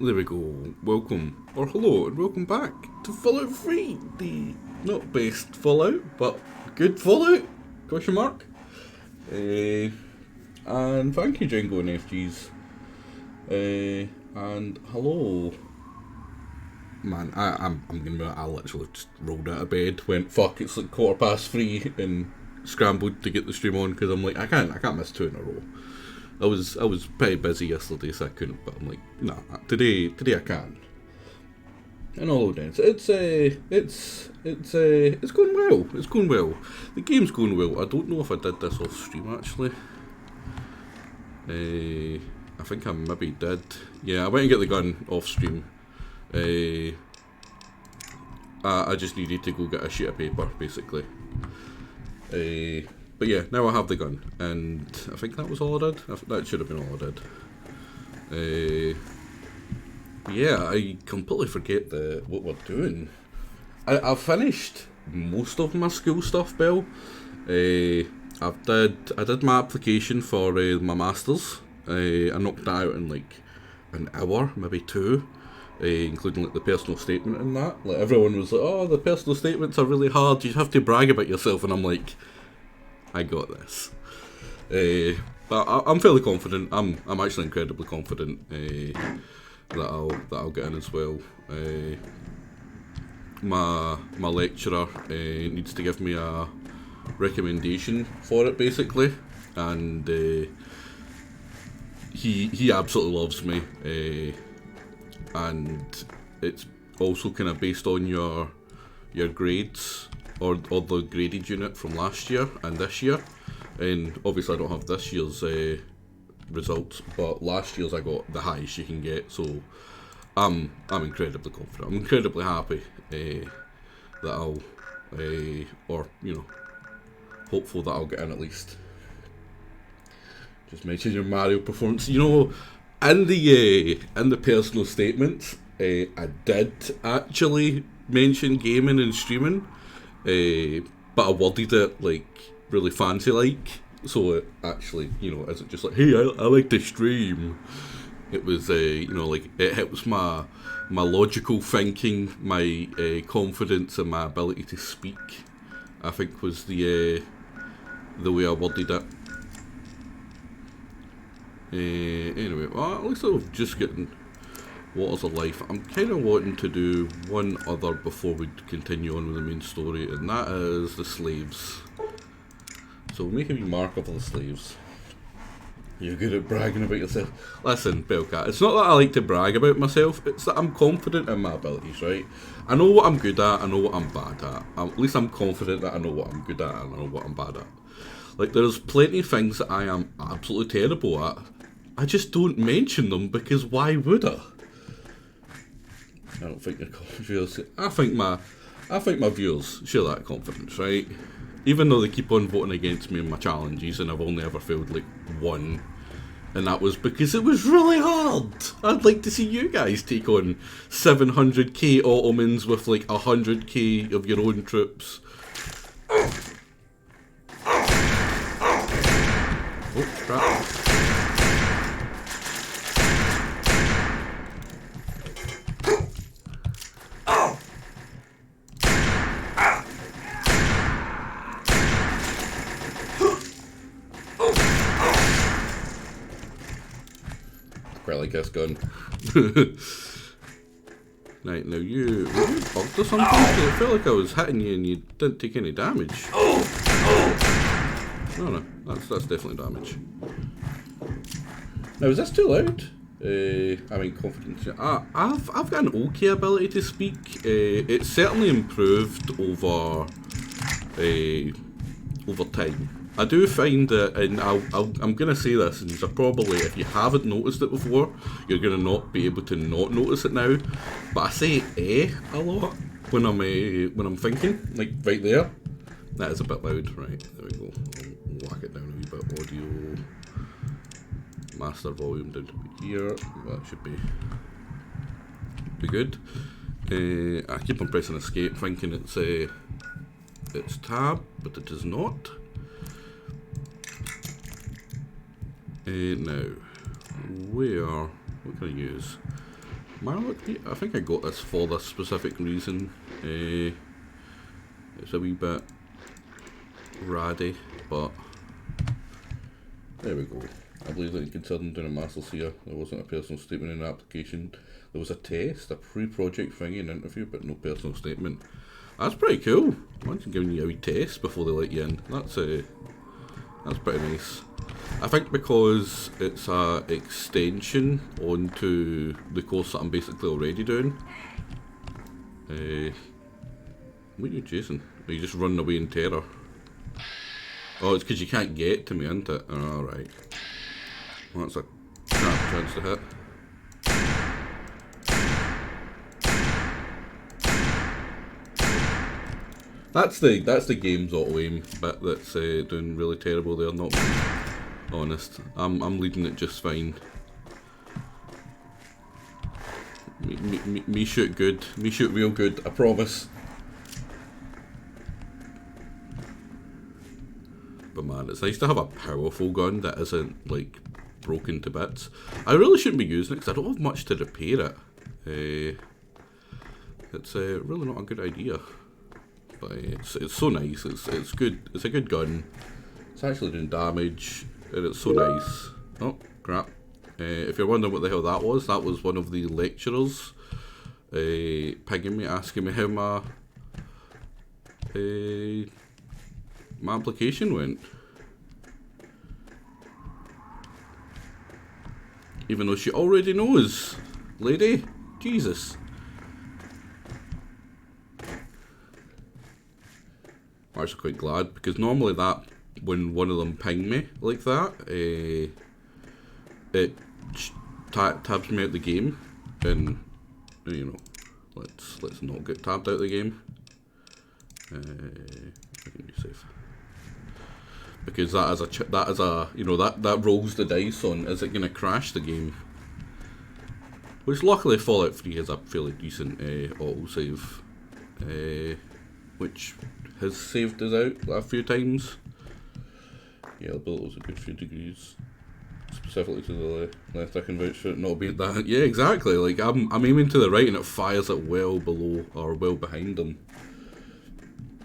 There we go. Welcome, or hello, and welcome back to Fallout 3, the not best Fallout, but good Fallout? Question mark. And thank you, Django and FGs. And hello. Man, I'm gonna be honest, I literally just rolled out of bed, went fuck, it's like 3:15, and scrambled to get the stream on because I'm like, I can't miss two in a row. I was pretty busy yesterday, so I couldn't. But I'm like, nah, today I can. And all of that. It's going well. It's going well. The game's going well. I don't know if I did this off stream actually. I think I maybe did. Yeah, I went and get the gun off stream. I just needed to go get a sheet of paper, basically. But yeah, now I have the gun, and I think that was all I did. That should have been all I did. Yeah, I completely forget what we're doing. I've finished most of my school stuff, Bill. I did my application for my masters. I knocked that out in like an hour, maybe two. Including like the personal statement and that. Like everyone was like, "Oh, the personal statements are really hard. You have to brag about yourself," and I'm like, I got this. But I'm fairly confident. I'm actually incredibly confident that I'll get in as well. My lecturer needs to give me a recommendation for it, basically, and he absolutely loves me. And it's also kind of based on your grades or the graded unit from last year and this year. And obviously I don't have this year's results, but last year's I got the highest you can get. So I'm incredibly confident. I'm incredibly happy that I'll or you know, hopeful that I'll get in at least. Just mention your Mario performance. You know. In the personal statements, I did actually mention gaming and streaming, but I worded it like really fancy like, so it actually, you know, isn't just like, hey, I like to stream. It was you know, like it helps my logical thinking, my confidence and my ability to speak. I think was the way I worded it. Anyway, well, at least I'm just getting Waters of Life. I'm kind of wanting to do one other before we continue on with the main story, and that is the slaves. So we'll make a wee mark of the slaves. You're good at bragging about yourself. Listen, Bellcat, it's not that I like to brag about myself, it's that I'm confident in my abilities, right? I know what I'm good at, I know what I'm bad at. At least I'm confident that I know what I'm good at and I know what I'm bad at. Like, there's plenty of things that I am absolutely terrible at. I just don't mention them because why would I? I don't think your viewers. I think my viewers share that confidence, right? Even though they keep on voting against me in my challenges, and I've only ever failed like one, and that was because it was really hard. I'd like to see you guys take on 700k Ottomans with like 100k of your own troops. Oh crap. Quite like this gun. Right, now were you bugged or something? I felt like I was hitting you and you didn't take any damage. No, that's definitely damage. Now, is this too loud? I mean, confidence. I've got an okay ability to speak. It's certainly improved over time. I do find that, and I'm going to say this, and so probably if you haven't noticed it before, you're going to not be able to not notice it now. But I say a lot when I'm thinking, like right there. That is a bit loud. Right, there we go. I'll whack it down a wee bit. Audio, master volume down to here. That should be good. I keep on pressing escape, thinking it's tab, but it is not. Now, what can I use? Marlock, I think I got this for this specific reason. It's a wee bit ratty, but there we go. I believe that in considering doing a Master's here, there wasn't a personal statement in the application. There was a test, a pre-project thing, an interview, but no personal statement. That's pretty cool. Imagine giving you a wee test before they let you in. That's pretty nice. I think because it's a extension onto the course that I'm basically already doing. What are you chasing? Are you just running away in terror? Oh, it's because you can't get to me, isn't it? Alright. Well, that's a crap chance to hit. That's the game's auto aim bit that's doing really terrible there, not me. Honest. I'm leading it just fine. Me shoot good. Me shoot real good, I promise. But man, it's nice to have a powerful gun that isn't like broken to bits. I really shouldn't be using it because I don't have much to repair it. It's really not a good idea. But it's so nice. It's good. It's a good gun. It's actually doing damage, and it's so nice. Oh crap! If you're wondering what the hell that was one of the lecturers pinging me, asking me how my application went. Even though she already knows, lady. Jesus. I'm actually quite glad, because normally that, when one of them ping me like that, it tabs me out the game, and you know, let's not get tabbed out of the game. I can be safe, because that is a you know that rolls the dice on is it gonna crash the game, which luckily Fallout 3 has a fairly decent autosave, which has saved us out a few times. Yeah, the bullet was a good few degrees, specifically to the left. I can vouch for it not being that. Yeah, exactly. Like I'm aiming to the right and it fires it well below or well behind them.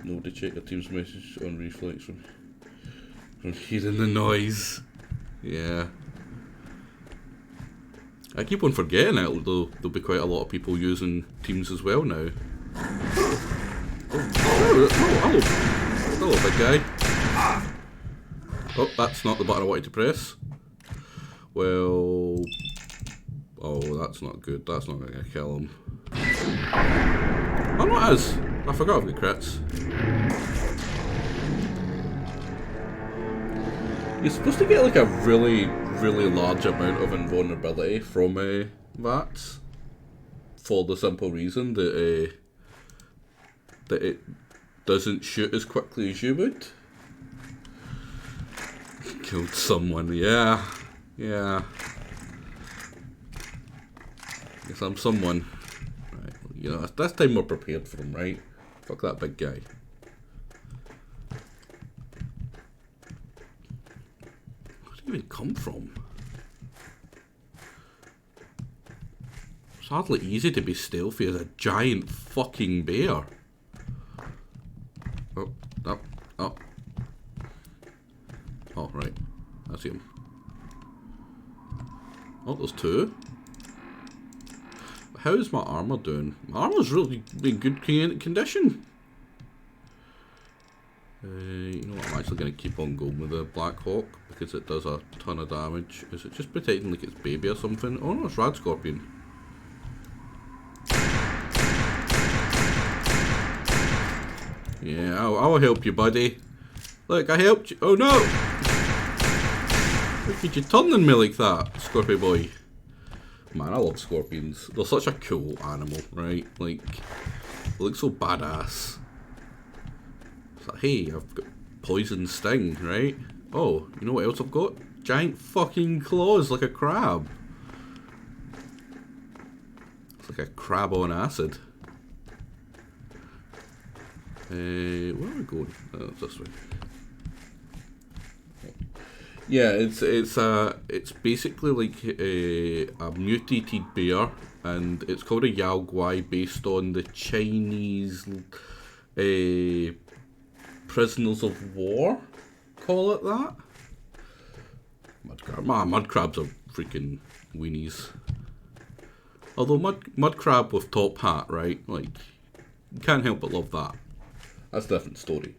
Nobody check your team's message on reflex from hearing the noise. Yeah. I keep on forgetting it, though there'll be quite a lot of people using Teams as well now. Oh, hello. Hello, big guy. Oh, that's not the button I wanted to press. Well... Oh, that's not good. That's not going to kill him. Oh, no, it is. I forgot I've got crits. You're supposed to get like a really, really large amount of invulnerability from VATS. For the simple reason that it doesn't shoot as quickly as you would. Killed someone, yeah. Yeah. Guess I'm someone. Right, you know, this time we're prepared for him, right? Fuck that big guy. Where did he even come from? It's hardly easy to be stealthy as a giant fucking bear. Oh, up, up. Oh, right. I see him. Oh, there's two. How's my armor doing? My armor's really in good condition. You know what? I'm actually going to keep on going with the Black Hawk because it does a ton of damage. Is it just protecting like its baby or something? Oh no, it's Rad Scorpion. Yeah, I'll help you, buddy. Look, I helped you. Oh no! Why could you turn on me like that, Scorpio boy? Man, I love scorpions. They're such a cool animal, right? Like, they look so badass. It's like, hey, I've got poison sting, right? Oh, you know what else I've got? Giant fucking claws like a crab. It's like a crab on acid. Where are we going? Oh, it's this way. Yeah, it's basically like a mutated bear and it's called a Yao Guai based on the Chinese prisoners of war, call it that. Mud crabs are freaking weenies. Although mud crab with top hat, right? Like, you can't help but love that. That's a different story.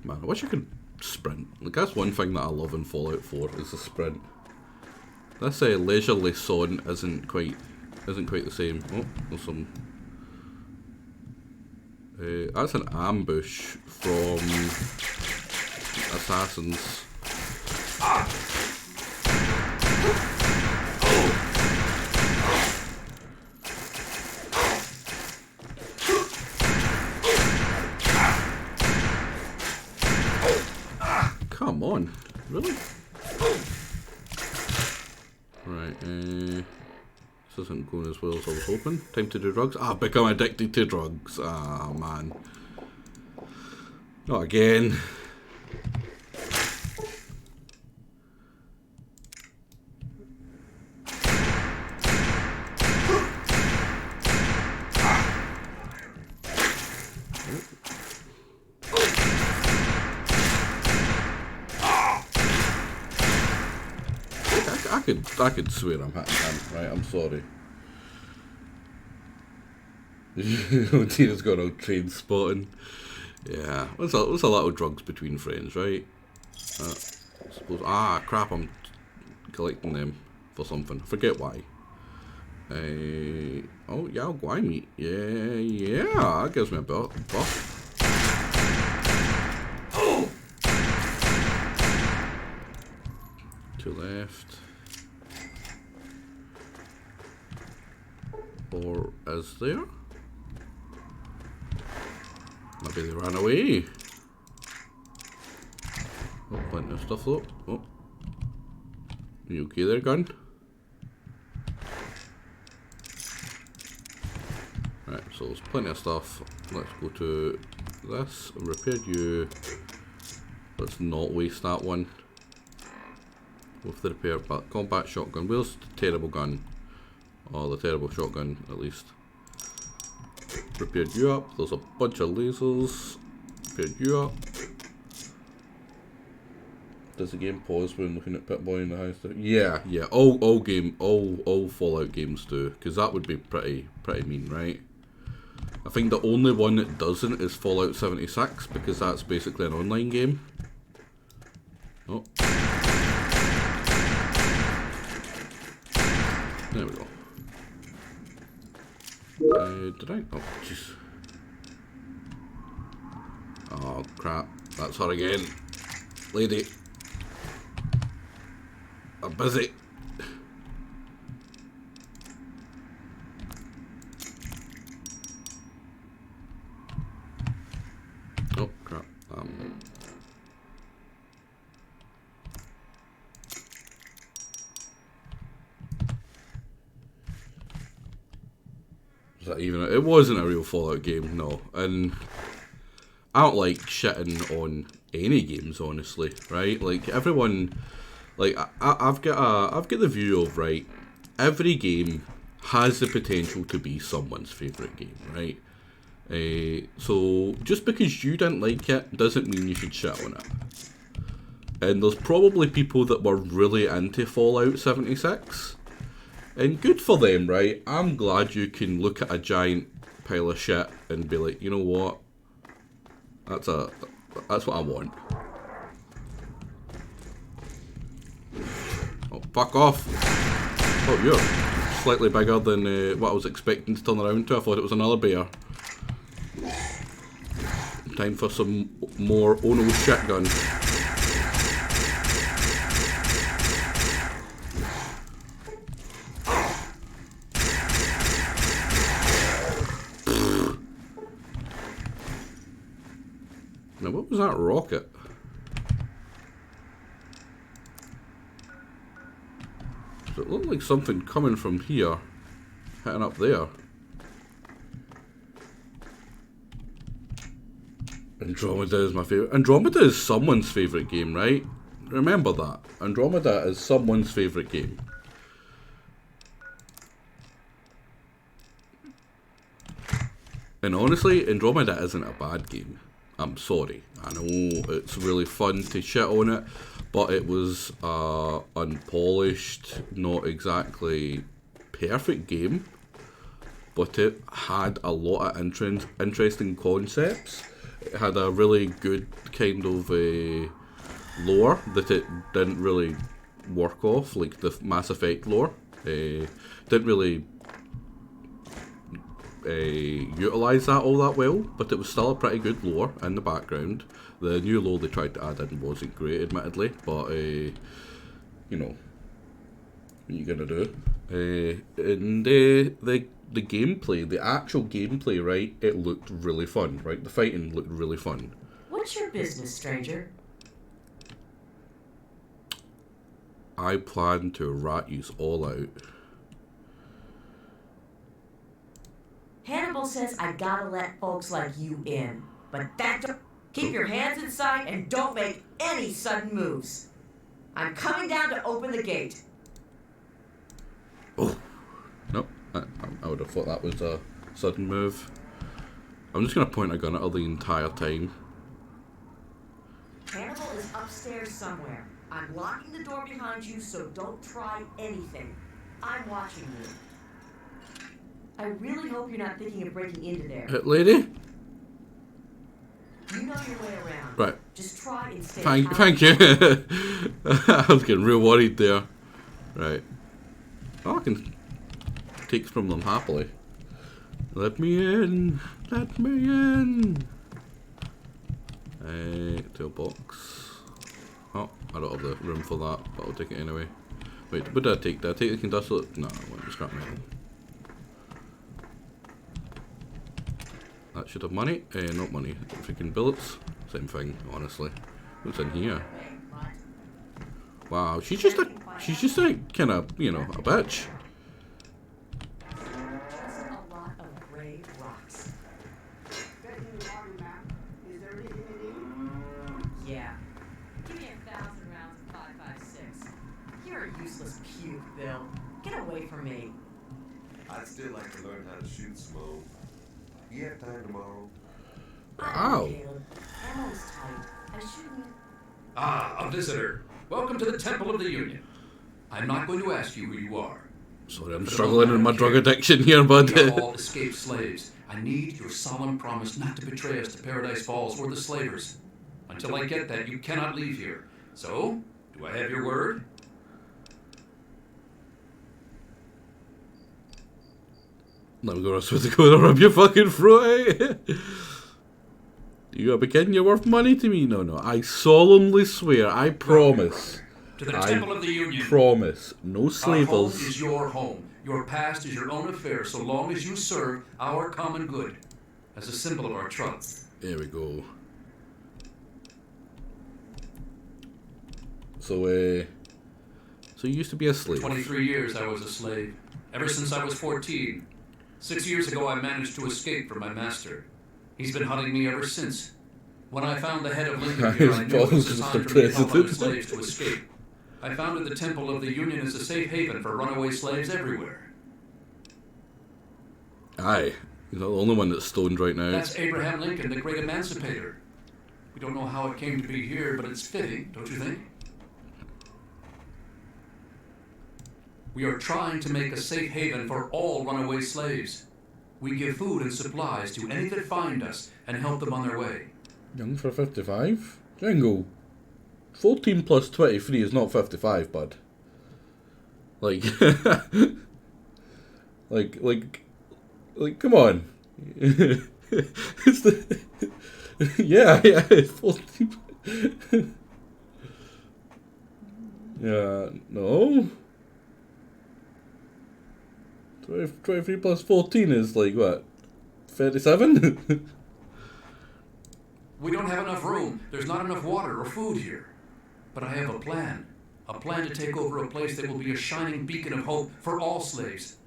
Man, I wish I could sprint. Like, that's one thing that I love in Fallout 4 is the sprint. This leisurely son isn't quite the same. Oh, there's some. That's an ambush from assassins. Come on, really? Right, this isn't going as well as I was hoping. Time to do drugs. I've become addicted to drugs. Ah, man. Not again. I could swear I'm hitting him, right? I'm sorry. Tina's got out train spotting. Yeah, there's a lot of drugs between friends, right? I suppose. Ah, crap! I'm collecting them for something. I forget why. Oh, Yao Guai meat. Yeah, that gives me a buff. To left. Or is there? Maybe they ran away. Oh, plenty of stuff though. Oh. You okay there, gun? Right, so there's plenty of stuff. Let's go to this. Repair you. Let's not waste that one. With the repair combat shotgun. Where's the terrible gun? Oh, the terrible shotgun, at least. Repaired you up. There's a bunch of lasers. Repaired you up. Does the game pause when looking at Pit-Boy in the house? Yeah. All Fallout games do, because that would be pretty mean, right? I think the only one that doesn't is Fallout 76, because that's basically an online game. Oh. There we go. Did I? Oh, jeez. Oh, crap. That's her again. Lady. I'm busy. Oh, crap. Was that even? It wasn't a real Fallout game, no. And I don't like shitting on any games, honestly, right? Like, everyone, like, I've got the view of, right, every game has the potential to be someone's favourite game, right? So, just because you didn't like it, doesn't mean you should shit on it. And there's probably people that were really into Fallout 76, and good for them, right? I'm glad you can look at a giant pile of shit and be like, you know what? That's what I want. Oh, fuck off! Oh, you're slightly bigger than what I was expecting to turn around to. I thought it was another bear. Time for some more Ono shotgun. Now, what was that rocket? Does it look like something coming from here, hitting up there? Andromeda is my favourite. Andromeda is someone's favourite game, right? Remember that. Andromeda is someone's favourite game. And honestly, Andromeda isn't a bad game. I'm sorry. I know it's really fun to shit on it, but it was a unpolished, not exactly perfect game. But it had a lot of interesting concepts. It had a really good kind of lore that it didn't really work off, like the Mass Effect lore. Didn't really utilise that all that well, but it was still a pretty good lore in the background. The new lore they tried to add in wasn't great, admittedly, but you know, what are you gonna do? And the gameplay, the actual gameplay, right? It looked really fun, right? The fighting looked really fun. What's your business, stranger? I plan to rat yous all out. Hannibal says I gotta let folks like you in, but that don't... Keep your hands inside and don't make any sudden moves. I'm coming down to open the gate. Oh, nope. I would have thought that was a sudden move. I'm just going to point a gun at her the entire time. Hannibal is upstairs somewhere. I'm locking the door behind you, so don't try anything. I'm watching you. I really hope you're not thinking of breaking into there. Hit lady? You know your way around. Right. Just try and stay Thank you. I was getting real worried there. Right. Oh, I can take from them happily. Let me in. Let me in. Toolbox. Oh, I don't have the room for that, but I'll take it anyway. Wait, what did I take? Did I take the conductor? No, I went to scrap metal. That should have money. Not money. Freaking bullets. Same thing, honestly. What's in here? Wow, she's just a kind of, you know, a bitch. Yeah. Give me 1,000 rounds of 5.56. You're a useless puke, Bill. Get away from me. I'd still like to learn how to shoot Smoke. You have time tomorrow? Wow. Ammo's tight. I shouldn't... Ah, a visitor. Welcome to the Temple of the Union. I'm not going to ask you who you are. Sorry, I'm struggling with my drug addiction here, bud. We are all escaped slaves. I need your solemn promise not to betray us to Paradise Falls or the slavers. Until I get that, you cannot leave here. So, do I have your word? I'm gonna switch the corner up your fucking throat, eh? You gotta be kidding, you're worth money to me? No, I solemnly swear, I promise. To the Temple of the Union. Promise, no Our home slavers. is your home. Your past is your own affair, so long as you serve our common good. As a symbol of our trust. There we go. So you used to be a slave. 23 years I was a slave. Ever since I was 14. 6 years ago I managed to escape from my master. He's been hunting me ever since. When I found the head of Lincoln here, I knew it was time for me to help other slaves to escape. I founded the Temple of the Union as a safe haven for runaway slaves everywhere. Aye. He's not the only one that's stoned right now. That's Abraham Lincoln, the great emancipator. We don't know how it came to be here, but it's fitting, don't you think? We are trying to make a safe haven for all runaway slaves. We give food and supplies to any that find us and help them on their way. Young for 55? Jingle. 14 plus 23 is not 55, bud. Like, like, come on. It's the, yeah, it's 14. Yeah, no. 23 plus 14 is like, what, 37? We don't have enough room. There's not enough water or food here. But I have a plan. A plan to take over a place that will be a shining beacon of hope for all slaves.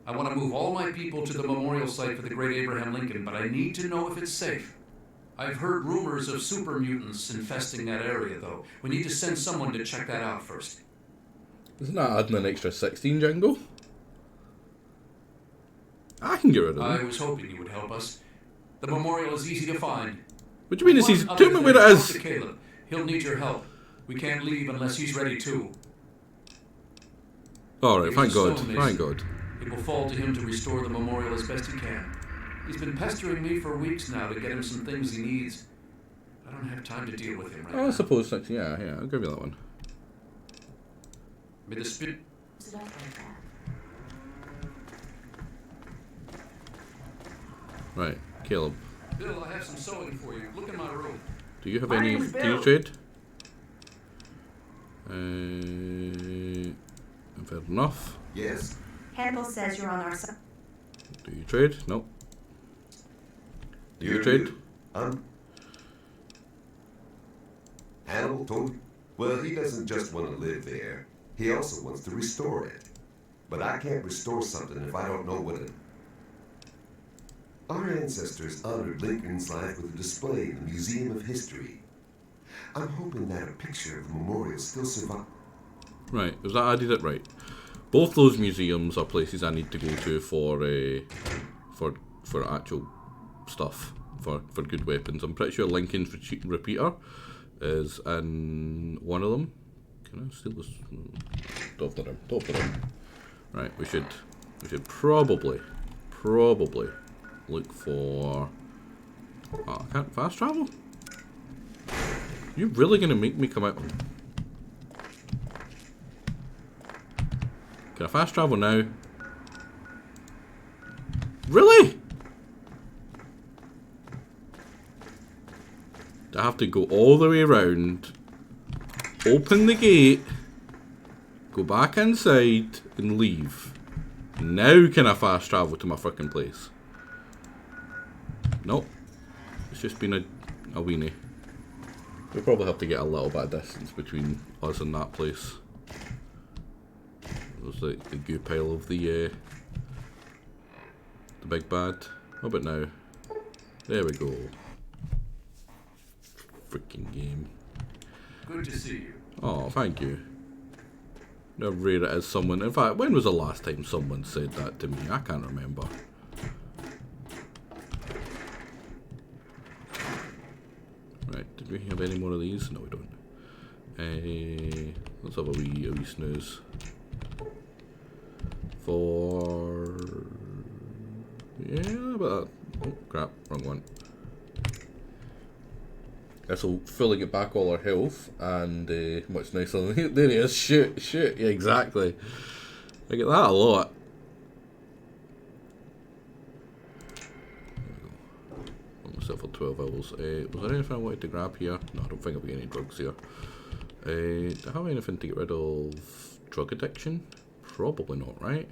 I want to move all my people to the memorial site for the great Abraham Lincoln, but I need to know if it's safe. I've heard rumors of super mutants infesting that area, though. We need to send someone to check that out first. Isn't that adding an extra 16 Django? I can get rid of I them. was hoping you would help us. The memorial is easy to find. What do you mean it's easy? One Tell other me where thing, it talk to is. Caleb. He'll need your help. We can't leave unless he's ready too. Alright, He's thank a God. stonemason. Thank God. It will fall to him to restore the memorial as best he can. He's been pestering me for weeks now to get him some things he needs. I don't have time to deal with him right Oh, I now. suppose 6. Yeah, I'll give you that one. May the spirit... Sit up like that. Right, Caleb. Bill, I have some sewing for you. Look in my room. Do you have My any? name's Do you Bill. trade? Fair enough. Yes? Hannibal says you're on our side. Do you trade? No. Do you You're trade? new. Hannibal told you? Well, he doesn't just want to live there. He also wants to restore it. But I can't restore something if I don't know what it... Our ancestors honored Lincoln's life with a display in the Museum of History. I'm hoping that a picture of the memorial still survives. Right, is that I did it right? Both those museums are places I need to go to for actual stuff, for good weapons. I'm pretty sure Lincoln's repeater is in one of them. Can I steal this? Top of the rim. Right, we should probably look for. Oh, I can't fast travel. You really gonna make me come out? Can I fast travel now? Really? Do I have to go all the way around, open the gate, go back inside, and leave? Now can I fast travel to my frickin' place? Nope. It's just been a weenie. We probably have to get a little bit of distance between us and that place. It was like the goo pile of the big bad. How about now? There we go. Freaking game. Good to see you. Oh, thank you. How rare it is someone... In fact, when was the last time someone said that to me? I can't remember. Right, did we have any more of these? No, we don't. Let's have a wee snooze. For... Yeah, but... Oh, crap. Wrong one. This will fully get back all our health, and much nicer than... There he is. Shoot. Yeah, exactly. I get that a lot. Got myself for 12 hours. Was there anything I wanted to grab here? No, I don't think I've got any drugs here. Do I have anything to get rid of drug addiction? Probably not, right?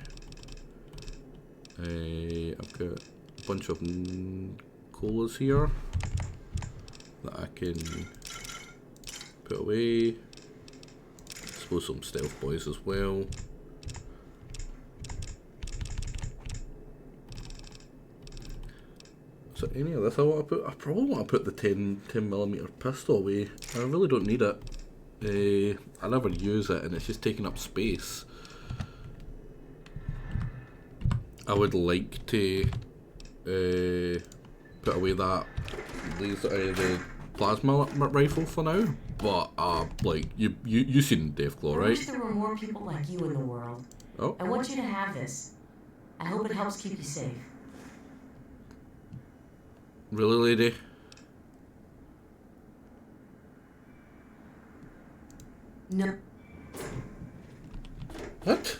I've got a bunch of colas here that I can put away. I suppose some stealth boys as well. Is there any of this I want to put? I probably want to put the 10mm pistol away. I really don't need it. I never use it and it's just taking up space. I would like to put away that the plasma rifle for now, but like you seen Deathclaw, I right? wish there were more people like you in the world. Oh, I want you to have this. I hope it helps keep you safe. really, lady? No. What?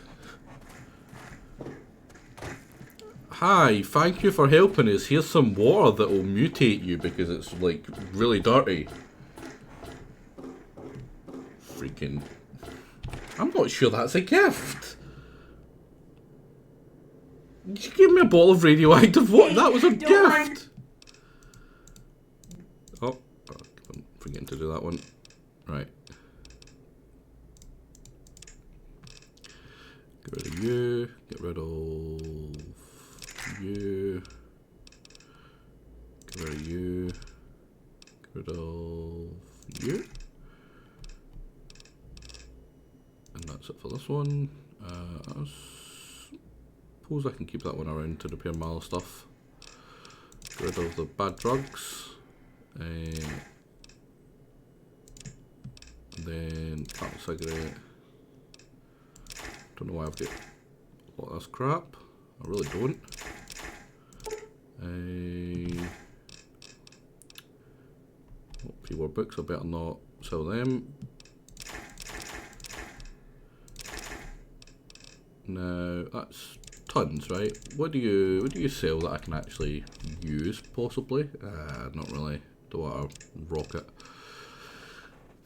Hi, thank you for helping us. Here's some water that will mutate you because it's like really dirty. Freaking... I'm not sure that's a gift. Did you give me a bottle of radioactive water? Hey, That was a don't gift! mind. Oh, I'm forgetting to do that one. Right. Get rid of you. Get rid of you. Get rid of you. suppose I can keep that one around to repair my other stuff. Get rid of the bad drugs. Then pack a cigarette. Don't know why I've got a lot of this crap. I really don't. A few more books, I better not sell them. Now that's tons, right? What do you sell that I can actually use possibly? Not really. Don't want to rock it.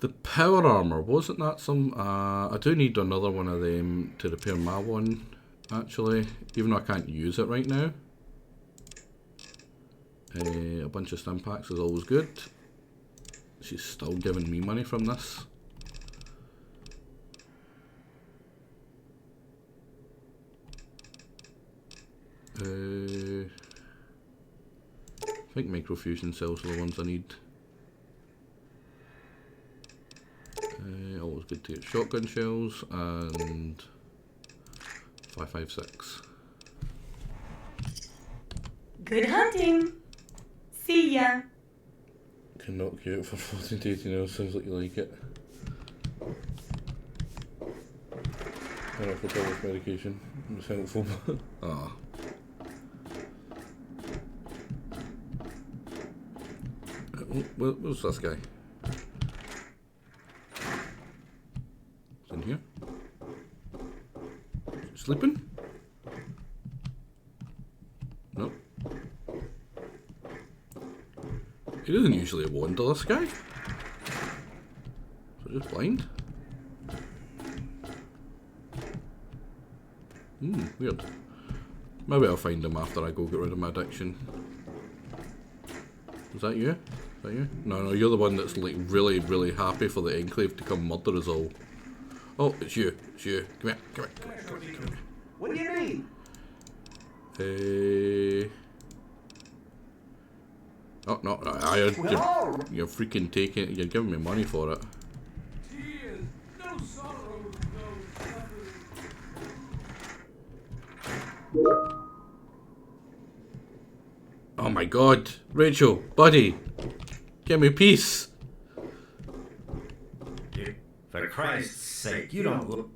The power armor, wasn't that some? I do need another one of them to repair my one, actually, even though I can't use it right now. A bunch of stim packs is always good. She's still giving me money from this. I think microfusion cells are the ones I need. Always good to get shotgun shells and 5.56. Good hunting. See ya. Can knock you out for 14 to 18 hours, sounds like you like it. Turn off the double medication. It's helpful. Ah. Where's this guy? Is in here? Sleeping? No. He doesn't usually wander, this guy. So just blind? Weird. Maybe I'll find him after I go get rid of my addiction. Is that you? Is that you? No, you're the one that's like really, really happy for the Enclave to come murder us all. Oh, it's you. It's you. Come here. Come here. Come here. Come here. Come here. What do you mean? Oh, no. You're freaking taking it. You're giving me money for it. Tears, no sorrow, no suffering. Oh my god. Rachel, buddy. Give me peace. For Christ's sake, you don't look...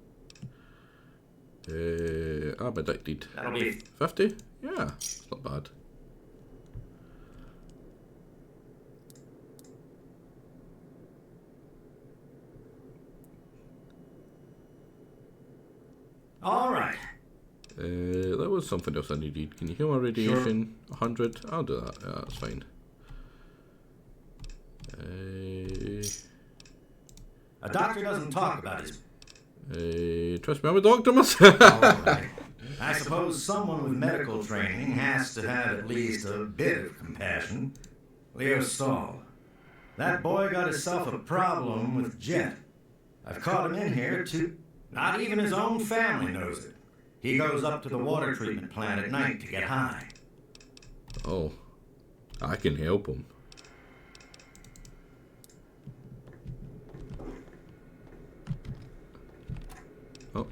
I'm addicted. That'll be... 50? Yeah, it's not bad. All right. There was something else I needed. Can you heal my radiation? Sure. 100? I'll do that. Yeah, that's fine. A doctor doesn't talk about his... Trust me, I'm a doctor myself. All right. I suppose someone with medical training has to have at least a bit of compassion. Leo Stahl. That boy got himself a problem with Jet. I've caught him in here too. Not even his own family knows it. He goes up to the water treatment plant at night to get high. Oh, I can help him. Oh.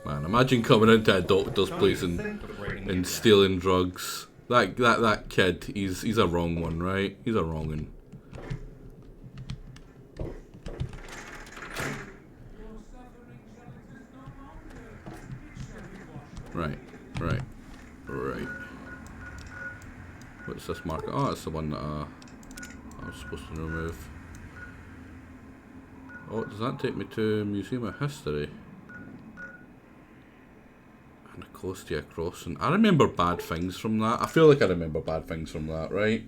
Man, imagine coming into a doctor's place and stealing drugs. That kid, he's a wrong one, right? He's a wrong one. Right. What's this marker? Oh, that's the one that I was supposed to remove. Oh, does that take me to Museum of History? Anacostia Crossing. I remember bad things from that. I feel like I remember bad things from that, right?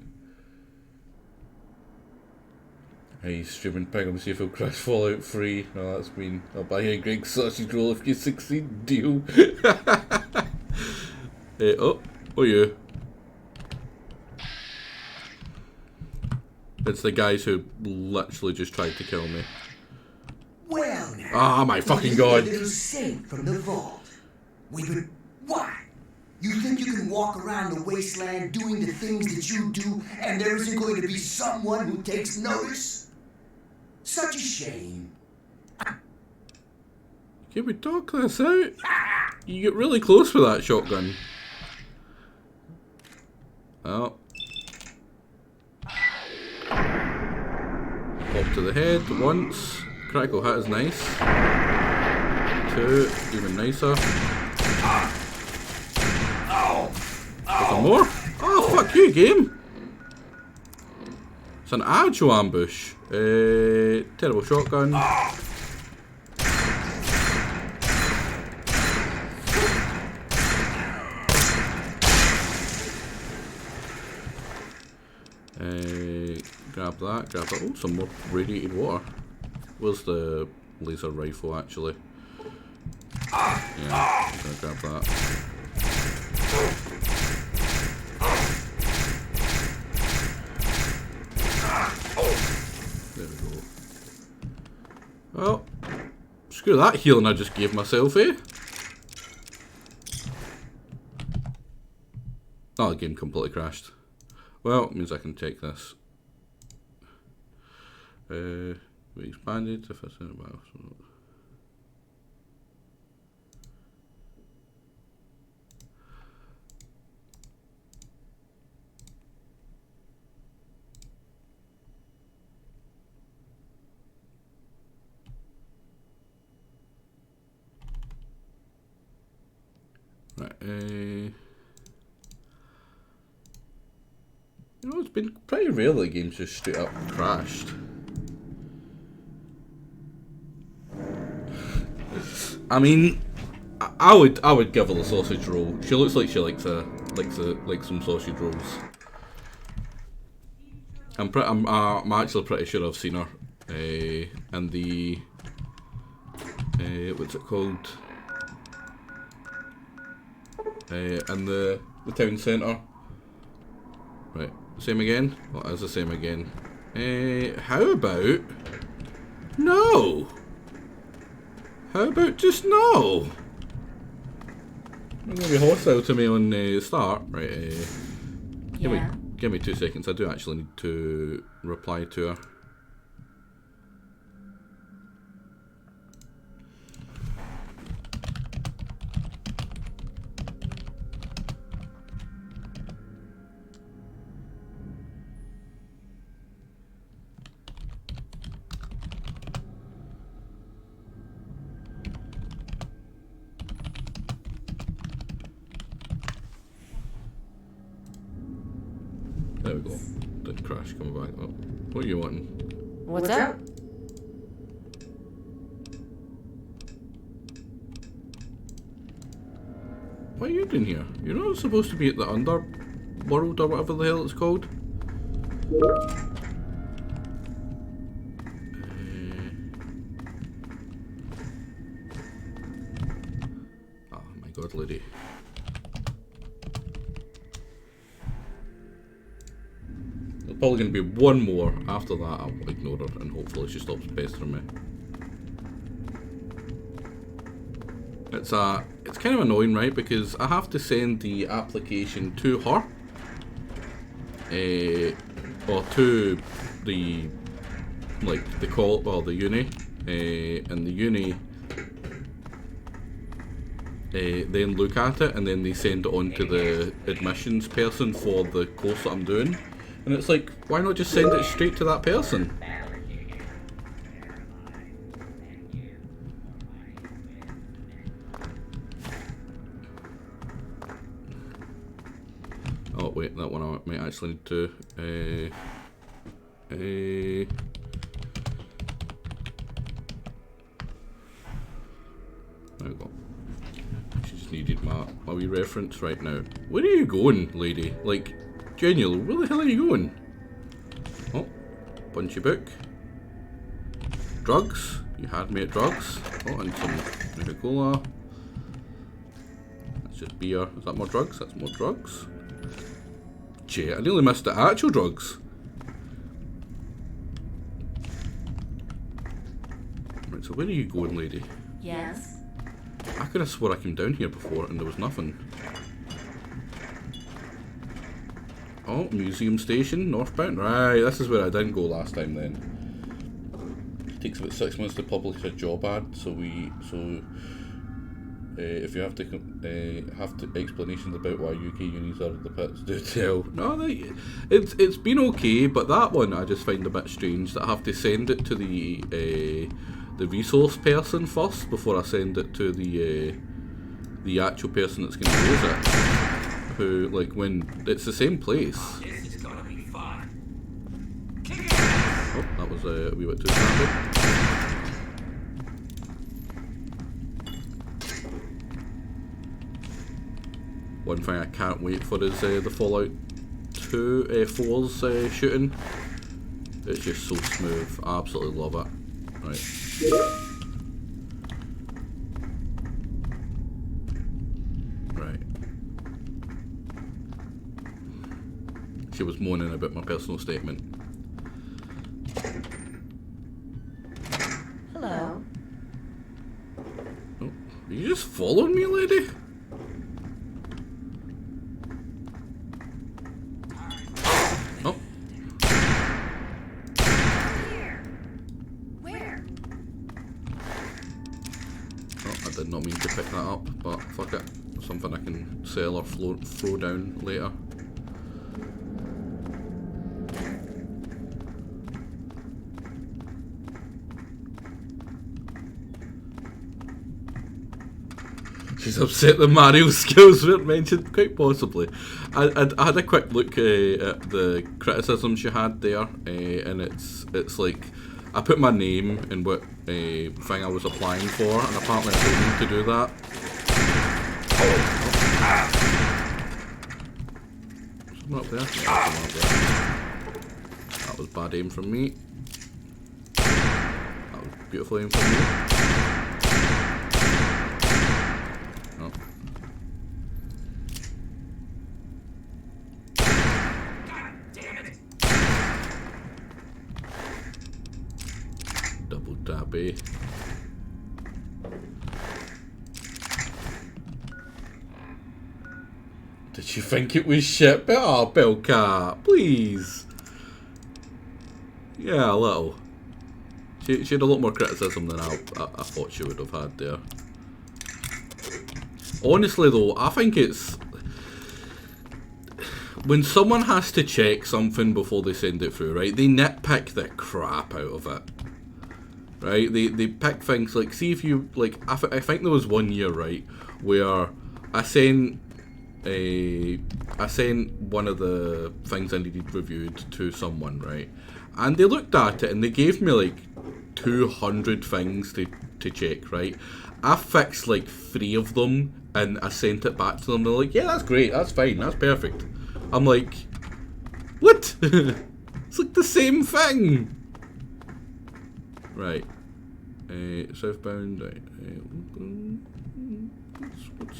Hey, streaming pig, I'm see if he'll crash Fallout 3. No, that's mean. I'll buy you a Greg sausage roll if you succeed. Deal. Oh you. It's the guys who literally just tried to kill me. Well now. Ah, my fucking god. A little saint from the vault. We would... Why? You think you can walk around the wasteland doing the things that you do and there isn't going to be someone who takes notice? Such a shame. Can we talk this out? You get really close with that shotgun. Oh. Pop to the head once. Critical hit is nice. 2, even nicer. Some more? Oh, fuck you, game! It's an actual ambush. Terrible shotgun. Grab that, grab that. Oh, some more radiated water. Where's the laser rifle actually? Yeah, I'm gonna grab that. There we go. Well, screw that healing I just gave myself, eh? Oh, the game completely crashed. Well, it means I can take this. We expanded if it's in a battle. Right, you know, it's been pretty rare that games just straight up crashed. I mean, I would give her the sausage roll. She looks like she likes some sausage rolls. I'm actually pretty sure I've seen her in the what's it called? In the town centre. Right, same again? Well, it is the same again. How about no? How about just no? You're gonna be hostile to me on start, right? Give me 2 seconds. I do actually need to reply to her. There we go. Didn't crash coming back up. What are you wanting? What's up? What are you doing here? You're not supposed to be at the underworld or whatever the hell it's called. Oh my god, lady. There's probably going to be one more. After that, I'll ignore her and hopefully she stops pestering me. It's kind of annoying, right? Because I have to send the application to her, or to the the uni, and the uni then look at it and then they send it on to the admissions person for the course that I'm doing. And it's like, why not just send it straight to that person? Oh wait, that one I might actually need to there we go. She just needed my wee reference right now. Where are you going, lady? Like, genuinely, where the hell are you going? Oh, punchy book. Drugs. You had me at drugs. Oh, and some Coca-Cola. That's just beer. Is that more drugs? That's more drugs. Gee, I nearly missed the actual drugs. Right, so where are you going, lady? Yes. I could have swore I came down here before and there was nothing. Oh, museum station, northbound. Right, this is where I didn't go last time then. takes about 6 months to publish a job ad, so if you have to explanations about why UK unis are the pits, do tell. No, it's been okay, but that one I just find a bit strange that I have to send it to the resource person first before I send it to the actual person that's going to use it. Who, like, when it's the same place. This is gonna be fun. Oh, that was a wee bit too snappy. One thing I can't wait for is the Fallout 4's shooting. It's just so smooth. I absolutely love it. Right. Right. She was moaning about my personal statement. Hello. Oh, are you just following me, lady? Oh. Where? Oh, I did not mean to pick that up, but fuck it. Something I can sell or throw down later. She's upset the Mario skills weren't mentioned, quite possibly. I had a quick look at the criticism she had there, and it's like I put my name and what thing I was applying for, and apparently I don't need to do that. Someone up there? Yeah, someone up there. That was bad aim from me. That was beautiful aim from me. Oh. God damn it! Double tap, eh? Did you think it was shit? Oh, Bellcat, please. Yeah, a little. She had a lot more criticism than I thought she would have had there. Honestly though, I think it's... when someone has to check something before they send it through, right, they nitpick the crap out of it. Right? They pick things like, see if you, like, I think there was one year, right, where I sent one of the things I needed reviewed to someone, right, and they looked at it and they gave me like 200 things to check, right. I fixed like 3 of them and I sent it back to them. They're like, yeah, that's great, that's fine, that's perfect. I'm like, what? It's like the same thing. Right. Southbound, right.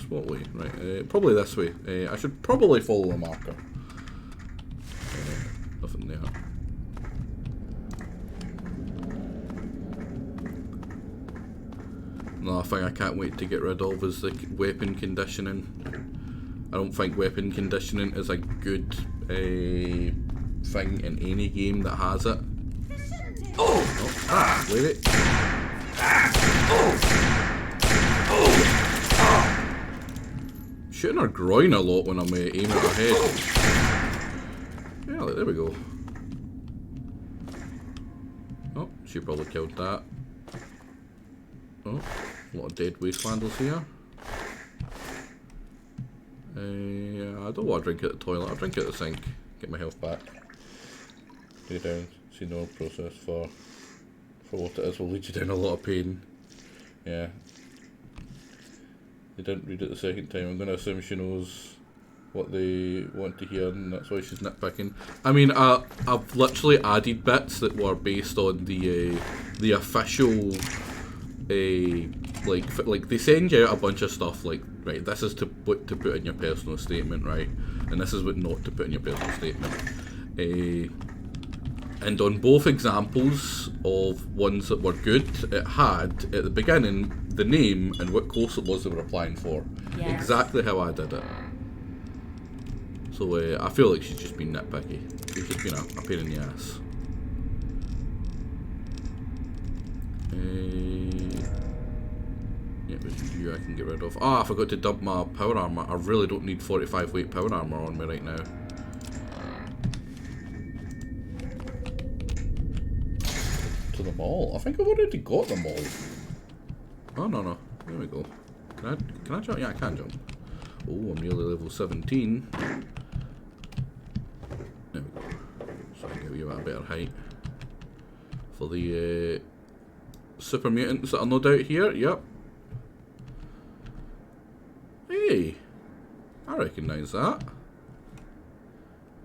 What way? Right, probably this way. I should probably follow the marker. Nothing there. Another thing I can't wait to get rid of is the weapon conditioning. I don't think weapon conditioning is a good thing in any game that has it. Oh! Wait it. Shooting her groin a lot when I'm aiming at her head. Yeah, there we go. Oh, she probably killed that. Oh, a lot of dead wastelanders here. I don't want to drink at the toilet, I'll drink at the sink. Get my health back. Go down, see no process for what it is will lead you down a lot of pain. Yeah. They didn't read it the second time. I'm going to assume she knows what they want to hear and that's why she's nitpicking. I mean, I've literally added bits that were based on the official, like they send you out a bunch of stuff like, right, this is what to put in your personal statement, right, and this is what not to put in your personal statement. And on both examples of ones that were good, it had at the beginning the name and what course it was they were applying for. Yes. Exactly how I did it. So I feel like she's just been nitpicky. She's just been a pain in the ass. Yeah, it was you I can get rid of. Ah, I forgot to dump my power armor. I really don't need 45 weight power armor on me right now. To the mall. I think I've already got the mall. Oh no. There we go. Can I jump? Yeah, I can jump. Oh, I'm nearly level 17. There we go. So I can give you a better height. For the super mutants that are no doubt here. Yep. Hey, I recognise that.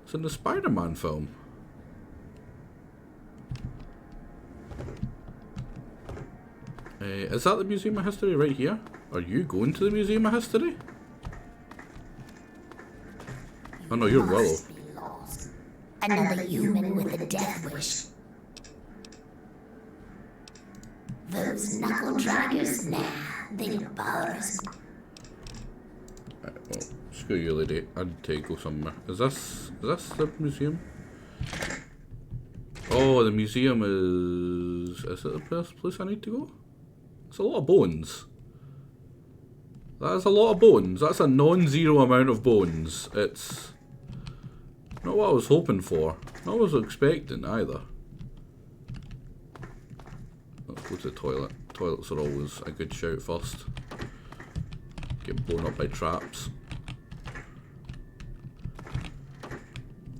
It's in the Spider-Man film. Is that the Museum of History right here? Are you going to the Museum of History? Oh no, you're Willow. Another human with a death wish. Those knuckle draggers? Nah, they don't bother us. Right, well, screw you, lady. I'd take go somewhere. Is this the museum? Oh, the museum is it the place I need to go? It's a lot of bones. That is a lot of bones. That's a non-zero amount of bones. It's not what I was hoping for. Not what I was expecting either. Let's go to the toilet. Toilets are always a good shout first. Get blown up by traps.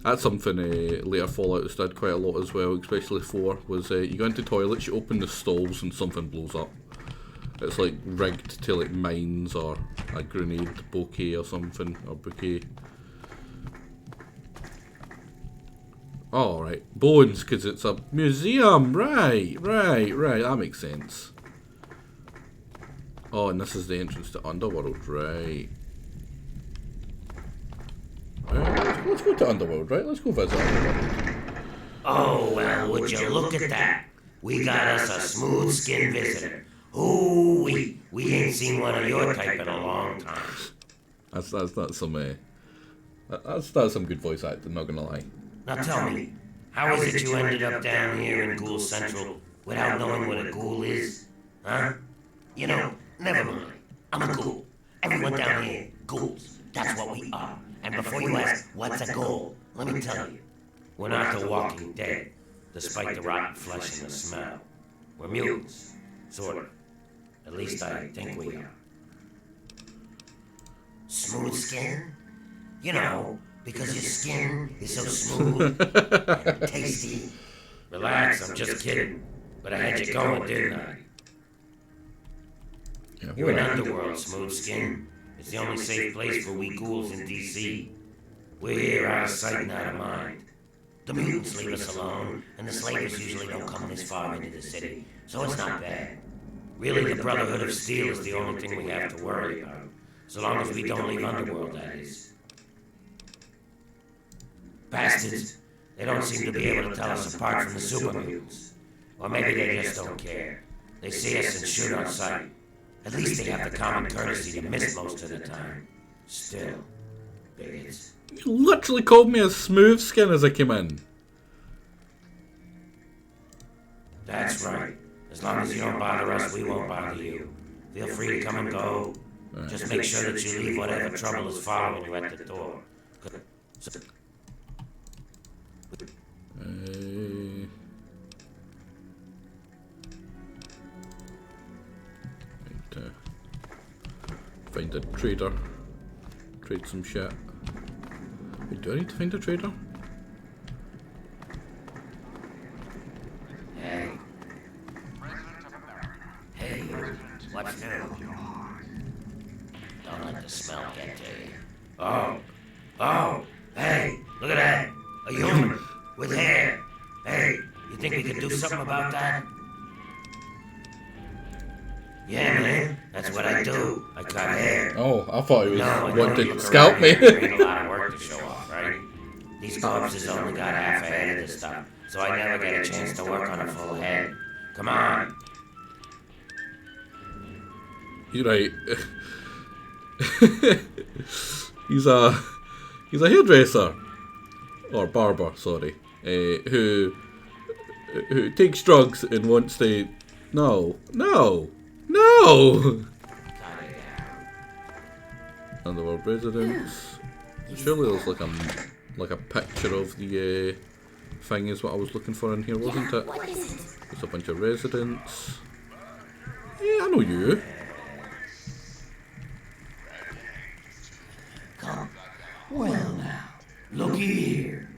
That's something later Fallout did quite a lot as well, especially 4, was you go into toilets, you open the stalls and something blows up. It's like rigged to like mines or a grenade bouquet or something, or bouquet. Oh, right. Bones, because it's a museum. Right. That makes sense. Oh, and this is the entrance to Underworld. Right. Let's go to Underworld, right? Let's go visit Underworld. Oh, well, would you look at that? We got us a smooth-skinned visitor. Ooh, we ain't seen one of your type in a long time. That's some good voice acting, not gonna lie. Now tell me, how is it you ended up down here in Ghoul Central without knowing what a ghoul is? Huh? You know, never mind. I'm a ghoul. Everyone down here, ghouls. That's what we are. And before you ask, what's a ghoul? Let me tell you. We're not the Walking Dead, despite the rotten flesh and the smell. We're mutants. Sort of. At least I think we are. Smooth skin? You know, because your skin is so smooth and tasty. Relax, I'm just kidding. But I had you going, didn't I? Yeah, You're an underworld, smooth skin. It's the only safe place for we ghouls in D.C. We're here out of sight and out of mind. The mutants leave us alone, and the slavers usually don't come this far into the city, so it's not bad. Really, the Brotherhood of Steel is the only thing we have to worry about. So long as we don't leave Underworld, that is. Bastards. They don't seem to be able to tell us apart from the super mutants. Or maybe they just don't care. They see us and shoot on sight. At least they have the common courtesy to miss most of the time. Still, bigots. You literally called me a smooth skin as I came in. That's right. As long as you don't bother us, we won't bother you. Feel free to come and go. Right. Just make sure that you leave whatever trouble is following you at the door. Find a trader. Trade some shit. Wait, do I need to find a trader? Hey, what's new? Don't let the smell get to you. Oh, hey, look at that. A human with hair. Hey, you think we could do something about that? Yeah, man, that's what I do. I cut hair. Oh, I thought he was wanting to scalp scalp me. Ain't a lot of work to show off, right? These corpses only got half a head of this stuff, so I never get a chance to work on a full head. Come on. You're right. he's a hairdresser or barber, sorry, who takes drugs and wants to No. No. No! Underworld residence. Surely there's like a picture of the thing is what I was looking for in here, wasn't it? What is it? There's a bunch of residents. Yeah, I know you. Come. Well now, looky here.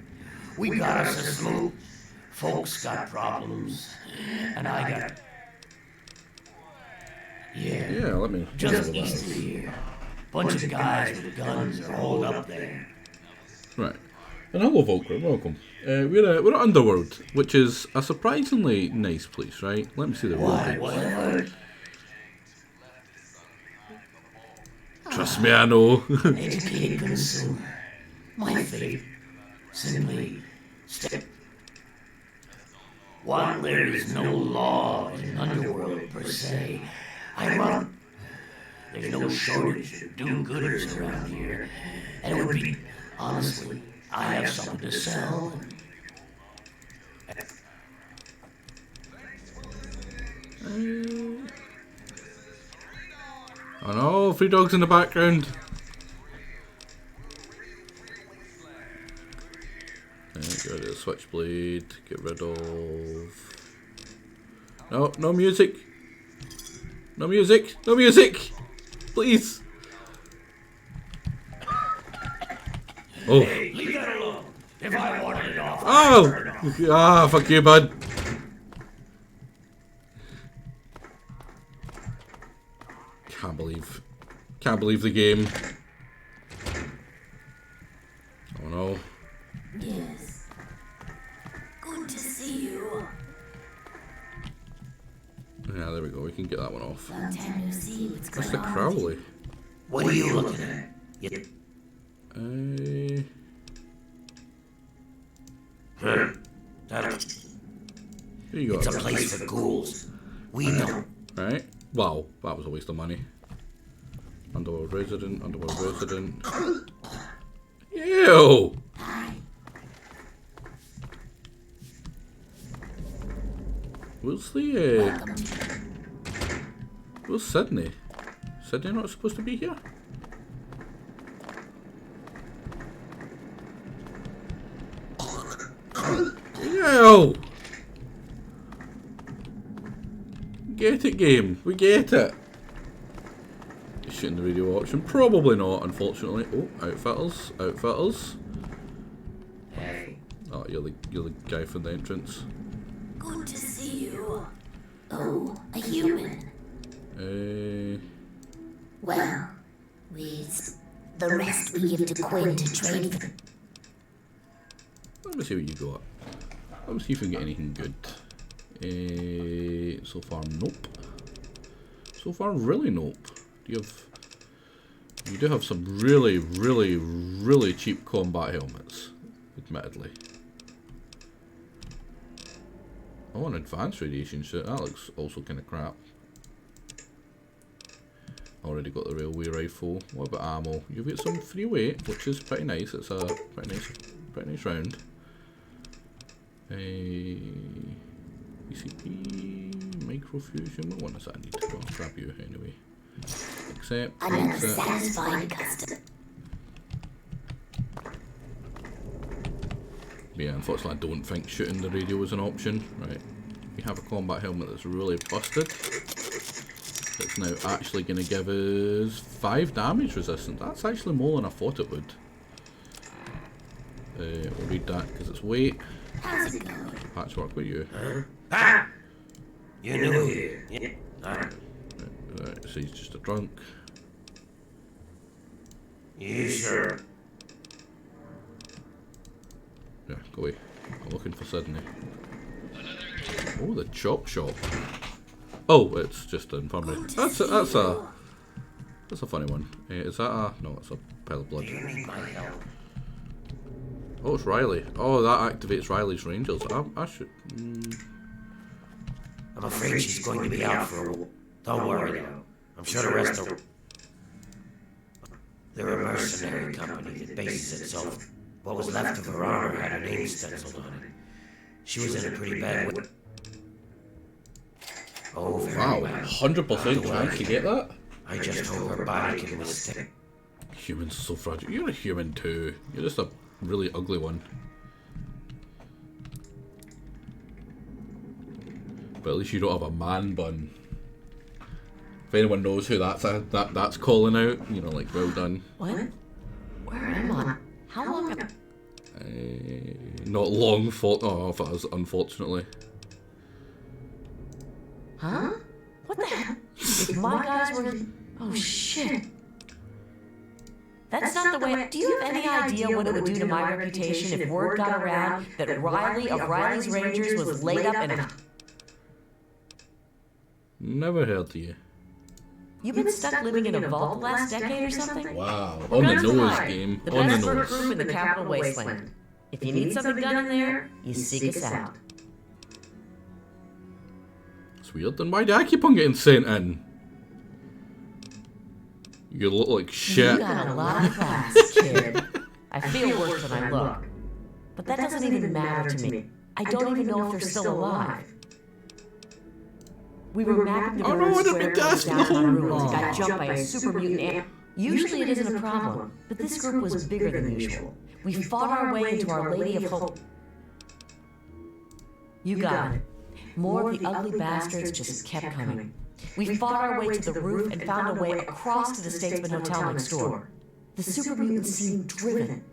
We got us a sloop. Folks got problems. And I got... Yeah, let me... Just east of here. Bunch of guys with guns are holed up there. Right. And hello, Volker. Welcome. We're at Underworld, which is a surprisingly nice place, right? Let me see the road. Trust me, I know. Educated consumer. My fate. Simply step. While there is no law in Underworld per se, there's no shortage of do-gooders around here. And it would be, honestly, I have something to sell. Oh no, 3 dogs in the background. Get rid of the switchblade. Get rid of... No, no music. No music. No music. Please. Oh. Hey, leave that alone. If I wanted it off, Oh! Ah, fuck you, bud. Can't believe the game. Oh no. Yes. Good to see you. Yeah, there we go. We can get that one off. Long time no see. What's That's going the on? Crowley. what are you looking at? Here you go. It's a place for ghouls. We know. Right. Wow, that was a waste of money. Underworld resident. Ew! Where's the, where's Sydney? Sydney not supposed to be here? Ew! Get it, game. We get it. Shooting the radio option? Probably not, unfortunately. Oh, outfitters. Hey. Oh, you're the guy from the entrance. Good to see you. Oh, a human. Well, the rest we give to Quinn to trade for. Let me see what you got. Let me see if we can get anything good. So far, nope. So far, really nope. You do have some really cheap combat helmets, admittedly. Oh, an advanced radiation suit. That looks also kind of crap. Already got the railway rifle. What about ammo? You've got some free weight, which is pretty nice. It's a pretty nice round. ECP, microfusion. What one is that I need? I'll grab you anyway. Accept. Another satisfying customer. Yeah, unfortunately I don't think shooting the radio is an option. Right. We have a combat helmet that's really busted. It's now actually going to give us 5 damage resistance. That's actually more than I thought it would. We'll read that because it's weight. How's it going? Patchwork with you. Ah! You new here. Yeah. Right, so he's just a drunk. You sure? Yeah, go away. I'm looking for Sydney. Oh, the chop shop. Oh, it's just an infirmary. That's a funny one. Is that a... No, it's a pile of blood. Do you need my help? Oh, it's Riley. Oh, that activates Riley's Rangers. I should... I'm afraid she's going to be out for a while. Don't worry though. I'm sure the rest are... They're a mercenary company that bases itself. What was left of her armor had her name stenciled on it. She was in a pretty bad way. Oh, very Wow, well. 100% chance you get that? I just hope her body can withstand. Humans are so fragile. You're a human too. You're just a really ugly one. But at least you don't have a man bun. If anyone knows who that's calling out, you know, like, well done. What? Where am I? How long have... Not long for us, unfortunately. Huh? What the hell? If my guys were... Oh, shit. That's not the way... Do you have any idea what it would do to my reputation if word got around that Riley of Riley's Rangers was laid up in a... Never heard of you. You've been stuck living in a vault the last decade or something? Wow, on the nose, game. The On the best nose. group in the Capital Wasteland. If you need something done in there, you seek us out. It's weird, then why do I keep on getting sent in? You look like shit. You got a lot of class, kid. I feel worse than I look. But that doesn't even matter to me. I don't even know if they're still alive. We were mapping the ruins square downtown ruins and got jumped by a super mutant ant. Usually it isn't a problem, but this group was bigger than usual. We fought our way into Our Lady of Hope. You got it. More of the ugly bastards just kept coming. We fought our way to the roof and found a way across to the Statesman Hotel next door. The super mutants seemed driven.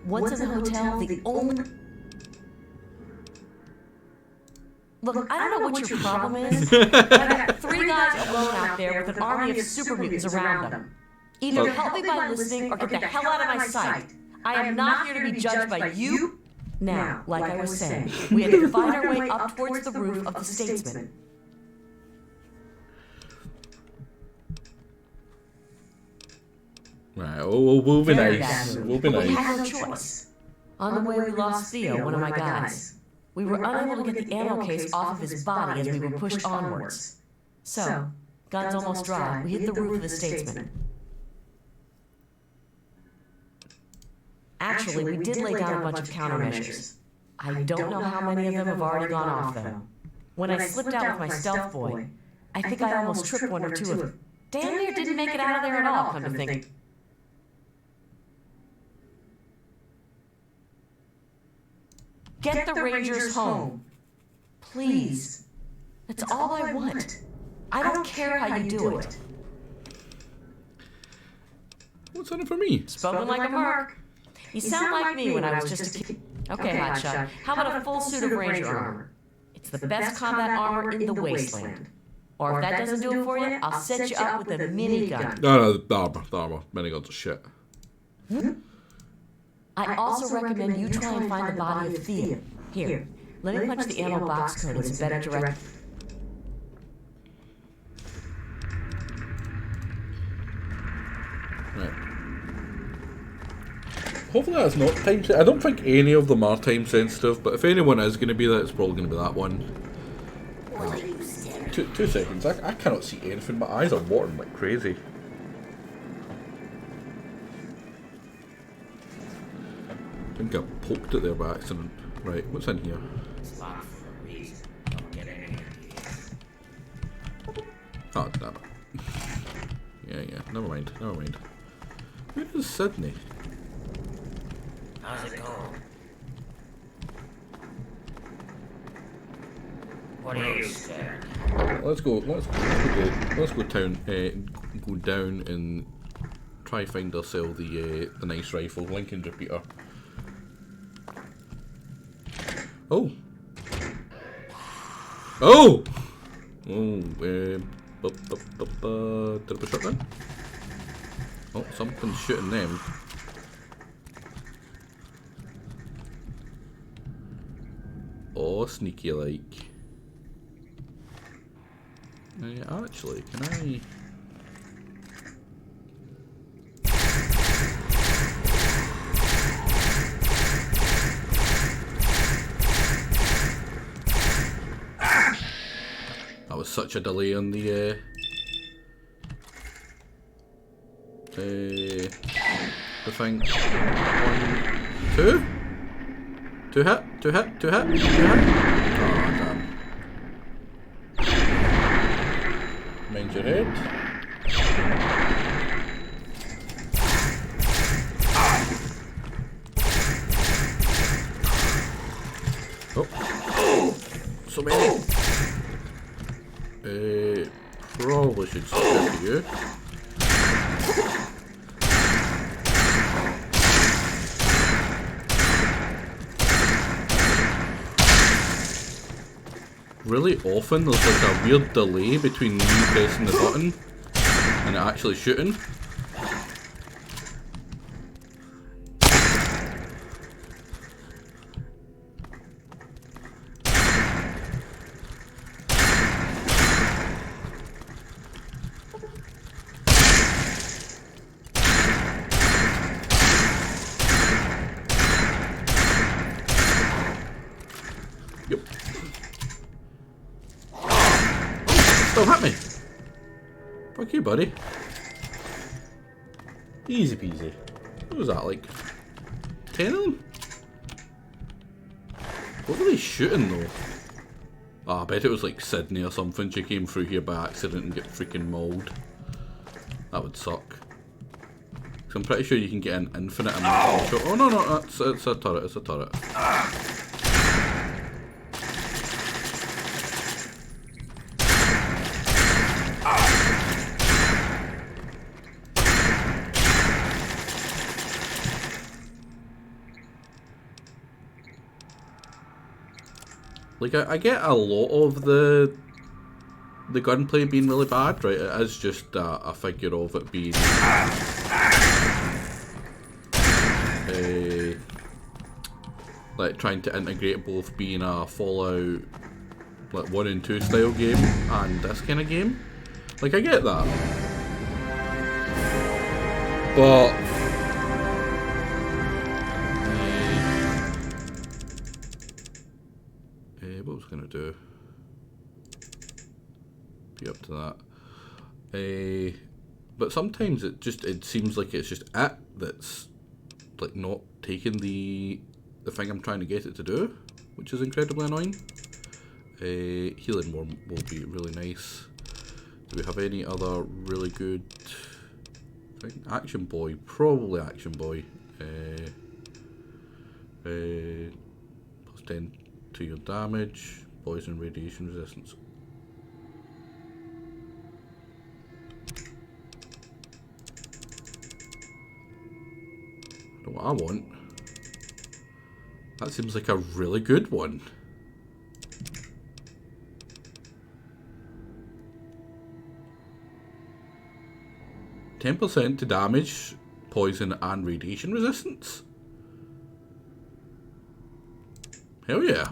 Once in the hotel, the only... Look, I don't know what your problem is, but I got 3 guys alone out there with an army of super mutants around them. Either help me by listening or get the hell out of my sight. I am not here to be judged by you. Now, like I was saying, we had to find our way up towards the roof of the Statesman. Right, oh, we'll be nice. We'll be But we nice. had no choice. On the way, we lost Theo, one of my guys. We were unable to get the ammo case off of his body as we were pushed onwards. So, guns almost dry, we hit the roof of the Statesman. Actually, we did lay down a bunch of countermeasures. I don't know how many of them have already gone off, though. When I slipped out with my stealth boy, I think I almost tripped 1 or 2 of them. Damn near didn't make it out of there at all, come to think. Get the Rangers home. Please. That's all I want. I don't care how you do it. What's in it for me? Spoken like a merc. You sound like me when I was just a kid. Okay, hotshot. How about a full suit of Ranger armor? It's the best combat armor in the wasteland. Or if that doesn't do it for you, I'll set you up with a minigun. No, the armor. Miniguns are shit. I also recommend you try and find the body of Thea. Here, let me punch the ammo box code in some better direct. Right. Hopefully that's not time sensitive. I don't think any of them are time sensitive, but if anyone is going to be that, it's probably going to be that one. What are you staring at? 2 seconds. I cannot see anything. My eyes are watering like crazy. I think I poked it there by accident. Right, what's in here? It's locked for a reason. Don't get any ideas. Oh, damn it. Yeah, never mind. Where is Sydney? How's it going? What are you staring at? Let's go down and try find ourselves the nice rifle, Lincoln repeater. Oh! Did I push up then? Oh, something's shooting them. Oh, sneaky like. Actually, can I... That was such a delay on the thing. 1, 2? 2 hit? Oh, damn. many. Probably should skip you. Really often there's like a weird delay between me pressing the button and it actually shooting. Yep. Don't hit me. Fuck you, buddy. Easy peasy. What was that, like 10 of them? What were they shooting though? Ah, I bet it was like Sydney or something. She came through here by accident and get freaking mauled. That would suck. Cause I'm pretty sure you can get an infinite amount of shot. Oh no, no, it's a turret, it's a turret. Like, I get a lot of the gunplay being really bad, right? It is just a figure of it being like trying to integrate both being a Fallout like 1 and 2 style game and this kind of game. Like, I get that, but what was I gonna do? Be up to that. But sometimes it seems like it's just it that's like not taking the thing I'm trying to get it to do, which is incredibly annoying. Healing worm will be really nice. Do we have any other really good thing? Action boy, probably action boy. Plus 10 to your damage, poison, radiation resistance. I know what I want. That seems like a really good one. %10 to damage, poison and radiation resistance. Hell yeah.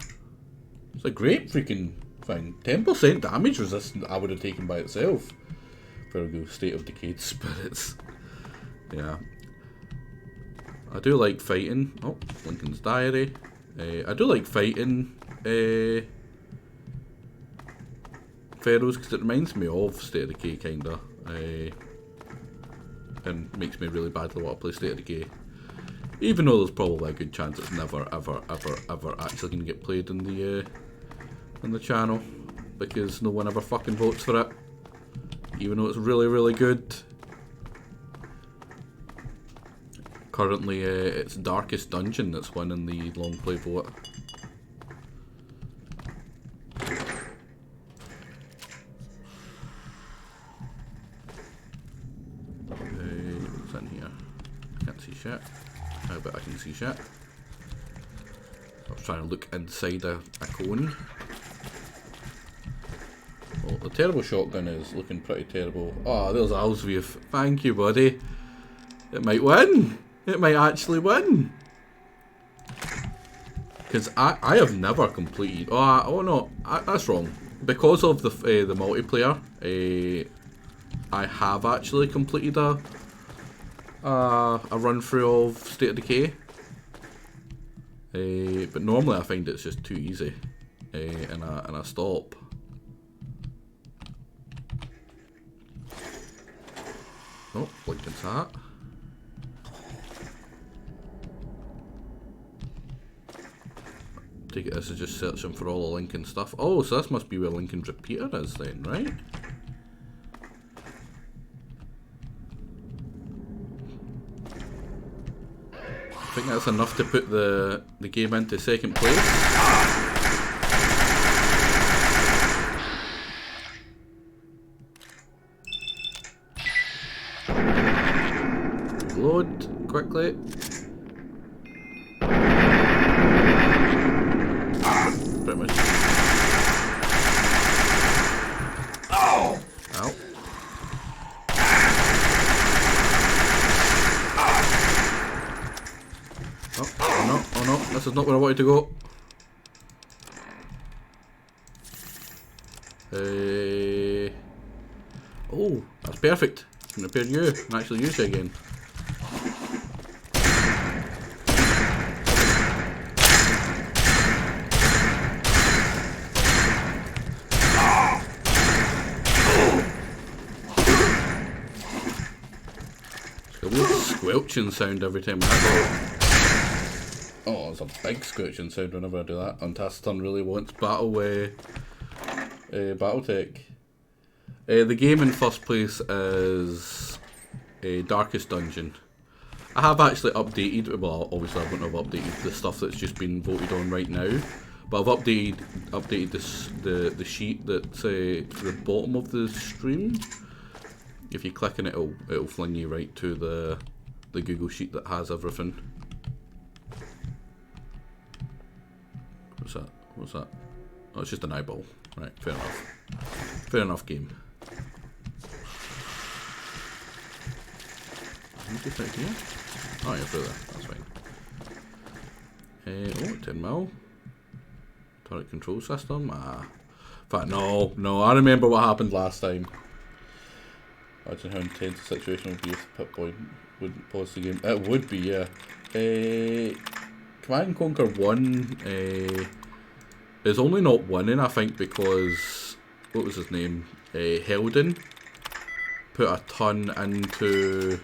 It's a great freaking thing. 10% damage resistance I would have taken by itself. There we go, State of Decayed Spirits. Yeah. I do like fighting. Oh, Lincoln's Diary. I do like fighting Pharaohs because it reminds me of State of Decay, kinda. And makes me really badly want to play State of Decay. Even though there's probably a good chance it's never, ever, ever, ever actually going to get played in the channel. Because no one ever fucking votes for it. Even though it's really, really good. Currently, it's Darkest Dungeon that's winning the Longplay vote. What's in here? Can't see shit. I bet I can see shit. I was trying to look inside a cone. Well, the terrible shotgun is looking pretty terrible. Oh, there's Alsviev. Thank you, buddy. It might win. It might actually win. Because I have never completed... Oh no, that's wrong. Because of the multiplayer, I have actually completed a run through of State of Decay. But normally I find it's just too easy. And I stop. Oh, Lincoln's hat. Take it this is just searching for all the Lincoln stuff. Oh, so this must be where Lincoln's repeater is then, right? I think that's enough to put the game into second place. reload quickly. Pretty much. Oh! Ow. Oh no, this is not where I wanted to go. Oh, that's perfect. I can repair you and actually use you again. It's a weird squelching sound every time I go. Oh, it's a big squelching sound whenever I do that. And Taciturn really wants Battletech. The game in first place is Darkest Dungeon. I have actually updated, well obviously I wouldn't have updated the stuff that's just been voted on right now, but I've updated the sheet that's to the bottom of the stream. If you click on it, it'll fling you right to the Google sheet that has everything. What's that? Oh, it's just an eyeball. Right, fair enough. Fair enough, game. Just out here? Oh, you're through there. That's fine. Oh, 10 mil. Turret control system. In fact, no. I remember what happened last time. Imagine how intense the situation would be if Pip-Boy wouldn't pause the game. It would be, yeah. Command and Conquer 1 is only not winning, I think, because, what was his name? Helden put a ton into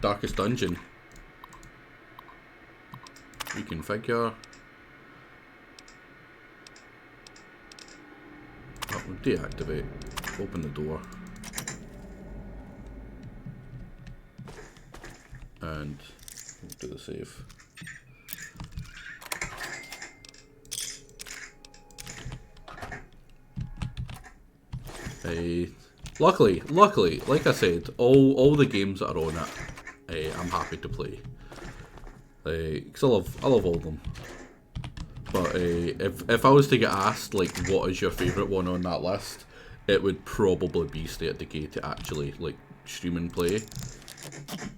Darkest Dungeon. Reconfigure. Oh, we'll deactivate. Open the door. And we'll do the save. Luckily, like I said, all the games that are on it, I'm happy to play. Cause I love all of them. But if I was to get asked like what is your favourite one on that list, it would probably be State of Decay to actually like stream and play.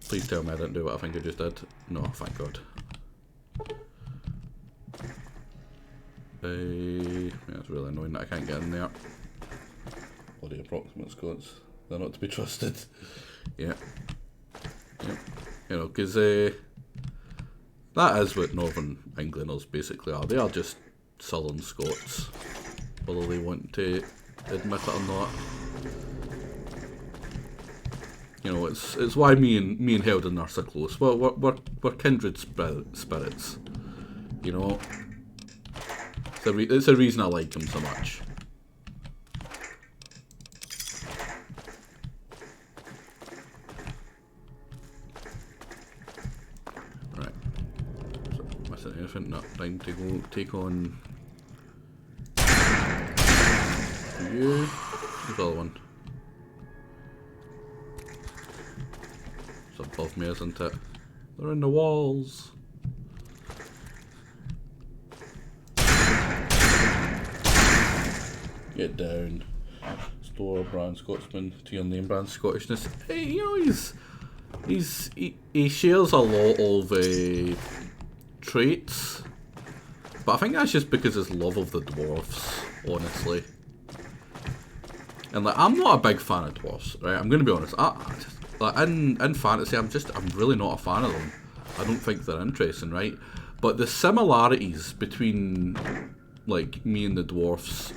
Please tell me I didn't do what I think I just did. No, thank God. Yeah, it's really annoying that I can't get in there. Bloody approximate squads. They're not to be trusted. Yeah. Yep. You know, because that is what Northern Englanders basically are. They are just Southern Scots, whether they want to admit it or not. You know, it's why me and Helden are so close. We're kindred spirits. You know, it's a reason I like him so much. Right. So, missing anything? No, time to go take on you. Who's the other one? It's above me, isn't it? They're in the walls. Get down. Store brand Scotsman to your name brand Scottishness. Hey, you know, he shares a lot of traits, but I think that's just because his love of the dwarfs, honestly. And like, I'm not a big fan of dwarfs, right? I'm gonna be honest. Like in fantasy, I'm really not a fan of them. I don't think they're interesting, right? But the similarities between like me and the dwarfs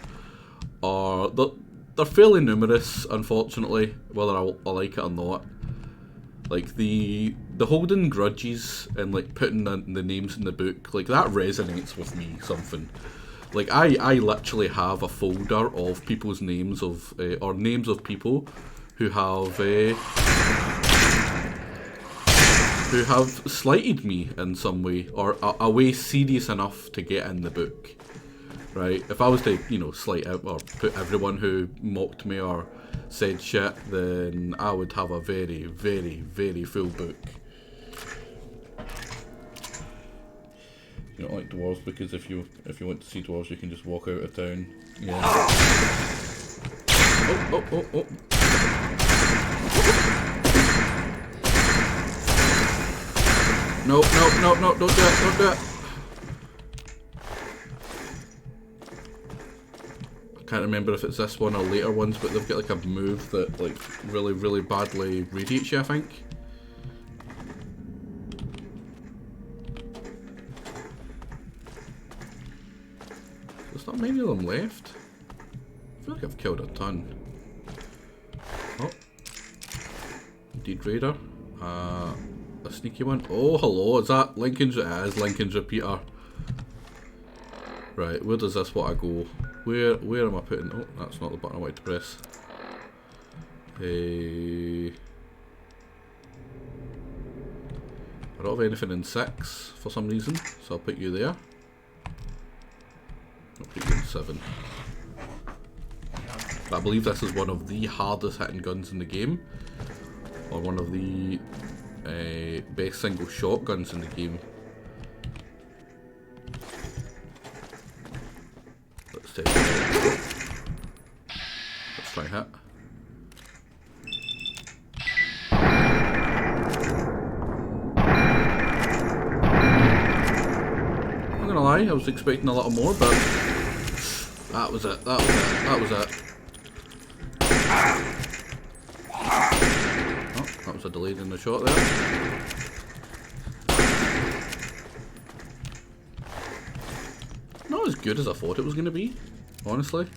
are they're fairly numerous, unfortunately, whether I like it or not. Like the holding grudges and like putting the names in the book, like that resonates with me something. Like I literally have a folder of people's names of or names of people who have slighted me in some way, or a way serious enough to get in the book. Right? If I was to, you know, slight out or put everyone who mocked me or said shit, then I would have a very, very, very full book. You don't like dwarves because if you want to see dwarves, you can just walk out of town. Yeah. Oh. No, don't do it. I can't remember if it's this one or later ones, but they've got like a move that like really, really badly radiates you, I think. There's not many of them left. I feel like I've killed a ton. Oh. Deed Raider. A sneaky one. Oh, hello. Is that Lincoln's? It is Lincoln's repeater. Right, where does this want to go? Where am I putting? Oh, that's not the button I wanted to press. I don't have anything in 6 for some reason, so I'll put you there. I'll put you in 7. But I believe this is one of the hardest hitting guns in the game, or one of the best single shot guns in the game. Let's take it. Let's try hit. I'm gonna lie, I was expecting a little more, but that was it. That was it. Oh, that was a delayed in the shot there. Not as good as I thought it was going to be, honestly.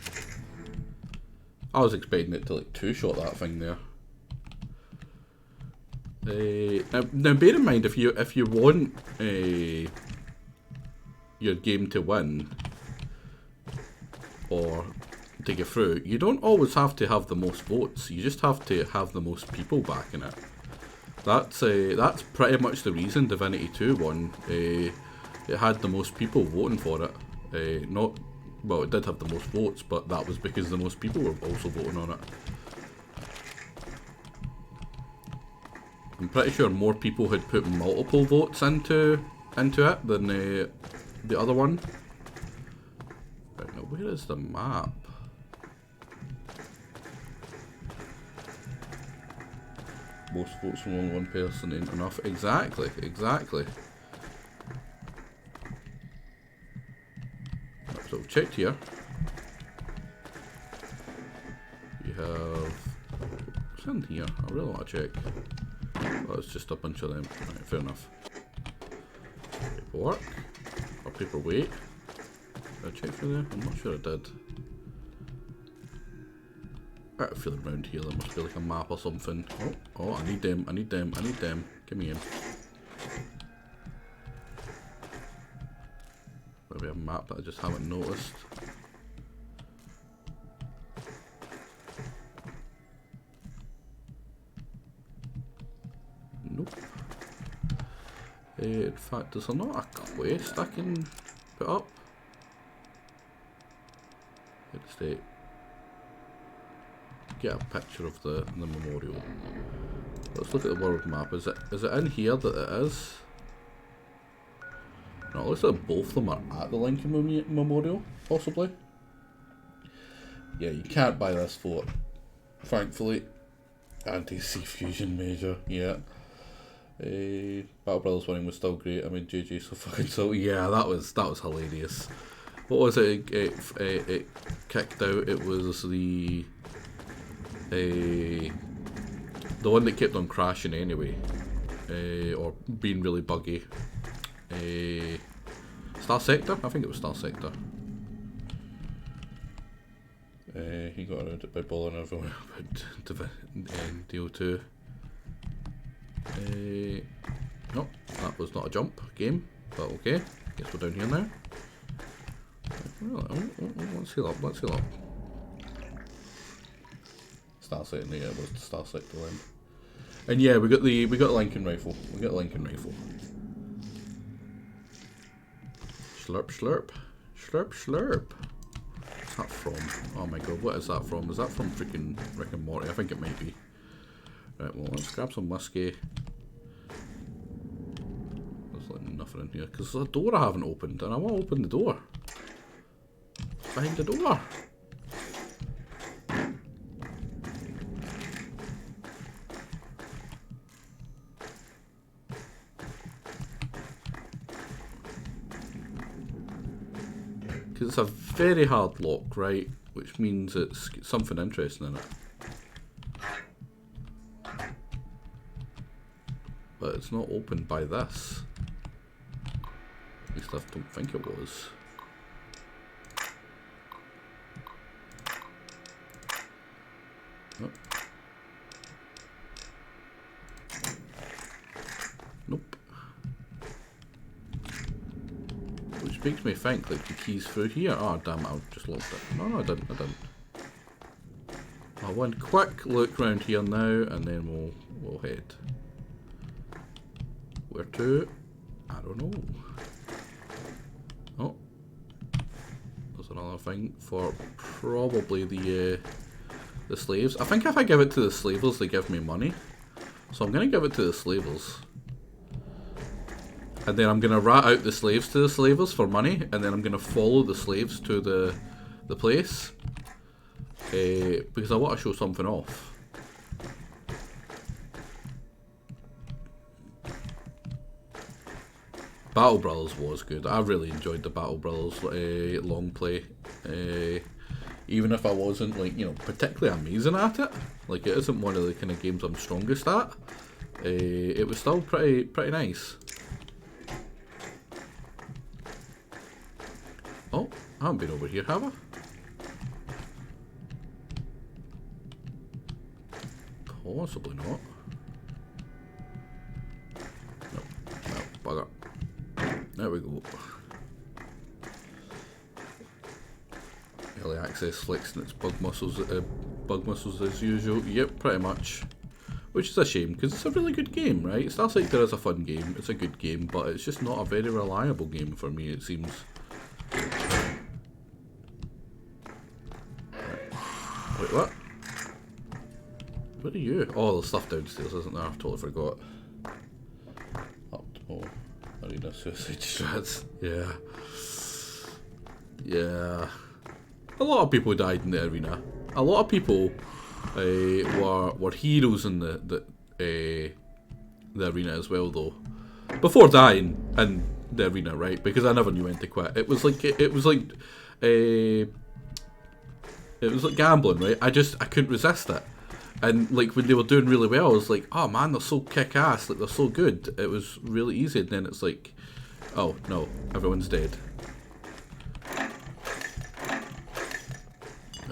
I was expecting it to like two-shot that thing there. Now bear in mind, if you want your game to win or to get through, you don't always have to have the most votes. You just have to have the most people backing it. That's pretty much the reason Divinity 2 won. It had the most people voting for it. Well, it did have the most votes, but that was because the most people were also voting on it. I'm pretty sure more people had put multiple votes into it than the other one. Right, now where is the map? Most votes from only one person ain't enough. Exactly. So I've checked here. You have... what's in here? I really want to check. Oh, it's just a bunch of them. Right, fair enough. Paperwork. Or paperweight. Did I check through there? I'm not sure I did. I feel around here there must be like a map or something. Oh, I need them. Give me in. Maybe a map that I just haven't noticed. Nope. In fact, is there not a quest I can put up? Let's see. Get a picture of the memorial. Let's look at the world map. Is it in here that it is? No, it looks like both of them are at the Lincoln Memorial, possibly. Yeah, you can't buy this fort, thankfully. Anti-sea fusion major, yeah. Battle Brothers winning was still great. I mean, JJ so fucking so. Yeah, that was hilarious. What was it? It kicked out. It was the one that kept on crashing anyway, or being really buggy. Star Sector? I think it was Star Sector. He got around it by balling everyone about DO2. Nope, that was not a jump game, but okay. Guess we're down here now. Let's heal up. Star Sector, yeah, it was the Star Sector then. And yeah, we got the Lincoln rifle. Slurp. that from? Oh my god, what is that from? Is that from freaking Rick and Morty? I think it might be. Right, well, let's grab some whiskey. There's like nothing in here, because there's a door I haven't opened, and I want to open the door. Behind the door. Because it's a very hard lock, right? Which means it's got something interesting in it. But it's not opened by this. At least I don't think it was. Nope. Nope. Which makes me think like the key's through here. Oh damn it, I just locked it. No, I didn't. I'll one quick look around here now and then we'll head. Where to? I don't know. Oh. There's another thing for probably the slaves. I think if I give it to the slavers, they give me money. So I'm going to give it to the slavers. And then I'm going to rat out the slaves to the slavers for money. And then I'm going to follow the slaves to the place. Because I want to show something off. Battle Brothers was good. I really enjoyed the Battle Brothers long play. Even if I wasn't like, you know, particularly amazing at it. Like it isn't one of the kind of games I'm strongest at. It was still pretty nice. Oh, I haven't been over here, have I? Possibly not. No, bugger. There we go. Early access flexing its bug muscles as usual. Yep, pretty much. Which is a shame, because it's a really good game, right? Starsighter is a fun game, it's a good game, but it's just not a very reliable game for me, it seems. Wait, what? What are you? Oh, there's stuff downstairs, isn't there? I totally forgot. Oh, arena suicide strats. Yeah. Yeah. A lot of people died in the arena. A lot of people were heroes in the arena as well, though. Before dying in the arena, right? Because I never knew when to quit. It was like gambling, right? I couldn't resist it. And like when they were doing really well, I was like, oh man, they're so kick ass, like they're so good. It was really easy, and then it's like, oh no, everyone's dead. I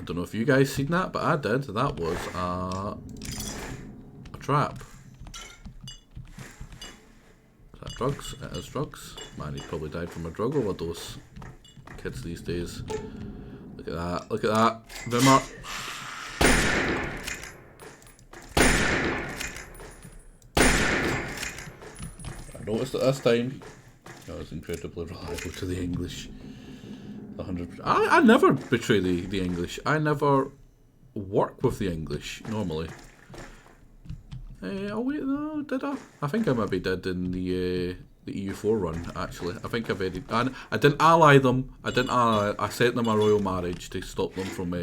don't know if you guys seen that, but I did. That was a trap. Is that drugs? It is drugs. Man, he probably died from a drug overdose. Kids these days. Look at that. Look at that. Vimmer. I noticed it this time. That was incredibly reliable to the English. 100%. I never betray the English. I never work with the English normally. Oh wait, no, did I? I think I maybe did in the EU4 run. Actually, I think I didn't ally them. I sent them a royal marriage to stop them from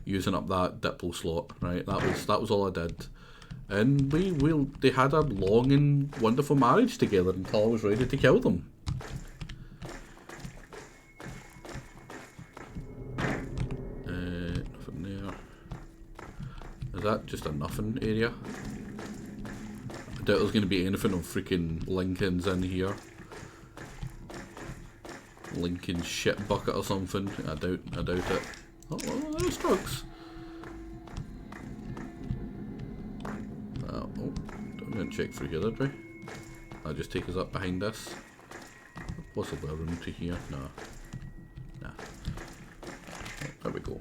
using up that Diplo slot. Right, that was all I did. And they had a long and wonderful marriage together until I was ready to kill them. Nothing there. Is that just a nothing area? I doubt there's going to be anything on freaking Lincoln's in here. Lincoln shit bucket or something. I doubt it. Oh, there's drugs. I'm going to check through here, did we? I'll just take us up behind this. Possibly a room to here. Nah. Oh, there we go.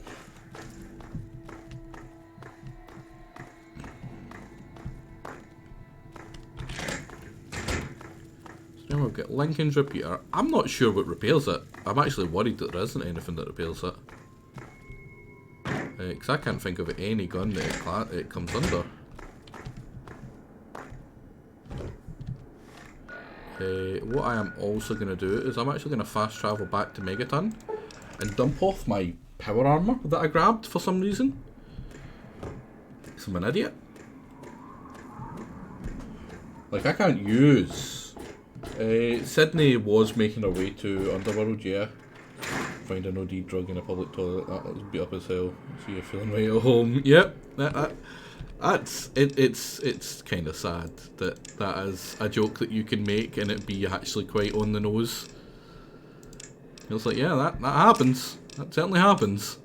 So now we've got Lincoln's repeater. I'm not sure what repairs it. I'm actually worried that there isn't anything that repairs it. Because I can't think of any gun that it comes under. What I am also going to do is I'm actually going to fast travel back to Megaton and dump off my power armor that I grabbed for some reason. Because I'm an idiot. Like, I can't use... Sydney was making her way to Underworld, yeah. Find an OD drug in a public toilet, that was beat up as hell. So you're feeling right at home. Yep, it's kind of sad that that is a joke that you can make and it be actually quite on the nose. It's like, yeah, that happens. That certainly happens.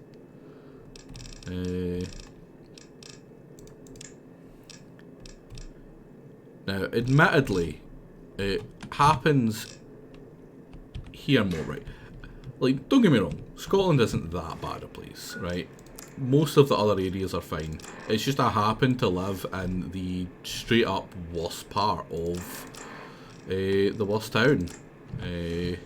Now, admittedly, it happens here more, right? Like, don't get me wrong, Scotland isn't that bad a place, right? Most of the other areas are fine. It's just I happen to live in the straight up worst part of the worst town. It's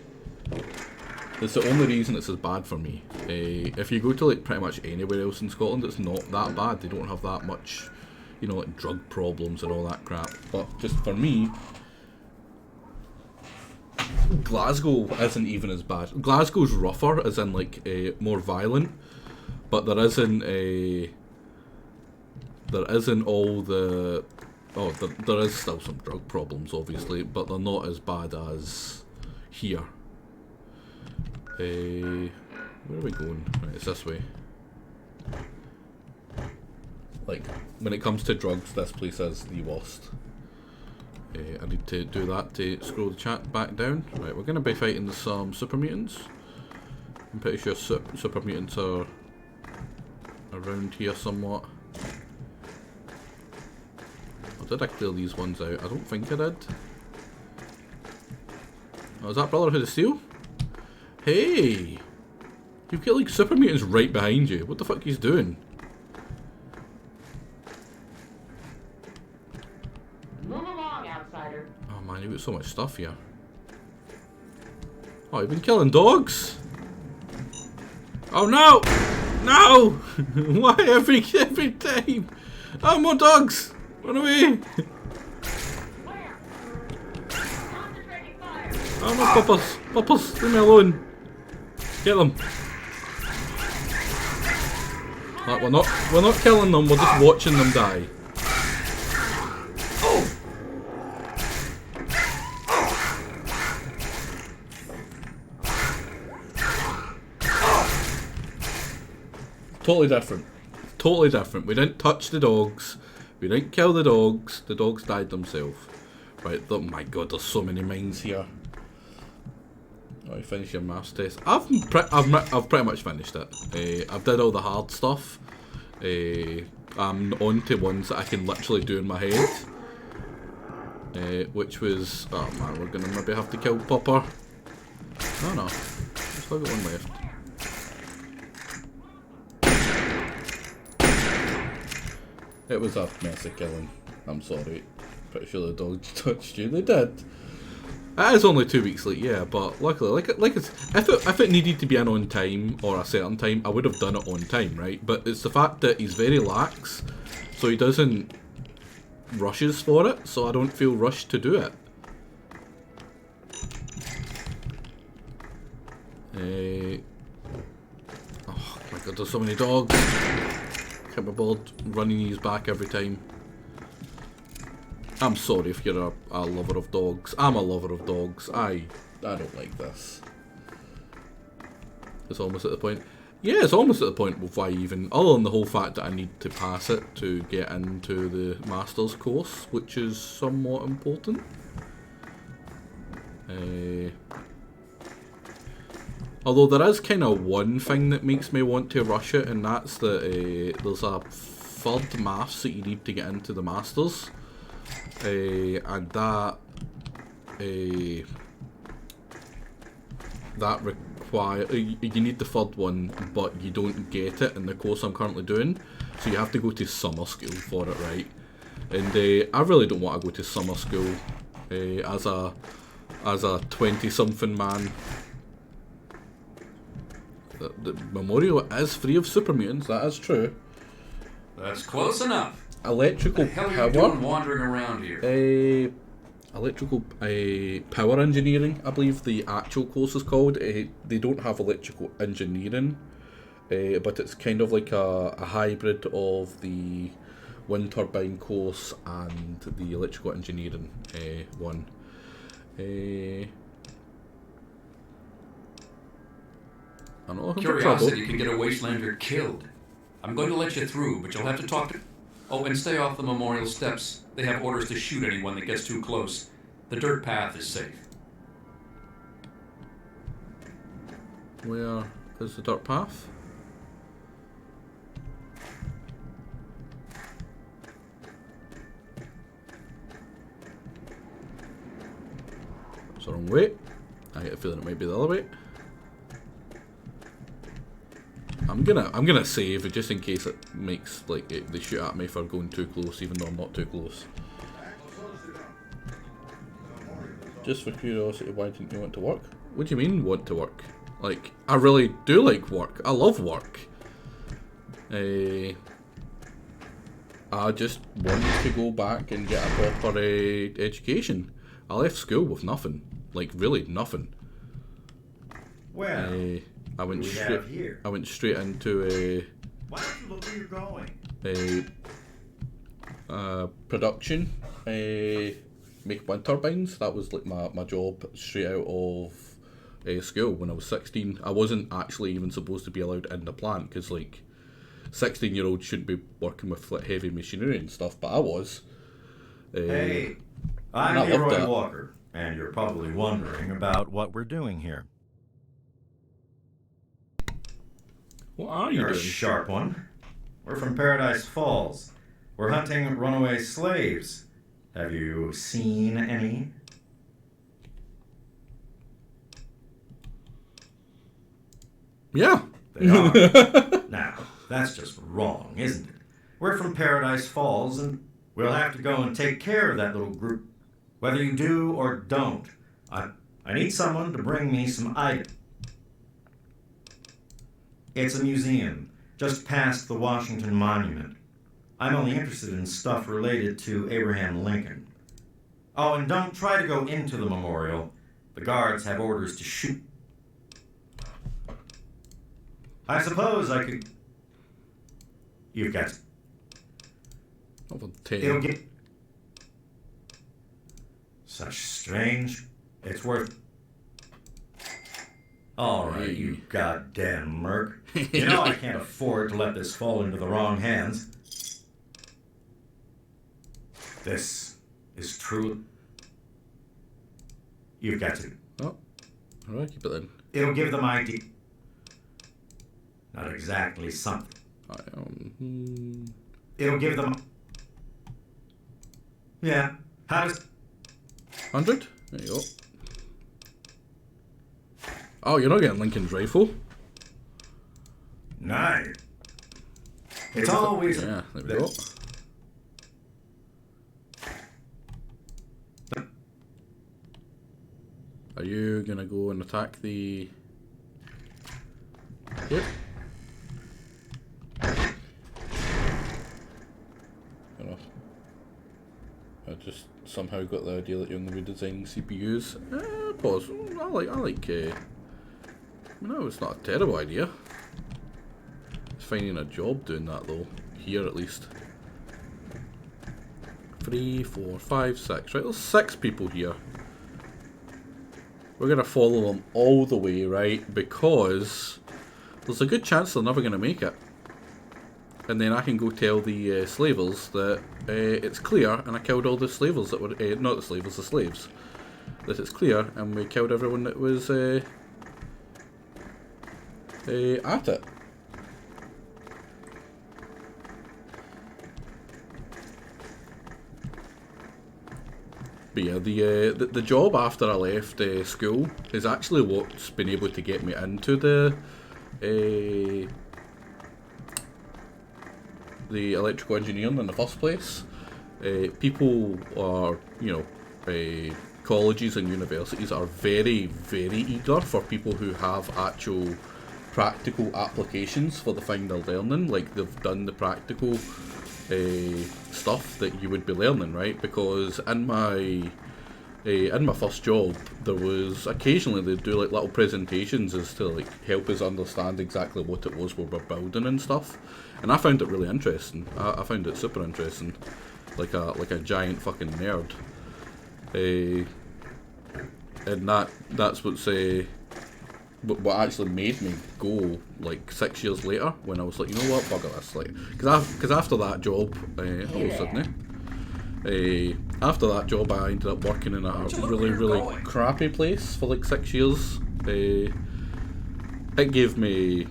the only reason it's as bad for me. If you go to like pretty much anywhere else in Scotland, it's not that bad. They don't have that much, you know, like drug problems and all that crap. But just for me, Glasgow isn't even as bad. Glasgow's rougher, as in like more violent, but there isn't all the there is still some drug problems obviously, but they're not as bad as here. Where are we going? Right, it's this way. Like, when it comes to drugs, this place is the worst. I need to do that to scroll the chat back down. Right, we're going to be fighting some super mutants. I'm pretty sure super mutants are around here somewhat. Or did I clear these ones out? I don't think I did. Oh, is that Brotherhood of Steel? Hey! You've got like super mutants right behind you. What the fuck he's doing? Oh man, you've got so much stuff here. Oh, you've been killing dogs? Oh no! No! Why every time? Oh, more dogs! Run away! Oh no, puppers! Puppers, leave me alone! Get them! Right, we're not killing them, we're just watching them die. Totally different. Totally different. We didn't touch the dogs. We didn't kill the dogs. The dogs died themselves. Right, oh my god, there's so many mines here. Oh, you finish your maths test. I've pretty much finished it. I've did all the hard stuff. I'm on to ones that I can literally do in my head. Which was... Oh man, we're gonna maybe have to kill Popper. No. I've still got one left. It was a mess of killing. I'm sorry. Pretty sure the dogs touched you. They did. It is only 2 weeks late, yeah, but luckily, if it needed to be in on time or a certain time, I would have done it on time, right? But it's the fact that he's very lax, so he doesn't rushes for it, so I don't feel rushed to do it. Oh my god, there's so many dogs. Can't be bothered running these back every time. I'm sorry if you're a lover of dogs. I'm a lover of dogs. I don't like this. It's almost at the point. Yeah, it's almost at the point of why even, other than the whole fact that I need to pass it to get into the Masters course, which is somewhat important. Although there is kind of one thing that makes me want to rush it, and that's that there's a third maths that you need to get into the Masters. And that require you need the third one, but you don't get it in the course I'm currently doing, so you have to go to summer school for it, right? And I really don't want to go to summer school as a 20-something man. The memorial is free of super mutants, that is true. That's close enough. Electrical What the hell are power. you doing wandering around here? Electrical power engineering, I believe the actual course is called. They don't have electrical engineering, but it's kind of like a hybrid of the wind turbine course and the electrical engineering one. I'm not looking for trouble. Curiosity can get a wastelander killed. I'm going to let you through, but you'll have to talk to... Oh, and stay off the memorial steps. They have orders to shoot anyone that gets too close. The dirt path is safe. Where is the dirt path? It's the wrong way. I get a feeling it might be the other way. I'm gonna save it just in case it makes like they shoot at me for going too close, even though I'm not too close. Just for curiosity, why didn't you want to work? What do you mean want to work? Like, I really do like work. I love work. I just want to go back and get a proper education. I left school with nothing. Like, really nothing. Well, I went straight into why don't you look where you're going? production. Make wind turbines. That was like my job straight out of school when I was 16. I wasn't actually even supposed to be allowed in the plant because like 16-year-olds shouldn't be working with like heavy machinery and stuff, but I was. Hey, I'm Leroy Walker, and you're probably wondering about what we're doing here. What are you You're doing? a sharp one. We're from Paradise Falls. We're hunting runaway slaves. Have you seen any? Yeah. They are. Now, that's just wrong, isn't it? We're from Paradise Falls, and we'll have to go and take care of that little group. Whether you do or don't, I need someone to bring me some items. It's a museum, just past the Washington Monument. I'm only interested in stuff related to Abraham Lincoln. Oh, and don't try to go into the memorial. The guards have orders to shoot. I suppose I could... You've got... It'll get... Such strange... It's worth... Alright, you goddamn merc. You know I can't afford to let this fall into the wrong hands. This is true. You've got to... Oh, alright, keep it then. It'll give them idea. Not exactly something. It'll give them... Yeah. How does... 100? There you go. Oh, you're not getting Lincoln's rifle? Nice. It's always... Yeah, there we go. Are you gonna go and attack the... Yep. I just somehow got the idea that you're going to be designing CPUs. Pause. I like. No, it's not a terrible idea. It's finding a job doing that though. Here at least. 3, 4, 5, 6. Right, there's 6 people here. We're gonna follow them all the way, right? Because there's a good chance they're never gonna make it. And then I can go tell the slavers that it's clear, and I killed all the slavers that were not the slavers, the slaves. That it's clear, and we killed everyone that was at it. But yeah, the job after I left school is actually what's been able to get me into the electrical engineering in the first place. People are, colleges and universities are very, very eager for people who have actual practical applications for the thing they're learning. Like, they've done the practical stuff that you would be learning, right? Because in my first job, there was occasionally they'd do like little presentations as to like help us understand exactly what it was we were building and stuff, and I found it really interesting. I found it super interesting, like a giant fucking nerd. And that's what actually made me go like 6 years later when I was like, you know what, fuck this, like, because after that job, hello Sydney. After that job, I ended up working in a really crappy place for like 6 years. It gave me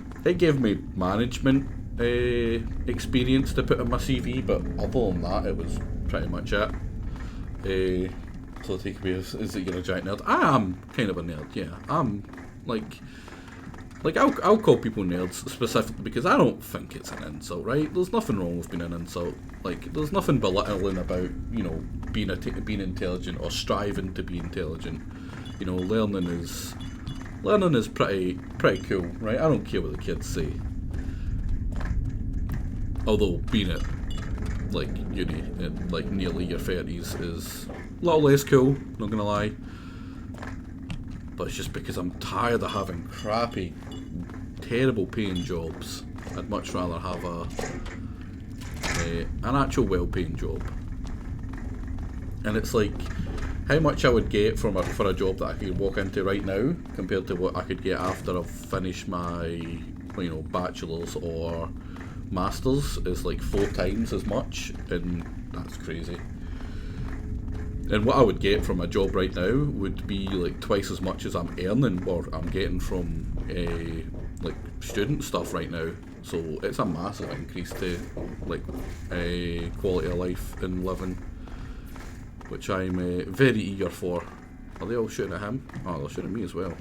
management experience to put on my CV, but other than that, it was pretty much it. So the takeaway is that you're a giant nerd. I am kind of a nerd, yeah. I'm like I'll call people nerds specifically because I don't think it's an insult, right? There's nothing wrong with being an insult. Like, there's nothing belittling about, you know, being intelligent or striving to be intelligent. You know, learning is pretty cool, right? I don't care what the kids say. Although being at like uni at like nearly your 30s is a lot less cool, not gonna lie. But it's just because I'm tired of having crappy, terrible paying jobs. I'd much rather have an actual well-paying job. And it's like how much I would get for a job that I could walk into right now compared to what I could get after I've finished my, you know, bachelor's or master's is like 4 times as much, and that's crazy. And what I would get from a job right now would be like twice as much as I'm earning or I'm getting from like student stuff right now. So it's a massive increase to like quality of life and living, which I'm very eager for. Are they all shooting at him? Oh, they're shooting at me as well.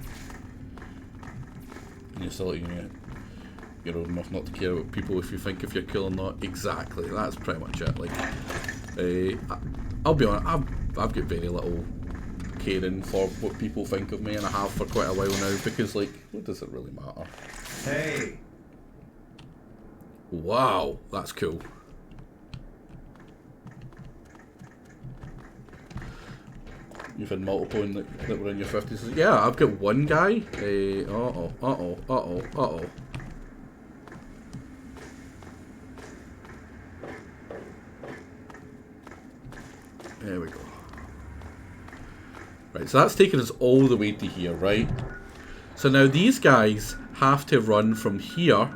And you're still you're old enough not to care about people if you think if you're cool or not. Exactly, that's pretty much it. Like, I'll be honest, I've got very little caring for what people think of me, and I have for quite a while now, because like, what does it really matter? Hey! Wow, that's cool. You've had multiple that were in your 50s. Yeah, I've got one guy. Uh-oh. There we go. Right, so that's taken us all the way to here, right? So now these guys have to run from here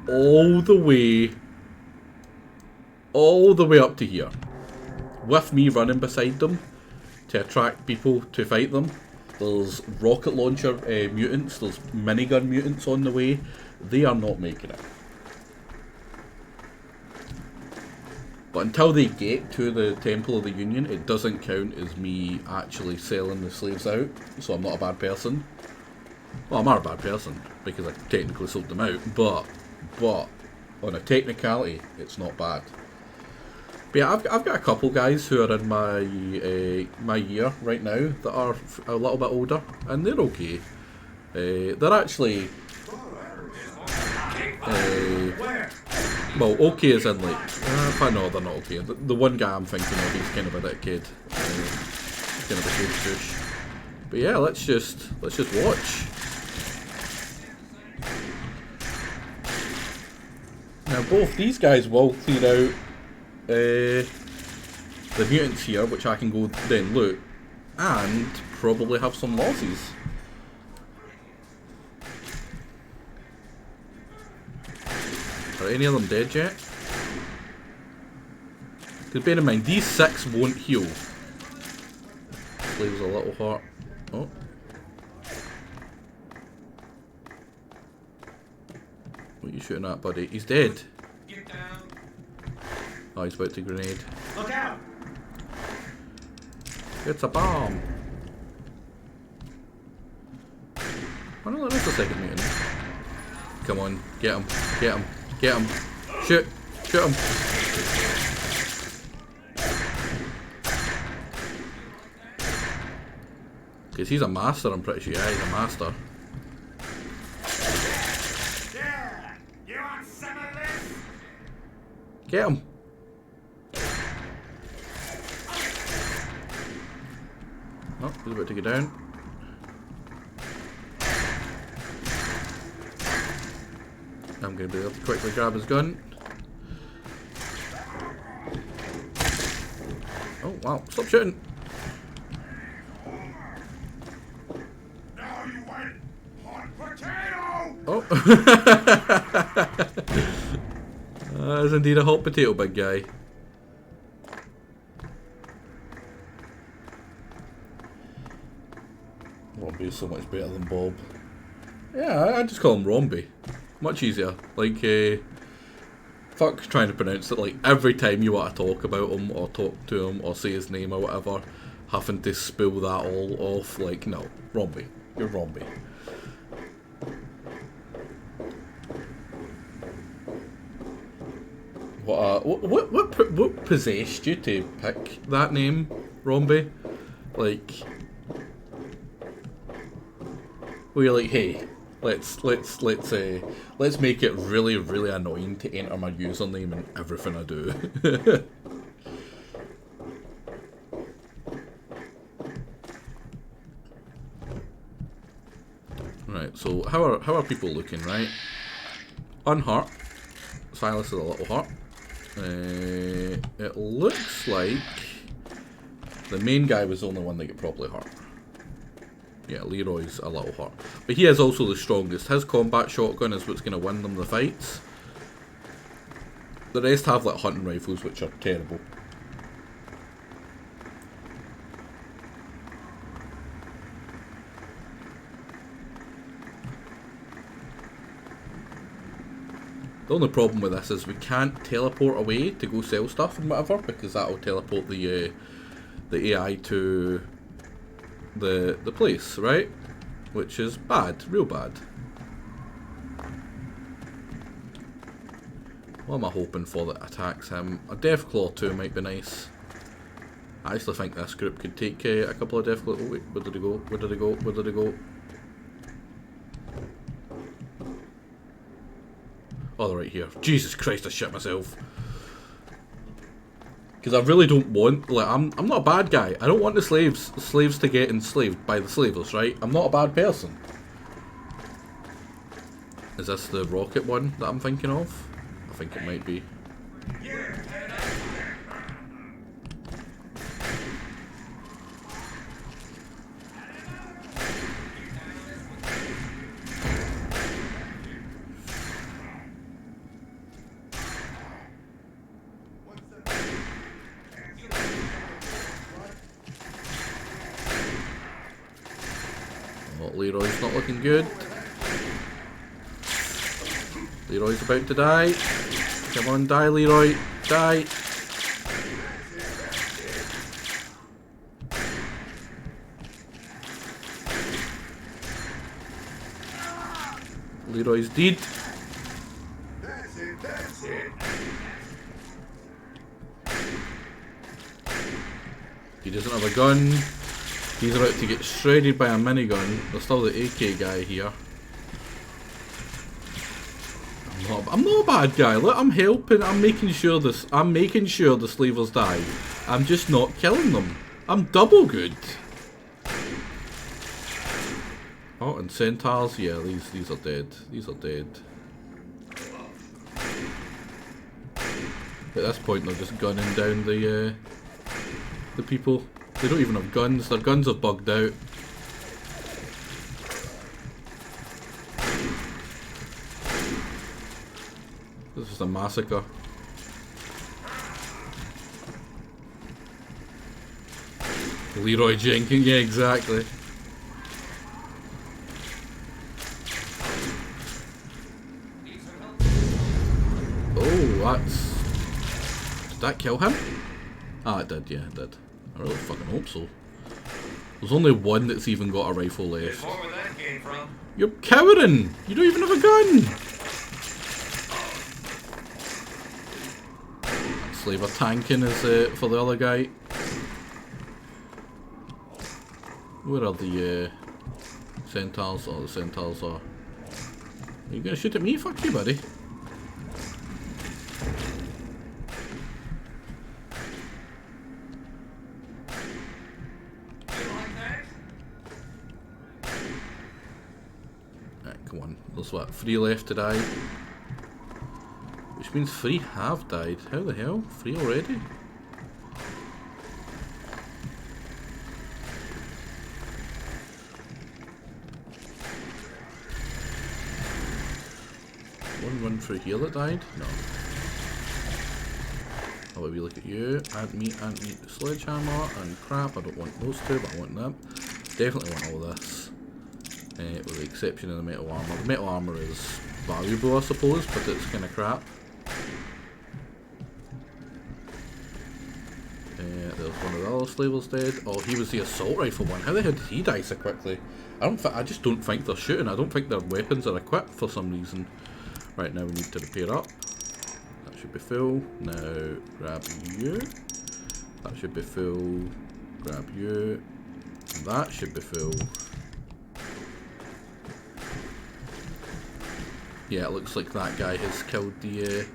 all the way up to here, with me running beside them to attract people to fight them. There's rocket launcher mutants, there's minigun mutants on the way. They are not making it. But until they get to the Temple of the Union, it doesn't count as me actually selling the slaves out, so I'm not a bad person. Well, I'm not a bad person, because I technically sold them out, but on a technicality, it's not bad. But yeah, I've got a couple guys who are in my year right now that are a little bit older, and they're okay. They're actually... well, okay as in like, no, they're not okay. The one guy I'm thinking of, he's kind of a dickhead, kind of a douche. But yeah, let's just watch. Now both these guys will clear out the mutants here, which I can go then loot, and probably have some losses. Are any of them dead yet? Because bear in mind, these 6 won't heal. Slave's a little hot. Oh. What are you shooting at, buddy? He's dead. Get down. Oh, he's about to grenade. Look out! It's a bomb. Oh no, there is a second mutant. Come on, get him, get him, get him. Shoot, shoot him. Because he's a master, I'm pretty sure. Yeah, he's a master. Get him. Oh, he's about to go down. I'm going to be able to quickly grab his gun. Oh, wow. Stop shooting. Now you went hot potato! Oh. That is indeed a hot potato, big guy. Rombie is so much better than Bob. Yeah, I just call him Rombie. Much easier. Like, fuck trying to pronounce it. Like, every time you want to talk about him, or talk to him, or say his name or whatever, having to spill that all off. Like, no. Rombie. You're Rombie. What possessed you to pick that name, Rombie? Like, were you like, hey, let's make it really, really annoying to enter my username in everything I do. Right, so how are people looking, right? Unhurt. Silas is a little hurt. It looks like the main guy was the only one that got properly hurt. Yeah, Leroy's a little hurt. But he is also the strongest. His combat shotgun is what's going to win them the fights. The rest have like hunting rifles, which are terrible. The only problem with this is we can't teleport away to go sell stuff and whatever, because that'll teleport the AI to the place, right? Which is bad, real bad. What am I hoping for that attacks him? A Deathclaw 2 might be nice. I actually think this group could take a couple of Deathclaw. Oh wait, where did he go? Where did he go? Where did he go? Oh, they're right here. Jesus Christ, I shit myself. Because I really don't want, like, I'm not a bad guy. I don't want the slaves to get enslaved by the slavers, right? I'm not a bad person. Is this the rocket one that I'm thinking of? I think it might be. Leroy's not looking good. Leroy's about to die. Come on, die, Leroy. Die. Leroy's dead. That's it. He doesn't have a gun. He's about to get shredded by a minigun. There's still the AK guy here. I'm not a bad guy. Look, I'm helping. I'm making sure the slavers die. I'm just not killing them. I'm double good. Oh, and centaurs. Yeah, these are dead. These are dead. At this point, they're just gunning down the people. They don't even have guns. Their guns are bugged out. This is a massacre. Leroy Jenkins, yeah, exactly. Oh, that's... Did that kill him? Ah, it did, yeah, it did. I really fucking hope so. There's only one that's even got a rifle left. Where that came from? You're cowering! You don't even have a gun! Slaver tanking is for the other guy. Where are the centaurs? Oh, the centaurs are... Are you gonna shoot at me? Fuck you, buddy. on. There's what, 3 left to die? Which means 3 have died. How the hell? 3 already? One run through here that died? No. How about we look at you? Add meat, sledgehammer, and crap. I don't want those two, but I want them. Definitely want all this. With the exception of the metal armor. The metal armor is valuable, I suppose, but it's kind of crap. There's one of the other slavers dead. Oh, he was the assault rifle one. How the hell did he die so quickly? I just don't think they're shooting. I don't think their weapons are equipped for some reason. Right, now we need to repair up. That should be full. Now grab you. That should be full. Grab you. That should be full. Yeah, it looks like that guy has killed the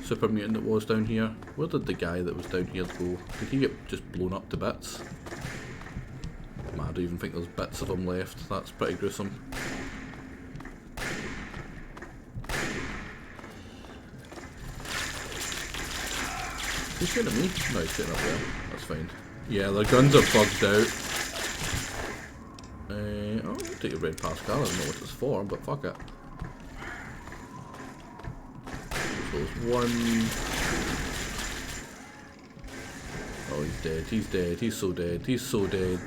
super mutant that was down here. Where did the guy that was down here go? Did he get just blown up to bits? Man, I don't even think there's bits of him left. That's pretty gruesome. He's shooting at me? No, he's shooting up there. That's fine. Yeah, their guns are bugged out. Oh, I'll take a red Pascal. I don't know what it's for, but fuck it. So there's one. Oh, he's dead. He's dead. He's so dead. He's so dead.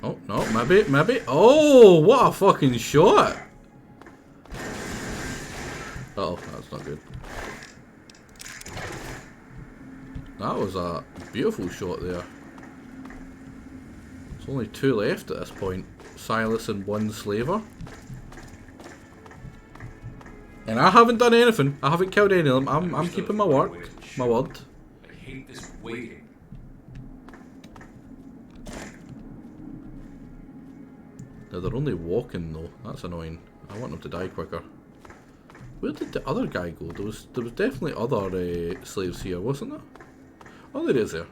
Oh, no, maybe. Oh, what a fucking shot! Uh-oh, that's not good. That was a beautiful shot there. There's only 2 left at this point. Silas and 1 slaver. And I haven't done anything. I haven't killed any of them. I'm keeping my word. My word. I hate this waiting. Now they're only walking though. That's annoying. I want them to die quicker. Where did the other guy go? There was definitely other slaves here, wasn't there? Oh, there is there.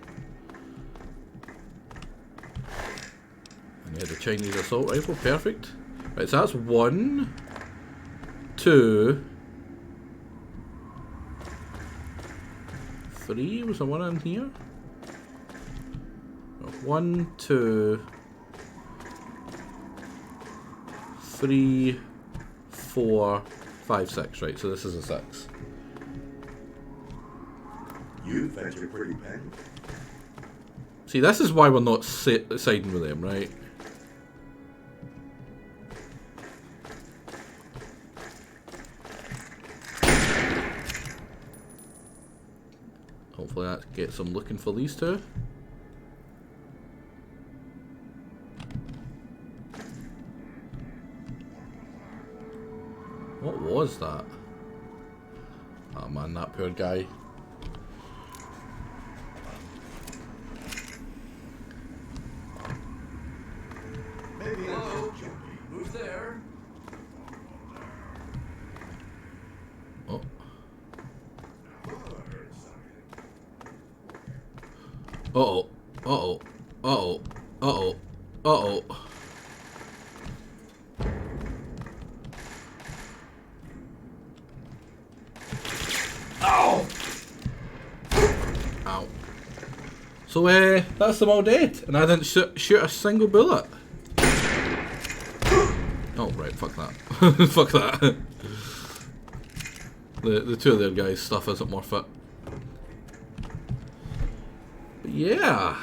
And he had a Chinese assault rifle. Perfect. Right, so that's 1, 2, 3. Was there one in here? 1, 2, 3, 4, 5, 6. Right, so this is a 6. You fetch a pretty penny. See, this is why we're not siding with them, right? Hopefully that gets them looking for these 2. What was that? Oh man, that poor guy. Hello? Who's there? Oh. Uh-oh. Uh-oh. Uh-oh. Uh-oh. Uh-oh. Oh! Ow. So, that's them all dead, and I didn't shoot a single bullet. Oh, right, fuck that. Fuck that. The 2 of their guys' stuff isn't worth it. But yeah.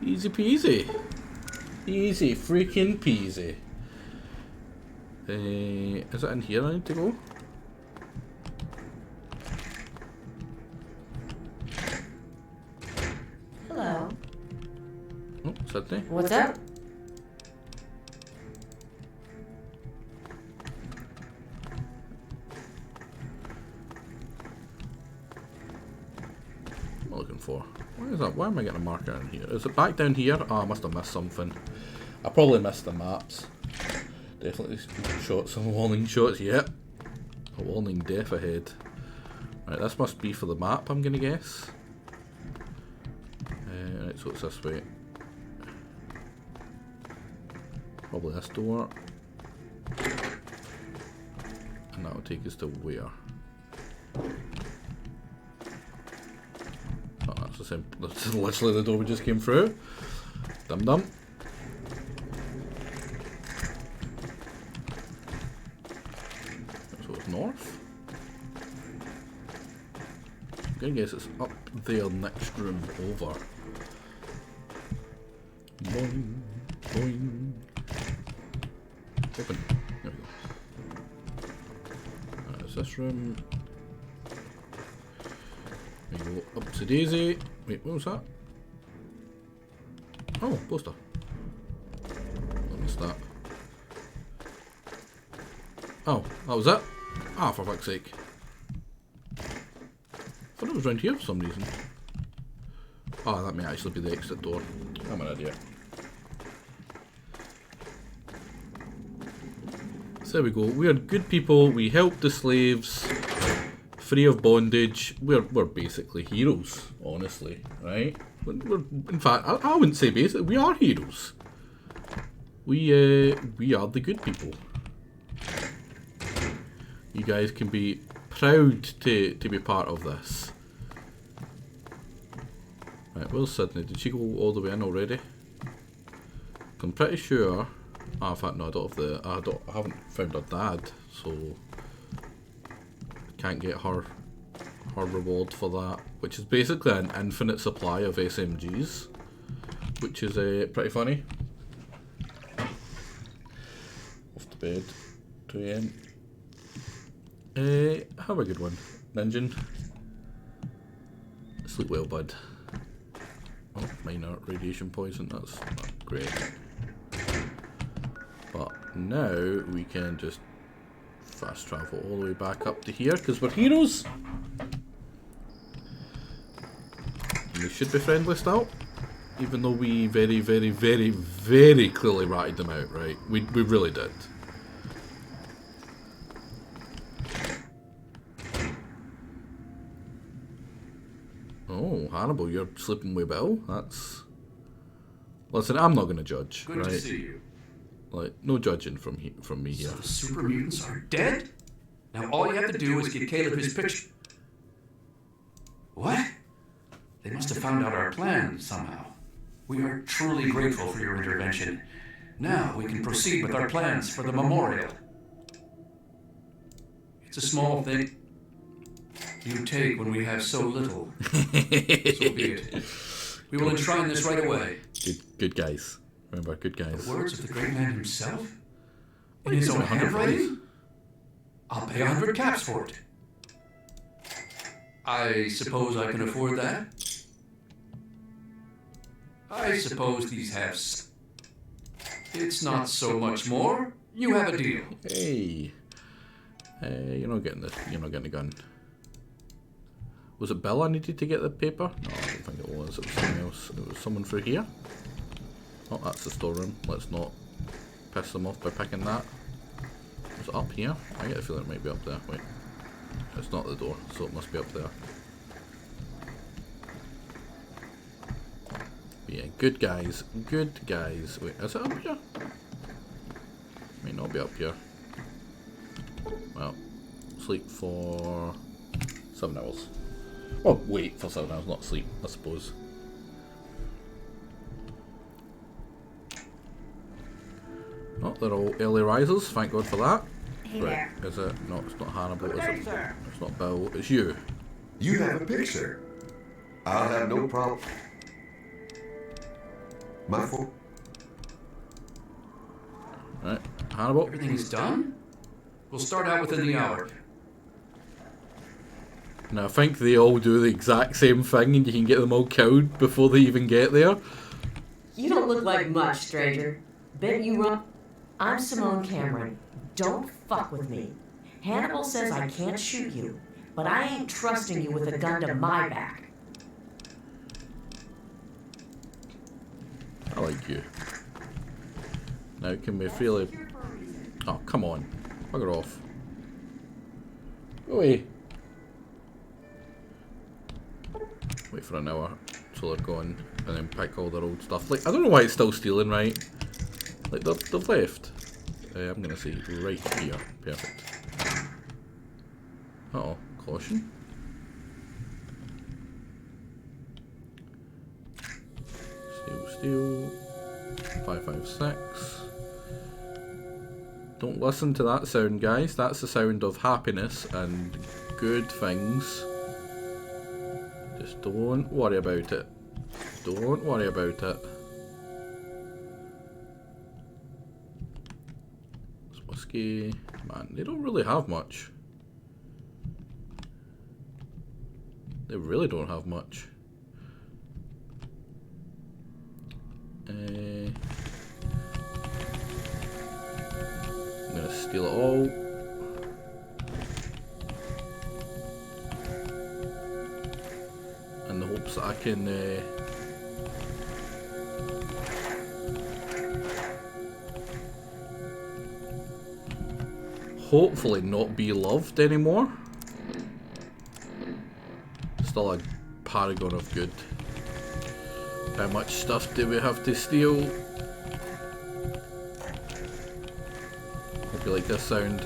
Easy peasy. Easy freaking peasy. Is it in here I need to go? Hello. Oh, Sydney. What's up? What am I looking for? What is that? Why am I getting a marker in here? Is it back down here? Oh, I must have missed something. I probably missed the maps. Definitely shots, some warning shots. Yep. A warning death ahead. Right, this must be for the map, I'm gonna guess. Right, so it's this way. Probably this door. And that'll take us to where? Oh, that's the same. That's literally the door we just came through. Dum dum. So it's north. I'm gonna guess it's up there, next room over. Boing, boing. Open. There we go. There's this room. We go up to Daisy. Wait, what was that? Oh, poster. I missed that. Oh, that was it? Ah, for fuck's sake. I thought it was round here for some reason. Oh, that may actually be the exit door. I'm an idiot. So there we go. We are good people. We help the slaves. Free of bondage. We're basically heroes, honestly, right? We're in fact, I wouldn't say basically. We are heroes. We are the good people. You guys can be proud to be part of this. Right, where's Sydney? Did she go all the way in already? I'm pretty sure. In fact, no, I don't have I haven't found her dad, so can't get her reward for that, which is basically an infinite supply of SMGs, which is pretty funny. Off to bed, 2 AM. Have a good one, Ninjin. Sleep well, bud. Oh, minor radiation poison, that's not great. But now we can just fast travel all the way back up to here, because we're heroes. And they should be friendly still. Even though we very, very, very, very clearly ratted them out, right? We really did. Oh, Hannibal, you're sleeping with Bill? That's... Listen, I'm not going to judge, Good right? to see you. Like, no judging from me here. So the super mutants are dead? Now all you have to do is get Caleb his picture. What? They must have found out our plan somehow. We are truly grateful for your intervention. Now we can proceed with our plans for the memorial. It's a small thing you take when we have so little. So be it. We will enshrine this right away. Good guys. Remember, good guys. The words of the great man himself? In his own handwriting? I'll pay 100 caps for it. I suppose I can afford that? I suppose these have... It's not so much more. You have a deal. Hey. You're not getting the gun. Was it Bill I needed to get the paper? No, I don't think it was. It was something else. It was someone through here. Oh, that's the storeroom. Let's not piss them off by picking that. Is it up here? I get the feeling it might be up there. Wait. It's not the door, so it must be up there. But yeah, good guys. Good guys. Wait, is it up here? May not be up here. Well, sleep for 7 hours. Oh, wait for 7 hours, not sleep, I suppose. Oh, they're all early risers, thank God for that. Hey right, there. is it? No, it's not Hannibal, is Good day, it? sir. It's not Bill, it's you. You have a picture. I'll have no problem. My fault. Right, Hannibal. Everything is done? We'll start out within the hour. Now I think they all do the exact same thing and you can get them all killed before they even get there. You don't look like much, stranger. Bet you run. I'm Simone Cameron. Don't fuck with me. Hannibal says I can't shoot you, but I ain't trusting you with a gun to my back. I like you. Now can we freely... Oh, come on. Bugger off. Go away. Wait for an hour till they're gone and then pick all their old stuff. Like, I don't know why it's still stealing, right? Like, they've left. I'm gonna say right here. Perfect. Uh-oh. Caution. Steel. 556. Don't listen to that sound, guys. That's the sound of happiness and good things. Just don't worry about it. Don't worry about it. It's whiskey. Man, they don't really have much. They really don't have much. I'm gonna steal it all. In the hopes that I can hopefully not be loved anymore. Still a paragon of good. How much stuff do we have to steal? Hope you like this sound.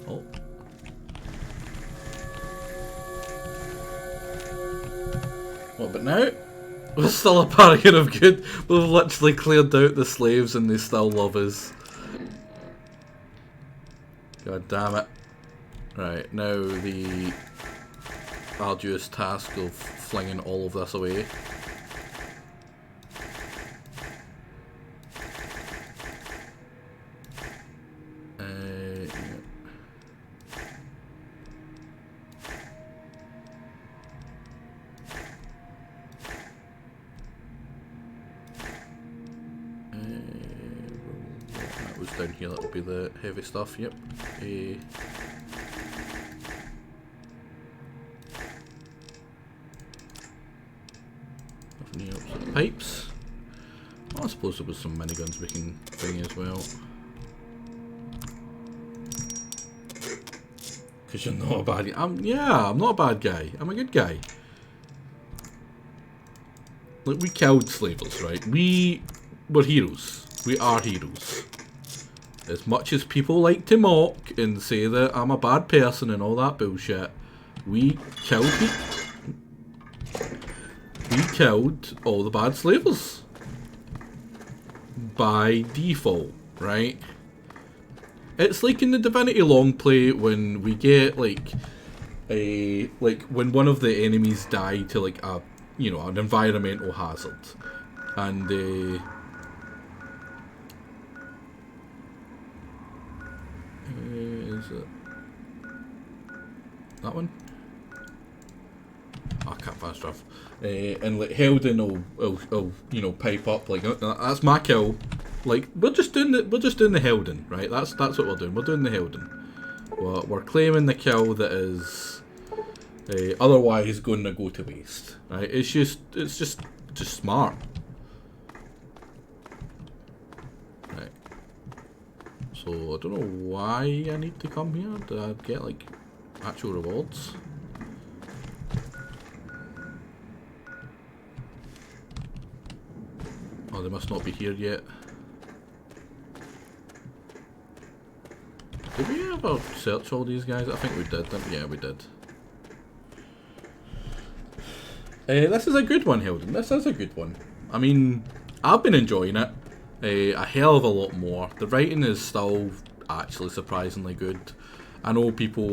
Oh. What about now? We're still a paragon of good. We've literally cleared out the slaves and they still love us. God damn it. Right, now the arduous task of flinging all of this away. Yeah. That was down here, that will be the heavy stuff, yep. Nothing here, some pipes. Well, I suppose there was some miniguns we can bring as well. Because you're not a bad guy. Yeah, I'm not a bad guy. I'm a good guy. Look, we killed slavers, right? We were heroes. We are heroes. As much as people like to mock and say that I'm a bad person and all that bullshit, we killed all the bad slavers. By default, right? It's like in the Divinity Longplay when we get like when one of the enemies die to like a, you know, an environmental hazard, and is it that one? I can't fast travel. And like Helden will you know pipe up like that's my kill. Like we're just doing the Helden, right? That's what we're doing. We're doing the Helden. We're claiming the kill that is otherwise going to go to waste, right? It's just smart, right? So I don't know why I need to come here. Do I get like actual rewards? Oh, they must not be here yet. Did we ever search all these guys? I think we did, didn't we? Yeah, we did. This is a good one, Hilden. This is a good one. I mean, I've been enjoying it a hell of a lot more. The writing is still actually surprisingly good. I know people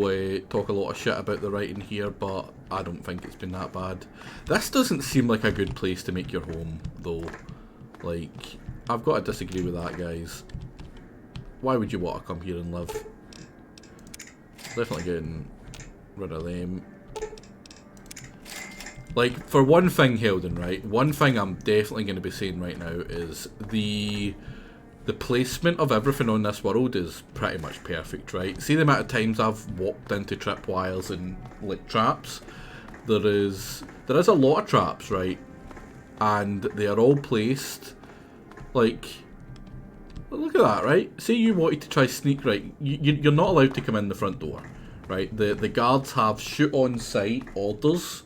talk a lot of shit about the writing here, but I don't think it's been that bad. This doesn't seem like a good place to make your home, though. Like, I've got to disagree with that, guys. Why would you want to come here and live? Definitely getting rid of them. Like, for one thing, Helden, right? One thing I'm definitely going to be saying right now is the placement of everything on this world is pretty much perfect, right? See the amount of times I've walked into tripwires and, like, traps? There is a lot of traps, right? And they are all placed, like Look at that, right? Say you wanted to try sneak, right? You're not allowed to come in the front door, right? The guards have shoot on sight orders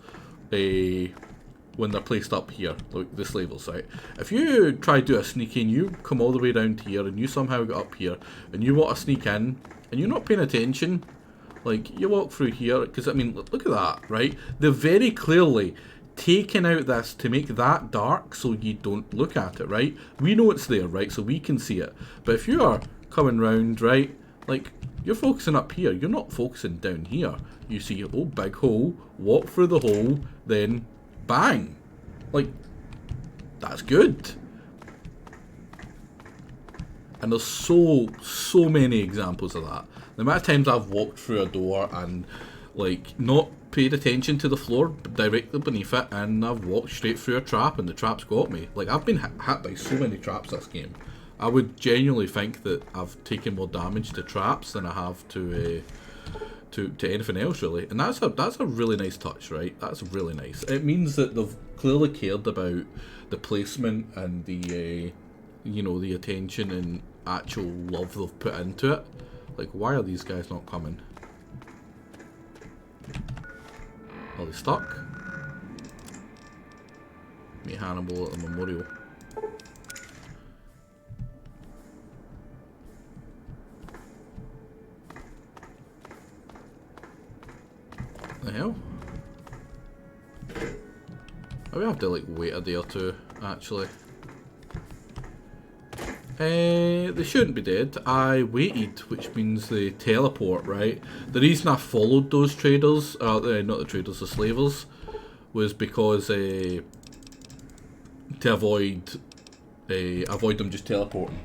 when they're placed up here, like the slavers, right? If you try to do a sneak in, you come all the way down here and you somehow get up here and you want to sneak in and you're not paying attention, like you walk through here, because I mean, look at that, right? They're very clearly taking out this to make that dark so you don't look at it, right? We know it's there, right? So we can see it. But if you are coming round, right, like you're focusing up here, you're not focusing down here. You see, oh, big hole, walk through the hole, then bang. Like, that's good. And there's so many examples of that. The amount of times I've walked through a door and like not paid attention to the floor directly beneath it, and I've walked straight through a trap and the trap's got me. Like, I've been hit by so many traps this game. I would genuinely think that I've taken more damage to traps than I have to anything else, really. And that's a really nice touch, right? That's really nice. It means that they've clearly cared about the placement and the you know, the attention and actual love they've put into it. Like, why are these guys not coming? Are they stuck? Meet Hannibal at the memorial. The hell? I would have to like wait a day or two, actually. They shouldn't be dead. I waited, which means they teleport, right? The reason I followed those traders, not the traders, the slavers, was because to avoid them just teleporting.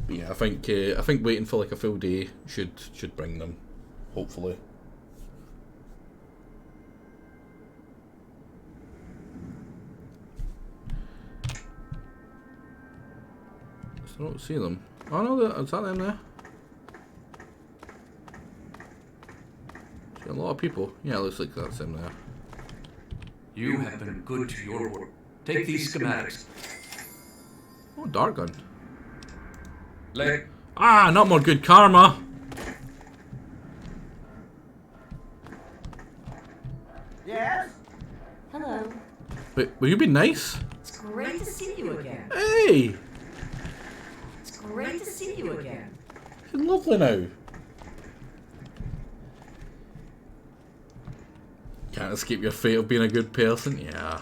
But yeah, I think waiting for like a full day should bring them, hopefully. I don't see them. Oh no, is that them there? See a lot of people. Yeah, it looks like that's them there. You have been good to your work. Take these schematics. Oh, dart gun. Leg. Ah, not more good karma. Yes? Hello. Wait, will you be nice? It's great to see you again. Hey! It's great to see you again. You're lovely now. Can't escape your fate of being a good person? Yeah.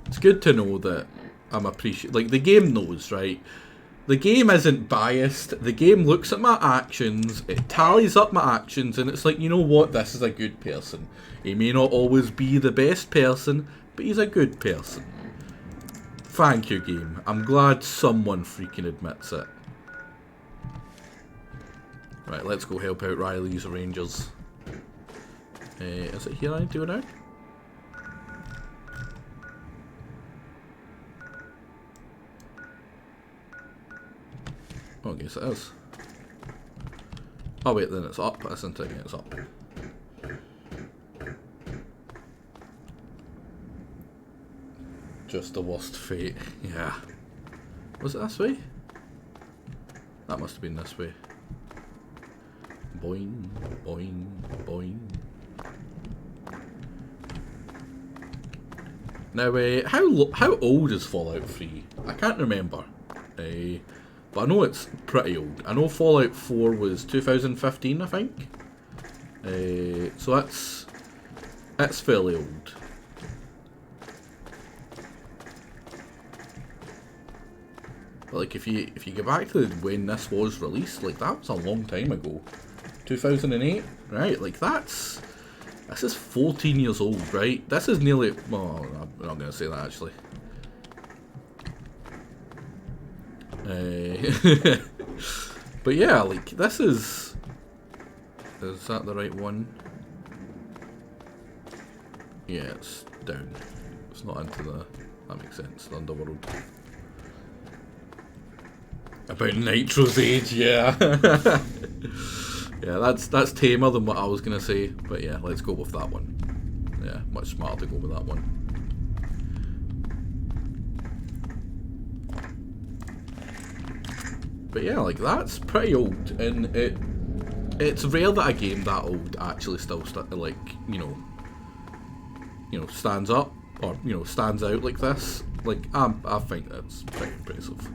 It's good to know that I'm like, the game knows, right? The game isn't biased. The game looks at my actions, it tallies up my actions, and it's like, you know what? This is a good person. He may not always be the best person, but he's a good person. Thank you, game. I'm glad someone freaking admits it. Right, let's go help out Riley's Rangers. Is it here I need to go now? Oh, I guess it is. Oh wait, then it's up, isn't it? Yeah, it's up. Just the worst fate. Yeah. Was it this way? That must have been this way. Boing, boing, boing. Now, how old is Fallout 3? I can't remember. But I know it's pretty old. I know Fallout 4 was 2015, I think. So it's fairly old. But like, if you go back to when this was released, like that was a long time ago. 2008, right? Like this is 14 years old, right? This is nearly, well, I'm not gonna say that actually. But yeah, like this is that the right one? Yeah, it's down. It's not into the, that makes sense, the underworld. About Nitro's age, yeah. Yeah, that's tamer than what I was gonna say, but yeah, let's go with that one. Yeah, much smarter to go with that one. But yeah, like that's pretty old, and it's rare that a game that old actually still stands up or stands out like this. Like I think that's pretty impressive.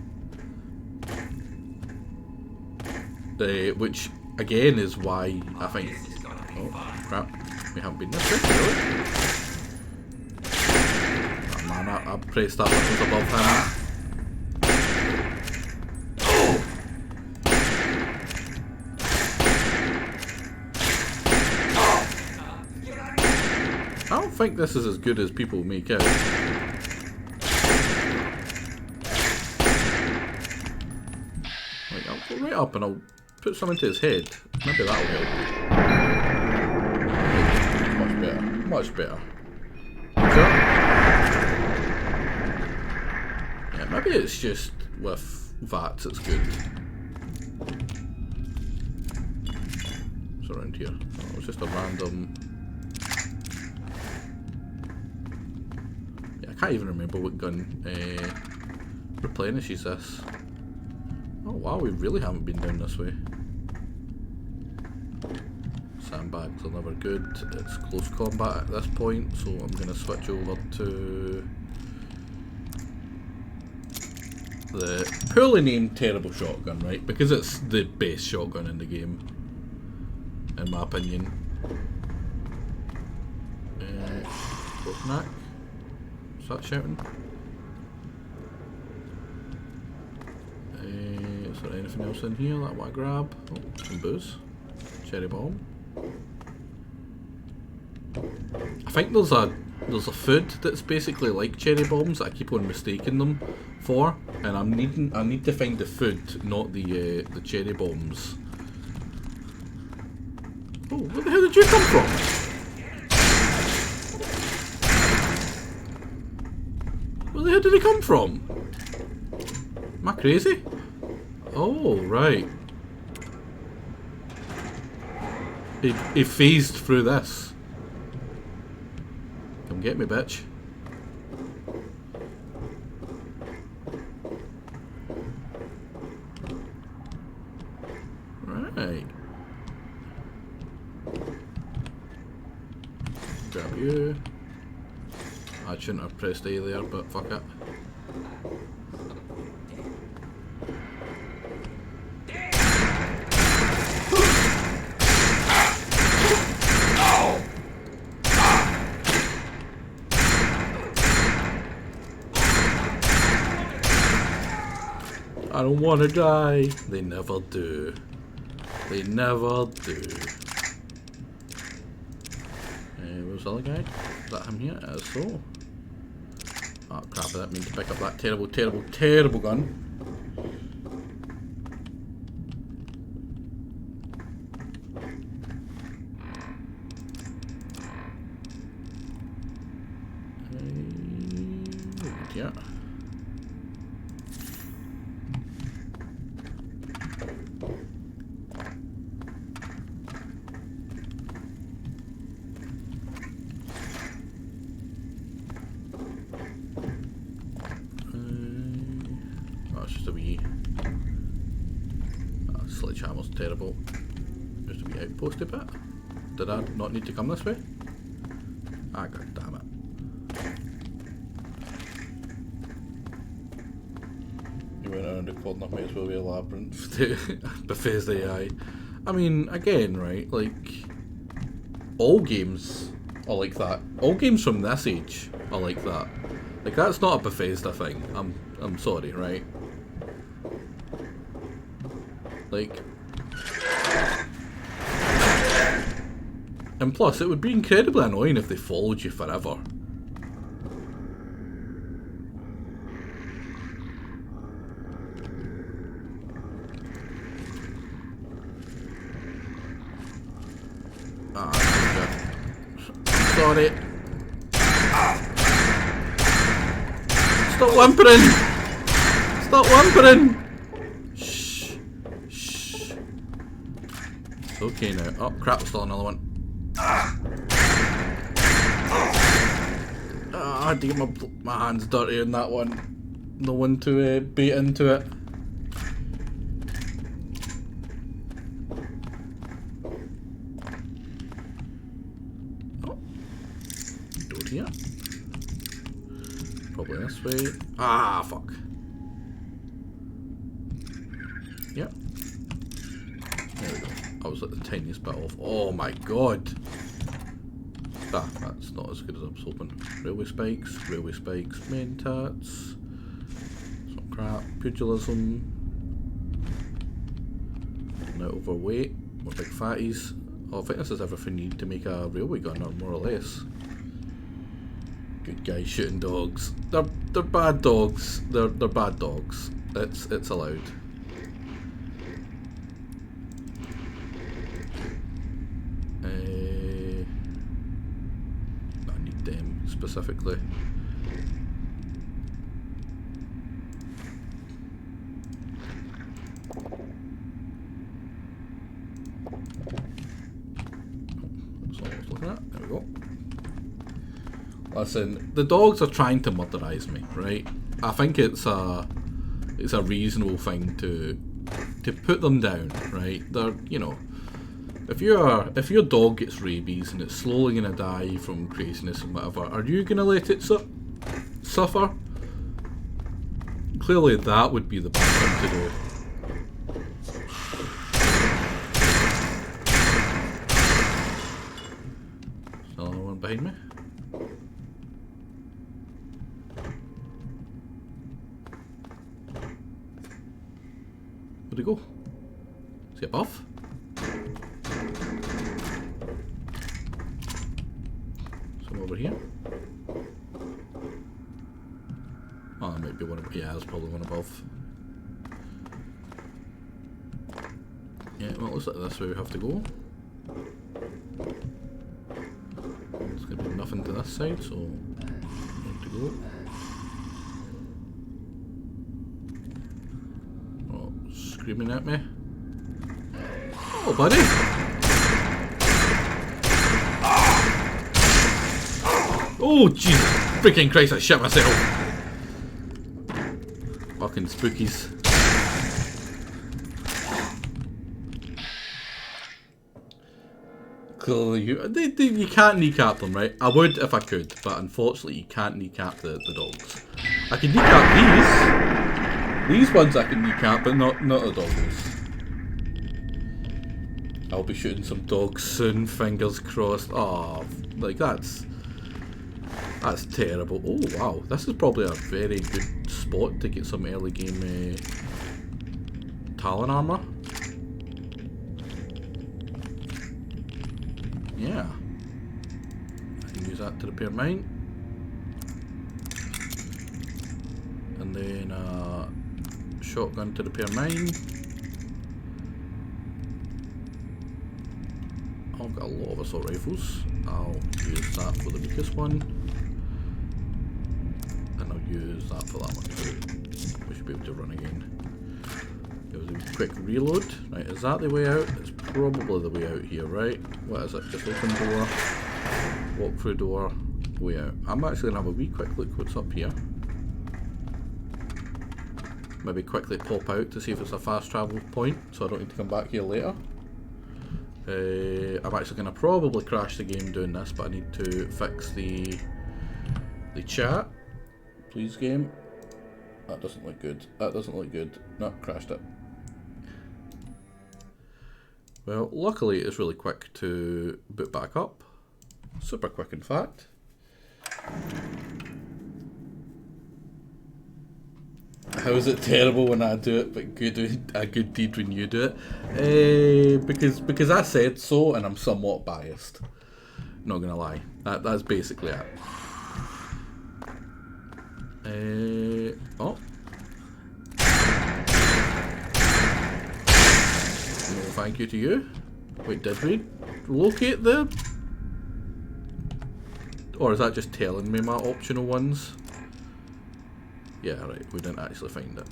Which again is why I think. Oh crap! We haven't been this way, really. Oh man, I pressed that buttons above him. I don't think this is as good as people make out. Like, I'll go right up and I'll put some into his head. Maybe that'll help. Much better. Much better. Yeah, maybe it's just with VATs it's good. What's around here? Oh, it's just a random... I can't even remember what gun replenishes this. Oh wow, we really haven't been down this way. Sandbags are never good. It's close combat at this point, so I'm going to switch over to the poorly named terrible shotgun, right? Because it's the best shotgun in the game, in my opinion. Knack. Start shouting. Is there anything else in here that I want to grab? Oh, some booze. Cherry bomb. I think there's a food that's basically like cherry bombs that I keep on mistaking them for, and I need to find the food, not the cherry bombs. Oh, where the hell did you come from? Where the hell did he come from? Am I crazy? Oh, right. He phased through this. Come get me, bitch. Right. Grab you. I shouldn't have pressed A there, but fuck it. I don't want to die. They never do. They never do. Where's the other guy? Is that him here? As so. Oh crap, I didn't mean to pick up that terrible, terrible, terrible gun. Yeah. Sledgehammer's terrible. Just a wee outposty bit. Did I not need to come this way? Ah, god damn it. You went around the corner, might as well be a labyrinth to Bethesda AI. I mean, again, right, like, all games are like that. All games from this age are like that. Like, that's not a Bethesda thing. I'm sorry, right? Like, and plus, it would be incredibly annoying if they followed you forever. Ah, sorry. Stop whimpering! Stop whimpering! Okay now. Oh crap, there's still another one. I had to get my hands dirty on that one. No one to bait into it. here. Probably this way. Ah, fuck. Yep. There we go. I was at the tiniest bit off. Oh my god. Ah, that's not as good as I was hoping. Railway spikes, mentats. Some crap. Pugilism. Not overweight. We're big fatties. Oh, I think this is everything you need to make a railway gunner, more or less. Good guys shooting dogs. They're bad dogs. They're bad dogs. It's allowed. I need them specifically. That's all I was looking at. There we go. Listen, the dogs are trying to murderize me, right? I think it's a reasonable thing to put them down, right? They're, you know, if your dog gets rabies and it's slowly gonna die from craziness and whatever, are you gonna let it suffer? Clearly, that would be the best thing to do. Still another one behind me. Where'd he go? Is he above? Some over here. Oh, that might be one above. Yeah, there's probably one above. Yeah, well, it looks like this way we have to go. There's going to be nothing to this side, so we have to go. Oh, screaming at me. Oh, buddy! Oh, Jesus! Freaking Christ, I shit myself! Fucking spookies. Clearly, you can't kneecap them, right? I would if I could, but unfortunately you can't kneecap the dogs. I can kneecap these. These ones I can kneecap, but not the dogs. I'll be shooting some dogs soon, fingers crossed. Oh, like that's terrible. Oh wow, this is probably a very good spot to get some early game Talon armor. Yeah, I can use that to repair mine, and then shotgun to repair mine. I've got a lot of assault rifles. I'll use that for the weakest one, and I'll use that for that one too. We should be able to run again. Give us a quick reload. Right, is that the way out? It's probably the way out here, right? What is it? Just open door, walk through door, way out. I'm actually gonna have a wee quick look what's up here. Maybe quickly pop out to see if it's a fast travel point, so I don't need to come back here later. I'm actually gonna probably crash the game doing this, but I need to fix the chat. Please, game. That doesn't look good. That doesn't look good. No, crashed it. Well, luckily it's really quick to boot back up. Super quick, in fact. How is it terrible when I do it, but a good deed when you do it? Because I said so, and I'm somewhat biased. Not gonna lie. That's basically it. Oh. No thank you to you. Wait, did we locate the... Or is that just telling me my optional ones? Yeah, right, we didn't actually find it.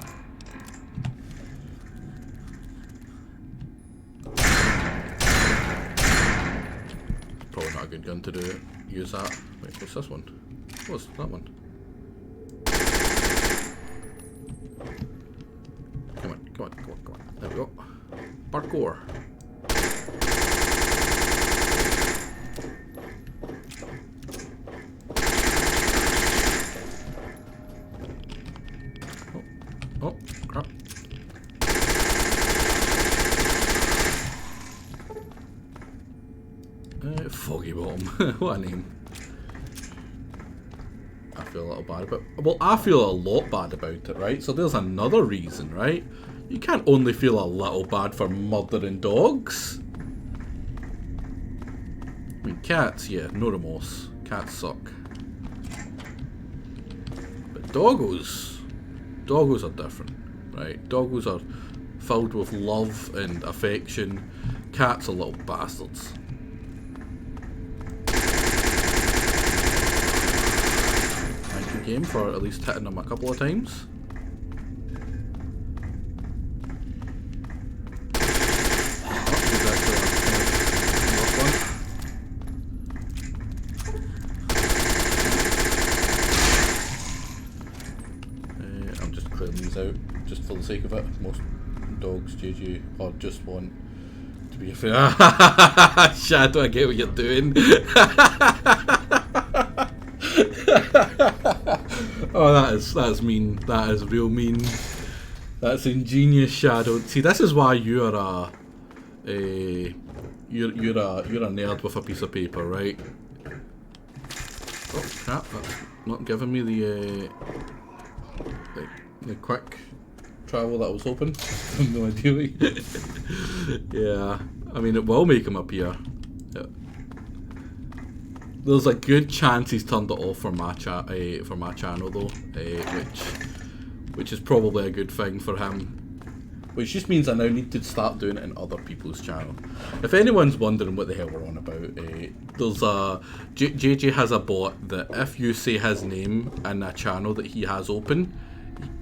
Probably not a good gun to use that. Wait, what's this one? What's that one? Come on. There we go. Parkour. Foggy Bottom. What a name. I feel a little bad about it. Well, I feel a lot bad about it, right? So there's another reason, right? You can't only feel a little bad for murdering dogs. I mean, cats, yeah, no remorse. Cats suck. But doggos are different, right? Doggos are filled with love and affection. Cats are little bastards. Thank you, game, for at least hitting them a couple of times. I'm just clearing these out just for the sake of it. Most dogs, JJ, or just want to be a fair. Shadow, I get what you're doing. Oh, that's mean. That is real mean. That's ingenious, Shadow. See, this is why you're a nerd with a piece of paper, right? Oh crap! That's not giving me the quick travel that I was hoping. I have no idea. Yeah, I mean, it will make him appear. Yeah. There's a good chance he's turned it off for my channel though, which is probably a good thing for him. Which just means I now need to start doing it in other people's channel. If anyone's wondering what the hell we're on about, there's a JJ has a bot that if you say his name in a channel that he has open,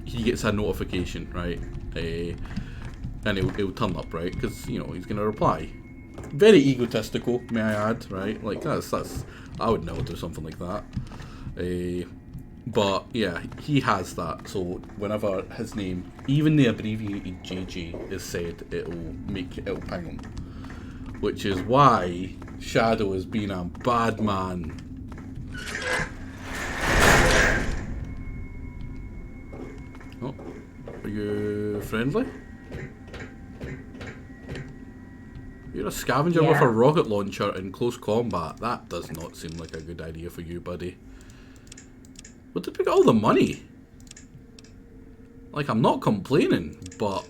he gets a notification, right? And it'll turn up, right? Because you know he's gonna reply. Very egotistical, may I add, right? Like that's I would never do something like that. But yeah, he has that. So whenever his name, even the abbreviated JJ, is said, it'll ping him. Which is why Shadow is being a bad man. Oh, are you friendly? You're a scavenger with a rocket launcher in close combat. That does not seem like a good idea for you, buddy. Where did we get all the money? Like, I'm not complaining, but...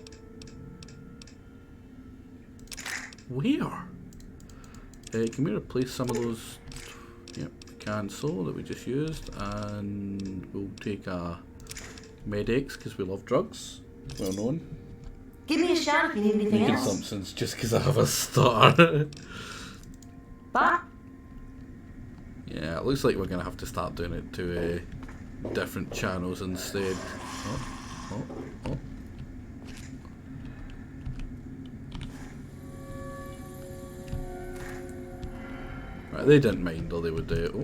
where? Can we replace some of those... Yep, cancel that we just used. And we'll take a Med-X because we love drugs. Well known. Give me a shout if you need anything Making else. assumptions just because I have a star. Bye. Yeah, it looks like we're going to have to start doing it to different channels instead. Oh. Right, they didn't mind, or they would do it.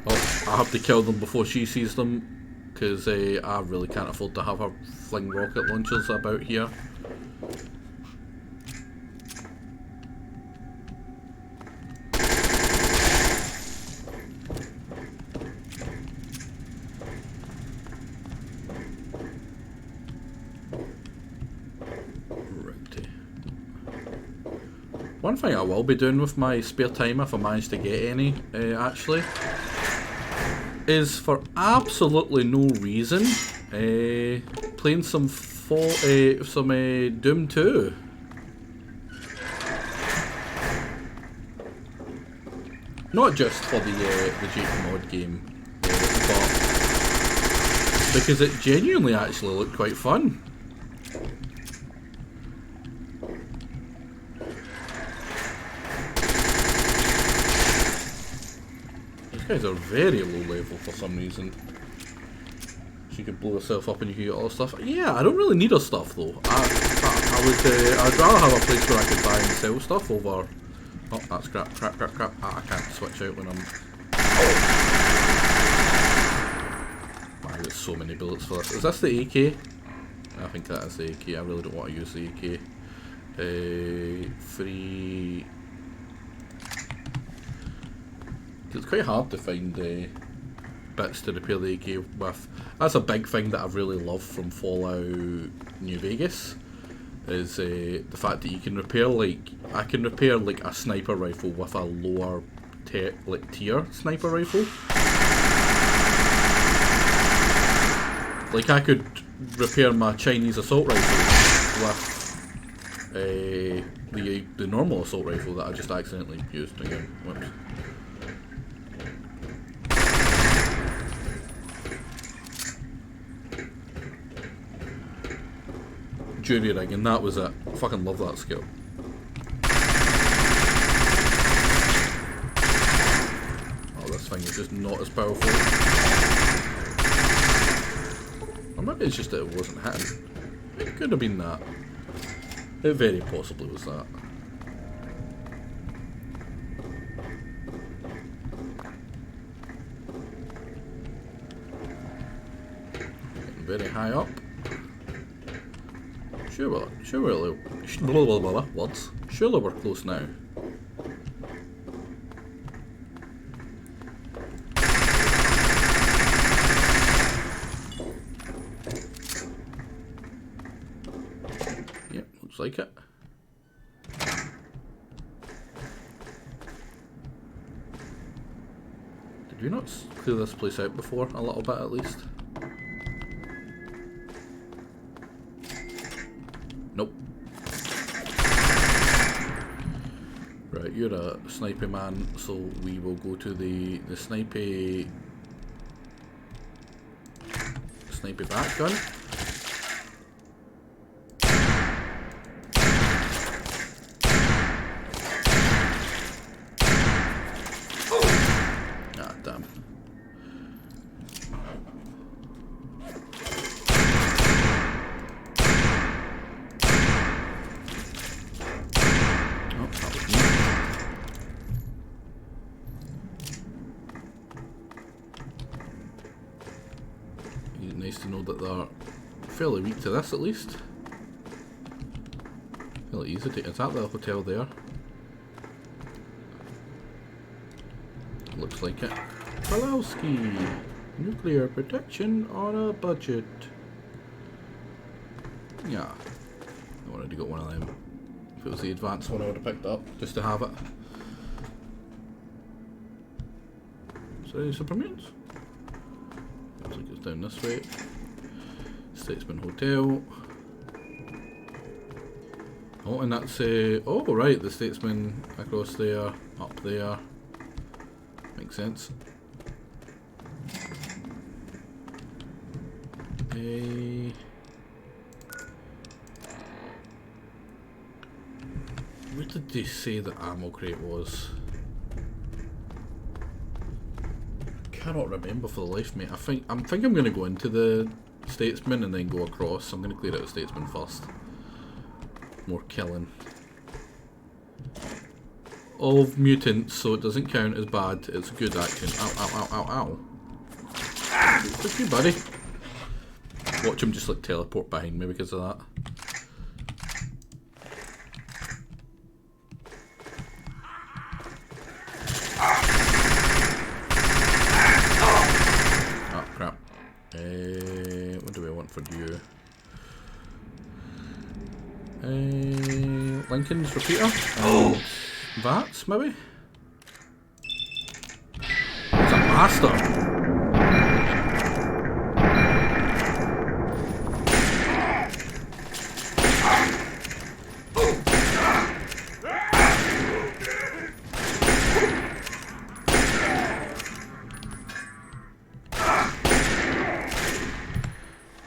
Oh, I have to kill them before she sees them, because I really can't afford to have her fling rocket launchers about here. One thing I will be doing with my spare time, if I manage to get any, actually, is for absolutely no reason, playing some Doom 2. Not just for the Jake mod game, but because it genuinely actually looked quite fun. These guys are very low level for some reason. She could blow herself up and you can get all the stuff. Yeah, I don't really need her stuff though. I'd rather have a place where I could buy and sell stuff over. Oh, that's crap. I can't switch out when I'm... Oh. I got so many bullets for this. Is this the AK? I think that is the AK. I really don't want to use the AK. 3... It's quite hard to find bits to repair the AK with. That's a big thing that I really love from Fallout New Vegas. is the fact that you can repair, like, I can repair like a sniper rifle with a lower tier sniper rifle. Like, I could repair my Chinese assault rifle with the normal assault rifle that I just accidentally used again. Whoops. Jury rigging, that was it. I fucking love that skill. Oh, this thing is just not as powerful. Or maybe it's just that it wasn't hitting. It could have been that. It very possibly was that. Getting very high up. Surely we're close now. Yep, looks like it. Did we not clear this place out before? A little bit at least? Nope. Right, you're a snipey man, so we will go to the snipey back gun. Ah, damn. Nice to know that they're fairly weak to this at least. Fairly easy to. Is that the hotel there? Looks like it. Palowski! Nuclear protection on a budget. Yeah. I wanted to get one of them. If it was the advanced one I would have picked up just to have it. So supermutants? Looks like it's down this way. Statesman Hotel. Oh, and that's oh right, the Statesman across there, up there. Makes sense. Where did they say the ammo crate was? Cannot remember for the life of me. I think I'm going to go into the Statesman and then go across. I'm going to clear out the Statesman first. More killing of mutants, so it doesn't count as bad. It's good action. Ow, ow, ow, ow, ow. Look at you, buddy. Watch him just like teleport behind me because of that. Oh crap. What do we want for you? Lincoln's repeater? Vats, maybe? It's a master!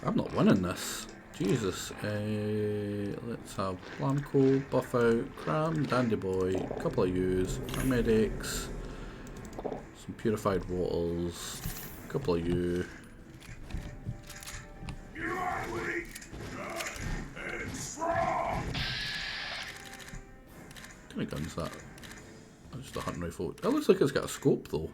I'm not winning this. Jesus. Let's have Blanco, Buff Out, Cram, Dandy Boy, a couple of U's, medics, some purified waters, a couple of U. You are weak and strong. What kind of gun's that? That's just a hunting rifle. It looks like it's got a scope though.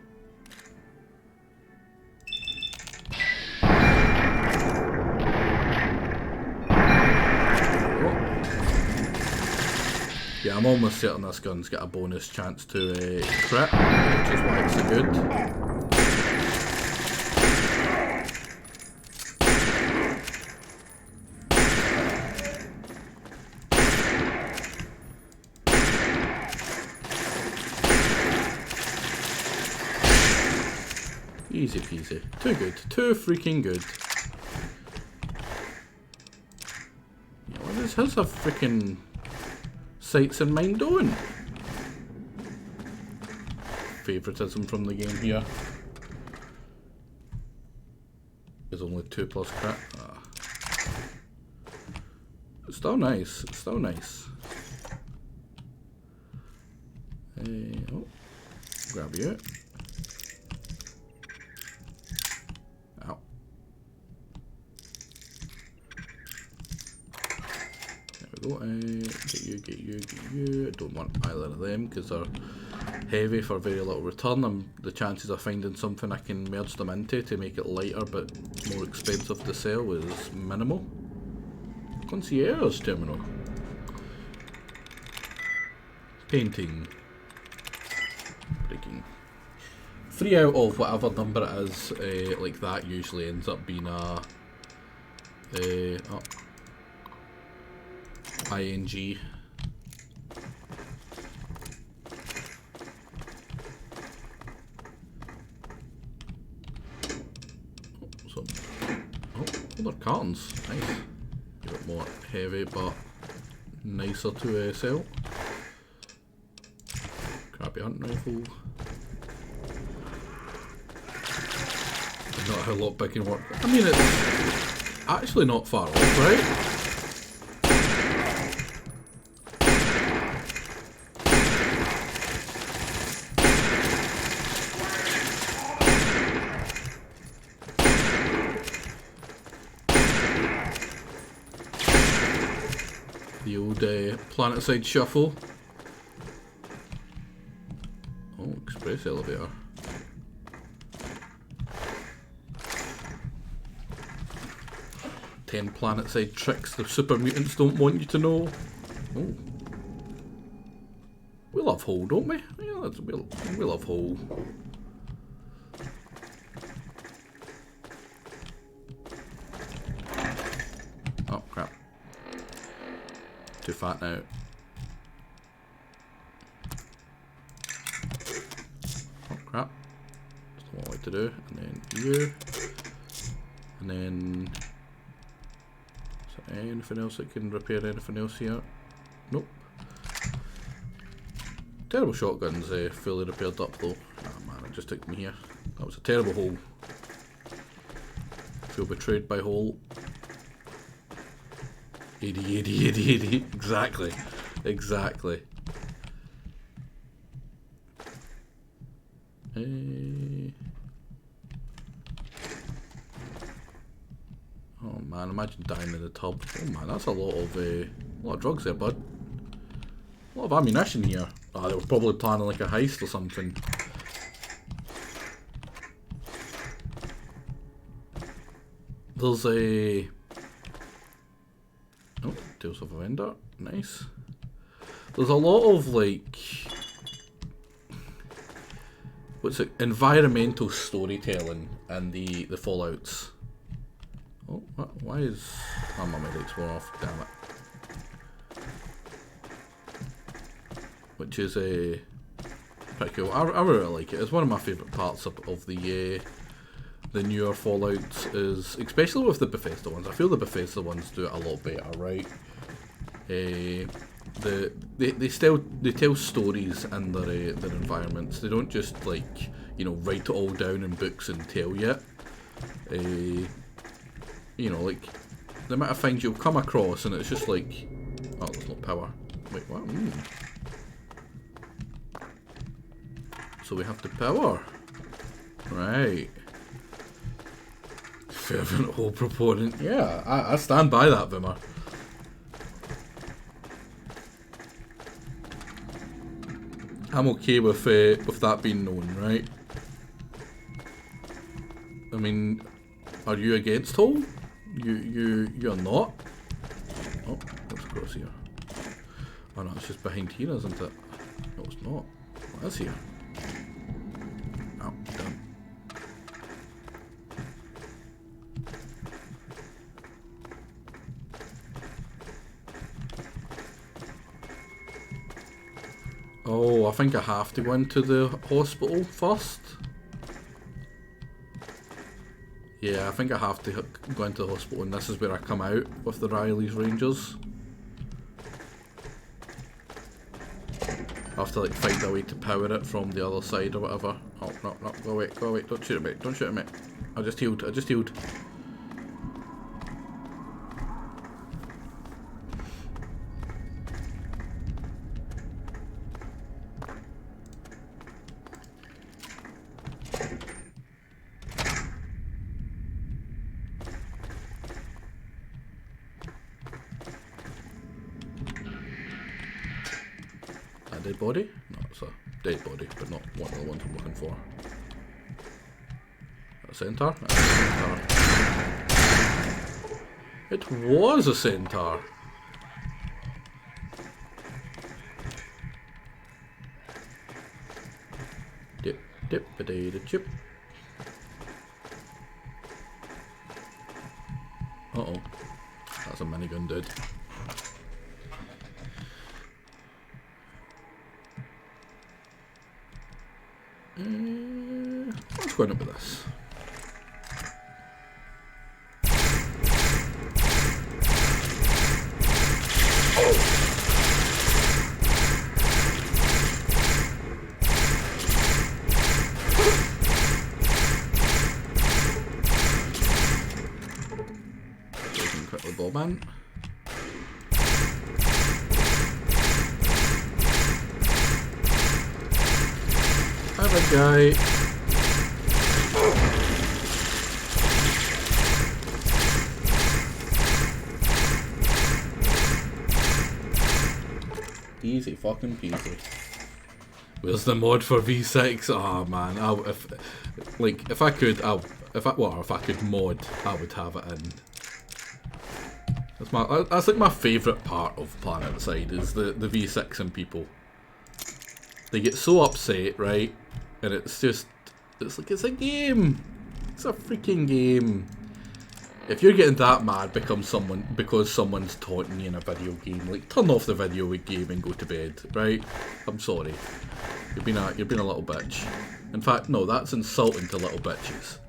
Yeah, I'm almost certain this gun's got a bonus chance to crit, which is why it's so good. Easy peasy. Too good. Too freaking good. Yeah, what is his freaking sights in mind doing? Favoritism from the game here. There's only 2 plus crit. It's still nice. It's still nice. Oh, grab you. Ow. There we go. Get you, get you, get you. I don't want either of them because they're heavy for very little return. The chances of finding something I can merge them into to make it lighter but more expensive to sell is minimal. Concierge terminal. Painting. Breaking. 3 out of whatever number it is, like that usually ends up being a ING. Other cartons, nice. A bit more heavy but nicer to sell. Crappy hunting rifle. Not how lockpick can work. I mean, it's actually not far off, right? The old planet-side shuffle. Oh, express elevator. Ten planet-side tricks the super mutants don't want you to know. Oh. We love Hole, don't we? Yeah, we love Hole. Oh, crap. Too fat now. Oh, crap. That's what I like to do. And then you. And then... anything else that can repair anything else here? Nope. Terrible shotgun's fully repaired up though. Ah man, it just took me here. That was a terrible hole. Feel betrayed by hole. 80, 80, 80, 80. Exactly. Exactly. Oh man, imagine dying in the tub. Oh man, that's a lot of drugs there, bud. A lot of ammunition here. Oh, they were probably planning like a heist or something. There's a... oh, Tales of a Vendor. Nice. There's a lot of like... what's it? Environmental storytelling in the Fallouts. Oh, what? Why is... oh, my lights were off, damn it. Which is pretty cool. I really like it. It's one of my favourite parts of the newer Fallouts, is especially with the Bethesda ones. I feel the Bethesda ones do it a lot better, right? They tell stories in their environments. They don't just like, you know, write it all down in books and tell you it. You know, like the amount of things you'll come across and it's just like, oh, there's no power. Wait, what? So we have the power. Right. Fervent whole proponent. Yeah, I stand by that, Vimmer. I'm okay with that being known, right? I mean, are you against Hole? You're not? Oh, let's cross here. Oh no, it's just behind here, isn't it? No, it's not. What is here? Oh, done. Oh, I think I have to go into the hospital first. Yeah, I think I have to go into the hospital, and this is where I come out with the Riley's Rangers. I have to like find a way to power it from the other side or whatever. Oh, no, no, go away, don't shoot at me, don't shoot at me. I just healed. Dead body? No, it's a dead body, but not one of the ones I'm looking for. A centaur? A centaur. It was a centaur! Dip, dip, potato chip. Uh-oh. That's a minigun, dude. Let's go in with this. Quickly bob in. Have a guy. Easy fucking peasy. Where's the mod for V6? Oh man, if I could mod, I would have it in. That's like my favourite part of PlanetSide is the V6 and people. They get so upset, right? And it's like it's a game. It's a freaking game. If you're getting that mad because someone's taunting you in a video game, like turn off the video game and go to bed, right? I'm sorry. You've been a little bitch. In fact, no, that's insulting to little bitches.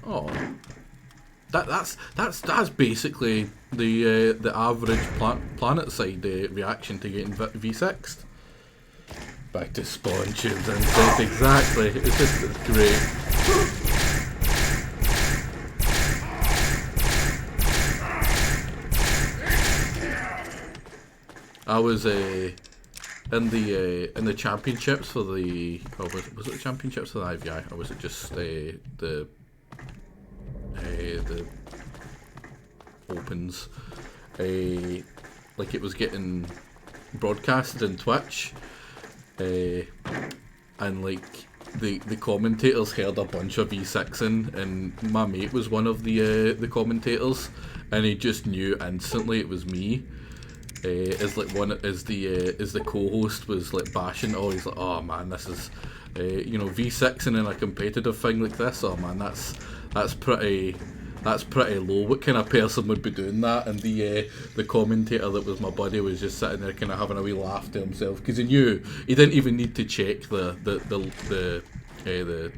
Oh, that's basically the average PlanetSide reaction to getting V6'd. Back to spawn tubes insect, exactly. It's great. I was in the championships for the was it the championships for the IVI, or was it just the opens? Like it was getting broadcasted on Twitch, and like the commentators heard a bunch of V6ing, and my mate was one of the commentators, and he just knew instantly it was me. As the co-host was like bashing. Oh, he's like, oh man, this is V6ing in a competitive thing like this. Oh man, that's pretty low. What kind of person would be doing that? And the commentator that was my buddy was just sitting there kind of having a wee laugh to himself because he knew he didn't even need to check the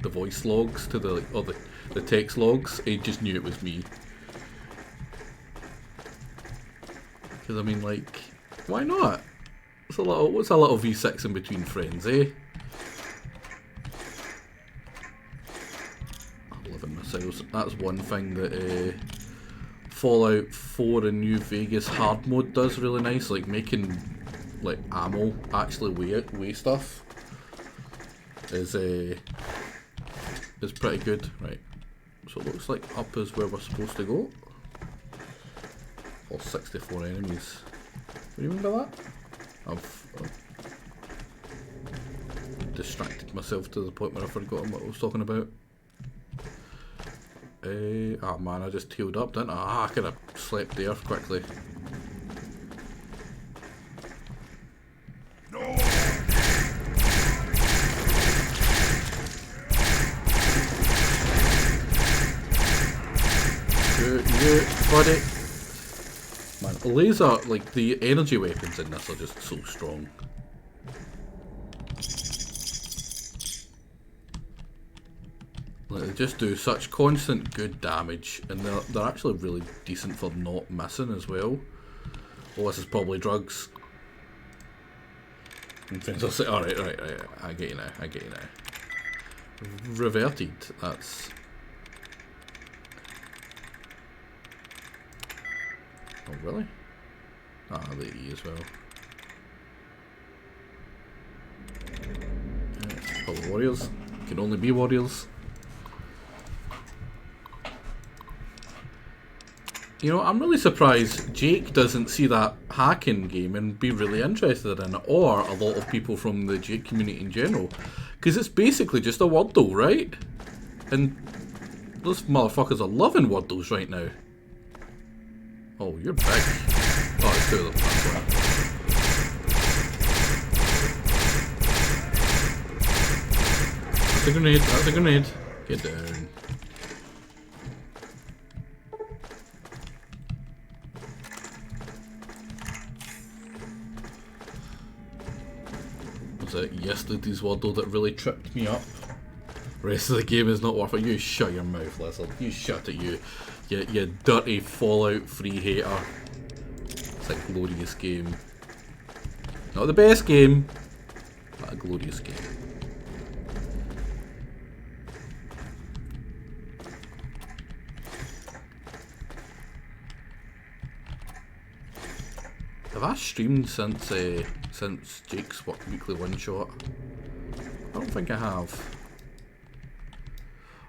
voice logs to the text logs. He just knew it was me. Because I mean, like, why not? What's a little V6 in between friends, eh? Living myself. That's one thing that Fallout 4 and New Vegas hard mode does really nice, like making like ammo actually weigh stuff is pretty good, right? So it looks like up is where we're supposed to go. All 64 enemies. What do you mean by that? I've distracted myself to the point where I've forgotten what I was talking about. Oh man, I just healed up, didn't I? I could have slept there quickly. Good, buddy. laser, like the energy weapons in this are just so strong. Like, they just do such constant good damage, and they're actually really decent for not missing as well. Oh, this is probably drugs. And friends will say, alright, right, I get you now, I get you now. Reverted, that's... Oh, really? Ah, the E as well. Yeah, probably warriors. Can only be warriors. You know, I'm really surprised Jake doesn't see that hacking game and be really interested in it, or a lot of people from the Jake community in general. Because it's basically just a Wordle, right? And those motherfuckers are loving Wordles right now. Oh, you're big. Oh, it's two of them. That's a grenade, that's a grenade. Get down. Was it yesterday's Wordle that really tripped me up? Rest of the game is not worth it. You shut your mouth, Lizard. You shut it, you dirty Fallout 3 hater. It's a glorious game. Not the best game, but a glorious game. Have I streamed since Jake's weekly one shot? I don't think I have.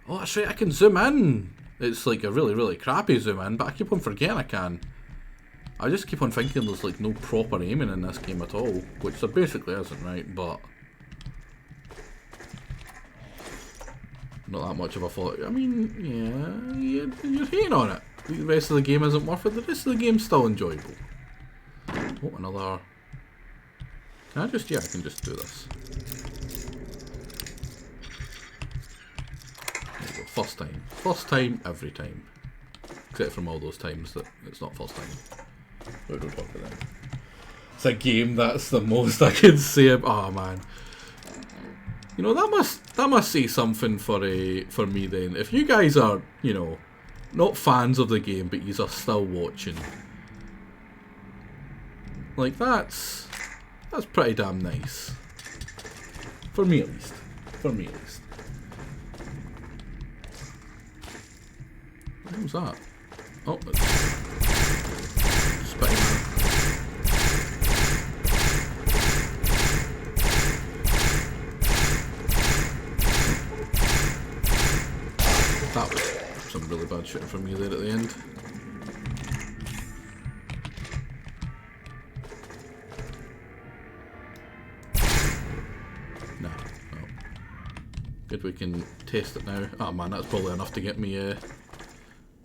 Oh, that's right, I can zoom in. It's like a really, really crappy zoom in, but I keep on forgetting I can. I just keep on thinking there's like no proper aiming in this game at all, which there basically isn't, right? But not that much of a fault. I mean, yeah, you're hating on it. The rest of the game isn't worth it. The rest of the game's still enjoyable. Oh, another. Can I just? Yeah, I can just do this. First time. First time, every time. Except from all those times that it's not first time. We don't talk about that. It's a game that's the most I can say. Oh man. You know, that must say something for me then. If you guys are, you know, not fans of the game, but you are still watching. Like that's pretty damn nice. For me at least. For me at least. What was that? Oh, it's Spider-Man. That was some really bad shooting from me there at the end. No. Good, we can test it now. Oh man, that's probably enough to get me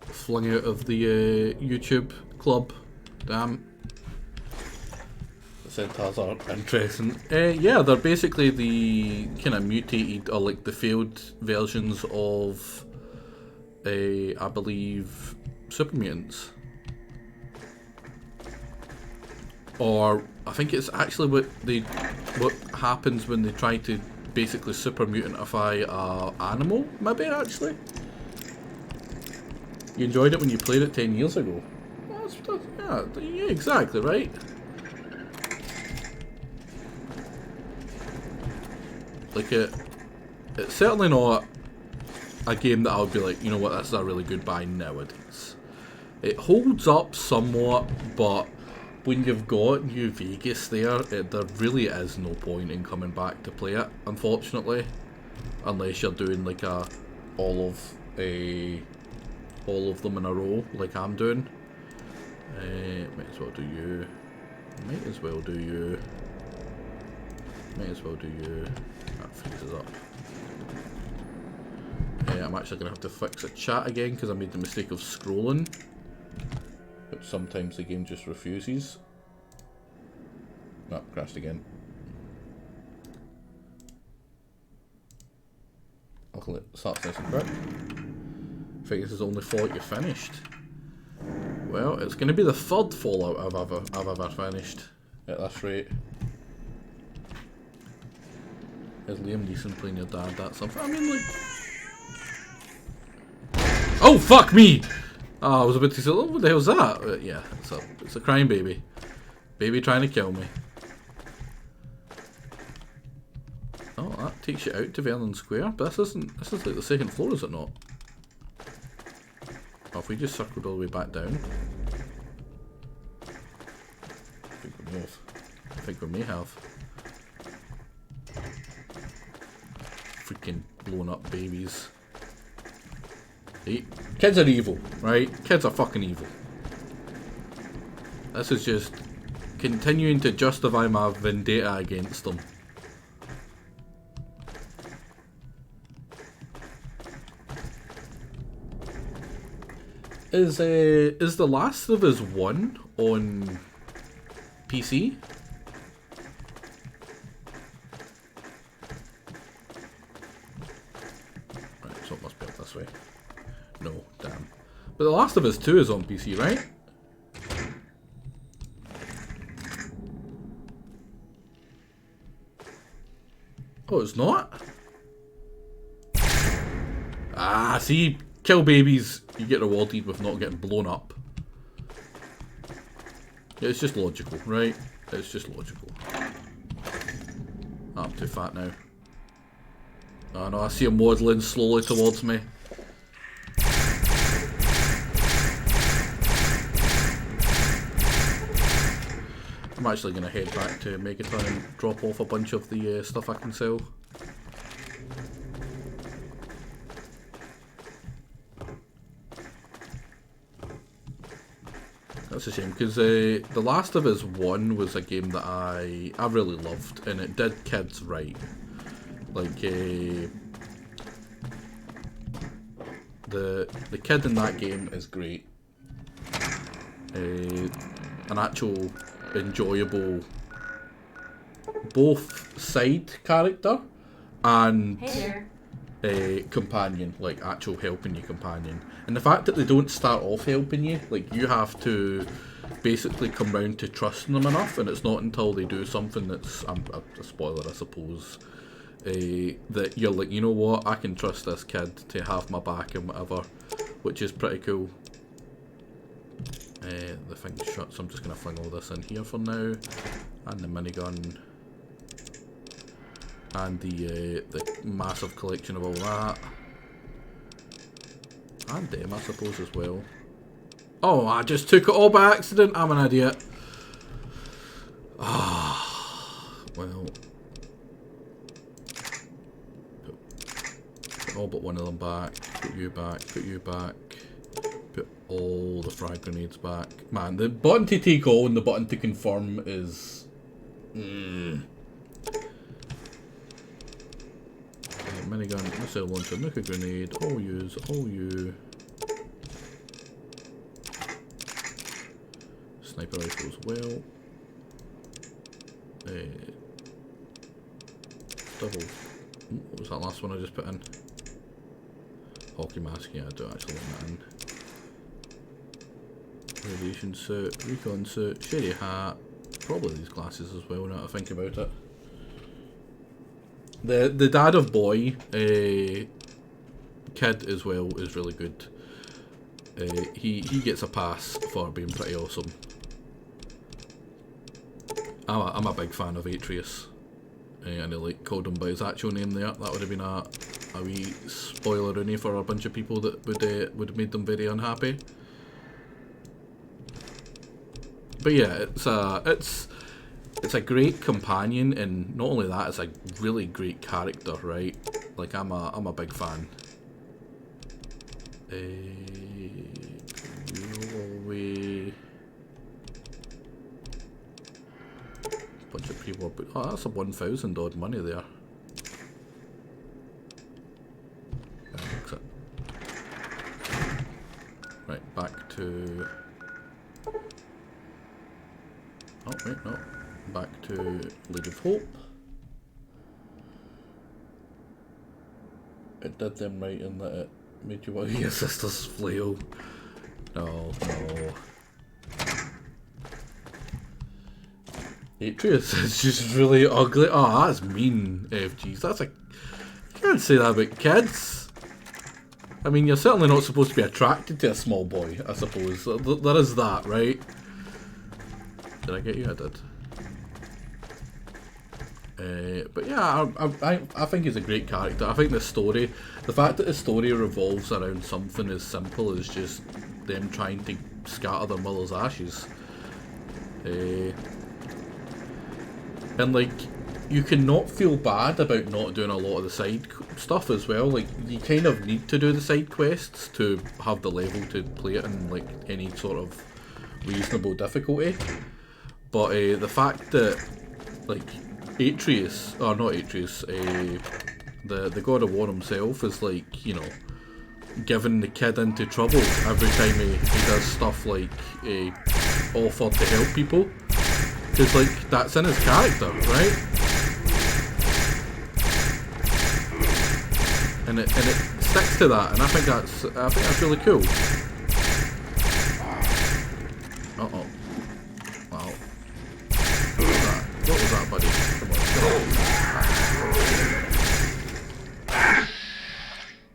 flung out of the YouTube club. Damn. The centaurs are interesting. Yeah, they're basically the kind of mutated, or like the failed versions of, I believe, super mutants. Or I think it's actually what happens when they try to basically super mutantify a animal. Maybe actually. You enjoyed it when you played it 10 years ago. Well, yeah, exactly, right? Like, it's certainly not a game that I would be like, you know what, that's a really good buy nowadays. It holds up somewhat, but when you've got New Vegas there really is no point in coming back to play it, unfortunately. Unless you're doing like all of them in a row, like I'm doing. Might as well do you. Might as well do you. Might as well do you. That freezes up. I'm actually going to have to fix a chat again because I made the mistake of scrolling. But sometimes the game just refuses. No, crashed again. I'll let it start nice and quick. I think this is only thought you finished. Well, it's going to be the third Fallout I've ever finished at this rate. Is Liam Neeson playing your dad? That's something. I mean, like. Oh fuck me! Oh, I was about to say, oh, what the hell's that? Yeah, it's a crying baby. Baby trying to kill me. Oh, that takes you out to Vernon Square. But this is like the second floor, is it not? Oh, if we just circled all the way back down. I think we may have. Freaking blown up babies. Hey, kids are evil, right? Kids are fucking evil. This is just continuing to justify my vendetta against them. Is The Last of Us 1 on PC? Right, so it must be up this way. No, damn. But The Last of Us 2 is on PC, right? Oh, it's not? Ah, see? Kill babies, you get rewarded with not getting blown up. Yeah, it's just logical, right? It's just logical. Oh, I'm too fat now. Oh no, I see him waddling slowly towards me. I'm actually going to head back to Megaton and drop off a bunch of the stuff I can sell. That's a shame, because The Last of Us 1 was a game that I really loved, and it did kids right. Like, the kid in that game is great. An actual enjoyable both side character and companion, like actual helping you companion. And the fact that they don't start off helping you, like you have to basically come round to trusting them enough, and it's not until they do something that's a spoiler I suppose, that you're like, you know what, I can trust this kid to have my back and whatever, which is pretty cool. The thing's shut, so I'm just going to fling all this in here for now, and the minigun, and the massive collection of all that, and them I suppose as well. Oh, I just took it all by accident, I'm an idiot. Ah, well, put all but one of them back, put you back, put you back. Put all the frag grenades back. Man, the button to take all and the button to confirm is... Minigun, missile launcher, nuke a grenade, all use, all you. Sniper rifle as well. Double... What was that last one I just put in? Hockey mask, yeah, I do actually want that in. Radiation suit, recon suit, shady hat, probably these glasses as well now that I think about it. The dad of boy kid as well is really good. He gets a pass for being pretty awesome. I'm a big fan of Atreus. And they like called him by his actual name there. That would have been a wee spoiler for a bunch of people that would have made them very unhappy. But yeah, it's a great companion, and not only that, it's a really great character, right? Like I'm a big fan. Bunch of people, but oh, that's a 1,000 odd money there. Right, back to. Oh wait, no. Back to League of Hope. It did them right in that it made you want to your sister's flail. No, no. Atreus is just really ugly. Oh, that's mean, FGs. That's a... You can't say that about kids. I mean, you're certainly not supposed to be attracted to a small boy, I suppose. There is that, right? Did I get you? I did. But yeah, I think he's a great character. I think the story, the fact that the story revolves around something as simple as just them trying to scatter their mother's ashes. And like, you cannot feel bad about not doing a lot of the side stuff as well. Like, you kind of need to do the side quests to have the level to play it in like any sort of reasonable difficulty. But the fact that like Atreus, or not Atreus, the God of War himself is like, you know, giving the kid into trouble every time he does stuff like offer to help people. Because like, that's in his character, right? And it sticks to that, and I think that's really cool. Uh-oh. Wow. What was that, buddy? Come on.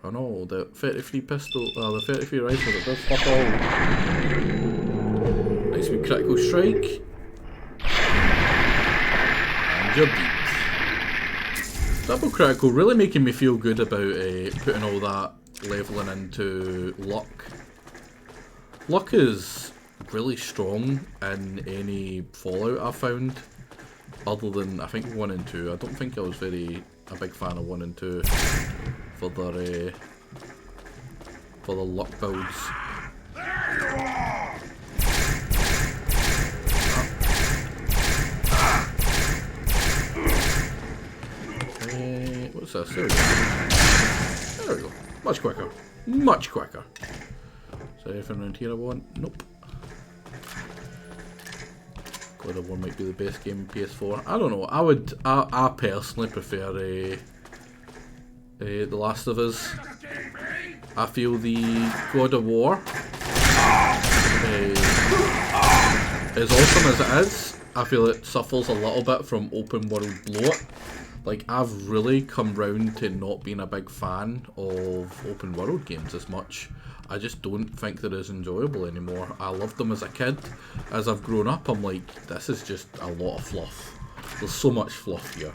Oh no, the 33 pistol, the 33 rifle that does fuck all. Nice wee critical strike. And you're deep. Double critical, really making me feel good about putting all that leveling into luck. Luck is really strong in any Fallout I've found, other than I think 1 and 2. I don't think I was a big fan of 1 and 2 for the luck builds. There you are! What's this? There we go. There we go. Much quicker. Much quicker. Is there anything around here I want? Nope. God of War might be the best game in PS4. I don't know. I personally prefer The Last of Us. I feel the God of War, as awesome as it is, I feel it suffers a little bit from open world bloat. Like, I've really come round to not being a big fan of open world games as much. I just don't think they're as enjoyable anymore. I loved them as a kid. As I've grown up, I'm like, this is just a lot of fluff. There's so much fluff here.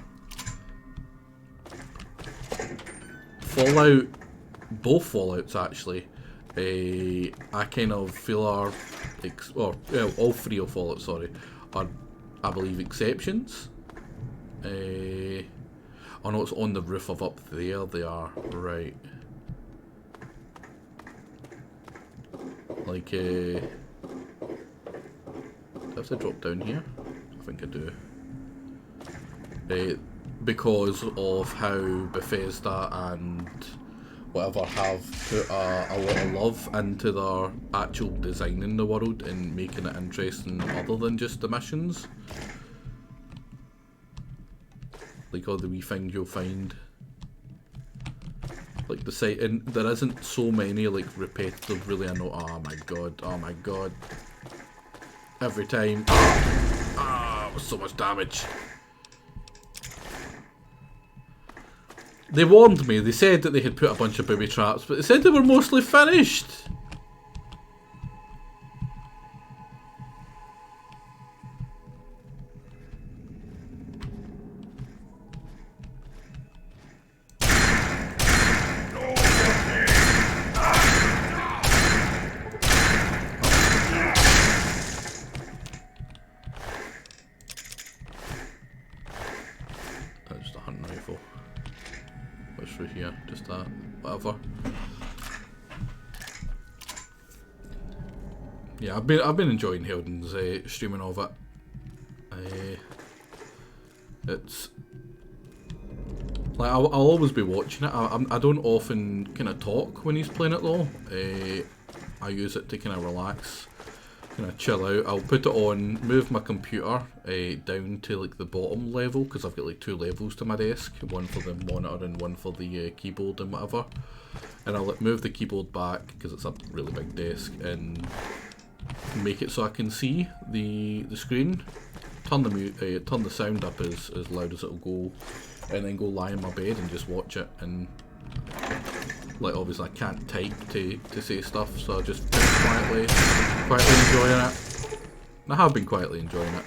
Fallout, both Fallouts actually, I kind of feel are, all 3 of Fallout, sorry, are, I believe, exceptions. Oh no, it's on the roof of up there, they are, right. Like, do I have to drop down here? I think I do. Because of how Bethesda and whatever have put a lot of love into their actual designing the world and making it interesting other than just the missions. Like all the wee things you'll find. Like the site, and there isn't so many like repetitive, really annoying. Oh my god. Every time. Ah, so much damage. They warned me, they said that they had put a bunch of booby traps, but they said they were mostly finished. Yeah, I've been enjoying Helden's streaming of it. It's like I'll always be watching it. I don't often kind of talk when he's playing it though. I use it to kind of relax, kind of chill out. I'll put it on, move my computer down to like the bottom level because I've got like 2 levels to my desk, one for the monitor and one for the keyboard and whatever. And I'll move the keyboard back because it's a really big desk and make it so I can see the screen. turn the sound up as loud as it'll go, and then go lie in my bed and just watch it. And like obviously I can't type to say stuff, so I just quietly enjoying it. And I have been quietly enjoying it.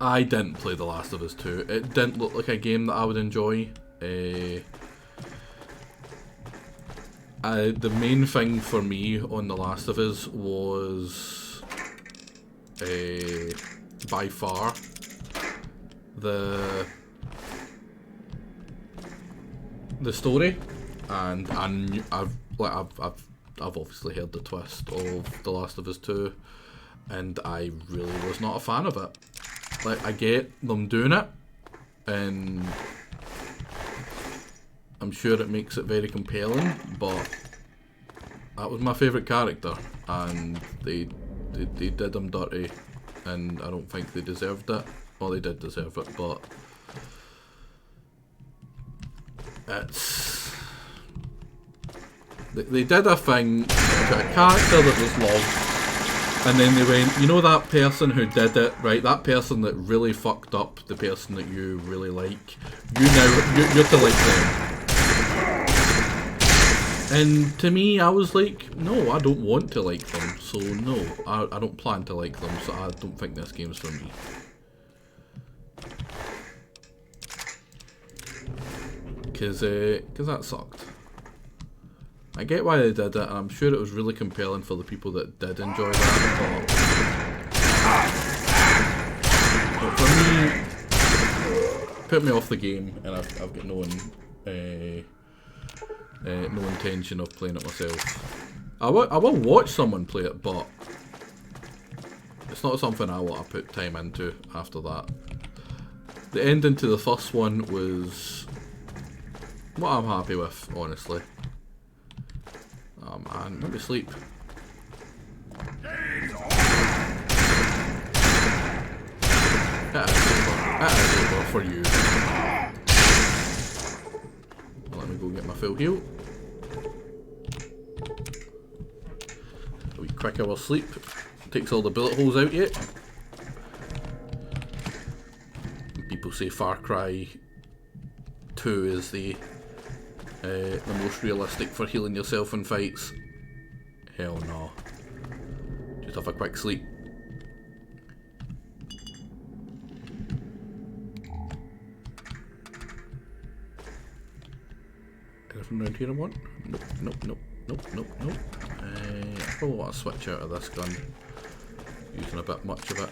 I didn't play The Last of Us 2. It didn't look like a game that I would enjoy. The main thing for me on The Last of Us was by far the story, and I've obviously heard the twist of The Last of Us 2, and I really was not a fan of it. Like, I get them doing it, and I'm sure it makes it very compelling, but that was my favourite character, and they did him dirty, and I don't think they deserved it. Well, they did deserve it, but it's... They did a thing to a character that was loved, and then they went, you know that person who did it, right? That person that really fucked up the person that you really like. You're to like them. And to me, I was like, no, I don't want to like them. So no, I don't plan to like them. So I don't think this game's for me. Cause that sucked. I get why they did it, and I'm sure it was really compelling for the people that did enjoy that, but for me, put me off the game, and I've got no intention of playing it myself. I will watch someone play it, but it's not something I want to put time into after that. The ending to the first one was what I'm happy with, honestly. Oh man, let me sleep. That is over for you. Let me go get my full heal. A wee quick hour sleep. Takes all the bullet holes out yet. People say Far Cry 2 is the most realistic for healing yourself in fights. Hell no. Just have a quick sleep. Anything around here I want? Nope, nope, nope, nope, nope, nope. I probably want to switch out of this gun. Using a bit much of it.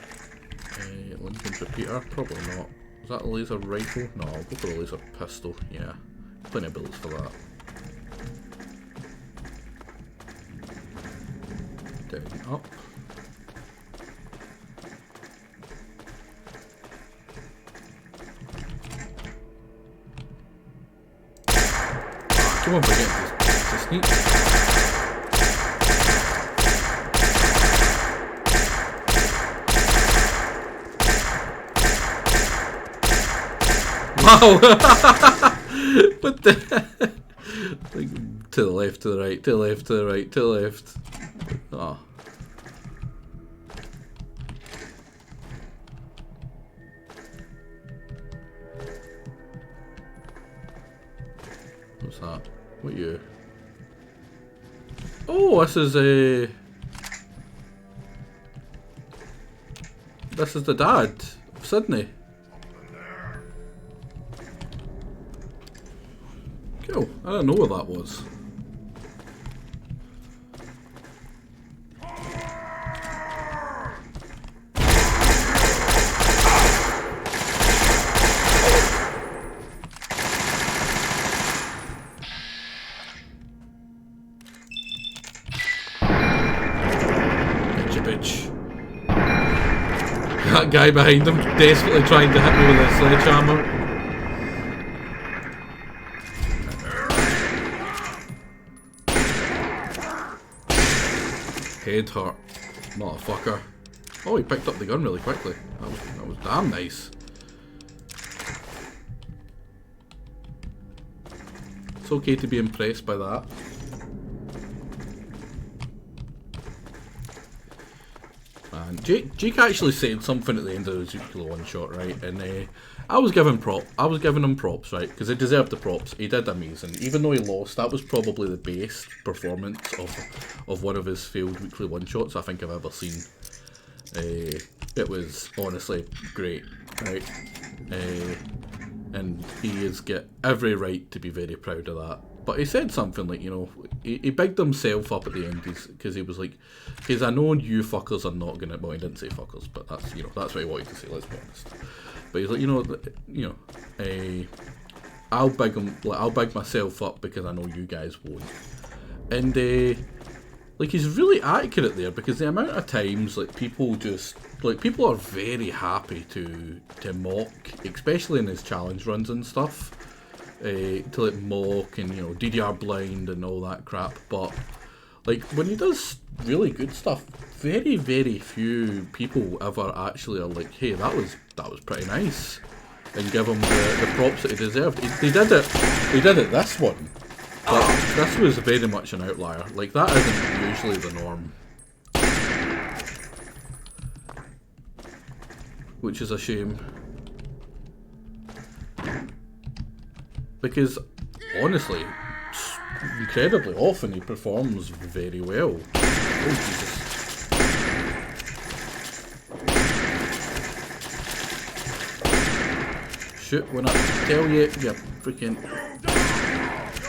Lincoln's repeater? Probably not. Is that a laser rifle? No, I'll go for a laser pistol, yeah. Plenty of bullets for that. Down, up. Come on, forget to sneak. Wow! What the? Like, to the left, to the right, to the left, to the right, to the left. Oh. What's that? What are you? Oh, this is a. This is the dad of Sydney. Cool. I don't know what that was. Bitch. That guy behind him desperately trying to hit me with a sledgehammer. Head hurt, motherfucker. Oh, he picked up the gun really quickly. That was damn nice. It's okay to be impressed by that. Jake actually said something at the end of the Zookeeper one shot, right? And I was giving him props, right? Because he deserved the props. He did amazing. Even though he lost, that was probably the best performance of one of his failed weekly one shots I think I've ever seen. It was honestly great, right? And he has got every right to be very proud of that. But he said something like, you know, he bigged himself up at the end because he was like, because I know you fuckers are not gonna. Well, he didn't say fuckers, but that's, you know, that's what he wanted to say. Let's be honest. But he's like, I'll big myself up because I know you guys won't. And like, he's really accurate there, because the amount of times like people are very happy to mock, especially in his challenge runs and stuff. To like mock and, you know, DDR blind and all that crap, but like when he does really good stuff, very few people ever actually are like, hey, that was pretty nice, and give him the props that he deserved. He did it this one, but this was very much an outlier. Like, that isn't usually the norm, which is a shame. Because, honestly, incredibly often he performs very well. Oh, Jesus. Shoot, when I tell you, you freaking...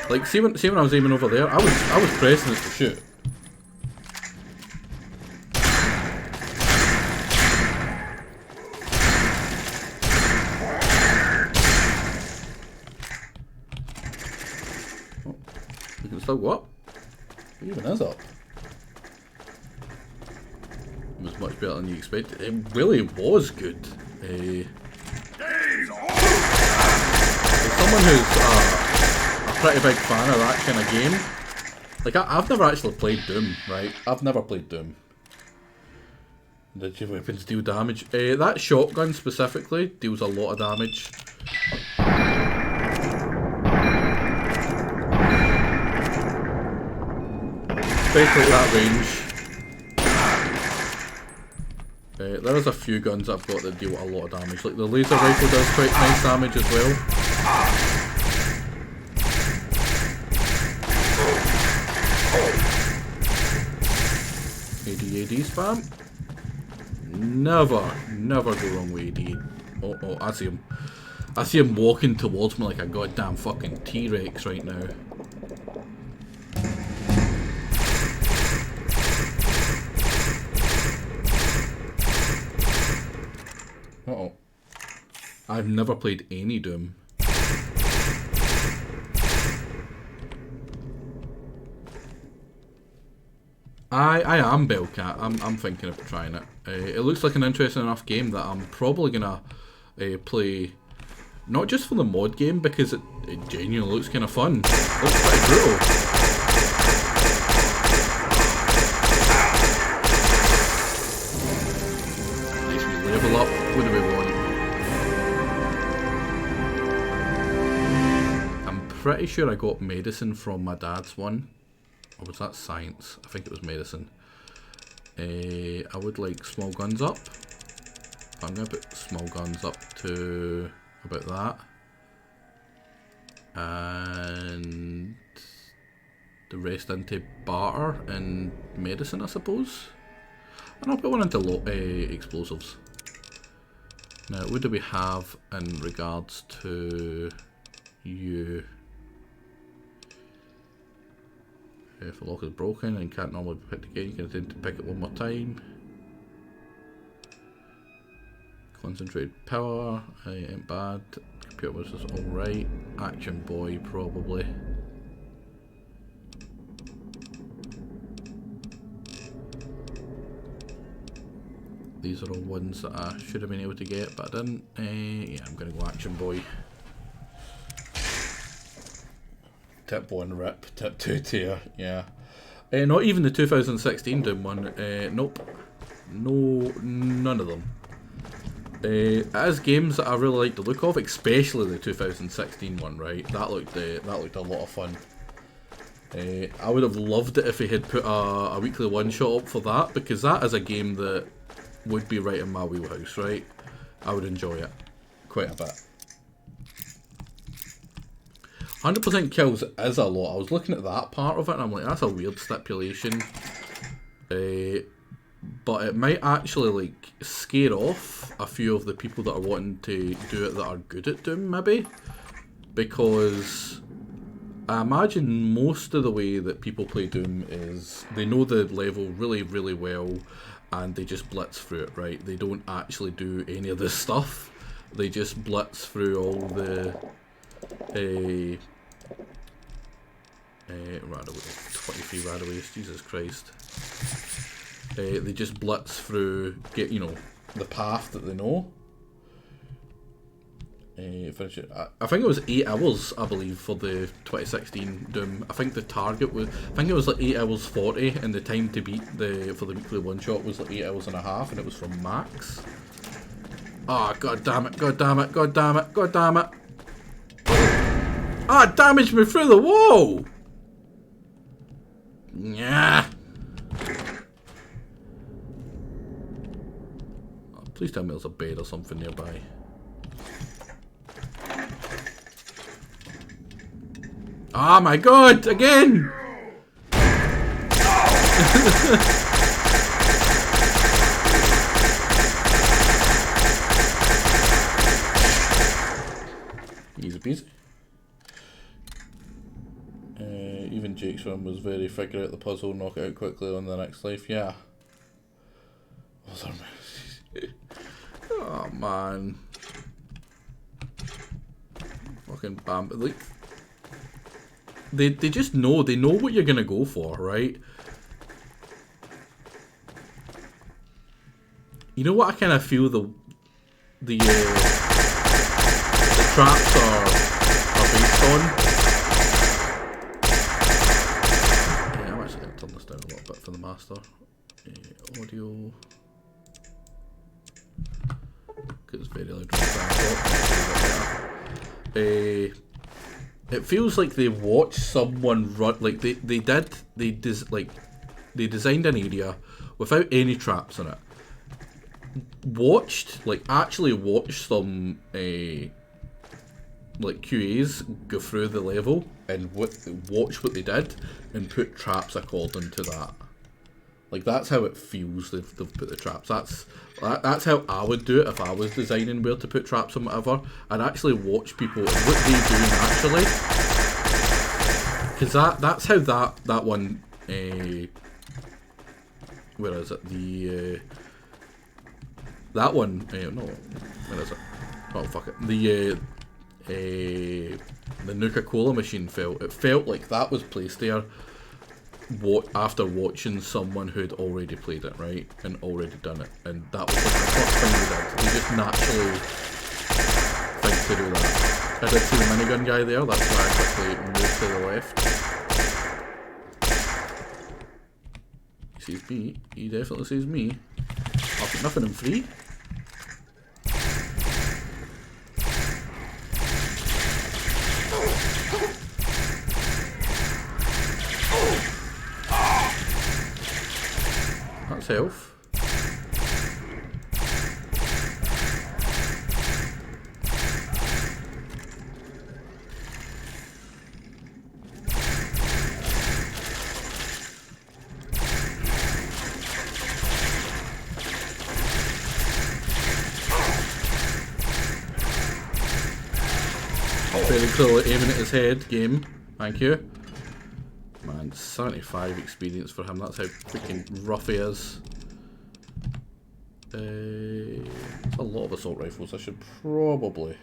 Like, see when I was aiming over there, I was pressing it to shoot. Still go up. It even is up. It was much better than you expected. It really was good. As someone who's a pretty big fan of that kind of game, like, I've never actually played Doom, right? I've never played Doom. Did your weapons deal damage? That shotgun specifically deals a lot of damage. Especially at that range. There is a few guns I've got that deal a lot of damage. Like the laser rifle does quite nice damage as well. AD spam. Never go wrong with AD. Oh, I see him. I see him walking towards me like a goddamn fucking T-Rex right now. Uh-oh. I've never played any Doom. I am Bellcat. I'm thinking of trying it. It looks like an interesting enough game that I'm probably gonna play, not just for the mod game, because it genuinely looks kind of fun. It looks pretty brutal. Nice wee level up. What do we want? I'm pretty sure I got medicine from my dad's one. Or was that science? I think it was medicine. I would like small guns up. I'm going to put small guns up to about that. And the rest into barter and medicine, I suppose. And I'll put one into explosives. Now, what do we have in regards to you? If the lock is broken and can't normally be picked again, you can attempt to pick it one more time. Concentrated power, ain't bad. Computer was just alright. Action boy, probably. These are all ones that I should have been able to get, but I didn't. Yeah, I'm going to go Action Boy. Tip 1 rip, tip 2 tier, yeah. Not even the 2016 Doom one. Nope. No, none of them. As games that I really like the look of, especially the 2016 one, right? That looked a lot of fun. I would have loved it if he had put a weekly one shot up for that, because that is a game that would be right in my wheelhouse, right? I would enjoy it quite a bit. 100% kills is a lot. I was looking at that part of it and I'm like, that's a weird stipulation. But it might actually like scare off a few of the people that are wanting to do it that are good at Doom, maybe. Because I imagine most of the way that people play Doom is they know the level really, really well and they just blitz through it, right? They don't actually do any of this stuff. They just blitz through all the radaways, 23 radaways, Jesus Christ. They just blitz through, get the path that they know. Finish it. I think it was 8 hours, I believe, for the 2016 Doom. I think the target was, I think it was like 8 hours 40, and the time to beat for the weekly one shot was like 8 hours and a half, and it was from Max. Ah, god damn it! God damn it! God damn it! God damn it! Ah, it damaged me through the wall. Yeah. Oh, please tell me there's a bed or something nearby. Oh my god, again! Easy peasy. Even Jake's run was very figure out the puzzle, knock it out quickly on the next life, yeah. Oh man. Fucking bam. Like, they just know, they know what you're gonna go for, right? You know what I kind of feel the traps are based on? Yeah, I'm actually gonna turn this down a little bit for the master. Audio. Because it's very loud. It feels like they watched someone run, like they designed an area without any traps in it. Actually watched some like QAs go through the level and watch what they did and put traps according to that. Like, that's how it feels. They've put the traps. That's how I would do it if I was designing where to put traps and whatever. I'd actually watch people and what they do naturally. Because that's how that one. Where is it? That one. No, where is it? Oh fuck it. The Nuka-Cola machine felt. It felt like that was placed there. After watching someone who'd already played it, right, and already done it, and that was like the first thing they did. They just naturally think to do that. I did see the minigun guy there, that's why I quickly moved to the left. He sees me, he definitely sees me. I'll put nothing in free. Health. Very cool aiming at his head game. Thank you. Man, 75 experience for him, that's how freaking rough he is. That's a lot of assault rifles, I should probably...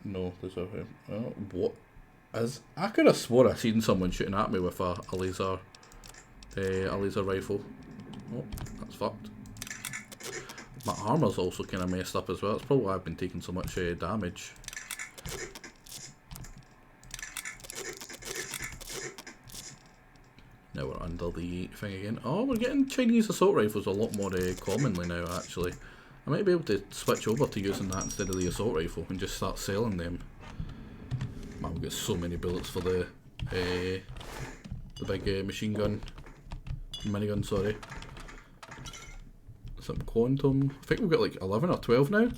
No, there's a... what is... I could have sworn I seen someone shooting at me with a laser rifle. Oh, that's fucked. My armor's also kind of messed up as well, that's probably why I've been taking so much damage. Now we're under the thing again. Oh, we're getting Chinese assault rifles a lot more commonly now, actually. I might be able to switch over to using that instead of the assault rifle and just start selling them. Man, we'll get so many bullets for the big machine gun. Minigun, sorry. Some quantum. I think we've got like 11 or 12 now.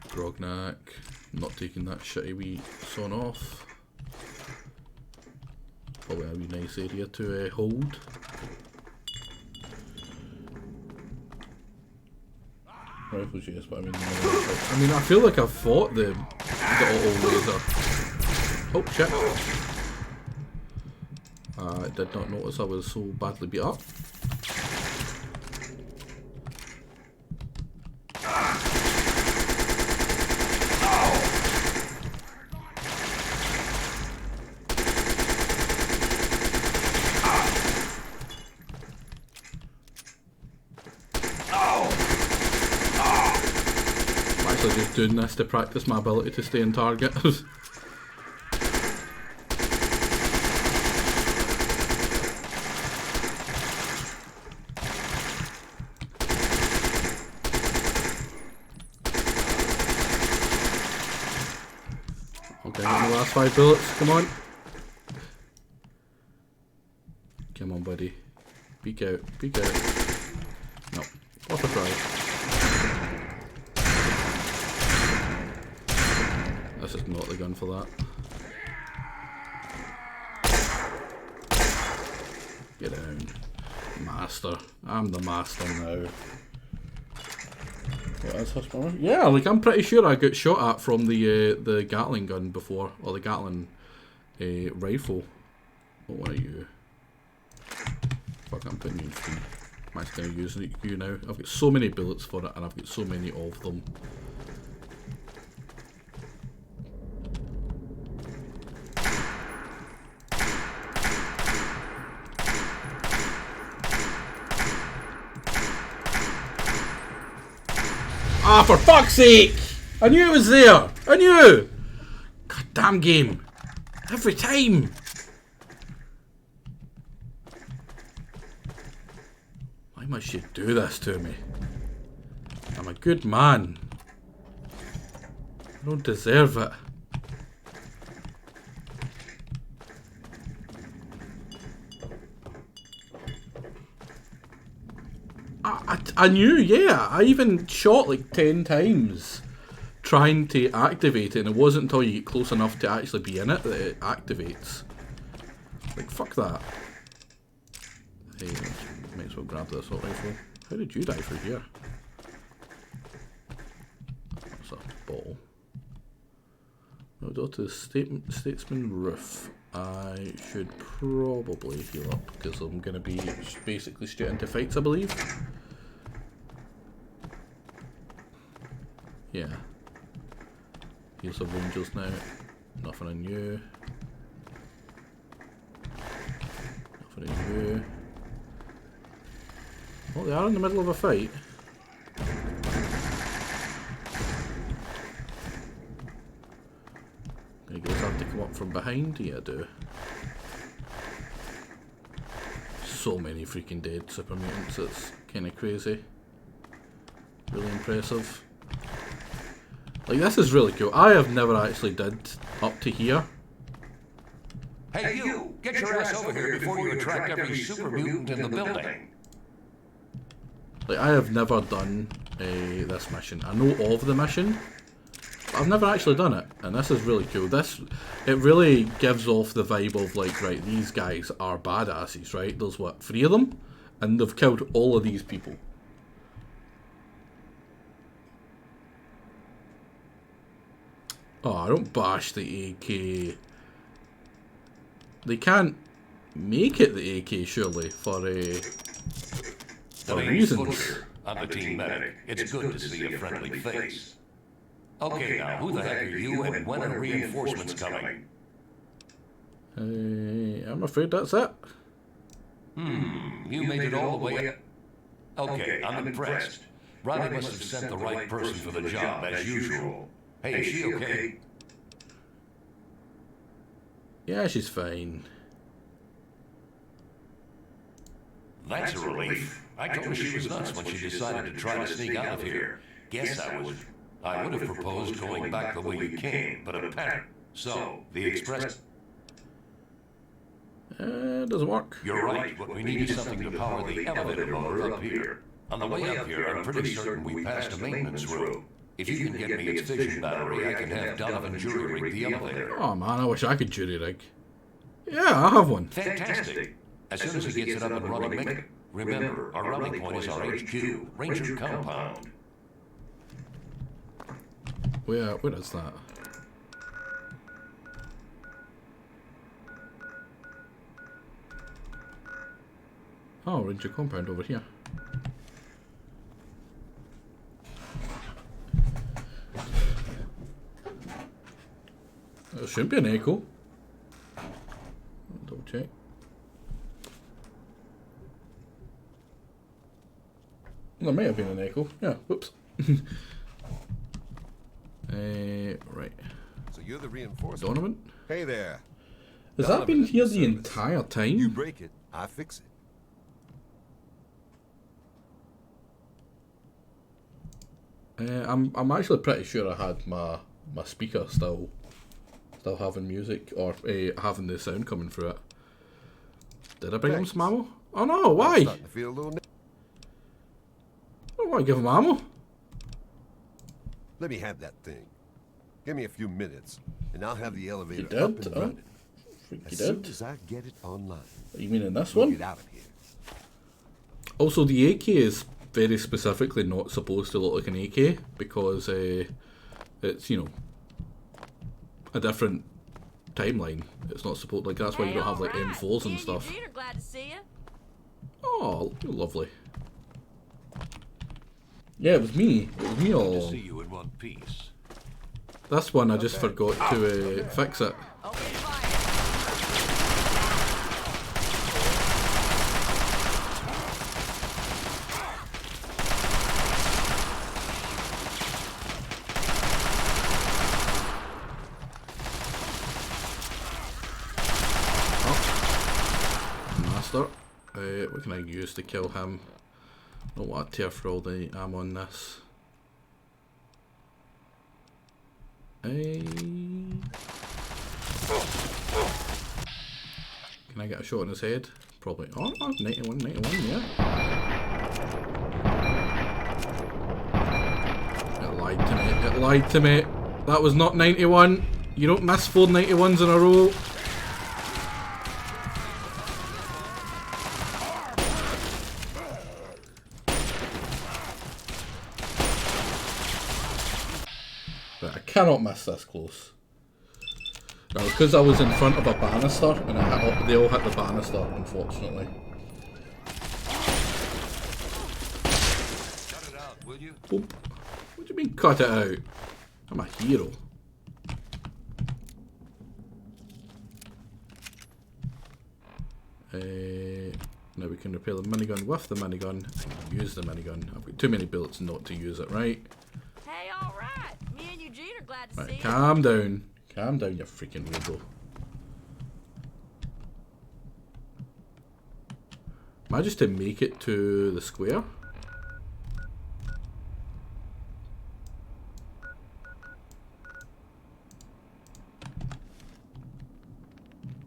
Grognak. Not taking that shitty wee son off. Probably a wee nice area to hold. Rifles, yes, but I mean, I feel like I've fought the auto laser. Oh shit! I did not notice I was so badly beat up. Just doing this to practice my ability to stay on target. Okay, the last 5 bullets, come on. Come on, buddy. Peek out, peek out. No, off a try. This is not the gun for that. Get down. Master. I'm the master now. What is this one? Yeah, like I'm pretty sure I got shot at from the Gatling gun before. Or the Gatling rifle. What one are you? Fuck, I'm putting you in free. I'm actually going to use you now. I've got so many bullets for it and I've got so many of them. Ah, for fuck's sake! I knew it was there! I knew! God damn game. Every time! Why must you do this to me? I'm a good man. I don't deserve it. I knew, yeah. I even shot like 10 times trying to activate it, and it wasn't until you get close enough to actually be in it that it activates. Like, fuck that. Hey, might as well grab this assault rifle. How did you die through here? That's a bottle. I'll go to the Statesman roof. I should probably heal up because I'm going to be basically straight into fights, I believe. Yeah. Here's the Rangers now. Nothing on you. Nothing on you. Well, they are in the middle of a fight. You guys have to come up from behind? Yeah, I do. So many freaking dead super mutants, it's kind of crazy. Really impressive. Like, this is really cool. I have never actually did up to here. Hey you! Get your ass over here before you attract every super mutant in the building. Like, I have never done this mission. I know of the mission, but I've never actually done it. And this is really cool. It really gives off the vibe of like, right, these guys are badasses, right? There's what, 3 of them? And they've killed all of these people. Oh, I don't bash the AK. They can't make it the AK, surely, for reasons. I'm the team medic. It's good to see a friendly face. Okay, now, who the heck are you and when are reinforcements coming? I'm afraid that's it. You made it all the way up. Okay, I'm impressed. Riley must have sent the right person for the job, as usual. Hey, is she okay? Yeah, she's fine. That's a relief. I told her she was nuts when she decided to try to sneak out of here. Guess I would have proposed going back the way you came, but apparently. So, the express... Doesn't work. You're right. What we need is something to power the elevator motor up here. On the way up here, I'm pretty certain we passed a maintenance room. If you can get me its fission battery, I can have Donovan jury rig the elevator. Oh man, I wish I could jury rig. Yeah, I have one. Fantastic. As soon as he gets it up and running, make it. Remember, our rallying point is our HQ, Ranger Compound. Where is that? Oh, Ranger Compound over here. There shouldn't be an echo. Double check. There may have been an echo. Yeah, whoops. Right. So you're the reinforcement. Donovan? Hey there. Has that been here the entire time? You break it, I fix it. I'm actually pretty sure I had my speaker still having music or having the sound coming through it. Did I bring him some ammo? Oh no, why? I'm starting to feel a little. I don't want to give him ammo. Let me have that thing. Give me a few minutes, and I'll have the elevator You did? up and Oh, running. think As you soon did. as I get it online. You mean in this We'll one? get out of here. Also, the AK is very specifically not supposed to look like an AK because it's, you know, a different timeline. It's not supposed, like, that's why you don't have like M4s and stuff. Eugene are glad to see you. Oh, lovely. Yeah, it was me. It was me all To along. see you in one piece. This one I just forgot to fix it. Open fire. Master. What can I use to kill him? I don't want to tear through all the ammo on this. Can I get a shot in his head? Probably. Oh, 91, yeah. It lied to me. It lied to me. That was not 91. You don't miss 4 91s in a row. I cannot miss this close. Now, because I was in front of a banister, and they all hit the banister, unfortunately. Cut it out, will you? Boop. What do you mean, cut it out? I'm a hero. Now we can repair the minigun with the minigun. Use the minigun. I've got too many bullets not to use it, right? Hey, all right. Me and Eugene are glad to see Right, you. calm down. Calm down, you freaking weirdo. Am I just to make it to the square?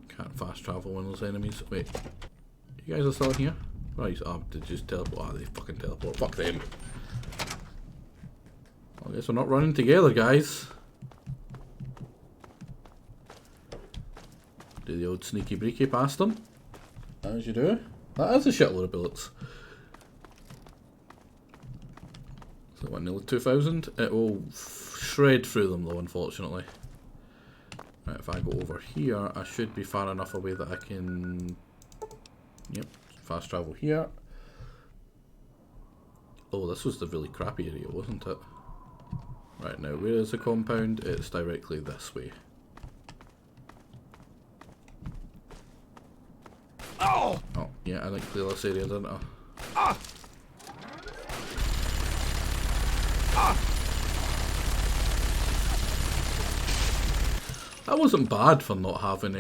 Can't fast travel one of those enemies. Wait. You guys are still in here? Right, did you just teleport? Ah, they fucking teleport. Fuck them. I guess we're not running together, guys. Do the old sneaky breaky past them. As you do. That is a shitload of bullets. So what, nearly 2,000? It will shred through them though, unfortunately. Right, if I go over here, I should be far enough away that I can... Yep, fast travel here. Oh, this was the really crappy area, wasn't it? Right, now where is the compound? It's directly this way. Oh, yeah, I didn't clear this area, didn't I? That wasn't bad for not having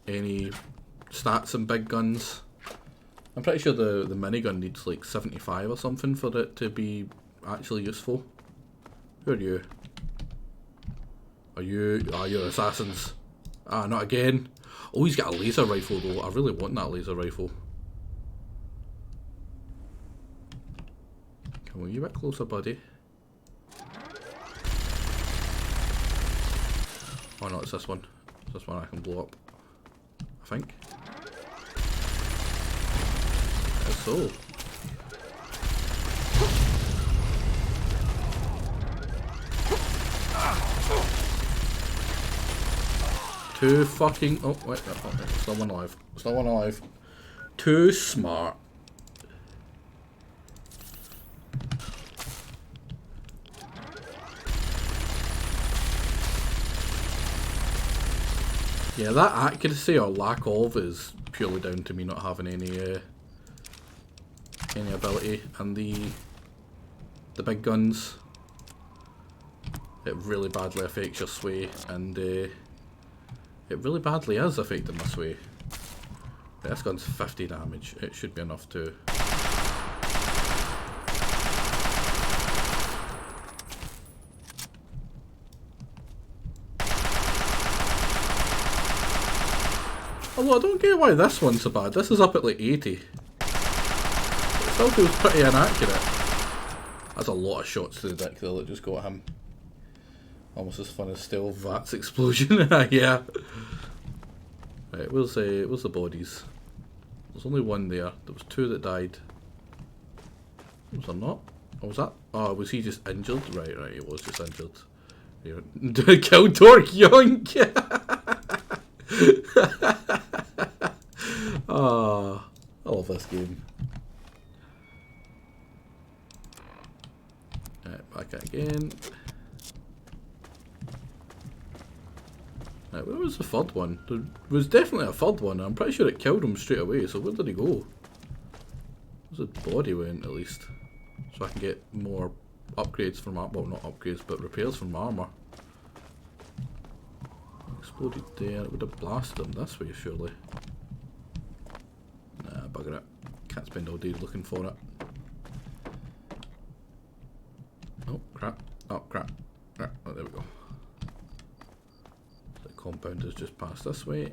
any stats and big guns. I'm pretty sure the minigun needs like 75 or something for it to be actually useful. Who are you? Are you... Ah, you're assassins. Ah, not again. Oh, he's got a laser rifle though. I really want that laser rifle. Come on, you a bit closer, buddy. Oh no, it's this one. It's this one I can blow up. I think. As so. Too fucking. Oh, wait, no, still one alive. Still one alive. Too smart. Yeah, that accuracy or lack of is purely down to me not having any ability, and the big guns, it really badly affects your sway, and it really badly is affecting my sway. This gun's 50 damage. It should be enough to. Although I don't get why this one's so bad. This is up at like 80. It still feels pretty inaccurate. That's a lot of shots to the dick though that just go at him. Almost as fun as Stealth Vat's explosion. Yeah. Right, where's the bodies? There's only one there. There was two that died. Was there not? Or was that? Oh, was he just injured? Right, he was just injured. Kill Dork Yoink! Oh, I love this game. Right, back again. Right, where was the third one? There was definitely a third one. I'm pretty sure it killed him straight away, so where did he go? Where's his body went, at least? So I can get more upgrades from armor. Well, not upgrades, but repairs from armor. Exploded there. It would have blasted him this way, surely. Nah, bugger it. Can't spend all day looking for it. Oh, crap. Oh, crap. Oh, there we go. The compound has just passed this way.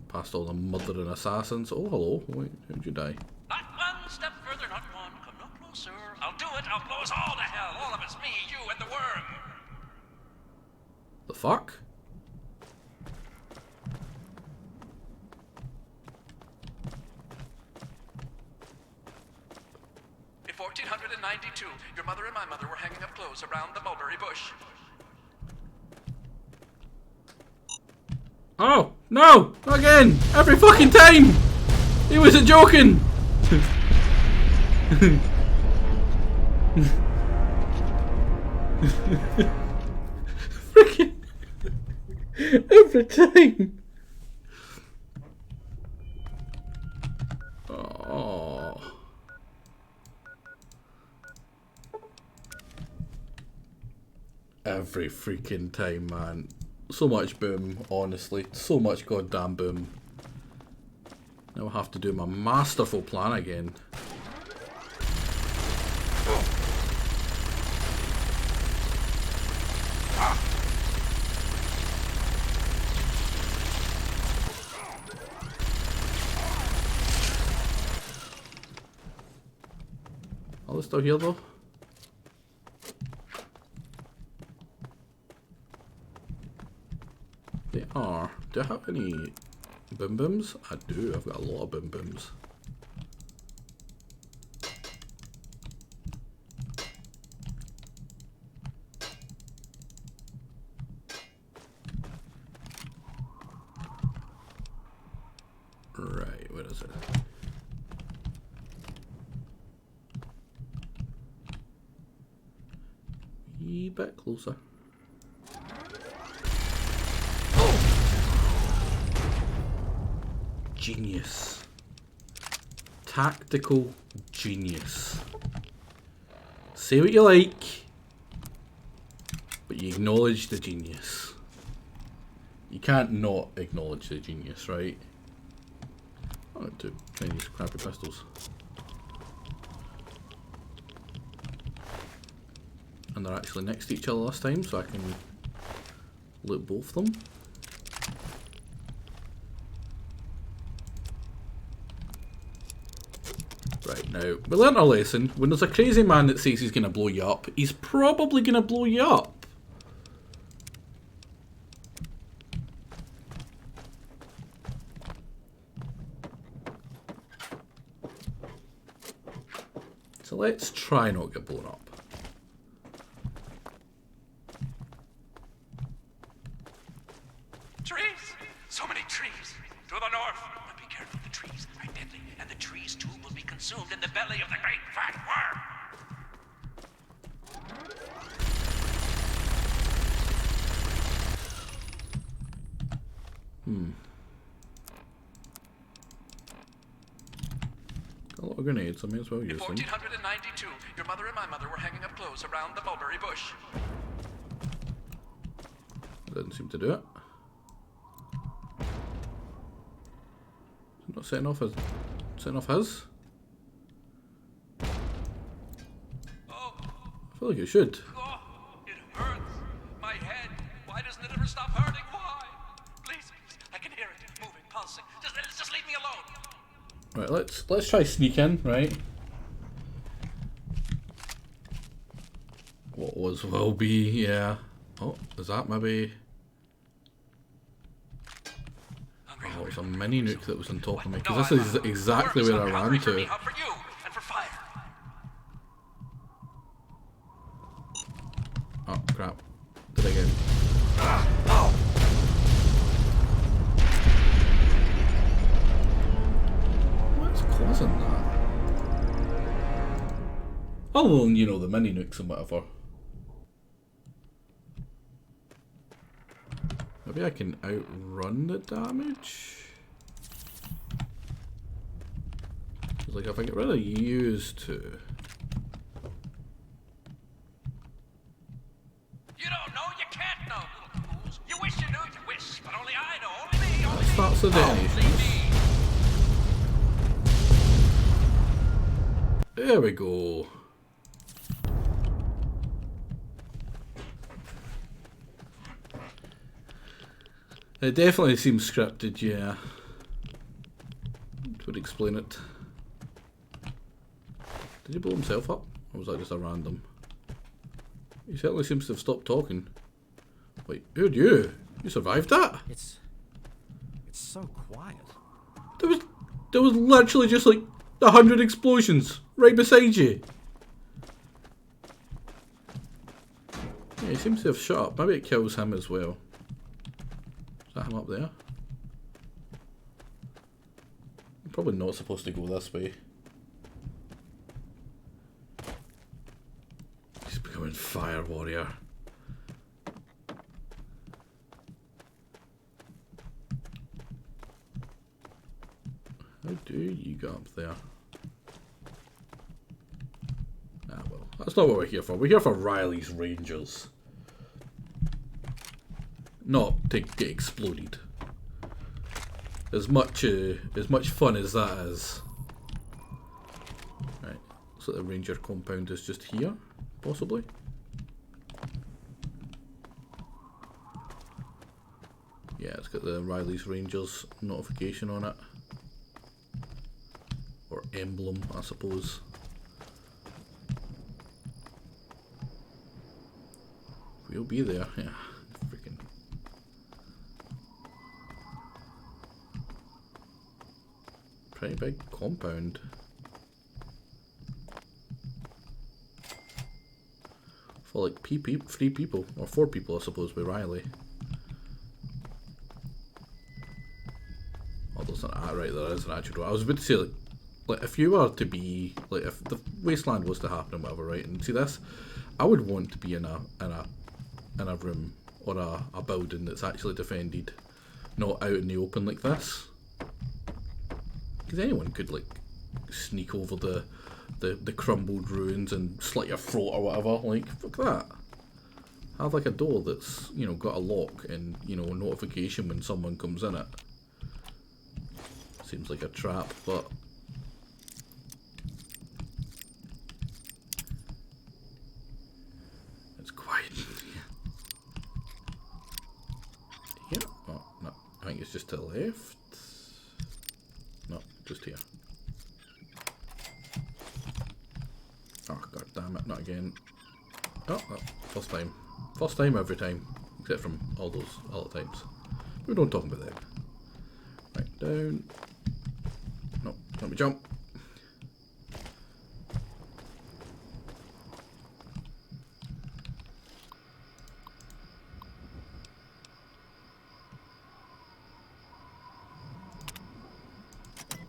Past all the murdering assassins. Oh, hello. Wait, how'd you die? Not one step further, not one. Come no closer. I'll do it. I'll blow us all to hell. All of us. Me, you, and the worm. The fuck? In 1492, your mother and my mother were hanging up clothes around the mulberry bush. Oh, no! Not again! Every fucking time! He wasn't joking! Freaking every time! Oh. Every freaking time, man. So much boom, honestly. So much goddamn boom. Now I have to do my masterful plan again. Are they still here though? They are. Do I have any boom booms? I do. I've got a lot of boom booms. Right, where is it? A bit closer. Genius. Tactical genius. Say what you like, but you acknowledge the genius. You can't not acknowledge the genius, right? I like to try these crappy pistols. And they're actually next to each other this time, so I can loot both of them. out. We learnt our lesson. When there's a crazy man that says he's going to blow you up, he's probably going to blow you up. So let's try not get blown up. Trees! So many trees! To the north! But be careful, the trees are deadly, and the trees too will be consumed in the belly of the great fat worm! Got a lot of grenades, I may as well In use them. 1492, your mother and my mother were hanging up clothes around the mulberry bush. Didn't seem to do it. Not setting off his. Setting off his? Oh, I feel like it should. oh, it hurts. My head. Why doesn't it ever stop hurting? Why? Please, please. I can hear it moving, pulsing. Just leave me alone. Right, let's try sneak in, right? What will be, yeah. Oh, is that maybe? Oh, it was a mini nuke that was on top of me, because this is exactly where I ran to. For you and for fire. Oh crap! Did I get? What's causing that? Oh, well, you know, the mini nukes and whatever. Maybe I can outrun the damage? It's like if I get rid of used to. You don't know, you can't know, little fools. You wish you knew, you wish, but only I know, only me, only me. That's the detonations. There we go. It definitely seems scripted, yeah. Would explain it. Did he blow himself up? Or was that just a random? He certainly seems to have stopped talking. Wait, who'd you? You survived that? It's so quiet. There was literally just like 100 explosions right beside you. Yeah, he seems to have shut up. Maybe it kills him as well. Is that him up there? I'm probably not supposed to go this way. He's becoming fire warrior. How do you get up there? Ah well, that's not what we're here for. We're here for Riley's Rangers. Not to get exploded. As much fun as that is. Right, so the Ranger compound is just here, possibly. Yeah, it's got the Riley's Rangers notification on it. Or emblem, I suppose. We'll be there, yeah. Freaking. Pretty big compound. For like 3 people, or 4 people I suppose, with Riley. Oh, there's an, right, there is an actual door. I was about to say, like if you were to be, like if the wasteland was to happen and whatever, right, and see this, I would want to be in a room or a building that's actually defended, not out in the open like this. Because anyone could like sneak over the crumbled ruins and slit your throat or whatever. Like, fuck that. Have like a door that's, you know, got a lock and, you know, a notification when someone comes in it. Seems like a trap, but it's quiet. Yeah. Oh no, I think it's just to the left. No, just here. not again. Oh, first time. First time every time. Except from all those other times. We don't talk about that. Right, down. No, let me jump.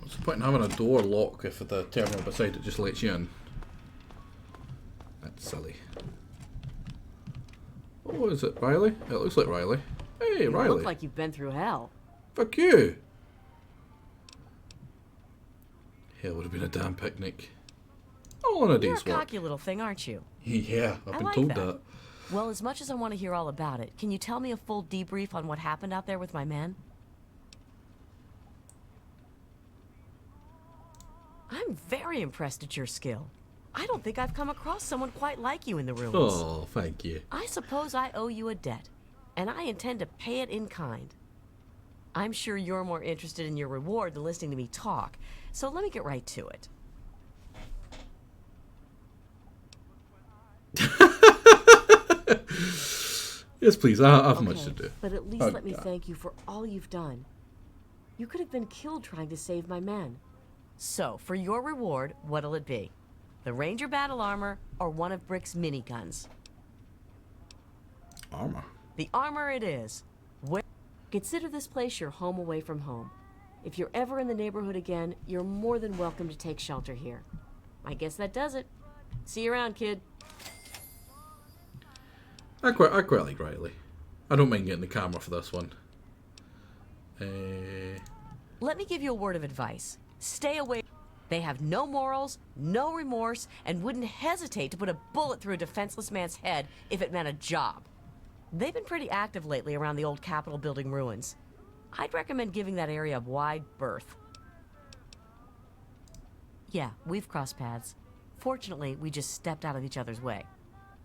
What's the point in having a door lock if the terminal beside it just lets you in? That's silly. Oh, is it Riley? It looks like Riley. Hey, You Riley. look like you've been through hell. Fuck you! Hell would have been a damn picnic. All in a You're a day's work. cocky little thing, aren't you? Yeah, I've I been like told that. that. Well, as much as I want to hear all about it, can you tell me a full debrief on what happened out there with my men? I'm very impressed at your skill. I don't think I've come across someone quite like you in the ruins. Oh, thank you. I suppose I owe you a debt, and I intend to pay it in kind. I'm sure you're more interested in your reward than listening to me talk, so let me get right to it. Yes, please. I have much to do. But at least let me thank you for all you've done. You could have been killed trying to save my men. So, for your reward, what'll it be? The Ranger battle armor or one of Brick's miniguns? Armor. The armor it is. Consider this place your home away from home. If you're ever in the neighborhood again, you're more than welcome to take shelter here. I guess that does it. See you around, kid. I quite like Riley. I don't mind getting the camera for this one. Let me give you a word of advice. Stay away. They have no morals, no remorse, and wouldn't hesitate to put a bullet through a defenseless man's head if it meant a job. They've been pretty active lately around the old Capitol building ruins. I'd recommend giving that area a wide berth. Yeah, we've crossed paths. Fortunately, we just stepped out of each other's way.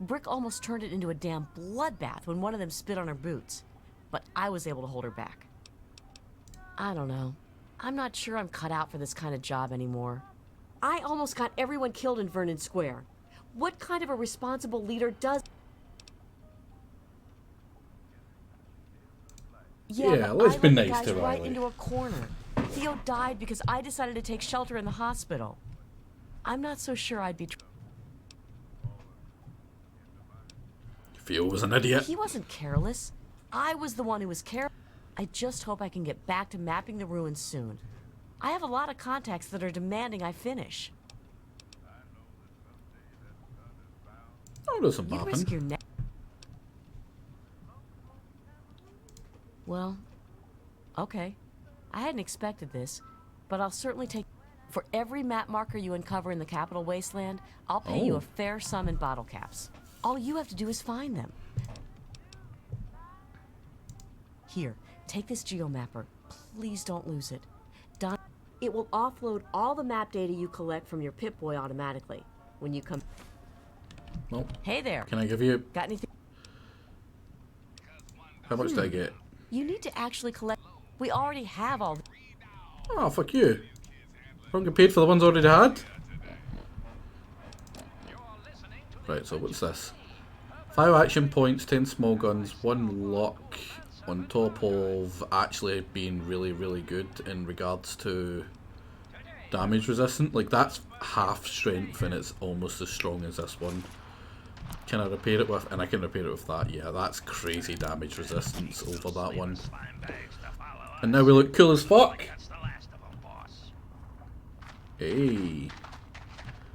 Brick almost turned it into a damn bloodbath when one of them spit on her boots, but I was able to hold her back. I don't know. I'm not sure I'm cut out for this kind of job anymore. I almost got everyone killed in Vernon Square. What kind of a responsible leader does... Yeah, but let's I be let the nice guys to right Riley. into a corner. Theo died because I decided to take shelter in the hospital. I'm not so sure I'd be... Theo was an idiot. He wasn't careless. I was the one who was careless. I just hope I can get back to mapping the ruins soon. I have a lot of contacts that are demanding I finish. Oh, there's some You risk bopping. your neck. Well, okay. I hadn't expected this, but I'll certainly take... For every map marker you uncover in the Capital Wasteland, I'll pay you Oh. a fair sum in bottle caps. All you have to do is find them. Here, take this geomapper. Please don't lose it. It will offload all the map data you collect from your Pip-Boy automatically. When you come... Well, Hey there. can I give you... Got anything? How much did I get? You need to actually collect... We already have all... Oh, fuck you. Don't get paid for the ones I already had? Right, so what's this? 5 action points, 10 small guns, 1 luck, on top of actually being really, really good in regards to damage resistant. Like, that's half strength and it's almost as strong as this one. Can I repair it with? And I can repair it with that. Yeah, that's crazy damage resistance over that one. And now we look cool as fuck. Hey.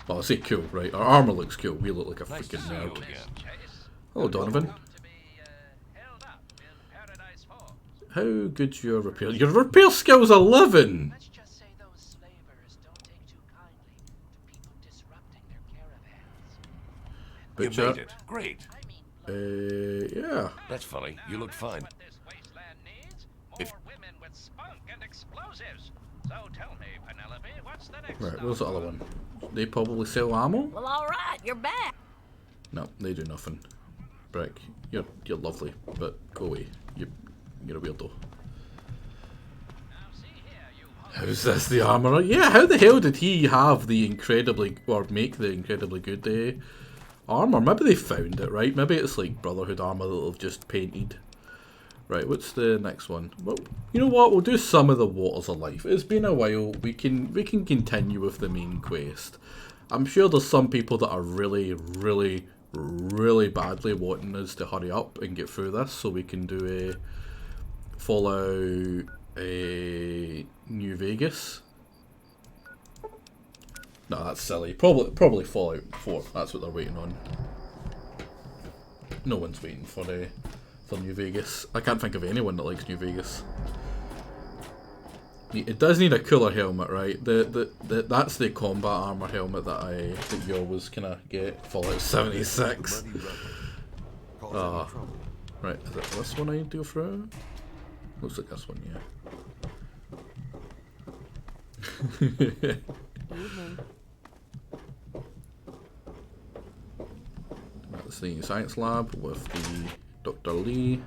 Well, I say cool, right? Our armor looks cool. We look like a freaking nerd. Hello, Donovan. How good's your repair? Your repair skill's 11! You made it. Great. Yeah. That's funny. You look fine. If Right, where's the other one? They probably sell ammo? Well, alright, you're back. No, they do nothing. Brick, you're lovely, but go away. You're a weirdo. How's this the armourer? Yeah, how the hell did he have the incredibly, or make the incredibly good armor. Maybe they found it, right? Maybe it's like Brotherhood armor that they've just painted. Right, what's the next one? Well, you know what? We'll do some of the Waters of Life. It's been a while. We can continue with the main quest. I'm sure there's some people that are really, really, really badly wanting us to hurry up and get through this, so we can do a Fallout New Vegas. No, that's silly. Probably Fallout 4. That's what they're waiting on. No one's waiting for New Vegas. I can't think of anyone that likes New Vegas. It does need a cooler helmet, right? That's the combat armor helmet that you always kind of get. Fallout 76. Right, is it this one I do through? Looks like this one, yeah. That's the science lab with the Dr. Lee.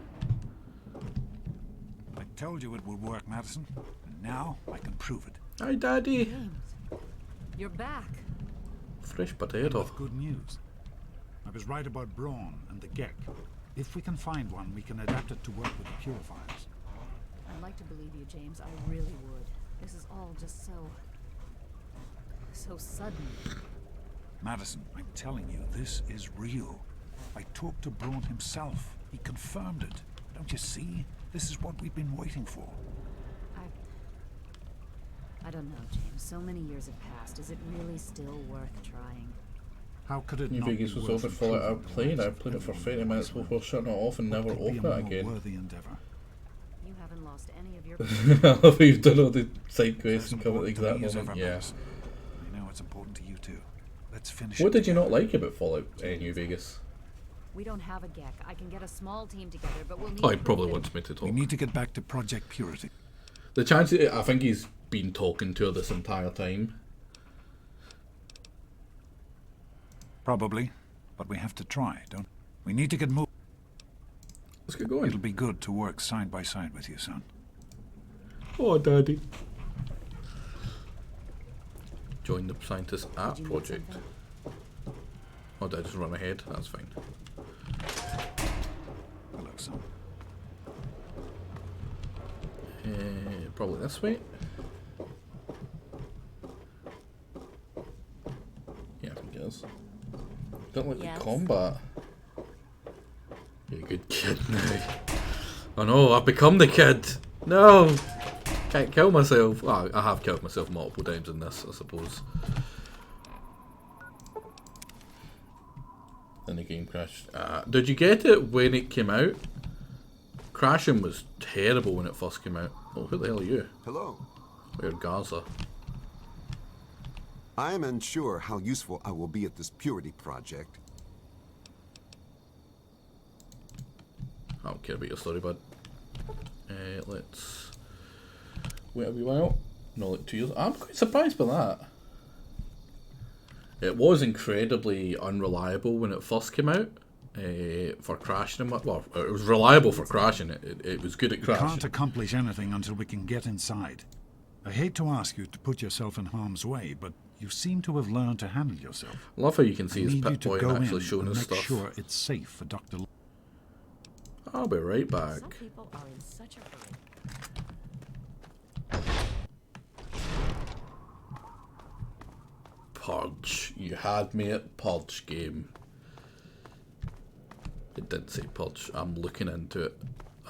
I told you it would work, Madison. And now I can prove it. Hi, Daddy. James, you're back. Fresh potato. With good news. I was right about Braun and the Gek. If we can find one, we can adapt it to work with the purifiers. I'd like to believe you, James. I really would. This is all just so sudden. Madison, I'm telling you, this is real. I talked to Braun himself. He confirmed it. Don't you see? This is what we've been waiting for. I don't know, James. So many years have passed. Is it really still worth trying? How could it New not Vegas be was worth over for it. I improving played it for 30 minutes before shutting it off and never Could be open a it more again. worthy endeavor. You haven't lost any of your. I love you've done all the side quests and come at the exact moment. Yeah. I know it's important to you too. Let's finish. What did you not like about Fallout New Vegas? We don't have a Gek. I can get a small team together, but we'll need. Oh, he probably wants me to talk. We need to get back to Project Purity. The chances, I think he's been talking to her this entire time. Probably, but we have to try, don't we? Need to get moving. Let's get going. It'll be good to work side by side with you, son. Oh, Daddy. Join the scientist app project. Oh, did I just run ahead? That's fine. Hello, son. Probably this way. Yeah, I think it is. Don't like the combat. You're a good kid now. Oh no, I've become the kid. No! Can't kill myself. Well, I have killed myself multiple times in this, I suppose. Then the game crashed. Did you get it when it came out? Crashing was terrible when it first came out. Oh, who the hell are you? Hello. You're Gaza. I am unsure how useful I will be at this purity project. I don't care about your story, bud. Let's wait a wee while. No, like 2 years. I'm quite surprised by that. It was incredibly unreliable when it first came out. For crashing and well, it was reliable for crashing. It was good at crashing. We can't accomplish anything until we can get inside. I hate to ask you to put yourself in harm's way, but you seem to have learned to handle yourself. Love how you can see his Pip Pip-Boy and actually showing us stuff. Make sure it's safe for Dr. I'll be right back. Some people are in such a hurry. Purge. You had me at Purge game. It did say Purge. I'm looking into it.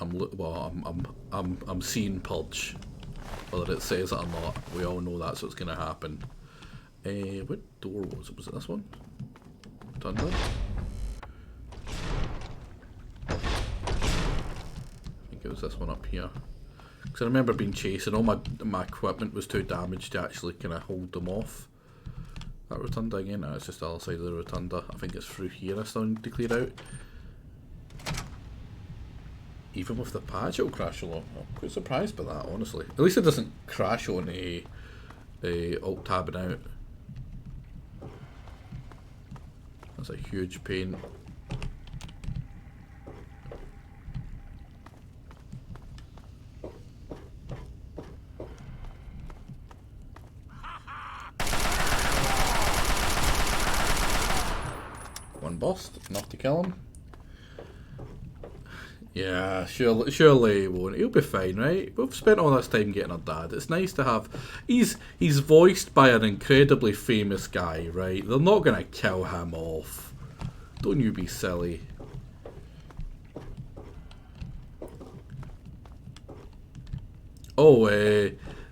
I'm seeing Purge. Whether it says it or not, we all know that's what's gonna happen. What door was it? Was it this one? Done that? I think it was this one up here. Because I remember being chased and all my equipment was too damaged to actually kind of hold them off. That rotunda again? No, it's just the other side of the rotunda. I think it's through here I still need to clear out. Even with the patch it'll crash along. I'm quite surprised by that, honestly. At least it doesn't crash on a alt tabbing out. That's a huge pain. bust. Enough to kill him. Yeah, surely he won't. He'll be fine, right? We've spent all this time getting our dad. It's nice to have... He's voiced by an incredibly famous guy, right? They're not going to kill him off. Don't you be silly. Oh,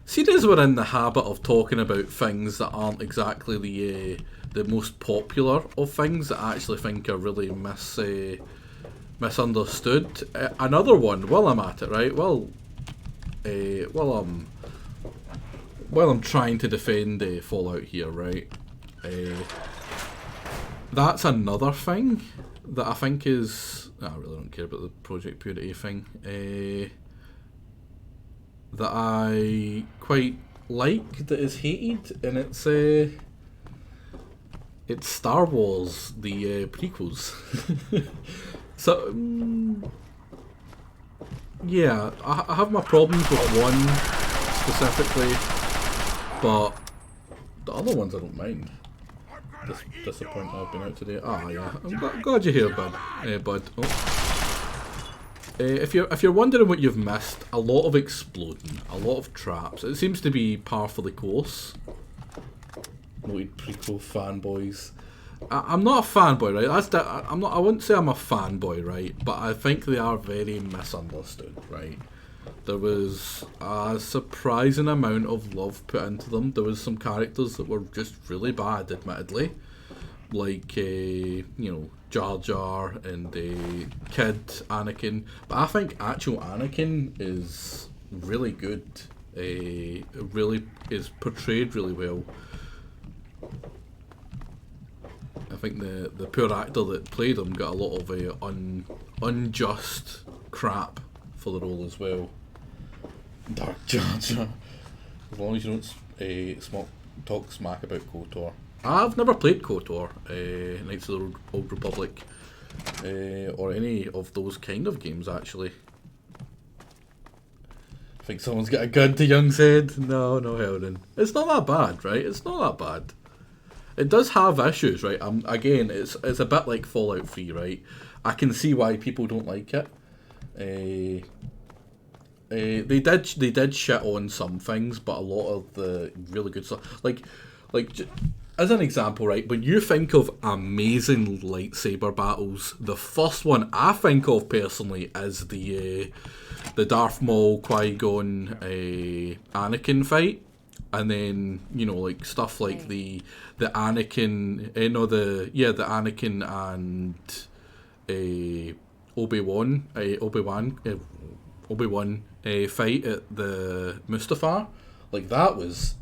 seeing as we're in the habit of talking about things that aren't exactly the most popular of things that I actually think are really misunderstood. Another one, while I'm at it, right? While I'm trying to defend Fallout here, right? That's another thing that I think is... I really don't care about the Project Purity thing. That I quite like, that is hated, and it's Star Wars, the prequels. So, yeah, I have my problems with one specifically, but the other ones I don't mind. Disappointed I've been out today. Ah, yeah, I'm glad you're here, bud. Bud. Oh. If you're wondering what you've missed, a lot of exploding, a lot of traps. It seems to be par for the course. Noted prequel fanboys. I'm not a fanboy, right? I wouldn't say I'm a fanboy, right? But I think they are very misunderstood, right? There was a surprising amount of love put into them. There was some characters that were just really bad, admittedly, like you know, Jar Jar and Kid Anakin. But I think actual Anakin is really good. Really is portrayed really well. I think the poor actor that played him got a lot of unjust crap for the role as well. Dark Jar Jar. As long as you don't talk smack about KOTOR. I've never played KOTOR, Knights of the Old Republic, or any of those kind of games actually. I think someone's got a gun to Young's head. No, Helden. It's not that bad, right? It's not that bad. It does have issues, right? Again, it's a bit like Fallout 3, right? I can see why people don't like it. They did shit on some things, but a lot of the really good stuff, like as an example, right? When you think of amazing lightsaber battles, the first one I think of personally is the Darth Maul Qui-Gon Anakin fight. And then, you know, like stuff like the Anakin, the Anakin and Obi-Wan fight at the Mustafar. Like, that was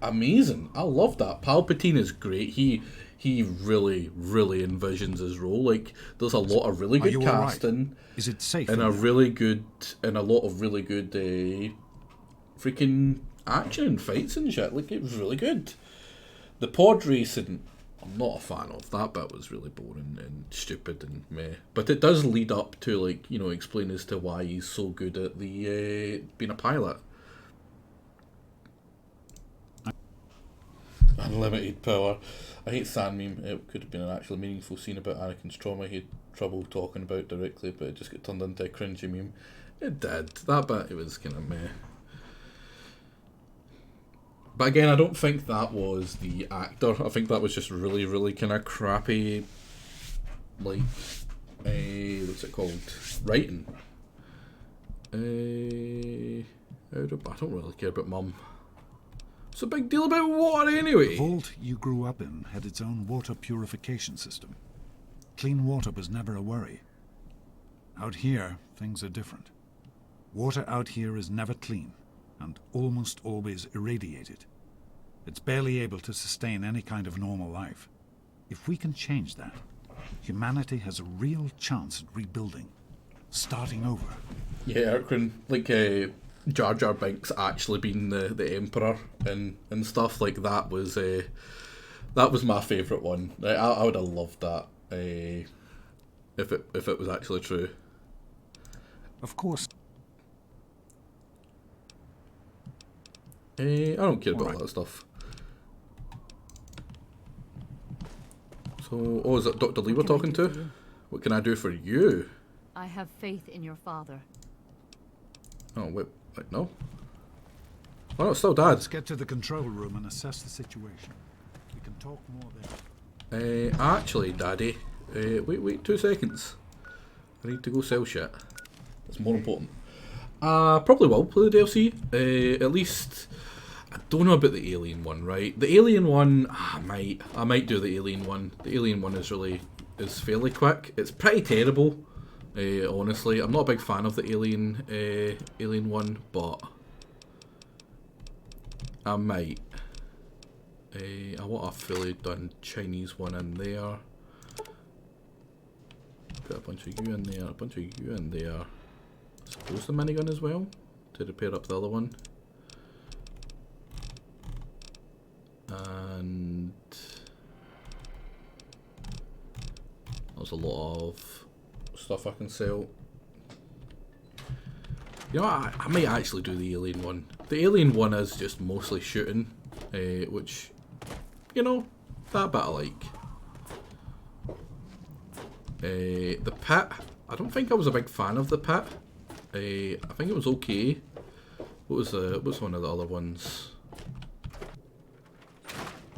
amazing. I love that. Palpatine is great. He really envisions his role. Like, there's a lot of really good casting. Right? Is it safe? And a lot of really good freaking action and fights and shit. Like, it was really good. The pod racing, I'm not a fan of. That bit was really boring and stupid and meh. But it does lead up to, like, you know, explain as to why he's so good at the being a pilot. Unlimited power. I hate Sand meme. It could have been an actually meaningful scene about Anakin's trauma he had trouble talking about directly, but it just got turned into a cringy meme. It did. That bit, it was kind of meh. But again, I don't think that was the actor. I think that was just really kind of crappy, like, what's it called? Writing. I don't really care about Mum. What's the big deal about water anyway? The vault you grew up in had its own water purification system. Clean water was never a worry. Out here, things are different. Water out here is never clean, and almost always irradiated. It's barely able to sustain any kind of normal life. If we can change that, humanity has a real chance at rebuilding, starting over. Yeah, like Jar Jar Binks actually being the Emperor and stuff like that was my favourite one. I would have loved that if it was actually true. Of course. I don't care about all that stuff. So, oh, is it Dr. Lee we're talking to? What can I do for you? I have faith in your father. Oh, wait, no. Oh, no, it's still Dad. Let's get to the control room and assess the situation. We can talk more there. Actually, Daddy, wait 2 seconds. I need to go sell shit. That's more important. Probably will play the DLC. At least, I don't know about the Alien one, right? The Alien one, I might do the Alien one. The Alien one is fairly quick. It's pretty terrible, honestly. I'm not a big fan of the Alien one, but I might. I want a fully done Chinese one in there. Put a bunch of you in there, a bunch of you in there. I suppose the minigun as well, to repair up the other one. And there's a lot of stuff I can sell. You know, I might actually do the Alien one. The Alien one is just mostly shooting, which, you know, that bit I like. The pit, I don't think I was a big fan of the pit. I think it was okay. What was one of the other ones?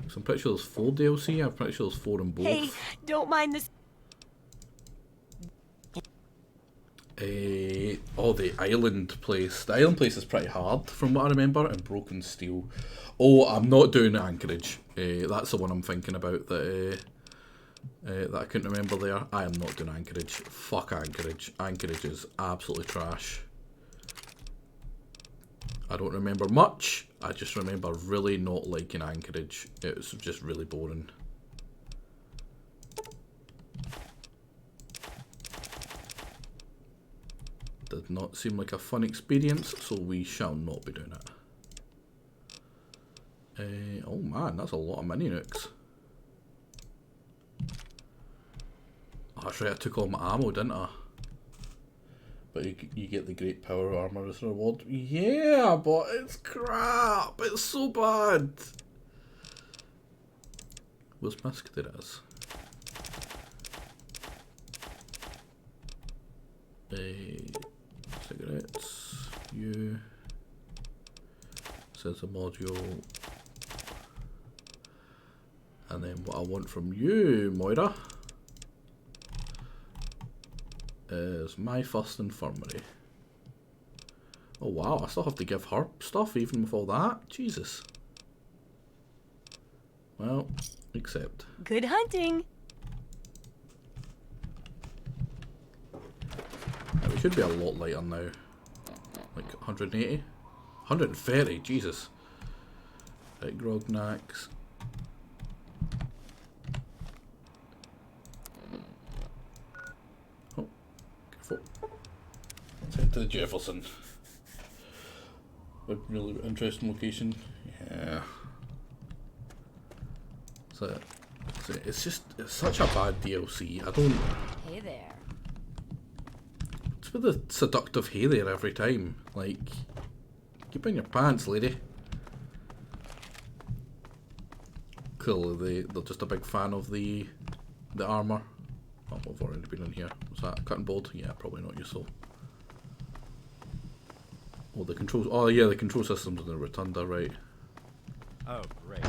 So I'm pretty sure there's 4 DLC. I'm pretty sure there's 4 in both. Hey, don't mind this. Oh, the island place. The island place is pretty hard, from what I remember. And Broken Steel. Oh, I'm not doing Anchorage. That's the one I'm thinking about that I couldn't remember there. I am not doing Anchorage. Fuck Anchorage. Anchorage is absolutely trash. I don't remember much. I just remember really not liking Anchorage. It was just really boring. Did not seem like a fun experience, so we shall not be doing it. Oh man, that's a lot of mini nukes. Oh, that's right, I took all my ammo, didn't I? But you get the great power armor as a reward. Yeah, but it's crap. It's so bad. Where's Mask? There it is. Cigarettes. You. Sensor module. And then what I want from you, Moira, is my first infirmary. Oh wow, I still have to give her stuff even with all that? Jesus. Well, accept. Good hunting. Yeah, we should be a lot lighter now. Like 180? 130, Jesus. Right, Grognacks. Oh, careful. Let's head to the Jefferson. A really interesting location. Yeah. So it's such a bad DLC. I don't. Hey there. It's with the seductive hey there every time. Like, keep in your pants, lady. Cool. They're just a big fan of the armor. Oh, we've already been in here. Was that a cutting board? Yeah, probably not useful. Oh, the controls. Oh, yeah, the control system's in the rotunda, right? Oh, great.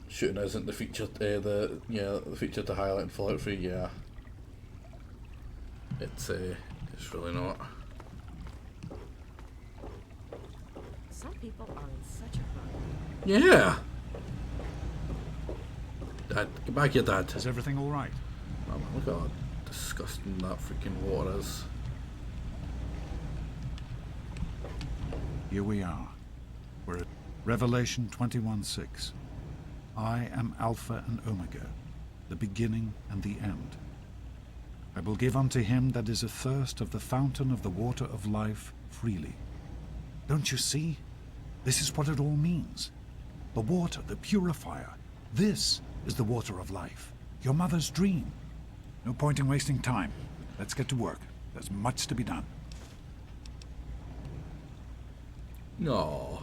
Shooting isn't the feature. The feature to highlight and fill out for you. Yeah. It's really not. Some people are in such a hurry. Yeah. Dad, get back here, Dad. Is everything all right? Oh, man, look at how disgusting that freaking water is. Here we are. We're at Revelation 21:6. I am Alpha and Omega, the beginning and the end. I will give unto him that is athirst of the fountain of the water of life freely. Don't you see? This is what it all means. The water, the purifier. This is the water of life. Your mother's dream. No point in wasting time. Let's get to work. There's much to be done. No.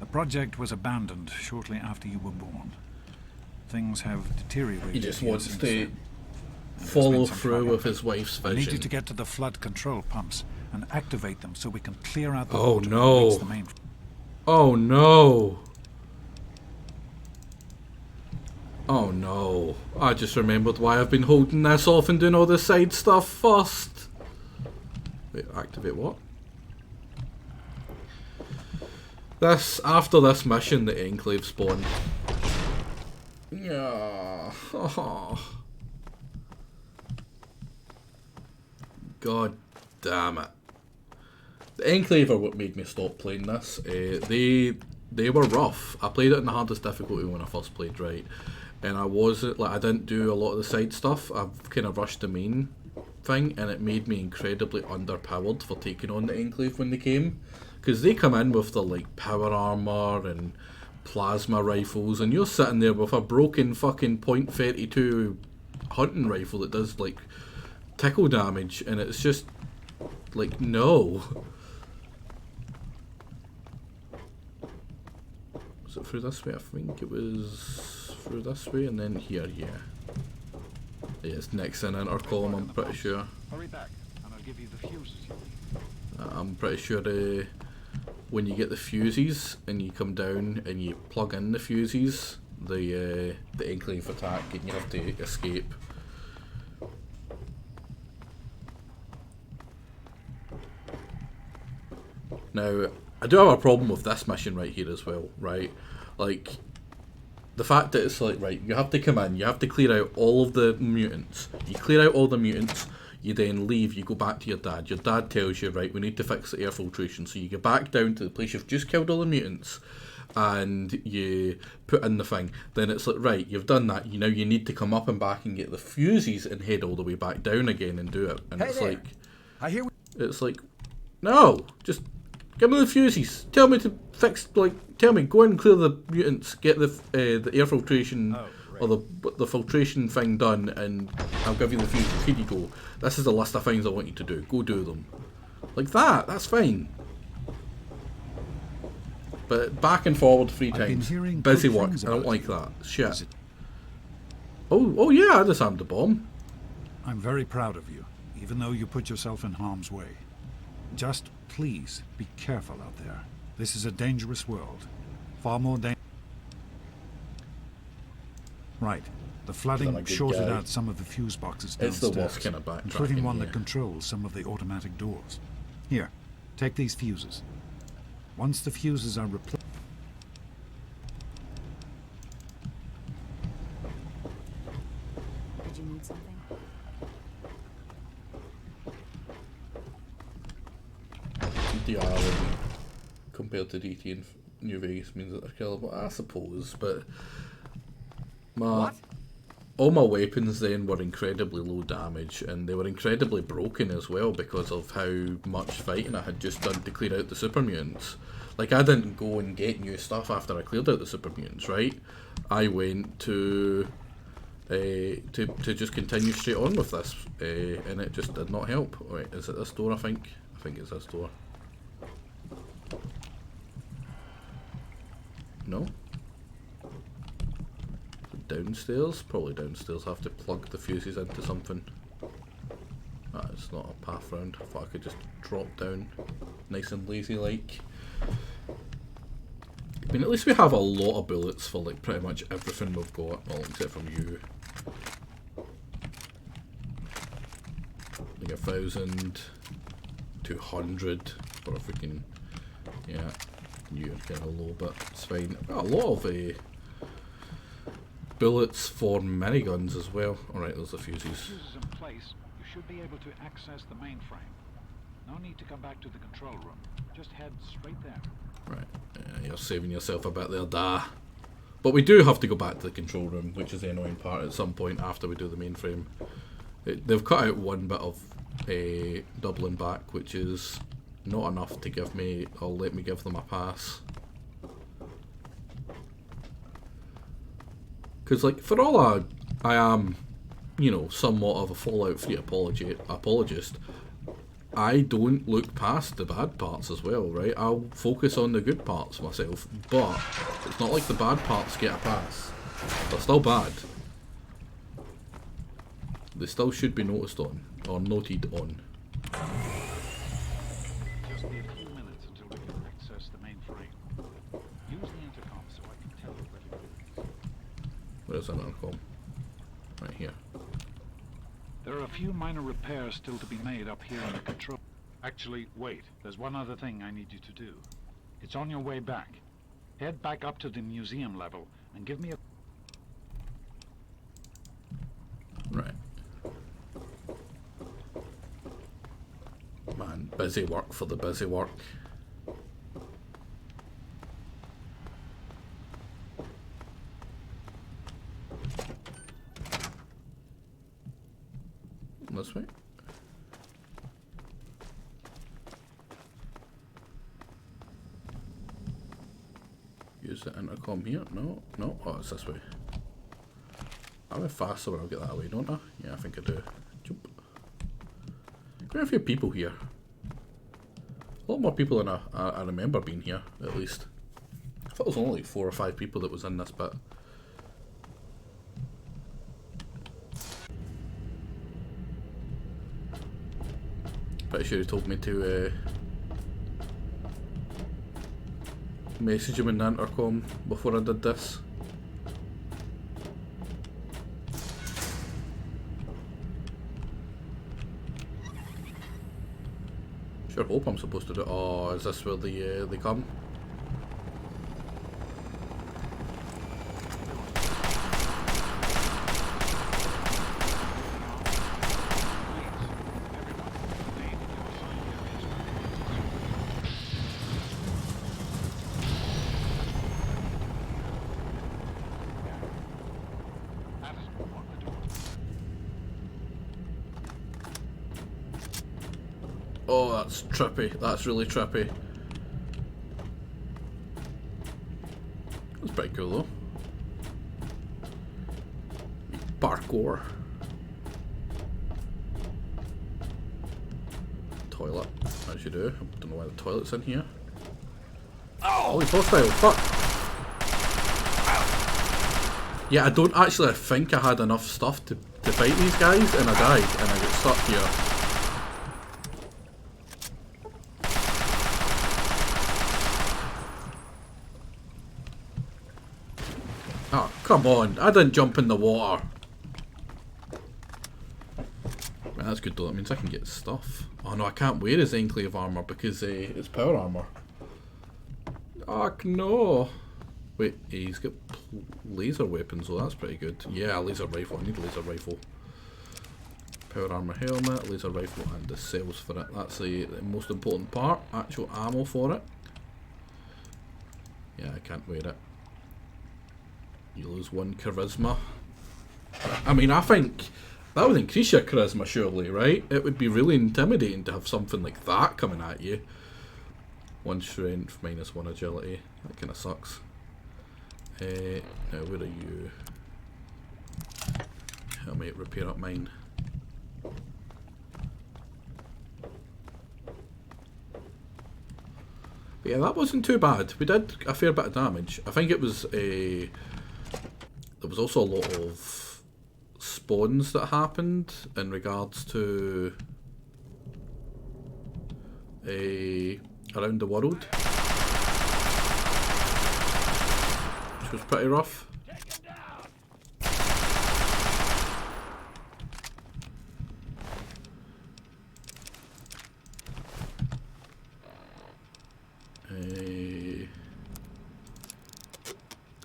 The project was abandoned shortly after you were born. Things have deteriorated. He just here wants since to then, and there's follow been some through trouble. with his wife's I need you vision. to get to the flood control pumps and activate them so we can clear out the Oh water and reach no. the main. Oh no. Oh no. I just remembered why I've been holding this off and doing all the side stuff first. Wait, activate what? This, after this mission, the Enclave spawn. Yeah. Oh. God damn it. The Enclave are what made me stop playing this. They were rough. I played it in the hardest difficulty when I first played, right? And I didn't do a lot of the side stuff. I've kind of rushed the main thing, and it made me incredibly underpowered for taking on the Enclave when they came. Because they come in with the like power armor and plasma rifles, and you're sitting there with a broken fucking .32 hunting rifle that does like tickle damage, and it's just like, no. Was it through this way? I think it was through this way, and then here, yeah. Yeah, it's next in intercom, I'm pretty sure. Hurry back, and I'll give you the fuses you need. I'm pretty sure when you get the fuses and you come down and you plug in the fuses, the Enclave attack and you have to escape. Now, I do have a problem with this mission right here as well, right? Like, the fact that it's like, right, you have to come in, you have to clear out all of the mutants. You clear out all the mutants, you then leave, you go back to your dad. Your dad tells you, right, we need to fix the air filtration. So you go back down to the place you've just killed all the mutants, and you put in the thing. Then it's like, right, you've done that, you need to come up and back and get the fuses and head all the way back down again and do it. And Hey it's there. like, I hear. it's like, no, just give me the fuses. Tell me to fix, like, tell me, go and clear the mutants, get the air filtration or the filtration thing done, and I'll give you the fuses. Here you go. This is the list of things I want you to do. Go do them. Like that, that's fine. But back and forward 3 I've been times. hearing Busy good work. things I don't about like you. that. Shit. Oh yeah, I disarmed the bomb. I'm very proud of you, even though you put yourself in harm's way. Just please be careful out there. This is a dangerous world. Far more dangerous. Right. The I'm a flooding good shorted guy. out some of the fuse boxes It's downstairs, the worst kind of including backtracking, one yeah. that controls some of the automatic doors. Here, take these fuses. Once the fuses are replaced... Did you need something? DR compared to DT in New Vegas means that they're killable, I suppose, but all my weapons then were incredibly low damage, and they were incredibly broken as well because of how much fighting I had just done to clear out the super mutants. Like, I didn't go and get new stuff after I cleared out the super mutants, right? I went to just continue straight on with this, and it just did not help. Wait, is it this door? I think it's this door. No? Downstairs? Probably downstairs. I have to plug the fuses into something. Ah, it's not a path round. I thought I could just drop down nice and lazy like. I mean, at least we have a lot of bullets for like pretty much everything we've got. Well, except from you. Like 1,200 for a freaking, yeah. You're kind of low, but it's fine. I've got a lot of bullets for miniguns as well. Alright, there's the fuses. Fuses in place, you should be able to access the mainframe. No need to come back to the control room. Just head straight there. Right, you're saving yourself a bit there, da. But we do have to go back to the control room, which is the annoying part at some point after we do the mainframe. They've cut out one bit of doubling back, which is not enough to give me, or let me give them a pass. Because, like, for all I am, somewhat of a Fallout 3 apologist, I don't look past the bad parts as well, right? I'll focus on the good parts myself, but it's not like the bad parts get a pass. They're still bad. They still should be noticed on, or noted on. Just need a few minutes until we can access the mainframe. Use the intercom so I can tell you where to go. Where's the intercom? Right here. There are a few minor repairs still to be made up here in the control. Actually, wait. There's one other thing I need you to do. It's on your way back. Head back up to the museum level and give me a... Right. Man, busy work for the busy work. This way. Use the intercom here. No, no. Oh, it's this way. I went faster when I'll get that away, don't I? Yeah, I think I do. Jump. Quite a few people here. A lot more people than I remember being here, at least. I thought it was only like 4 or 5 people that was in this bit. Pretty sure he told me to message him in the intercom before I did this. Sure hope I'm supposed to do it. Oh, is this where they come? Oh, that's trippy. That's really trippy. That's pretty cool though. Parkour. Toilet, as you do. I don't know why the toilet's in here. Oh, he's hostile. Fuck. Yeah, I don't actually think I had enough stuff to fight these guys, and I died, and I got stuck here. Oh, come on. I didn't jump in the water. Right, that's good though. That means I can get stuff. Oh no, I can't wear his enclave armor because it's power armor. Oh no. Wait, he's got laser weapons, so that's pretty good. Yeah, laser rifle. I need a laser rifle. Power armor helmet, laser rifle, and the cells for it. That's the most important part. Actual ammo for it. Yeah, I can't wear it. You lose 1 charisma. I mean, I think that would increase your charisma, surely, right? It would be really intimidating to have something like that coming at you. 1 strength, minus 1 agility. That kind of sucks. Now, where are you? Help me repair up mine. But yeah, that wasn't too bad. We did a fair bit of damage. I think it was a... There was also a lot of spawns that happened in regards to around the world, which was pretty rough.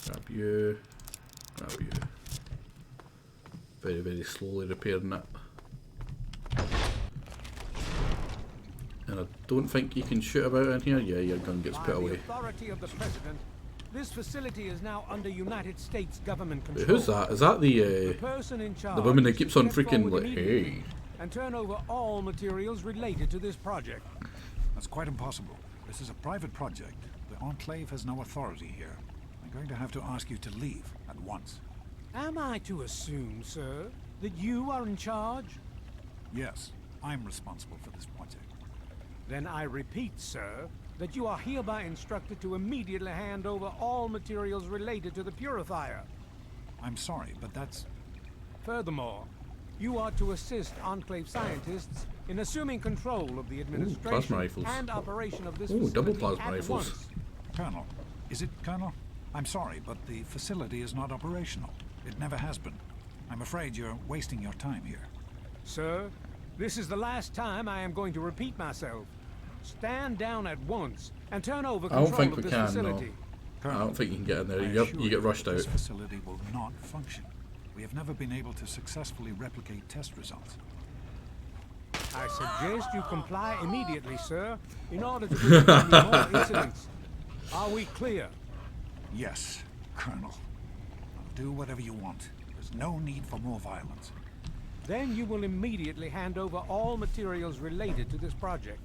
Grab you. Grab you. Very, very slowly repairing it. And I don't think you can shoot about in here. Yeah, your gun gets put away. Authority of the president, this facility is now under United States government control. Wait, who's that? Is that the person in charge the woman that keeps on step freaking forward like, immediately hey? And turn over all materials related to this project. That's quite impossible. This is a private project. The Enclave has no authority here. I'm going to have to ask you to leave at once. Am I to assume, sir, that you are in charge? Yes, I'm responsible for this project. Then I repeat, sir, that you are hereby instructed to immediately hand over all materials related to the purifier. I'm sorry, but that's... Furthermore, you are to assist Enclave scientists in assuming control of the administration rifles. and operation of this Ooh, double facility plasma at rifles. once. Colonel, is it Colonel? I'm sorry, but the facility is not operational. It never has been. I'm afraid you're wasting your time here. Sir, this is the last time I am going to repeat myself. Stand down at once and turn over I don't control think of we this can, facility. no. I don't think you can get in there. I You assure get rushed out. This facility will not function. We have never been able to successfully replicate test results. I suggest you comply immediately, sir, in order to prevent any more incidents. Are we clear? Yes, Colonel. I'll do whatever you want. There's no need for more violence. Then you will immediately hand over all materials related to this project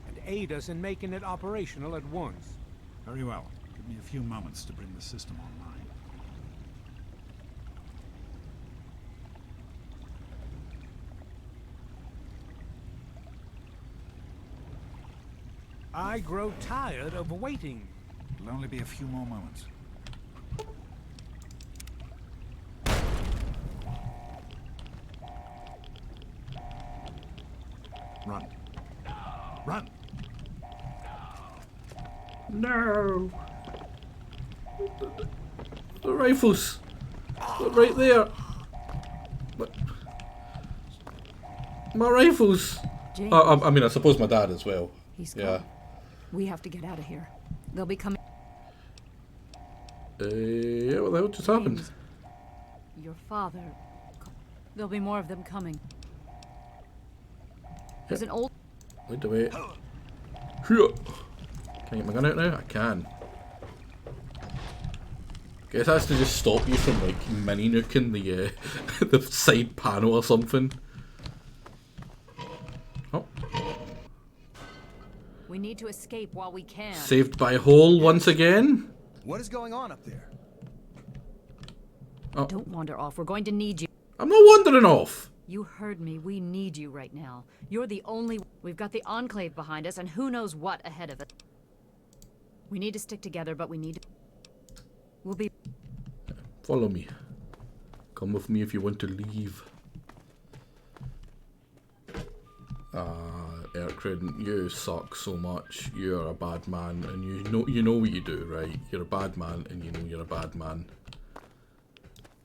and aid us in making it operational at once. Very well. Give me a few moments to bring the system online. I grow tired of waiting. It'll only be a few more moments. Run. Run! No! The rifles! They're right there! But my rifles! James. I mean, I suppose my dad as well. He's yeah. gone. We have to get out of here. They'll be coming. Yeah, what the hell just happened? James, your father. There'll be more of them coming. There's an old. Wait a wait. Can I get my gun out now? I can. Guess that's to just stop you from like mini nuking the the side panel or something. Oh. We need to escape while we can. Saved by hole once again. What is going on up there? Oh. Don't wander off. We're going to need you. I'm not wandering off. You heard me. We need you right now. You're the only. We've got the Enclave behind us, and who knows what ahead of us. We need to stick together, but we need to. We'll be. Follow me. Come with me if you want to leave. Erkrin, you suck so much. You're a bad man, and you know what you do, right? You're a bad man, and you know you're a bad man.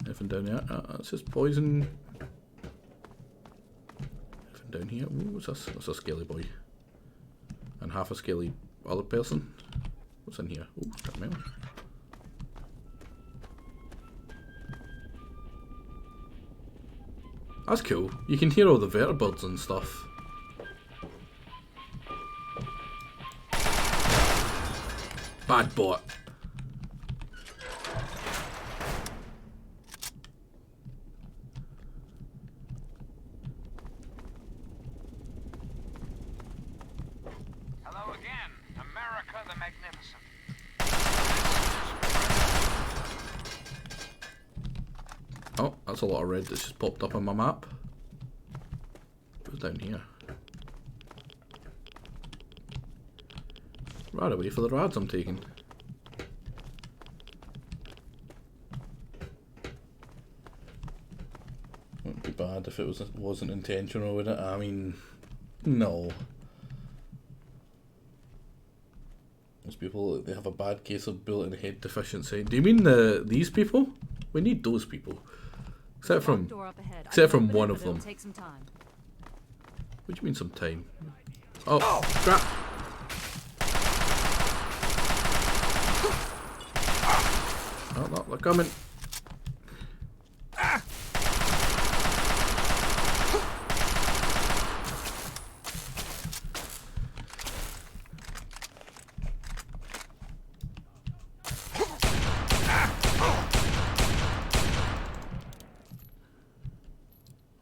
Anything down here? That's just poison. Anything down here? Ooh, what's this? What's a scaly boy? And half a scaly other person? What's in here? Ooh, got mail. That's cool. You can hear all the vertebrates and stuff. Bad bot. Hello again, America the Magnificent. Oh, that's a lot of red that's just popped up on my map. What's down here? Right away for the rads I'm taking. Wouldn't be bad if it wasn't intentional, would it? I mean, no. Most people, they have a bad case of bullet and head deficiency. Do you mean these people? We need those people. Except from one of them. Take some time. What do you mean some time? Oh, crap! Oh, no, they're coming.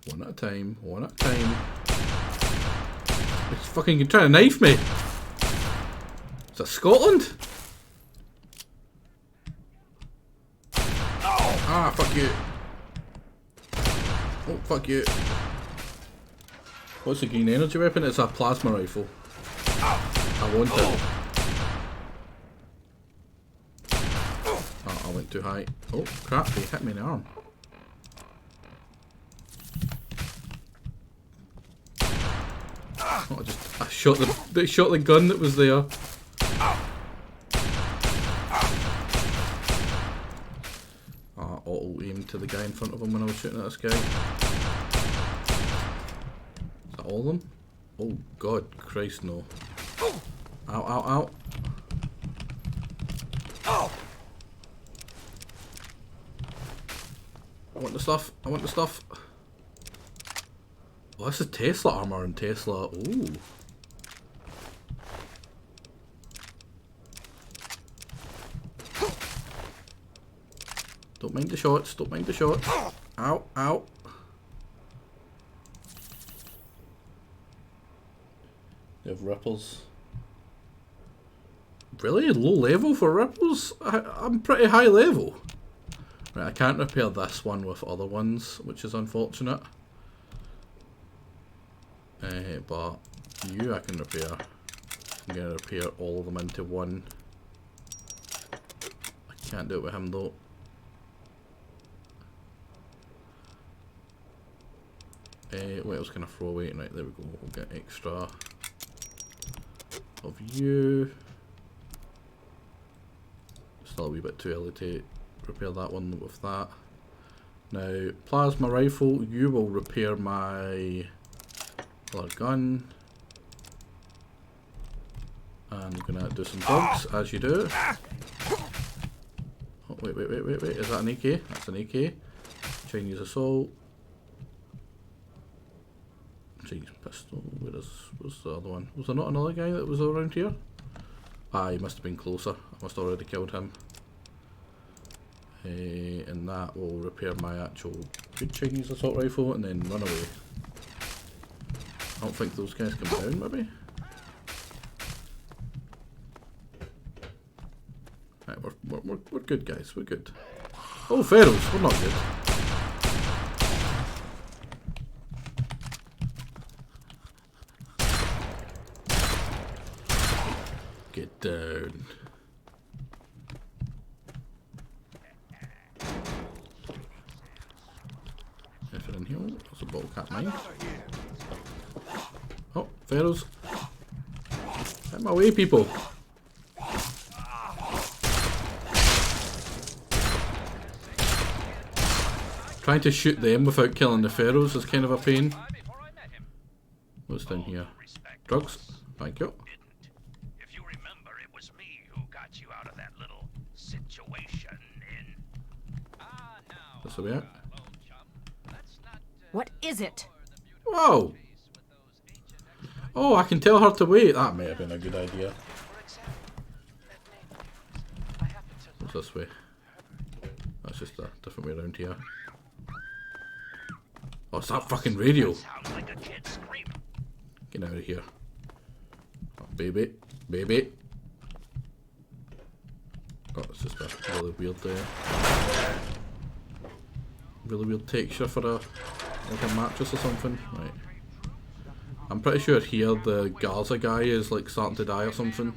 One at a time, one at a time. It's fucking trying to knife me. Is that Scotland? Ah, fuck you. Oh, fuck you. What's the green energy weapon? It's a plasma rifle. I want it. Oh, I went too high. Oh crap, he hit me in the arm. Oh, I shot the gun that was there. Auto aimed to the guy in front of him when I was shooting at this guy. Is that all of them? Oh God, Christ no. Ow, ow, ow. I want the stuff, I want the stuff. Oh, this is Tesla armor and Tesla, ooh. Don't mind the shots, don't mind the shots. Ow, ow. They have ripples. Really? Low level for ripples? I'm pretty high level. Right, I can't repair this one with other ones, which is unfortunate. But you I can repair. I'm going to repair all of them into one. I can't do it with him though. Wait, I was going to throw away. Right, there we go. We'll get extra of you. Still a wee bit too early to repair that one with that. Now, plasma rifle, you will repair my other gun. And I'm going to do some bugs, as you do. Oh, wait. Is that an AK? That's an AK. Chinese assault. Chinese pistol. Where's the other one? Was there not another guy that was around here? Ah, he must have been closer. I must have already killed him. And that will repair my actual good Chinese assault rifle and then run away. I don't think those guys come down, maybe? Right, we're good, guys. We're good. Oh, Pharaohs, we're not good. Get down. If in here, there's a bottle cap mine. Oh, Pharaohs. Out my way, people. Trying to shoot them without killing the Pharaohs is kind of a pain. What's down here? Drugs? Thank you. If you remember, it was me who got you out of that little situation in... That's the way out. What is it? Whoa! Oh, I can tell her to wait. That may have been a good idea. What's this way? That's just a different way around here. Oh, it's that fucking radio. Get out of here. Oh, baby. Baby. Oh, it's just a really weird texture for like a mattress or something. Right. I'm pretty sure here the Garza guy is like starting to die or something.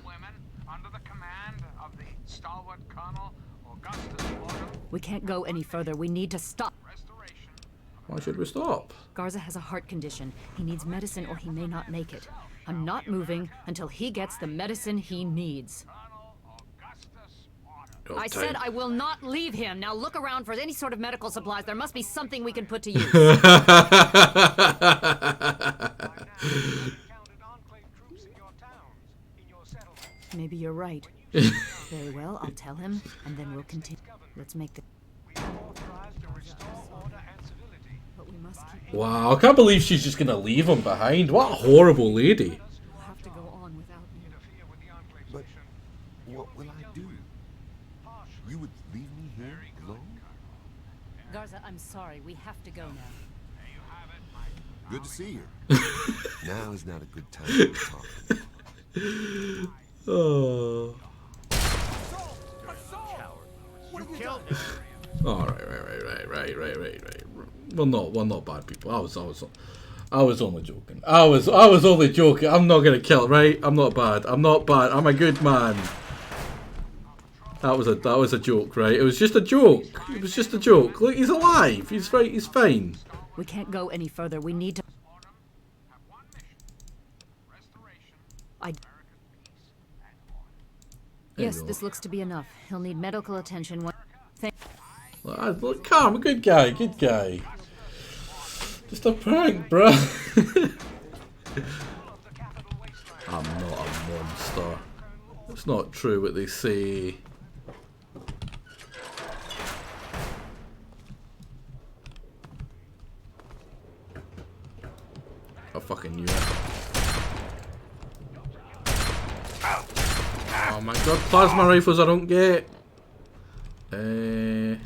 We can't go any further. We need to stop. Why should we stop? Garza has a heart condition. He needs medicine or he may not make it. I'm not moving until he gets the medicine he needs. I said I will not leave him. Now look around for any sort of medical supplies. There must be something we can put to use. Maybe you're right. Very well, I'll tell him, and then we'll continue. Let's make the... Wow, I can't believe she's just gonna leave him behind. What a horrible lady. We'll have to go on without me. But what will I do? You would leave me here alone? Garza, I'm sorry. We have to go now. Good to see you. Now is not a good time to talk. Oh. You killed him. Oh, right. We're not bad people. I was only joking. I was only joking. I'm not gonna kill, right? I'm not bad. I'm not bad. I'm a good man. That was a joke, right? It was just a joke. It was just a joke. Look, he's alive. He's right. He's fine. We can't go any further. We need to. Yes, this looks to be enough. He'll need medical attention. Look, calm. Good guy. Good guy. Just a prank, bruh. I'm not a monster. It's not true what they say. I fucking knew it. Oh my god, plasma rifles I don't get. I'm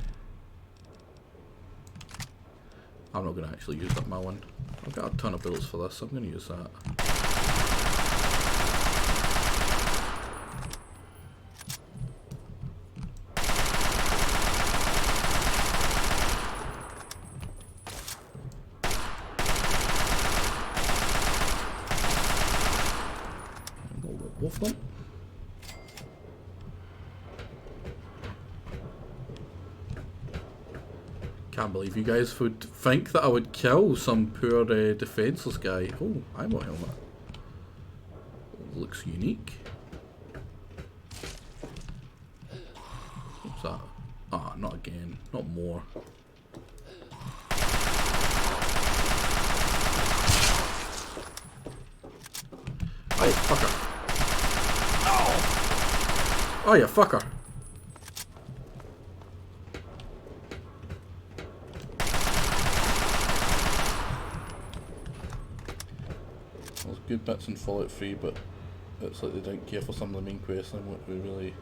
not going to actually use up my one. I've got a ton of bullets for this, so I'm going to use that. Wolf them. Can't believe you guys would think that I would kill some poor defenseless guy. Oh, ammo helmet. Looks unique. What's that? Ah, not again. Not more. Oh, you fucker. Oh, you fucker. There's good bits in Fallout 3, but it's like they didn't care for some of the main quests and what we really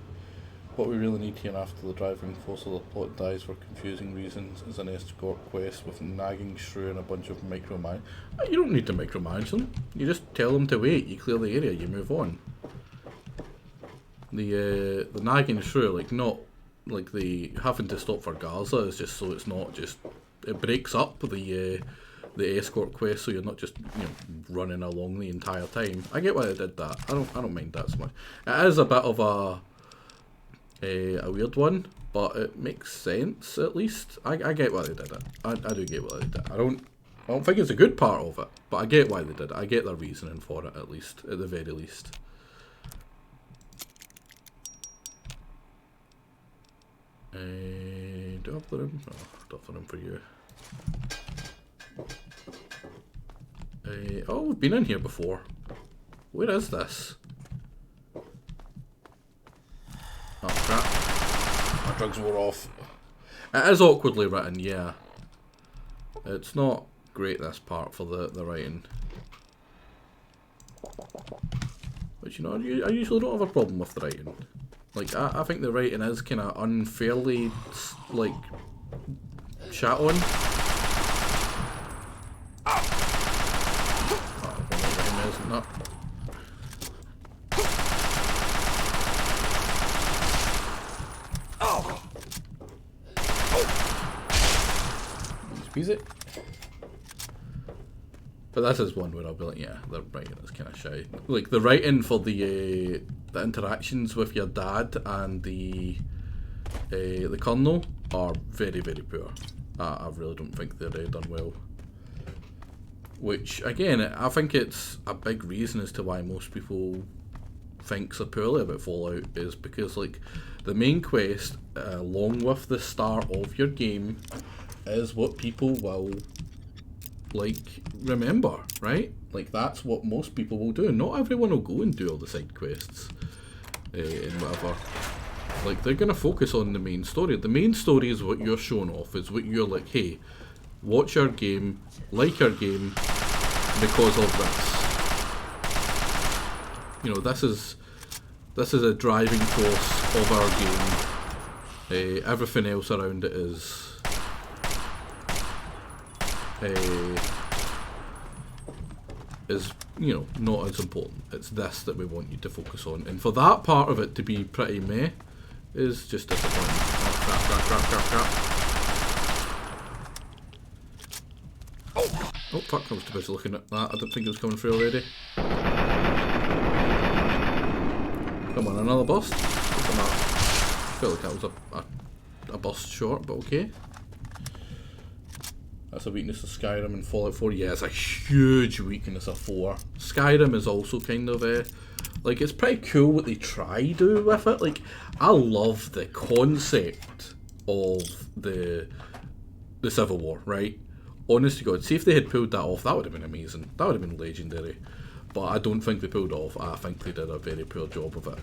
need here after the driving force of the plot dies for confusing reasons is an escort quest with nagging shrew and a bunch of micromanage. You don't need to micromanage them. You just tell them to wait, you clear the area, you move on. The nagging shrew, like not like the having to stop for Gaza is just so it's not just it breaks up the escort quest, so you're not just running along the entire time. I get why they did that. I don't mind that so much. It is a bit of a weird one, but it makes sense at least. I get why they did it. I do get why they did it. I don't think it's a good part of it, but I get why they did it. I get their reasoning for it at least, at the very least. Do I have the room? No, I don't have the room for you. Oh, we've been in here before. Where is this? Oh crap. My drugs wore off. It is awkwardly written, yeah. It's not great, this part, for the writing. But you know, I usually don't have a problem with the writing. Like, I think the writing is kind of unfairly, like, shat on. Not. Squeeze it. But this is one where I'll be like, yeah, the writing is kind of shy. Like the writing for the interactions with your dad and the colonel are very, very poor. I really don't think they're done well. Which, again, I think it's a big reason as to why most people think so poorly about Fallout is because, like, the main quest, along with the start of your game, is what people will, like, remember, right? Like, that's what most people will do. Not everyone will go and do all the side quests and whatever. Like, they're going to focus on the main story. The main story is what you're showing off, is what you're like, hey, watch our game, like our game, because of this. You know, this is a driving force of our game. Everything else around it is, you know, not as important. It's this that we want you to focus on. And for that part of it to be pretty meh is just disappointing. Oh, crap. Oh fuck, I was too busy looking at that. I didn't think it was coming through already. Come on, another bust? I feel like that was a bust short, but okay. That's a weakness of Skyrim and Fallout 4. Yeah, it's a huge weakness of 4. Skyrim is also kind of like, it's pretty cool what they try to do with it. Like, I love the concept of the Civil War, right? Honest to God, see if they had pulled that off, that would have been amazing. That would have been legendary. But I don't think they pulled it off. I think they did a very poor job of it.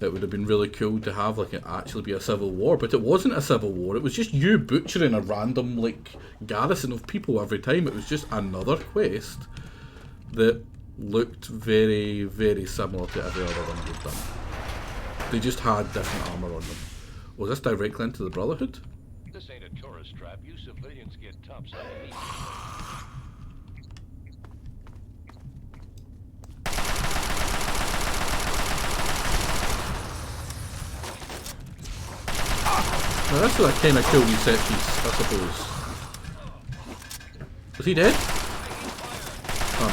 It would have been really cool to have like it actually be a civil war, but it wasn't a civil war. It was just you butchering a random like garrison of people every time. It was just another quest that looked very, very similar to every other one we've done. They just had different armor on them. Was this directly into the Brotherhood? This ain't a tourist trap. You civilians get topside immediately. Now this is a kind of cool wee set piece, I suppose. Was he dead? Oh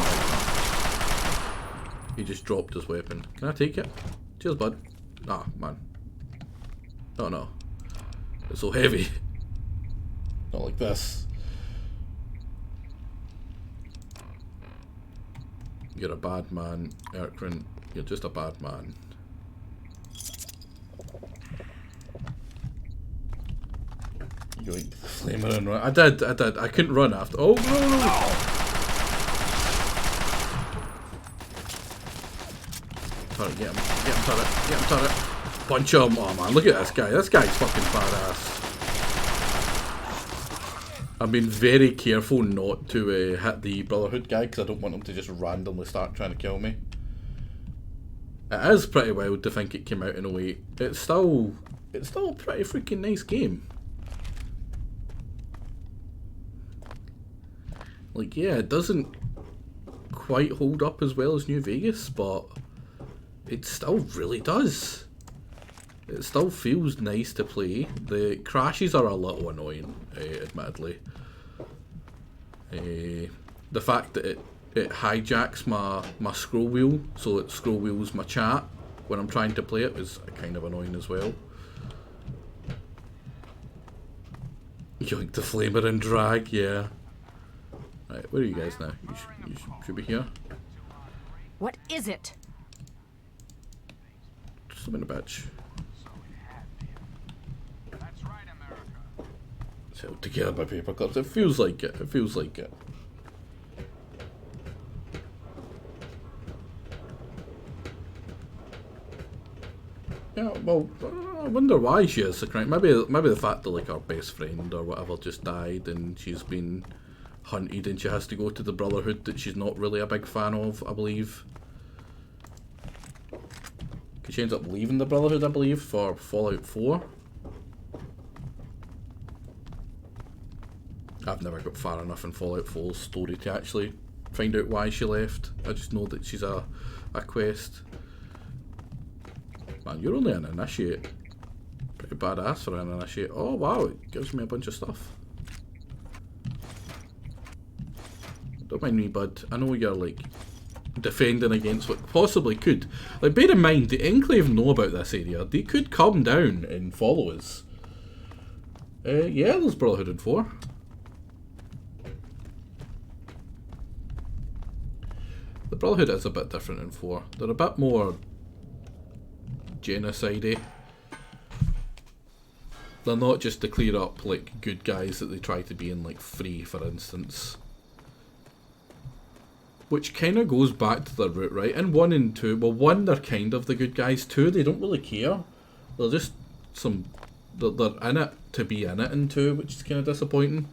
no. He just dropped his weapon. Can I take it? Cheers, bud. Ah, man. Oh no. It's so heavy. Not like this. You're a bad man, Erkrin. You're just a bad man. Yoink, flamer and run. I did. I couldn't run after. Oh no! Turret, get him, turret. Bunch of them. Oh man, look at this guy. This guy's fucking badass. I've been very careful not to hit the Brotherhood guy because I don't want him to just randomly start trying to kill me. It is pretty wild to think it came out in a way. It's still a pretty freaking nice game. Like, yeah, it doesn't quite hold up as well as New Vegas, but it still really does. It still feels nice to play. The crashes are a little annoying, admittedly. The fact that it hijacks my scroll wheel, so it scroll wheels my chat when I'm trying to play it, is kind of annoying as well. Yoink the flamer and drag, yeah. Right, where are you guys now? You should be here. What is it? Just a minute, bitch. It's held together by paper clips. It feels like it. It feels like it. Yeah, well, I wonder why she is the crime. Maybe the fact that like her best friend or whatever just died and she's been hunted and she has to go to the Brotherhood that she's not really a big fan of, I believe. Because she ends up leaving the Brotherhood, I believe, for Fallout 4. I've never got far enough in Fallout 4's story to actually find out why she left. I just know that she's a quest. Man, you're only an initiate. Pretty badass for an initiate. Oh wow, it gives me a bunch of stuff. Don't mind me, bud. I know you're like defending against what possibly could. Like, bear in mind, the Enclave know about this area. They could come down and follow us. Yeah, there's Brotherhood in 4. The Brotherhood is a bit different in 4. They're a bit more genocide-y. They're not just the clear up like good guys that they try to be in like 3, for instance. Which kind of goes back to their root, right? In 1 and 2, well 1 they're kind of the good guys, 2 they don't really care. They're just they're in it to be in it in 2, which is kind of disappointing.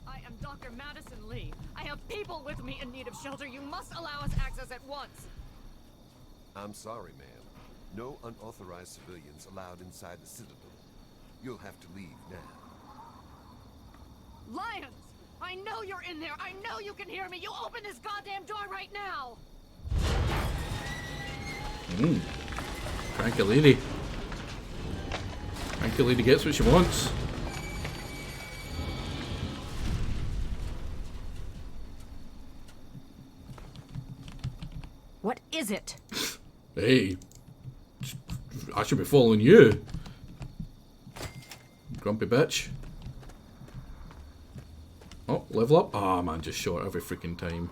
I am Dr. Madison Lee. I have people with me in need of shelter. You must allow us access at once. I'm sorry, ma'am. No unauthorized civilians allowed inside the Citadel. You'll have to leave now. Lions! I know you're in there! I know you can hear me! You open this goddamn door right now! Cranky lady. Cranky lady gets what she wants. is it? Hey, I should be following you. Grumpy bitch. Oh, level up. Ah, man, just short every freaking time.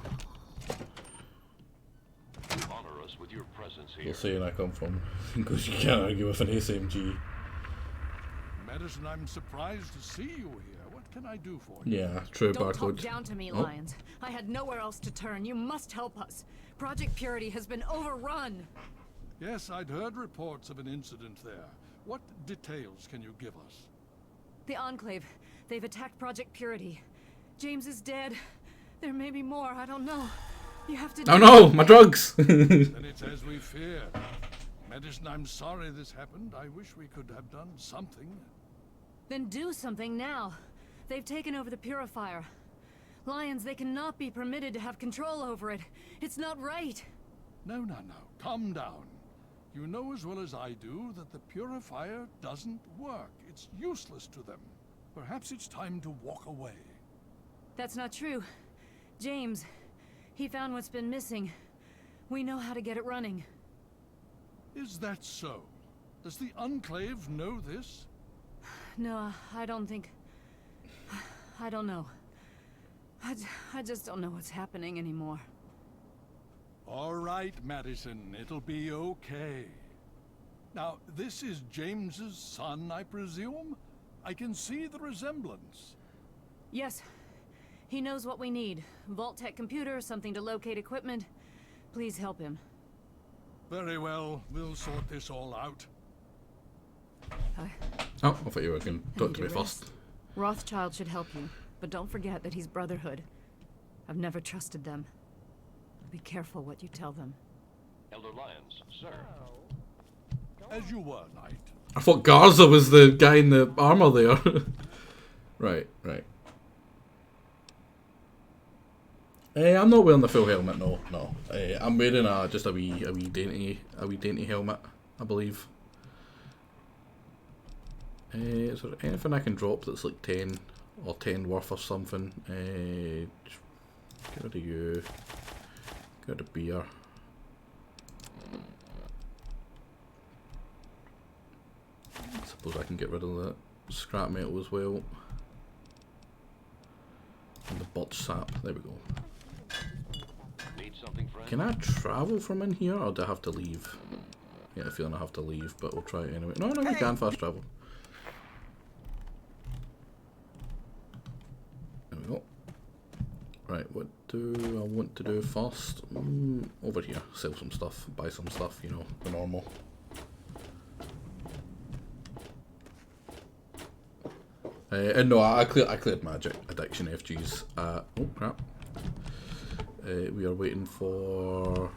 Honor us with your presence here. You're saying I come from, because you can't argue with an SMG. Madison, I'm surprised to see you here. What can I do for you? Yeah, true, Don't barcode. talk down to me, Oh. Lions. I had nowhere else to turn. You must help us. Project Purity has been overrun. Yes, I'd heard reports of an incident there. What details can you give us? The Enclave. They've attacked Project Purity. James is dead. There may be more. I don't know. You have to. Oh no, my drugs! Then it's as we feared. Madison, I'm sorry this happened. I wish we could have done something. Then do something now. They've taken over the Purifier. Lions, they cannot be permitted to have control over it. It's not right. No. Calm down. You know as well as I do that the Purifier doesn't work. It's useless to them. Perhaps it's time to walk away. That's not true. James, he found what's been missing. We know how to get it running. Is that so? Does the Enclave know this? No, I don't think... I don't know. I just don't know what's happening anymore. All right, Madison, it'll be okay. Now, this is James's son, I presume? I can see the resemblance. Yes. He knows what we need. Vault-Tec computer, something to locate equipment. Please help him. Very well, we'll sort this all out. Oh, I thought you were going to talk to me first. Rothschild should help you, but don't forget that he's Brotherhood. I've never trusted them. Be careful what you tell them. Elder Lyons, sir. As you were, Knight. I thought Garza was the guy in the armor there. Right. I'm not wearing the full helmet, no. I'm wearing just a wee dainty helmet, I believe. Is there anything I can drop that's like 10 or 10 worth or something? Get rid of you. Get rid of beer. I suppose I can get rid of the scrap metal as well. And the birch sap. There we go. Need something, friend? Can I travel from in here, or do I have to leave? Yeah, I have a feeling I have to leave, but we'll try it anyway. No, we can fast travel. There we go. Right, what do I want to do first? Over here, sell some stuff, buy some stuff, you know, the normal. And no, I cleared magic addiction FGs. Oh crap. We are waiting for...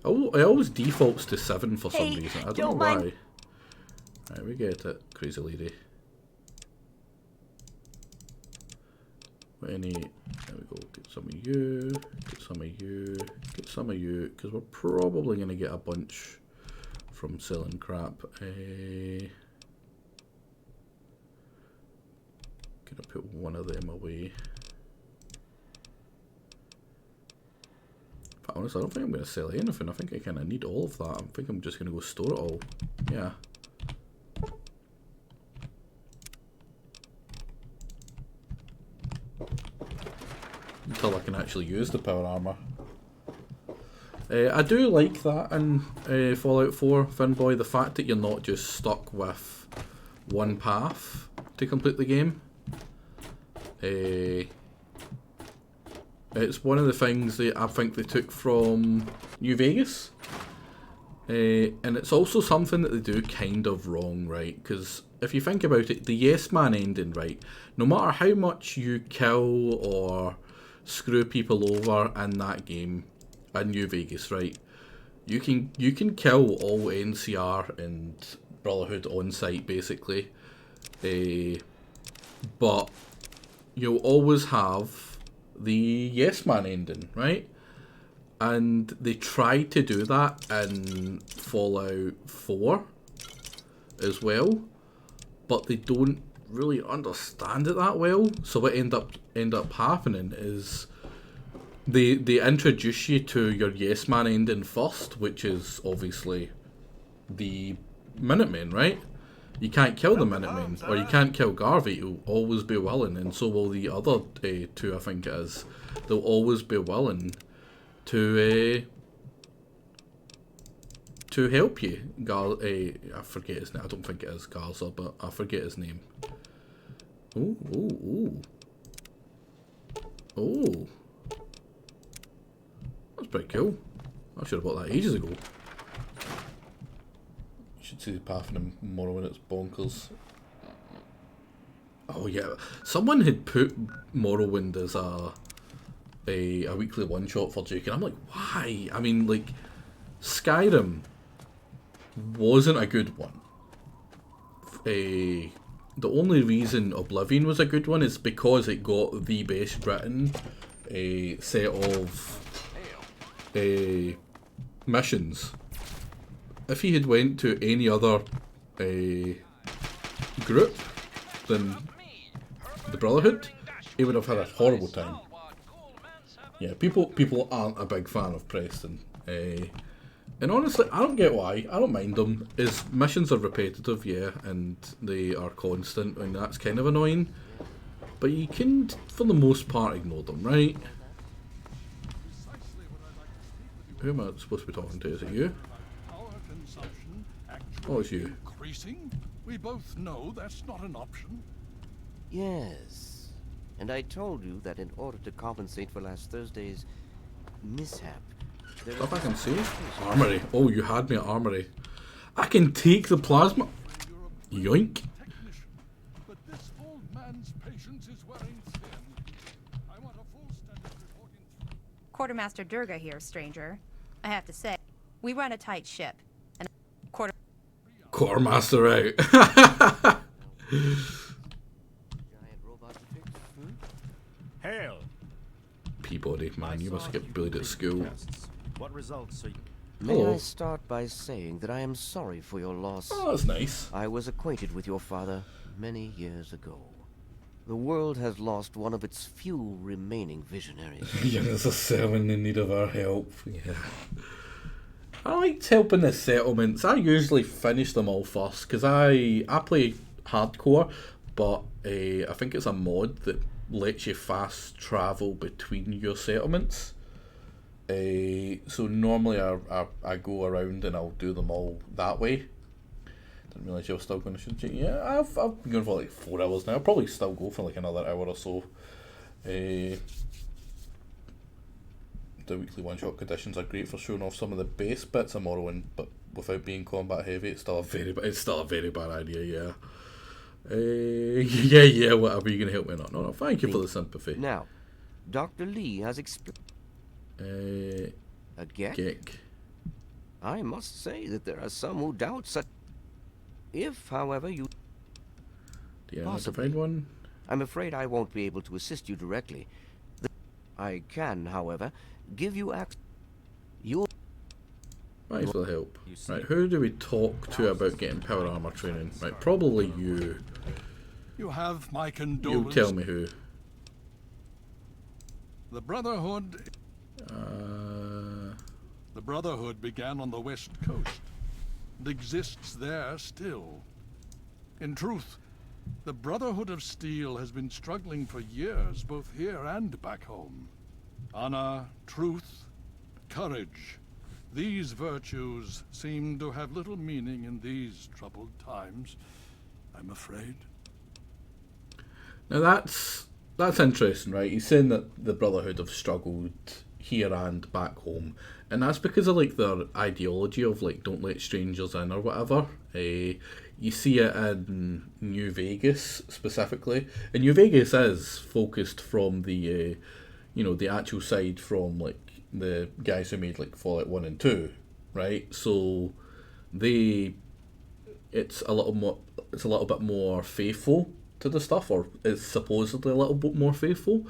Oh, it always defaults to 7 for some reason. I don't know why. Right, we get it, crazy lady. There we go, get some of you, get some of you, get some of you, because we're probably going to get a bunch from selling crap. Gonna put one of them away. But honestly, I don't think I'm going to sell anything. I think I kind of need all of that. I think I'm just going to go store it all. Yeah. Until I can actually use the power armor. I do like that in Fallout 4, Finboy, the fact that you're not just stuck with one path to complete the game. It's one of the things that I think they took from New Vegas. And it's also something that they do kind of wrong, right? Because if you think about it, the Yes Man ending, right? No matter how much you kill or screw people over in that game, in New Vegas, right? You can kill all NCR and Brotherhood on site, basically. But you'll always have the Yes Man ending, right? And they tried to do that in Fallout 4 as well, but they don't really understand it that well. So what end up happening is they introduce you to your Yes Man ending first, which is obviously the Minutemen, right? You can't kill the Minutemen, or you can't kill Garvey. He'll always be willing, and so will the other two, I think it is. They'll always be willing to help you. I forget his name. I don't think it is Garza, but I forget his name. Ooh. That's pretty cool. I should have bought that ages ago. You should see the path in Morrowind, it's bonkers. Oh yeah, someone had put Morrowind as a weekly one-shot for Jake, and I'm like, why? I mean, like, Skyrim wasn't a good one. The only reason Oblivion was a good one is because it got the best written set of missions. If he had went to any other group than the Brotherhood, he would have had a horrible time. Yeah, people aren't a big fan of Preston. And honestly, I don't get why. I don't mind them. His missions are repetitive, yeah, and they are constant, and that's kind of annoying. But you can, for the most part, ignore them, right? Who am I supposed to be talking to? Is it you? Oh, it's you. Increasing? We both know that's not an option. Yes. And I told you that in order to compensate for last Thursday's mishap, Stuff I can see? Armory. Oh, you had me at Armory. I can take the plasma. Yoink. But this old man's patience is wearing thin. I want a full standard reporting. Quartermaster Durga here, stranger. I have to say, we run a tight ship. And Quartermaster out. Hail. Peabody, man, you must get bullied at school. What results are you... May I start by saying that I am sorry for your loss. Oh, that's nice. I was acquainted with your father many years ago. The world has lost one of its few remaining visionaries. Yeah, there's a servant in need of our help. Yeah. I liked helping the settlements. I usually finish them all first, because I play hardcore, but I think it's a mod that lets you fast travel between your settlements. So normally I go around and I'll do them all that way. Didn't realise you were still going to shoot. Yeah, I've been going for like 4 hours now. I'll probably still go for like another hour or so. The weekly one-shot conditions are great for showing off some of the base bits of Morrowind, but without being combat heavy, it's still a very bad idea. Yeah. Yeah. Whatever. You gonna help me or not? No. Thank you for the sympathy. Now, Dr. Lee has explained. A Gek? I must say that there are some who doubt such. If, however, you... Do you have to find one? I'm afraid I won't be able to assist you directly. I can, however, give you access. You'll... Might as well help. Right, who do we talk to about getting power armor training? Right, probably you. You have my condolences. You tell me who. The Brotherhood... The Brotherhood began on the West Coast and exists there still. In truth, the Brotherhood of Steel has been struggling for years, both here and back home. Honor, truth, courage. These virtues seem to have little meaning in these troubled times, I'm afraid. Now that's interesting, right? He's saying that the Brotherhood have struggled here and back home, and that's because of like their ideology of like don't let strangers in or whatever. You see it in New Vegas specifically, and New Vegas is focused from the the actual side from like the guys who made like Fallout 1 and 2, right? So it's a little bit more faithful to the stuff, or it's supposedly a little bit more faithful.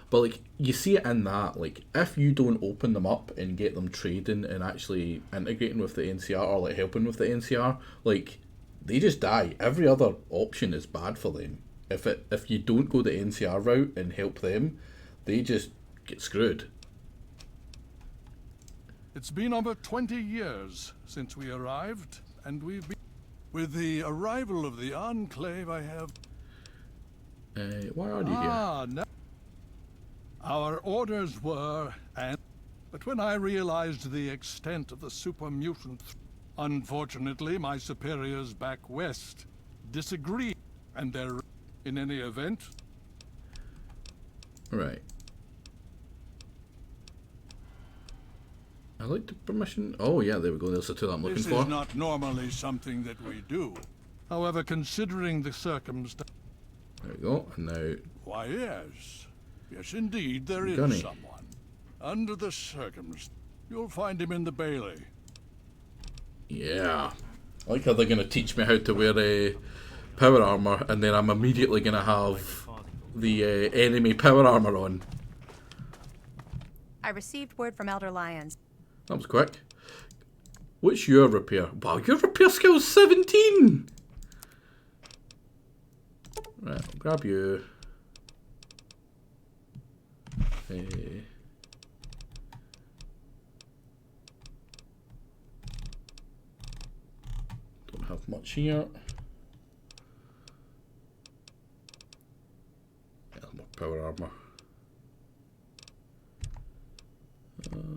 But like you see it in that, like if you don't open them up and get them trading and actually integrating with the NCR or like helping with the NCR, like they just die. Every other option is bad for them. If you don't go the NCR route and help them, they just get screwed. It's been over 20 years since we arrived, and we've been... With the arrival of the Enclave, I have... Why are you here? No. Our orders were, but when I realized the extent of the super mutant, unfortunately, my superiors back west disagreed, and they're in any event. Right. I like the permission. Oh yeah, there we go. There's the two I'm looking This for. is not normally something that we do. However, considering the circumstances... There we go. And now... Why, yes. Yes, indeed, there is Gunny. someone. Under the circumstances, you'll find him in the Bailey. Yeah. I like how they're going to teach me how to wear power armor, and then I'm immediately going to have the enemy power armor on. I received word from Elder Lyons. That was quick. What's your repair? Wow, your repair skill's 17! Right, I'll grab you. Don't have much here. Yeah, more power armor.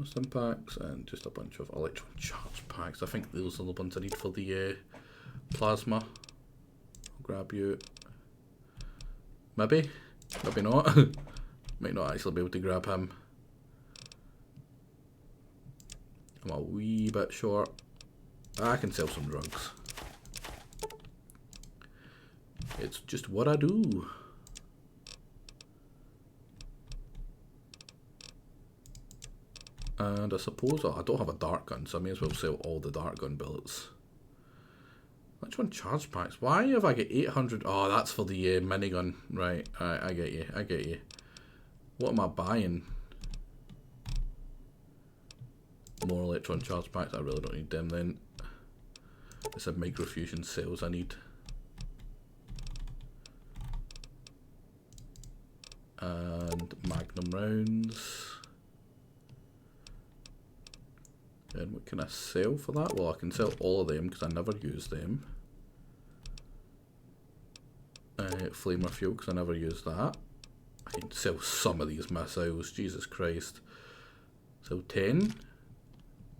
Some packs and just a bunch of electron charge packs. I think those are the ones I need for the plasma. I'll grab you. Maybe not. Might not actually be able to grab him. I'm a wee bit short. I can sell some drugs. It's just what I do. And I suppose I don't have a dart gun, so I may as well sell all the dart gun bullets. Which one charge packs? Why have I got 800? Oh, that's for the minigun. Right, I get you. I get you. What am I buying? More electron charge packs. I really don't need them then. It's a microfusion cells I need. And magnum rounds. And what can I sell for that? Well, I can sell all of them because I never use them. Flamer fuel because I never use that. I can sell some of these missiles. Jesus Christ. So 10.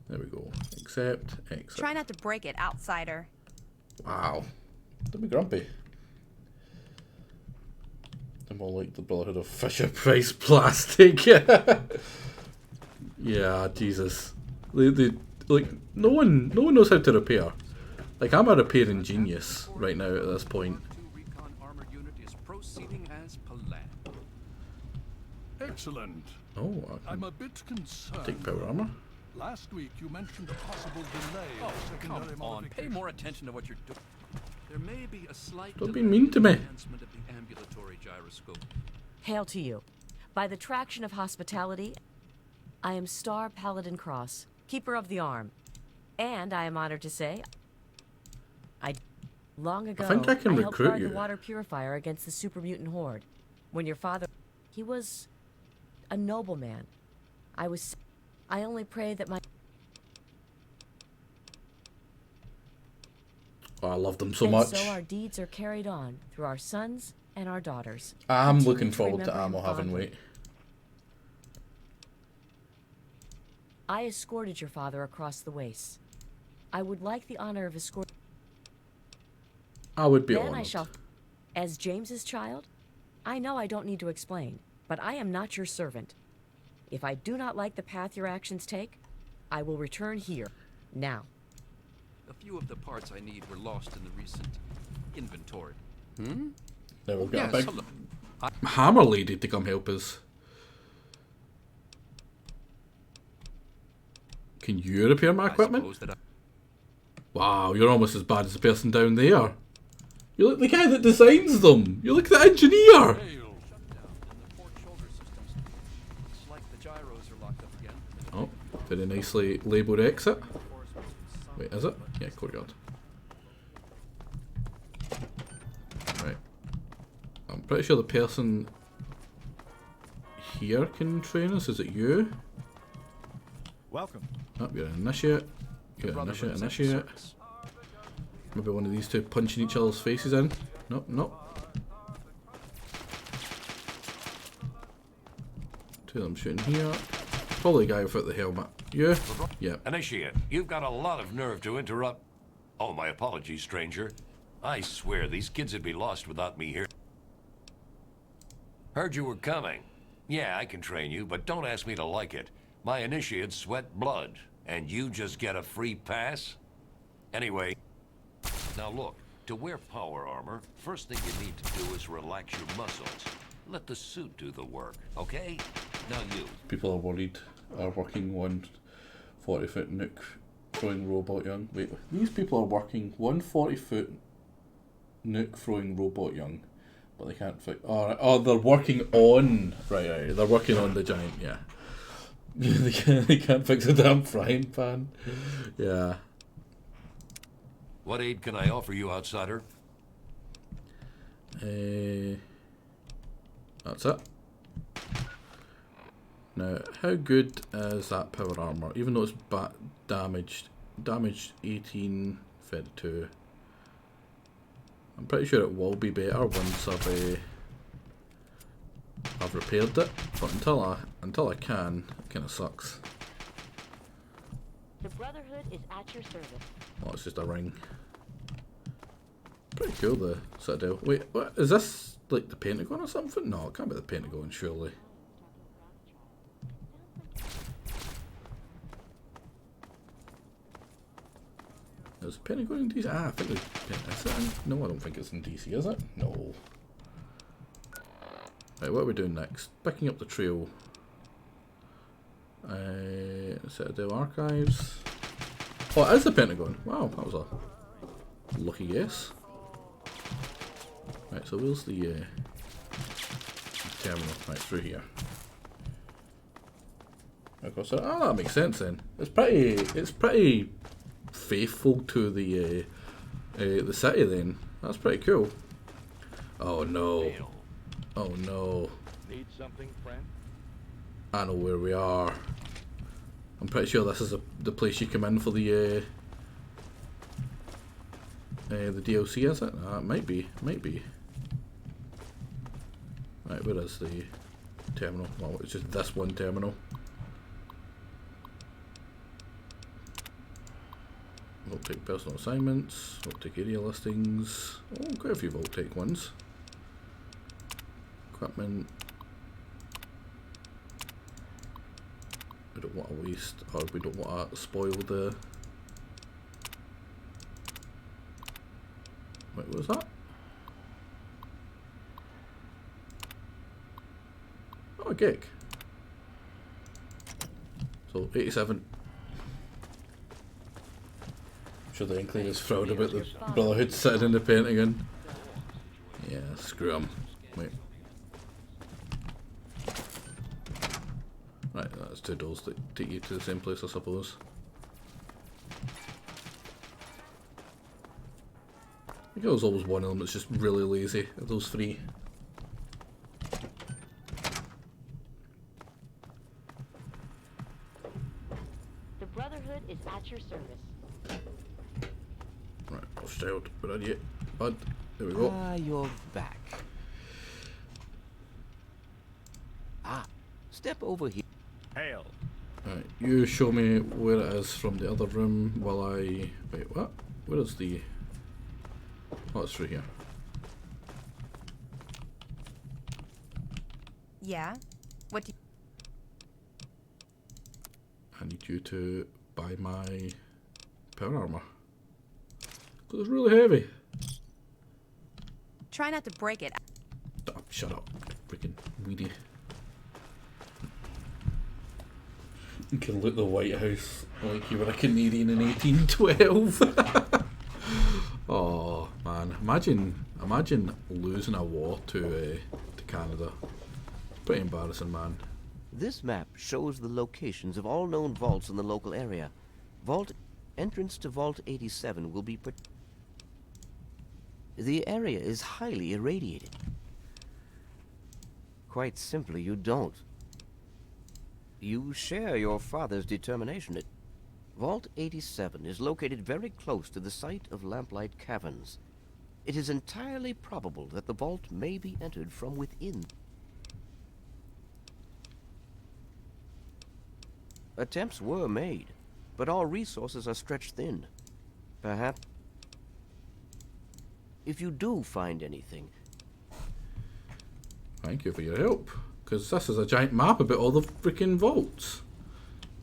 There we go. Accept. Exit. Try not to break it, outsider. Wow. Don't be grumpy. I'm all like the Brotherhood of Fisher Price plastic. Yeah, Jesus. They like no one knows how to repair. Like I'm a repairing genius right now at this point. Recon armored unit is proceeding as planned. Excellent. Oh, I'm a bit concerned. Take power armor. Last week you mentioned a possible delay in Oh, secondary come on. modification. Pay more attention to what you're doing. There may be a slight Don't be delay mean to in me. the advancement of the ambulatory gyroscope. Hail to you. By the traction of hospitality, I am Star Paladin Cross, Keeper of the Arm. And I am honored to say, long ago, think I can helped recruit guard you. the water purifier against the super mutant horde. When your father, he was a nobleman. I only pray that my... Oh, I love them so and much. so our deeds are carried on through our sons and our daughters. I'm Continue looking forward to remember him ammo having fondly. weight. I escorted your father across the wastes. I would like the honor of escort. I would be Then honored. I shall, as James's child, I know I don't need to explain, but I am not your servant. If I do not like the path your actions take, I will return here, now. A few of the parts I need were lost in the recent inventory. There we'll get Yes, a big hello. hammer lady to come help us. Can you repair my equipment? Wow, you're almost as bad as the person down there. You're like the guy that designs them. You're like the engineer. Oh, very nicely labelled exit. Wait, is it? Yeah, courtyard. pretty sure the person here can train us. Is it you? Welcome. Oh, you're an initiate. You're an initiate. Maybe one of these two punching each other's faces in. Nope, nope. Two of them shooting here. Probably the guy without the helmet. You? Yeah. Initiate, you've got a lot of nerve to interrupt. Oh, my apologies, stranger. I swear these kids would be lost without me here. Heard you were coming. Yeah, I can train you, but don't ask me to like it. My initiates sweat blood, and you just get a free pass? Anyway, now look, to wear power armor, first thing you need to do is relax your muscles. Let the suit do the work, okay? Now you. People are worried are working on 40-foot nuke throwing robot young. Wait, these people are working 140-foot nuke throwing robot young, but they can't fix. Oh, they're working on. Right. They're working on the giant. Yeah. they can't fix a damn frying pan. Yeah. What aid can I offer you, outsider? That's it. Now, how good is that power armor? Even though it's damaged 18, 32. I'm pretty sure it will be better once I've repaired it. But until I can, it kind of sucks. The Brotherhood is at your service. Oh, it's just a ring. Pretty cool, the Citadel. Wait, what is this? Like the Pentagon or something? No, it can't be the Pentagon, surely. Is Pentagon in DC? I think it's in. No, I don't think it's in DC, is it? No. Right, what are we doing next? Picking up the trail. Citadel Archives. Oh, it is the Pentagon. Wow, that was a lucky guess. Right, so where's the terminal? Right, through here. Across there. Oh, that makes sense then. It's pretty faithful to the city then. That's pretty cool. Oh no. Oh no. Need something, friend? I know where we are. I'm pretty sure this is the place you come in for the DLC, is it? It might be. Right, where is the terminal? Well, it's just this one terminal. Voltaic personal assignments, Voltaic area listings. Oh, quite a few Voltaic ones. Equipment. We don't want to waste, or we don't want to spoil the. Wait, what was that? Oh, a gig. So 87. I'm sure the Inkling is proud about the Brotherhood sitting in the Pentagon. Yeah, screw them. Wait. Right, that's two doors that take you to the same place, I suppose. I think there was always one of them that's just really lazy of those three. The Brotherhood is at your service. Right, I'll stay out. Where are you, bud? There we go. You're back. Step over here. Hail. Right, you show me where it is from the other room while I... Wait, what? Where is the... Oh, it's through here. Yeah? What do you... I need you to buy my power armor. Because it's really heavy. Try not to break it. Oh, shut up, freaking weedy. You can loot the White House like you were a Canadian in 1812. Oh man, imagine losing a war to Canada. It's pretty embarrassing, man. This map shows the locations of all known vaults in the local area. Entrance to Vault 87 will be... The area is highly irradiated. quite simply, you don't. You share your father's determination. Vault 87 is located very close to the site of Lamplight Caverns. It is entirely probable that the vault may be entered from within. Attempts were made, but all resources are stretched thin. Perhaps if you do find anything... Thank you for your help, because this is a giant map about all the freaking vaults.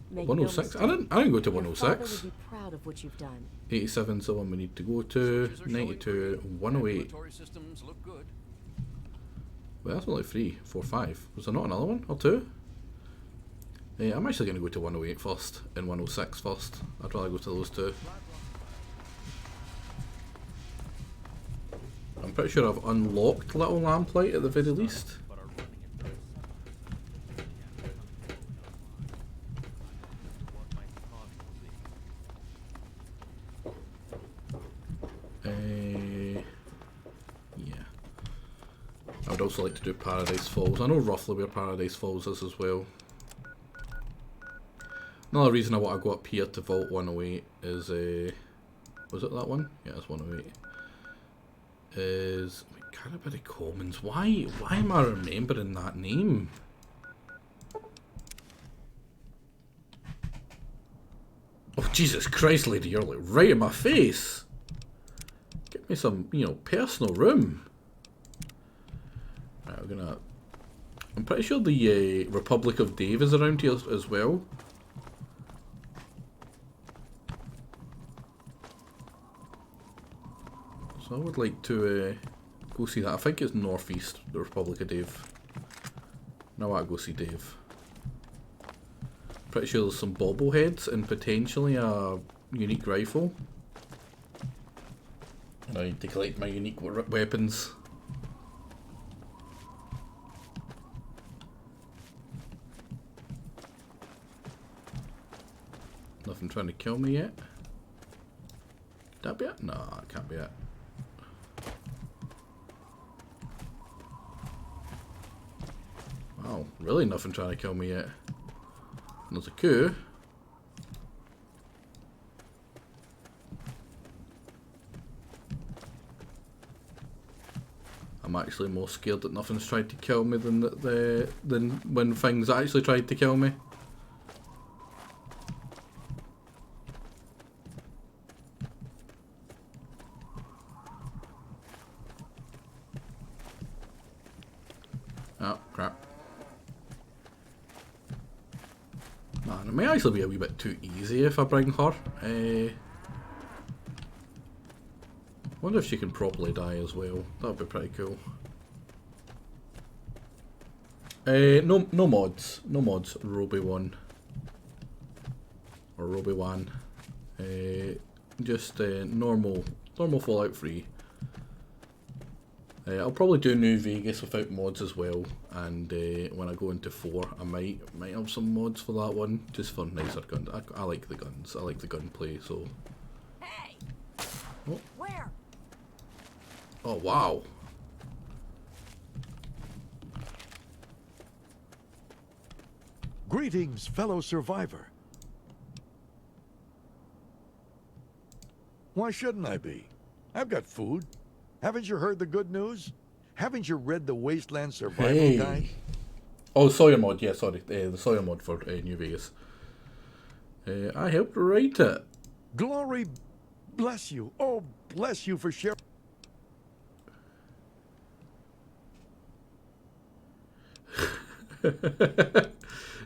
Make 106. no I didn't go to Your father 106. would be proud of what you've done. 87 is the one we need to go to. 92, 108. Laboratory systems look good. Well, that's only 3, 4, 5. Was there not another one or 2? I'm actually going to go to 108 first and 106 first. I'd rather go to those 2. I'm pretty sure I've unlocked Little Lamplight at the very least. Yeah. I would also like to do Paradise Falls. I know roughly where Paradise Falls is as well. Another reason I want to go up here to Vault 108 is, was it that one? Yeah, it's 108. Is Canterbury Commons. Why am I remembering that name? Oh Jesus Christ, lady, you're like right in my face. Get me some, you know, personal room. Right, I'm pretty sure the Republic of Dave is around here as well. So I would like to go see that. I think it's northeast, the Republic of Dave. Now I want to go see Dave. Pretty sure there's some bobbleheads and potentially a unique rifle. And I need to collect my unique weapons. Nothing trying to kill me yet. Could that be it? No, it can't be it. Wow, really nothing trying to kill me yet. There's a coup. I'm actually more scared that nothing's tried to kill me than than when things actually tried to kill me. Oh crap. Man, it may actually be a wee bit too easy if I bring her. Wonder if she can properly die as well. That'd be pretty cool. No mods. No mods. Roby 1. Or Roby 1. Just normal Fallout 3. I'll probably do New Vegas without mods as well, and when I go into 4 I might have some mods for that one, just for nicer guns. I like the guns, I like the gunplay, so... Hey! Oh. Where? Oh wow! Greetings, fellow survivor. Why shouldn't I be? I've got food. Haven't you heard the good news? Haven't you read the Wasteland Survival Guide? Oh, Sawyer mod, yeah, sorry. The Sawyer mod for New Vegas. I helped write it. Glory bless you. Oh, bless you for sharing.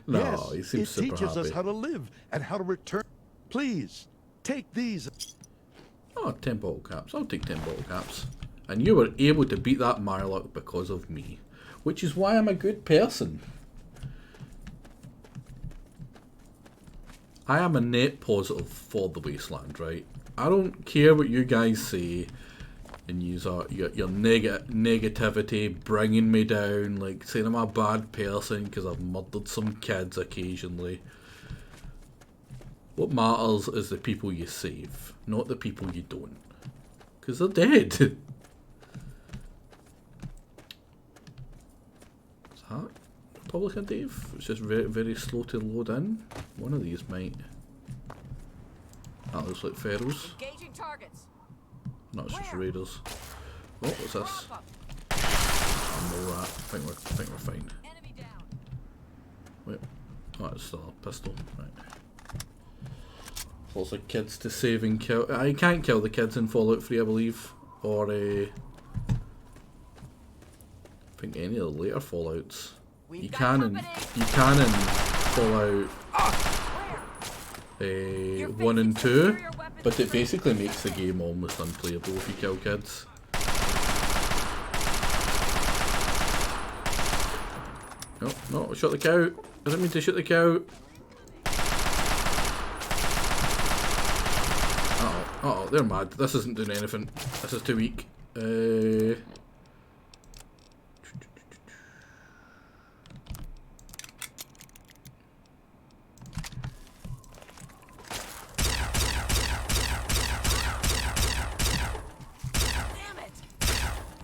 No, yes, he seems super teaches happy. us how to live and how to return. Please, take these. Oh, 10 bottle caps. I'll take 10 bottle caps. And you were able to beat that Marlock because of me. Which is why I'm a good person. I am a net positive for the Wasteland, right? I don't care what you guys say. And use your negativity bringing me down. Like saying I'm a bad person because I've murdered some kids occasionally. What matters is the people you save, not the people you don't. Because they're dead. So that Republic of Dave? It's just very, very slow to load in. One of these might. That looks like Pharaohs. Engaging targets. No, it's just raiders. Oh, what's this? No rat. I think we're fine. Wait. Oh, it's still a pistol. Right. Lots of kids to save and kill. I can't kill the kids in Fallout 3, I believe. Or I think any of the later Fallouts. You can in Fallout 1 and 2, but it basically makes the game almost unplayable if you kill kids. No, no, shot the cow. I didn't mean to shoot the cow. Uh-oh, they're mad. This isn't doing anything. This is too weak.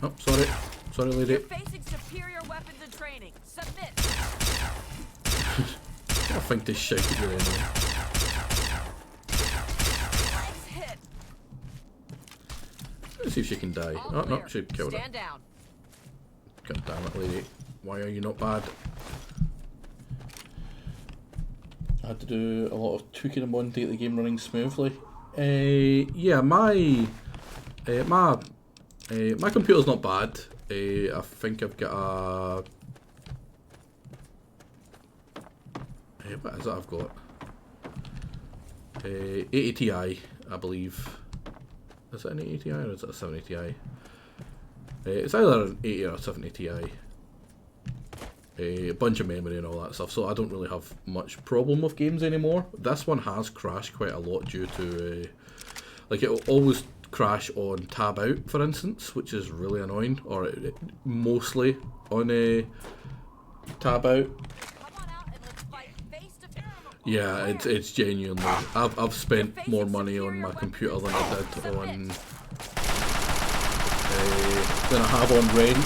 Oh, sorry. Sorry, lady. You're facing superior weapons and training. Submit. I think they shout at you anyway. Legs hit. Let's see if she can die. Oh, no, she killed it. Stand down. God damn it, lady. Why are you not bad? I had to do a lot of tweaking in one to get the game running smoothly. Yeah, my computer's not bad. I think I've got a... what is it I've got? 80 Ti, I believe. Is it an 80 Ti or is it a 70 Ti? It's either an 80 or a 70 Ti. A bunch of memory and all that stuff, so I don't really have much problem with games anymore. This one has crashed quite a lot due to... like, it'll always crash on tab out, for instance, which is really annoying, or mostly on a tab out. Yeah, it's genuinely. I've spent more money on my computer than I did on than I have on rent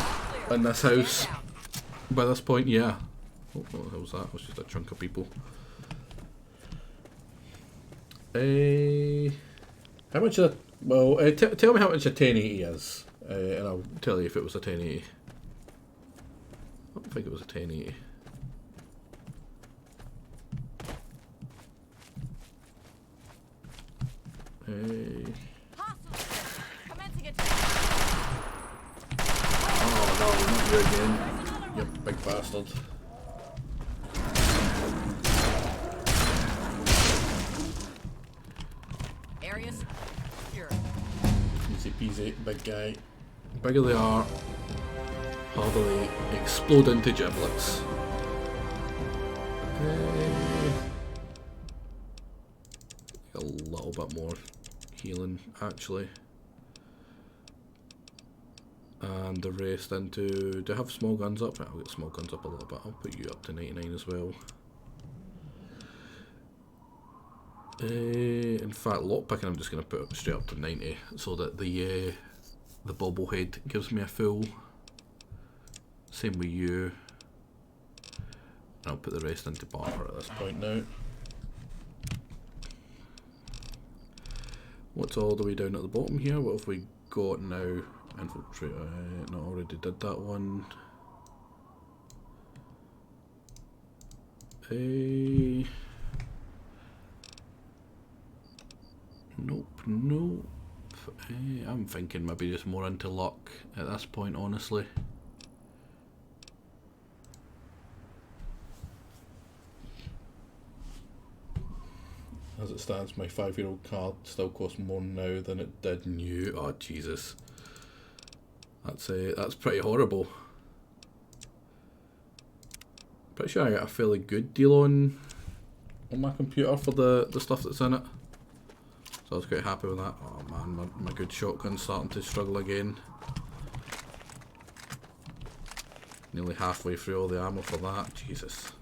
in this house. By this point, yeah. Oh, what the hell was that? It was just a chunk of people. How much? Well, tell me how much a 1080 is, and I'll tell you if it was a 1080. I don't think it was a 1080. Oh no, not you again, you big bastard. Areas secure. Easy peasy, big guy. The bigger they are, harder they explode into giblets. A little bit more healing, actually. And the rest into... do I have small guns up? I'll get small guns up a little bit. I'll put you up to 99 as well. In fact, lockpicking I'm just going to put straight up to 90 so that the bobblehead gives me a full. Same with you. And I'll put the rest into barter at this point now. What's all the way down at the bottom here? What have we got now? Infiltrate. No, already did that one. Nope, nope. I'm thinking maybe just more into luck at this point, honestly. As it stands, my 5-year-old card still costs more now than it did new. Oh Jesus, that's pretty horrible. Pretty sure I got a fairly good deal on my computer for the stuff that's in it, so I was quite happy with that. Oh man, my good shotgun's starting to struggle again. Nearly halfway through all the ammo for that. Jesus.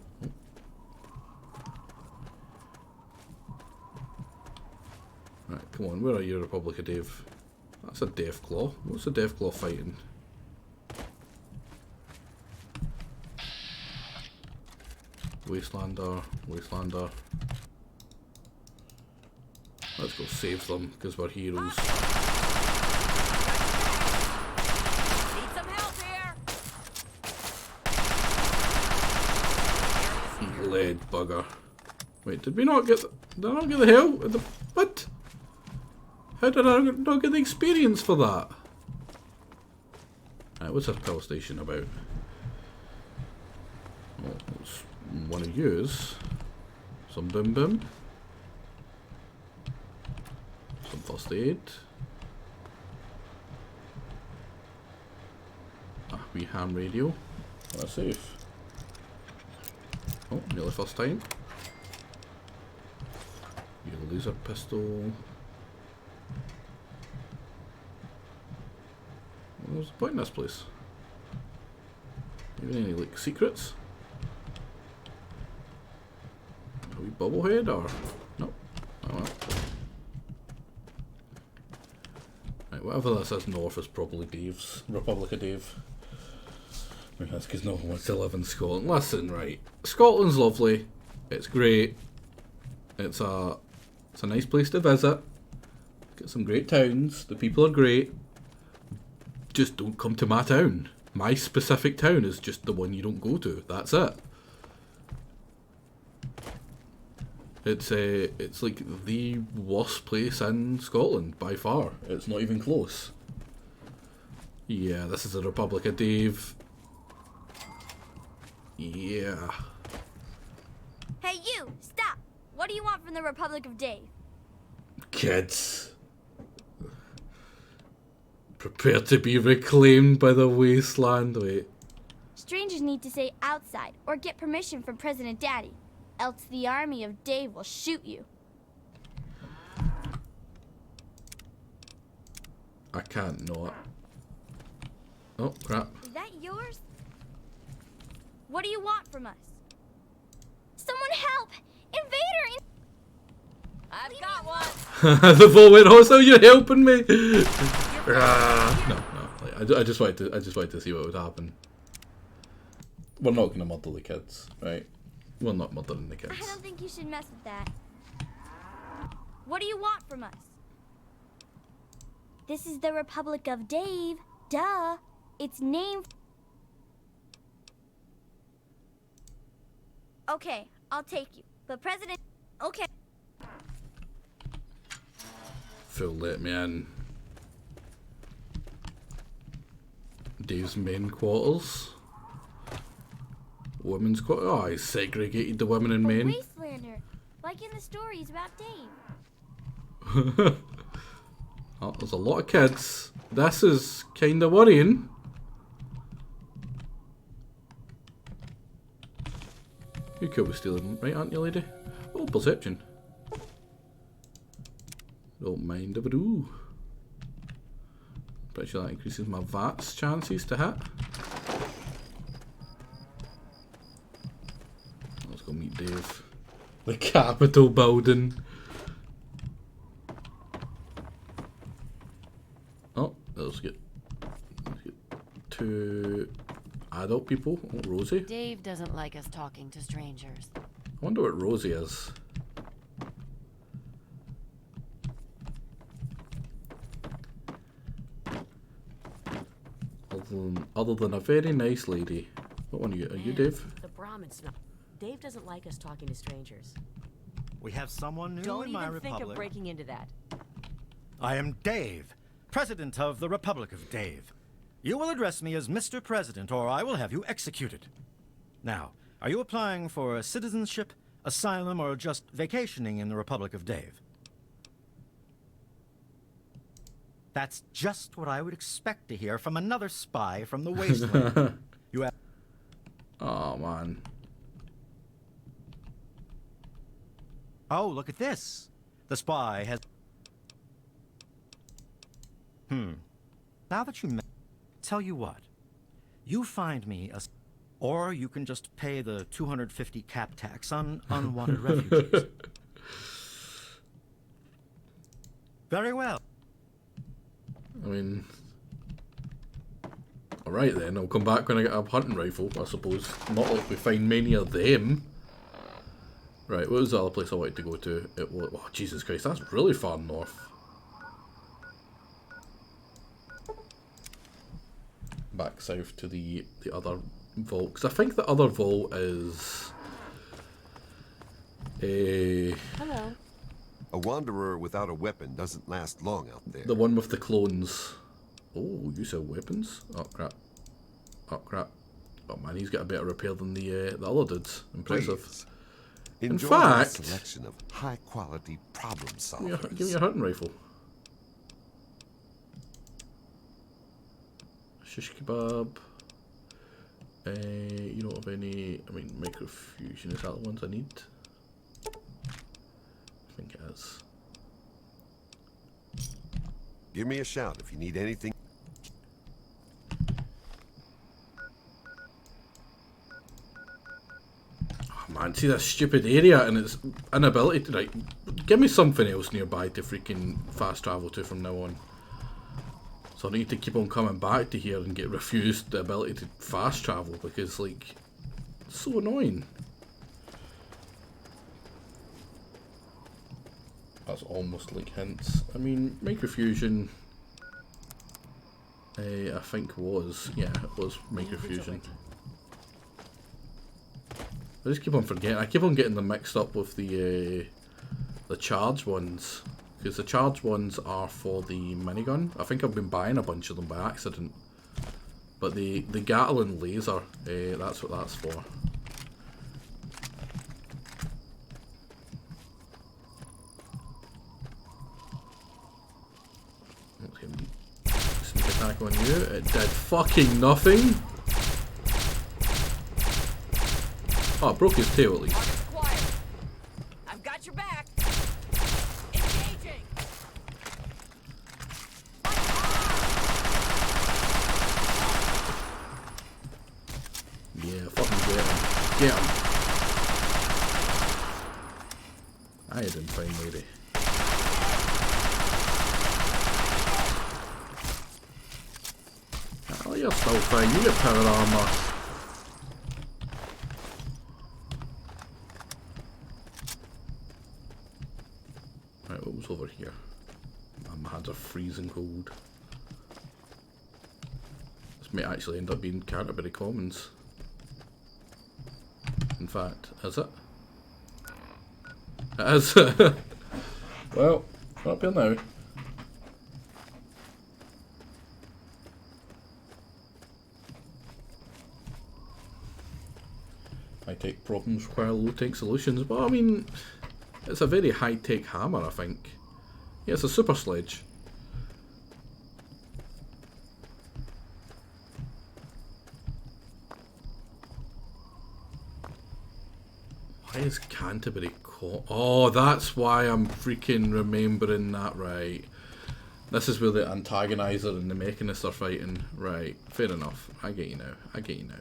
Right, come on, where are you, Republic of Dave? That's a Deathclaw. What's a Deathclaw fighting? Wastelander, Wastelander. Let's go save them, because we're heroes. Need some help here. Lead bugger. Wait, did we not get did I not get the hell? What? How did I not get the experience for that? What's this power station about? Oh, it's one of yous. Some boom boom. Some first aid. Wee ham radio. That's safe. Oh, nearly first time. Your laser pistol. What's the point in this place? Even any like secrets? A wee bubblehead or nope. Oh well. Right, whatever this is north is probably Dave's. Republic of Dave. Maybe that's because no one wants to live in Scotland. Listen, right. Scotland's lovely. It's great. It's a nice place to visit. Got some great towns. The people are great. Just don't come to my town. My specific town is just the one you don't go to. That's it. It's like the worst place in Scotland by far. It's not even close. Yeah, this is the Republic of Dave. Yeah. Hey you, stop! What do you want from the Republic of Dave? Kids. Prepare to be reclaimed by the wasteland. Wait. Strangers need to stay outside or get permission from President Daddy, else the army of Dave will shoot you. I can't not. Oh, crap. Is that yours? What do you want from us? Someone help! Invader! I've got one. The ball went off, so you're helping me. No. Like, I just wanted to see what would happen. We're not gonna murder the kids, right? We're not murdering the kids. I don't think you should mess with that. What do you want from us? This is the Republic of Dave. Duh. It's named... Okay, I'll take you. But President... Okay. Phil let me in. Dave's main quarters. Women's quarters. Oh, he segregated the women and men. Wastelander, like in the stories about Dave. Oh, there's a lot of kids. This is kind of worrying. You could be stealing, right, aren't you, lady? Oh, perception. Don't mind if I do. Pretty sure that increases my VAT's chances to hit. Let's go meet Dave. The Capitol building. Oh, let's get two adult people. Oh, Rosie. Dave doesn't like us talking to strangers. I wonder what Rosie is. Other than a very nice lady. What one are you? Are you Dave? The Brahmin smell. Dave doesn't like us talking to strangers. We have someone new Don't in my even think republic. of breaking into that. I am Dave, President of the Republic of Dave. You will address me as Mr. President, or I will have you executed. Now, are you applying for citizenship, asylum, or just vacationing in the Republic of Dave? That's just what I would expect to hear from another spy from the wasteland. You have... Oh, man. Oh, look at this. The spy has... Now that you... Tell you what. You find me a... Or you can just pay the 250 cap tax on unwanted refugees. Very well. I mean... Alright then, I'll come back when I get a hunting rifle, I suppose. Not like we find many of them. Right, what was the other place I wanted to go to? It was, oh, Jesus Christ, that's really far north. Back south to the other vault, because I think the other vault is Hello. A wanderer without a weapon doesn't last long out there. the one with the clones. Oh, you sell weapons? Oh crap! Oh crap! Oh man, he's got a better repair than the other dudes. Impressive. Please. In Enjoy fact, a selection of high-quality problem solvers. give me a hunting rifle. Shish kebab. You don't have any. I mean, microfusion, is that the ones I need? I think it is. Give me a shout if you need anything. Oh man, see that stupid area and its inability to, like, give me something else nearby to freaking fast travel to from now on. So I need to keep on coming back to here and get refused the ability to fast travel because, like, it's so annoying. That's almost like hints. I mean, microfusion, I think was, yeah, it was microfusion. I just keep on forgetting. I keep on getting them mixed up with the charge ones, because the charge ones are for the minigun. I think I've been buying a bunch of them by accident. But the Gatling laser, that's what that's for. Sneak attack on you. It did fucking nothing. Oh, it broke his tail at least. I've got your back. Engaging. Yeah, fucking get him. Get him. I didn't find lady. Oh, you're still fine. You get power armor. Right, what was over here? My hands are freezing cold. This may actually end up being Canterbury Commons. In fact, is it? It is. Well, we're up here now. High-tech problems require low-tech solutions. But I mean, it's a very high-tech hammer, I think. Yeah, it's a super sledge. Why is Canterbury oh, that's why I'm freaking remembering that, right. This is where the antagonizer and the mechanist are fighting. Right, fair enough. I get you now. I get you now.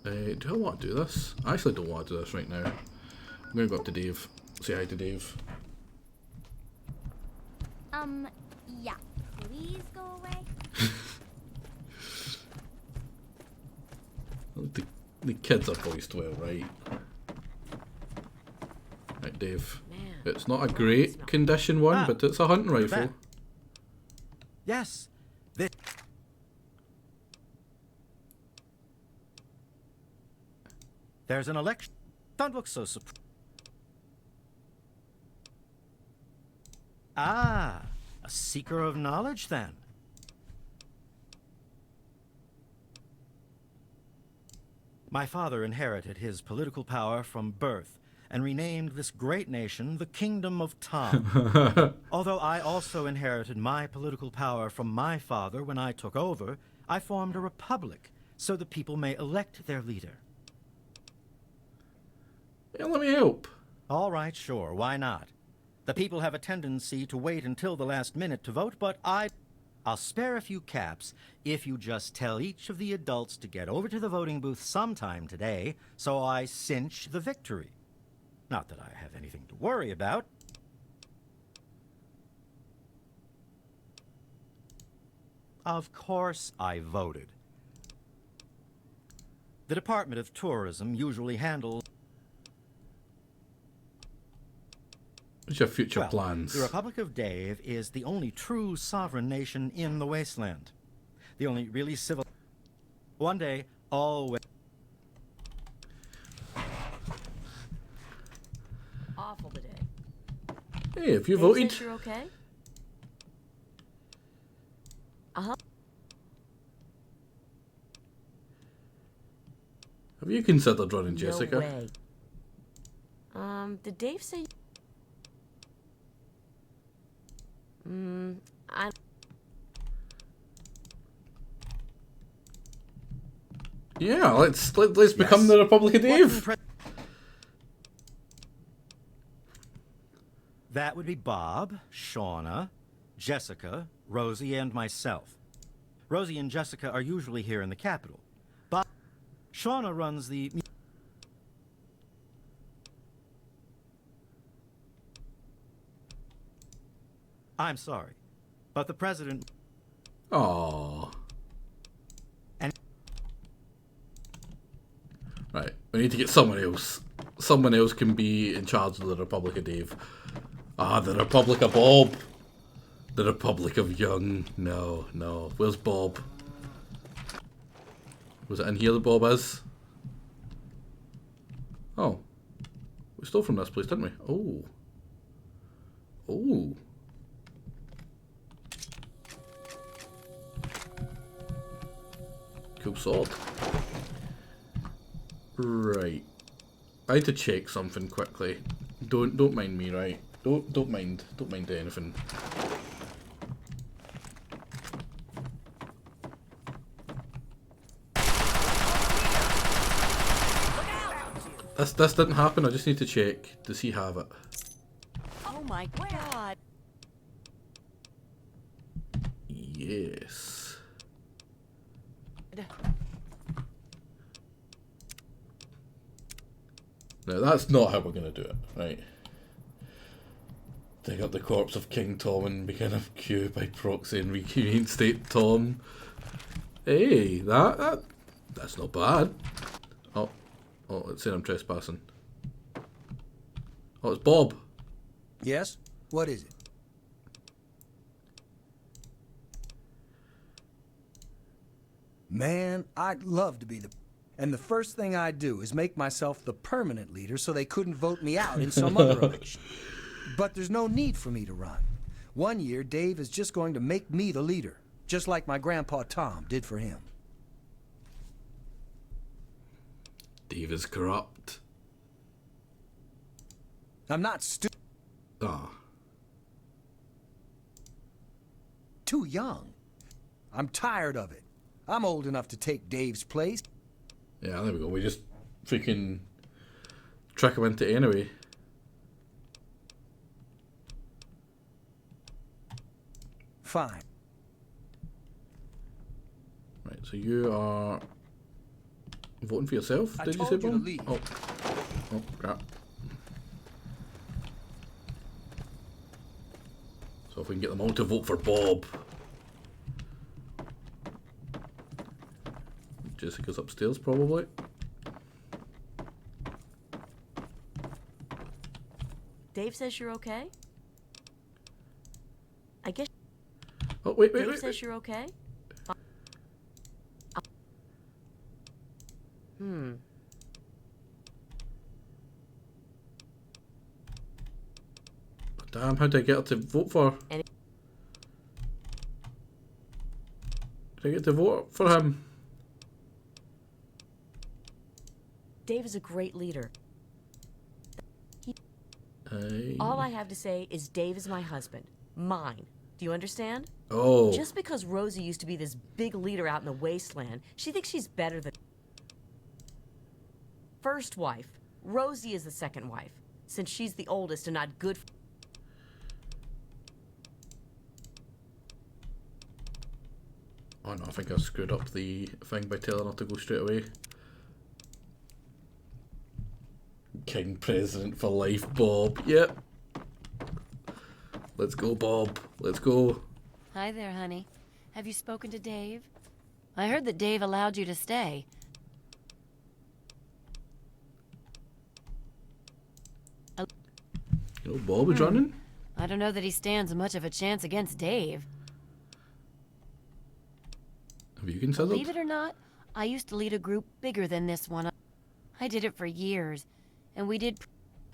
Do I want to do this? I actually don't want to do this right now. I'm going to go up to Dave. Say hi to Dave. Yeah. Please go away. The kids are voiced well, right? Right, Dave. It's not a great condition one, but it's a hunting rifle. Yes. There's an election. Don't look so surprised. Ah, a seeker of knowledge then. My father inherited his political power from birth and renamed this great nation the Kingdom of Tom. Although I also inherited my political power from my father when I took over, I formed a republic so the people may elect their leader. Yeah, let me help. All right, sure, why not? The people have a tendency to wait until the last minute to vote, but I'll spare a few caps if you just tell each of the adults to get over to the voting booth sometime today, so I cinch the victory. Not that I have anything to worry about. Of course I voted. The Department of Tourism usually handles... What's your future Well, plans? the Republic of Dave is the only true sovereign nation in the wasteland. The only really civil... One day, all... Awful today. Hey, have you Dave voted? says you're okay? Uh-huh. Have you considered running Jessica? No way. Did Dave say... I... Yeah, let's become the Republic of Dave. That would be Bob, Shauna, Jessica, Rosie, and myself. Rosie and Jessica are usually here in the capital. Shauna runs the... I'm sorry, but the president... Aww. And... Right, we need to get someone else. Someone else can be in charge of the Republic of Dave. Ah, the Republic of Bob. The Republic of Young. No, no. Where's Bob? Was it in here that Bob is? Oh. We stole from this place, didn't we? Oh. Oh. Cool sword. Right. I had to check something quickly. Don't mind me, right? Don't mind anything. This didn't happen. I just need to check. Does he have it? Oh my god. Yes. Now that's not how we're gonna do it, right? Dig up the corpse of King Tom and begin a queue by proxy and reinstate Tom. Hey, that's not bad. Oh, it's saying I'm trespassing. Oh, it's Bob. Yes? What is it? Man, I'd love to be the... And the first thing I'd do is make myself the permanent leader so they couldn't vote me out in some other election. But there's no need for me to run. One year, Dave is just going to make me the leader, just like my grandpa Tom did for him. Dave is corrupt. I'm not stupid. Ah. Too young. I'm tired of it. I'm old enough to take Dave's place. Yeah, there we go. We just freaking trick him into it anyway. Fine. Right, so you are voting for yourself, did you say, Bob? Oh, crap. So if we can get them all to vote for Bob. Jessica's upstairs, probably. Dave says you're okay? I guess... Oh, wait. Dave says you're okay? Damn, how did I get her to vote for? Did I get to vote for him? Dave is a great leader. All I have to say is Dave is my husband. Mine. Do you understand? Oh. Just because Rosie used to be this big leader out in the wasteland, she thinks she's better than... First wife. Rosie is the second wife, since she's the oldest and not good for... Oh no, I think I screwed up the thing by telling her to go straight away. King President for life, Bob. Yep. Let's go, Bob. Let's go. Hi there, honey. Have you spoken to Dave? I heard that Dave allowed you to stay. You know, Bob is running. I don't know that he stands much of a chance against Dave. Have you considered? Believe it or not, I used to lead a group bigger than this one. I did it for years, and we did.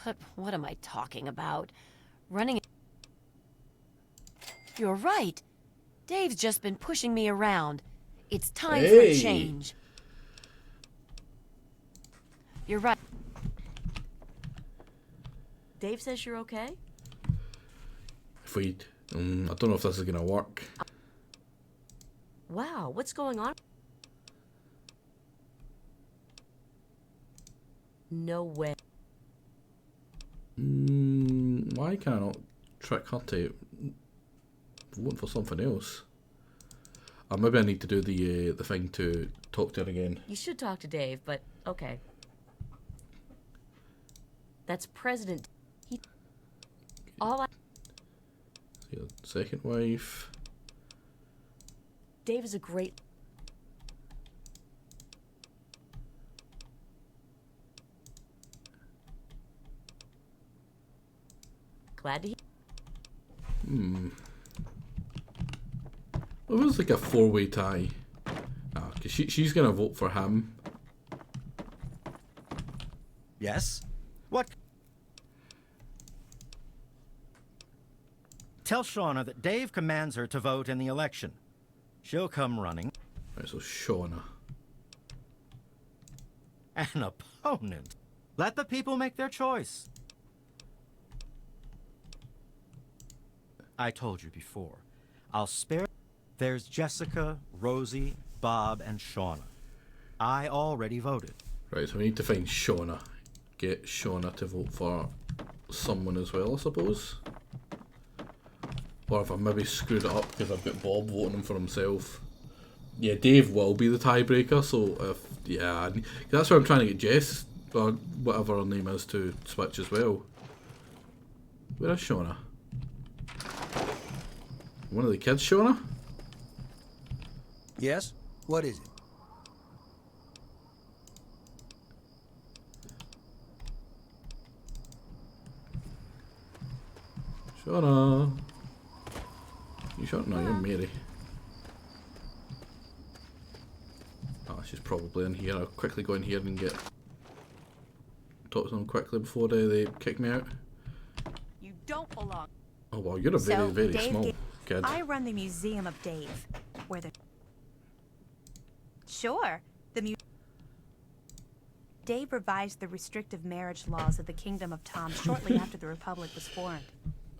But what am I talking about? Running. You're right. Dave's just been pushing me around. It's time for a change. You're right. Dave says you're okay? If we, I don't know if this is gonna work. Wow, what's going on? No way. Why can't I trick her to vote for something else? Or maybe I need to do the thing to talk to her again. You should talk to Dave, but okay. That's President. Your second wife. Dave is a great. Glad to hear. Well, it was like a four-way tie. Because she's gonna vote for him. Yes? What? Tell Shauna that Dave commands her to vote in the election. She'll come running. Right, so Shauna. An opponent. Let the people make their choice. I told you before. I'll spare. There's Jessica, Rosie, Bob, and Shauna. I already voted. Right, so we need to find Shauna. Get Shauna to vote for someone as well, I suppose. Or if I maybe screwed it up because I've got Bob voting him for himself. Yeah, Dave will be the tiebreaker, so if, yeah, that's why I'm trying to get Jess, or whatever her name is, to switch as well. Where is Shauna? One of the kids, Shauna? Yes? What is it? Shauna. You sure? No, you're Mary. Oh, she's probably in here. I'll quickly go in here and talk to them quickly before they kick me out. You don't belong. Oh wow, you're a very small kid. I run the Museum of Dave, where the. Sure, Dave revised the restrictive marriage laws of the Kingdom of Tom shortly after the Republic was formed.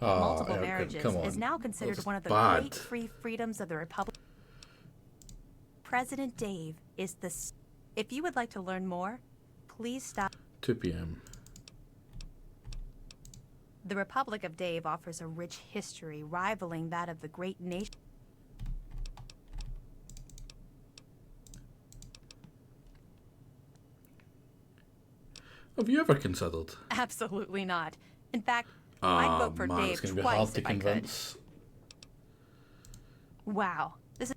Multiple marriages is now considered one of the great free freedoms of the Republic. President Dave is the. If you would like to learn more, please stop. 2 p.m. The Republic of Dave offers a rich history rivaling that of the great nation. Have you ever considered? Absolutely not. In fact, I'd vote for Dave it's gonna be twice hard to if I could. convince. Wow, this is.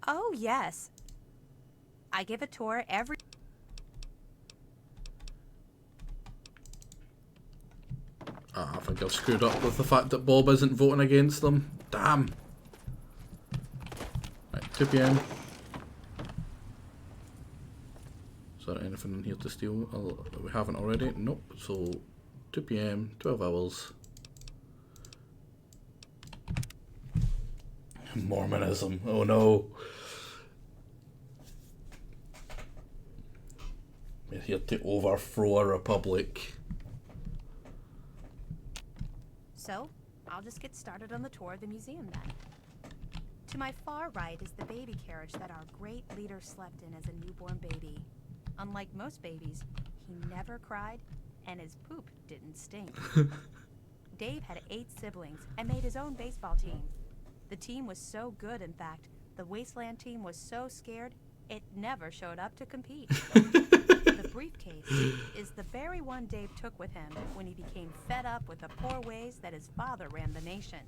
Oh yes. I give a tour every. I think I've screwed up with the fact that Bob isn't voting against them. Damn. Right, 2 p.m. Is there anything in here to steal? We haven't already. Nope. So 2 p.m. 12 hours. Mormonism. Oh no. We're here to overthrow a republic. So, I'll just get started on the tour of the museum then. To my far right is the baby carriage that our great leader slept in as a newborn baby. Unlike most babies, he never cried, and his poop didn't stink. Dave had 8 siblings and made his own baseball team. The team was so good, in fact, the Wasteland team was so scared, it never showed up to compete. The briefcase is the very one Dave took with him when he became fed up with the poor ways that his father ran the nation.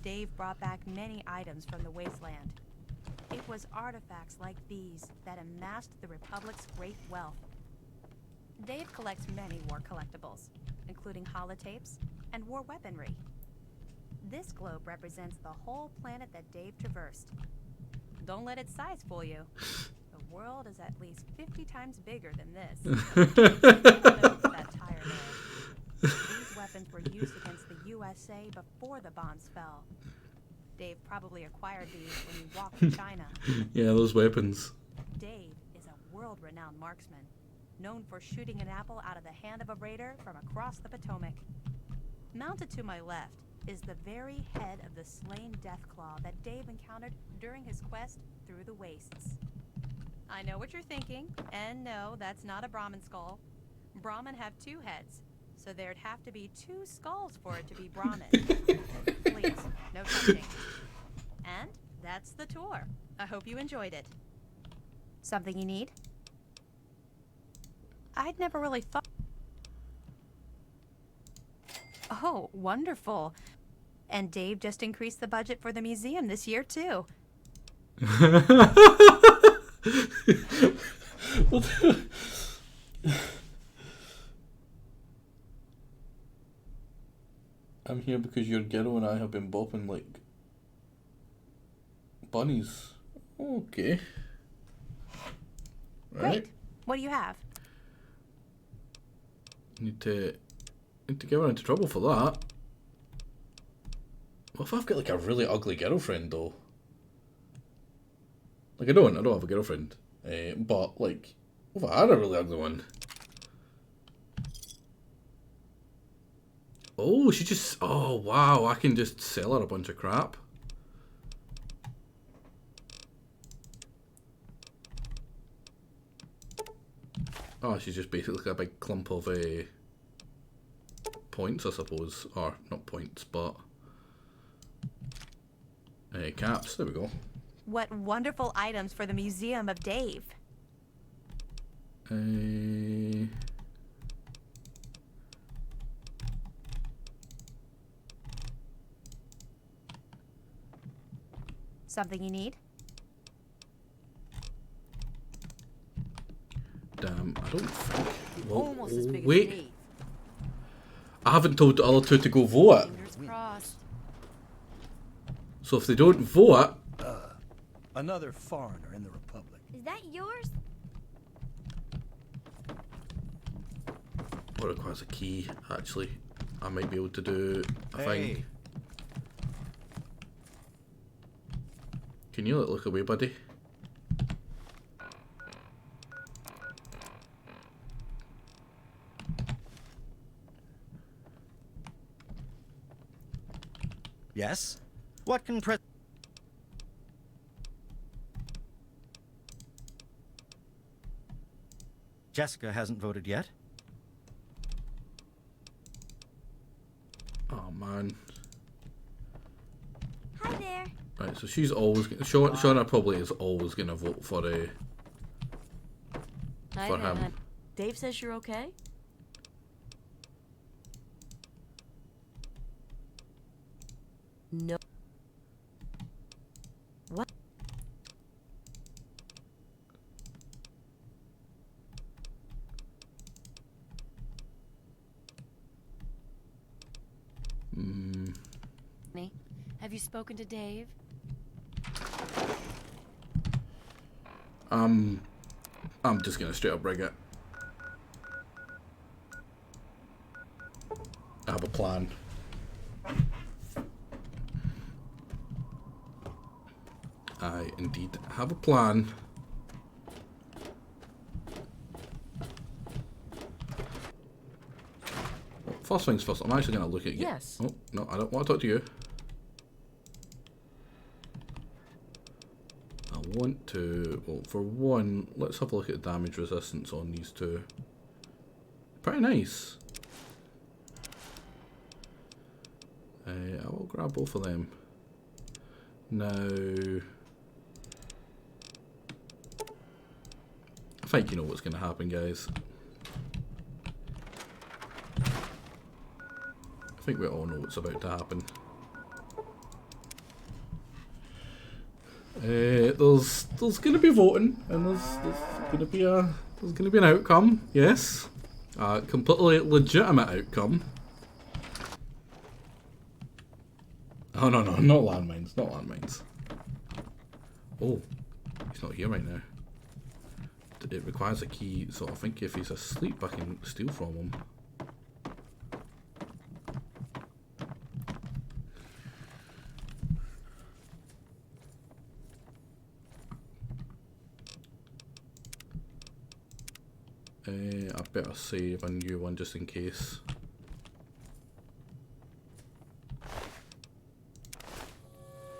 Dave brought back many items from the Wasteland. It was was artifacts like these that amassed the Republic's great wealth. Dave collects many war collectibles, including holotapes and war weaponry. This globe represents the whole planet that Dave traversed. Don't let its size fool you. The world is at least 50 times bigger than this. That tire there. These weapons were used against the USA before the bombs fell. Dave probably acquired these when he walked to China. Yeah, those weapons. Dave is a world-renowned marksman, known for shooting an apple out of the hand of a raider from across the Potomac. Mounted to my left is the very head of the slain Deathclaw that Dave encountered during his quest through the wastes. I know what you're thinking, and no, that's not a Brahmin skull. Brahmin have 2 heads, so there'd have to be 2 skulls for it to be Brahmin. Please, no touching. And that's the tour. I hope you enjoyed it. Something you need? I'd never really thought... Oh, wonderful. And Dave just increased the budget for the museum this year, too. I'm here because your girl and I have been bopping like bunnies. Okay. Right. Great. What do you have? Need to get her into trouble for that. What if I've got like a really ugly girlfriend though? Like I don't have a girlfriend. But like, what if I had a really ugly one? Oh, she just... Oh, wow. I can just sell her a bunch of crap. Oh, she's just basically a big clump of points, I suppose. Or, not points, but... caps. There we go. What wonderful items for the Museum of Dave. Something you need? Damn, I don't think... Well, Almost as big as wait. me. I haven't told the other 2 to go vote. Fingers crossed. So if they don't vote... Another foreigner in the Republic. Is that yours? What requires a key, actually. I might be able to do a thing. Can you look away, buddy? Yes? What can Jessica hasn't voted yet? Oh, man. Hi there. Right, so she's always... Shauna probably is always going to vote for Hi for there, him. hon. Dave says you're okay? No. What? Have you spoken to Dave? I'm just going to straight up rig it. I have a plan. I indeed have a plan. First things first, I'm actually going to look at you. Yes. Oh, no, I don't want to talk to you. I want to, well, for one, let's have a look at damage resistance on these 2. Pretty nice. I will grab both of them. Now, I think you know what's going to happen, guys. I think we all know what's about to happen. There's gonna be voting, and there's gonna be an outcome. Yes, completely legitimate outcome. Oh no, not landmines, not landmines. Oh, he's not here right now. It requires a key, so I think if he's asleep, I can steal from him. I better save a new one just in case.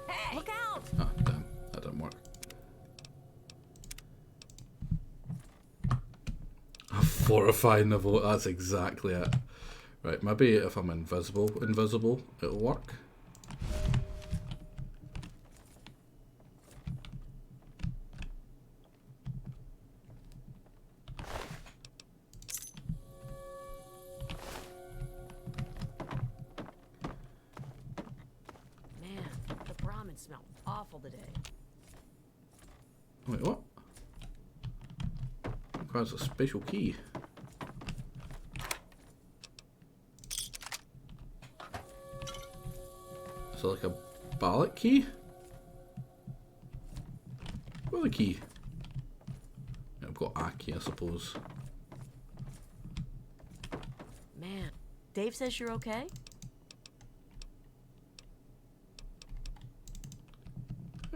Hey, look out! Ah, damn, that didn't work. Fortifying the vote, that's exactly it. Right, maybe if I'm invisible, it'll work. Smell awful today. Wait, what? Requires a special key. Is it like a ballot key? What a key? Yeah, I've got a key, I suppose. Man, Dave says you're okay?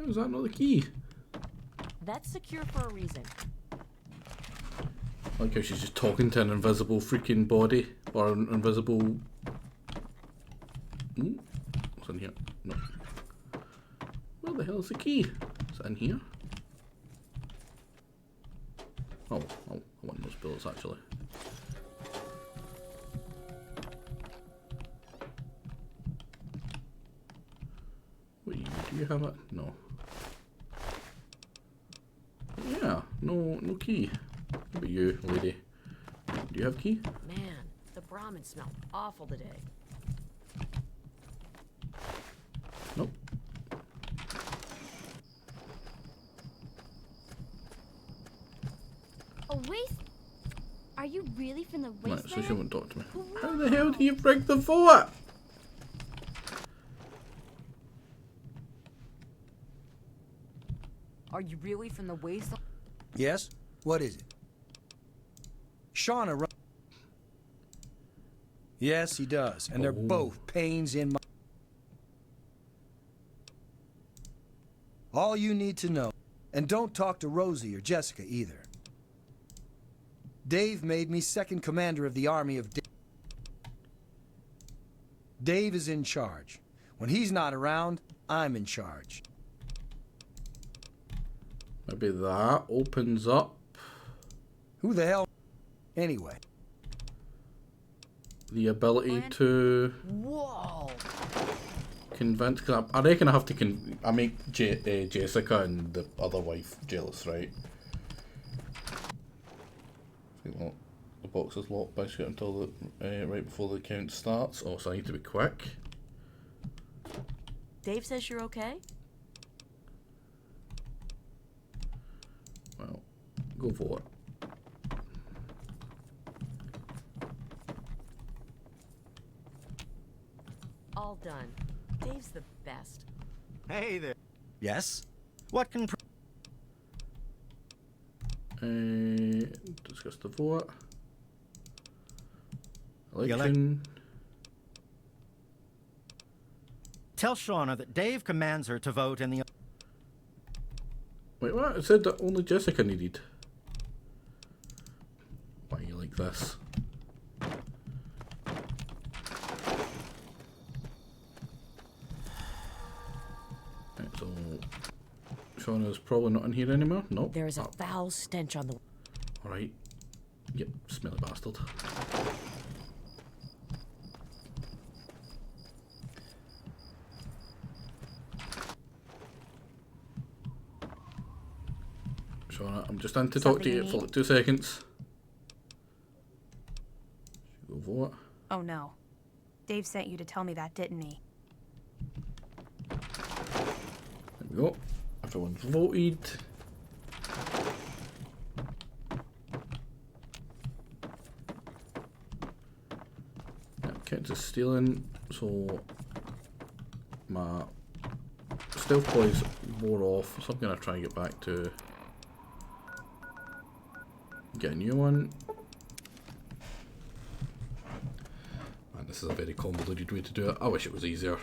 Is that not the key? That's secure for a reason. I like how she's just talking to an invisible freaking body. Or an invisible... Ooh, what's in here? No. Where the hell is the key? Is it in here? Oh, I want those bullets actually. Wait, do you have it? No. Yeah, no key. What about you, lady? Do you have a key? Man, the Brahmin smelled awful today. Nope. A waste? Are you really from the wasteland? Right, so she won't talk to me. How the hell do you break the vote? Are you really from the wasteland? Yes? What is it? Shauna. Yes, he does. And they're both pains in my... All you need to know. And don't talk to Rosie or Jessica either. Dave made me second commander of the army of... Dave is in charge. When he's not around, I'm in charge. Maybe that opens up. Who the hell? Anyway. The ability to... Whoa! Convince... Cause I reckon I have to I make Jessica and the other wife jealous, right? Look, the box is locked by shit until the, right before the count starts. Oh, so I need to be quick. Dave says you're okay? Well, go for it. All done. Dave's the best. Hey there. Yes? What can... Discuss the vote. Election. Tell Shauna that Dave commands her to vote in the... Wait, what? It said that only Jessica needed. Why are you like this? Right, so Shauna's probably not in here anymore. Nope. There is a foul stench on the... Alright. Yep, smelly bastard. Shauna, I'm just in to talk to you for like 2 seconds. Go vote. Oh no. Dave sent you to tell me that, didn't he? There we go. Everyone's voted. Kids is stealing, so my stealth boy's wore off, so I'm gonna try and get back to get a new one. Man, this is a very convoluted way to do it. I wish it was easier.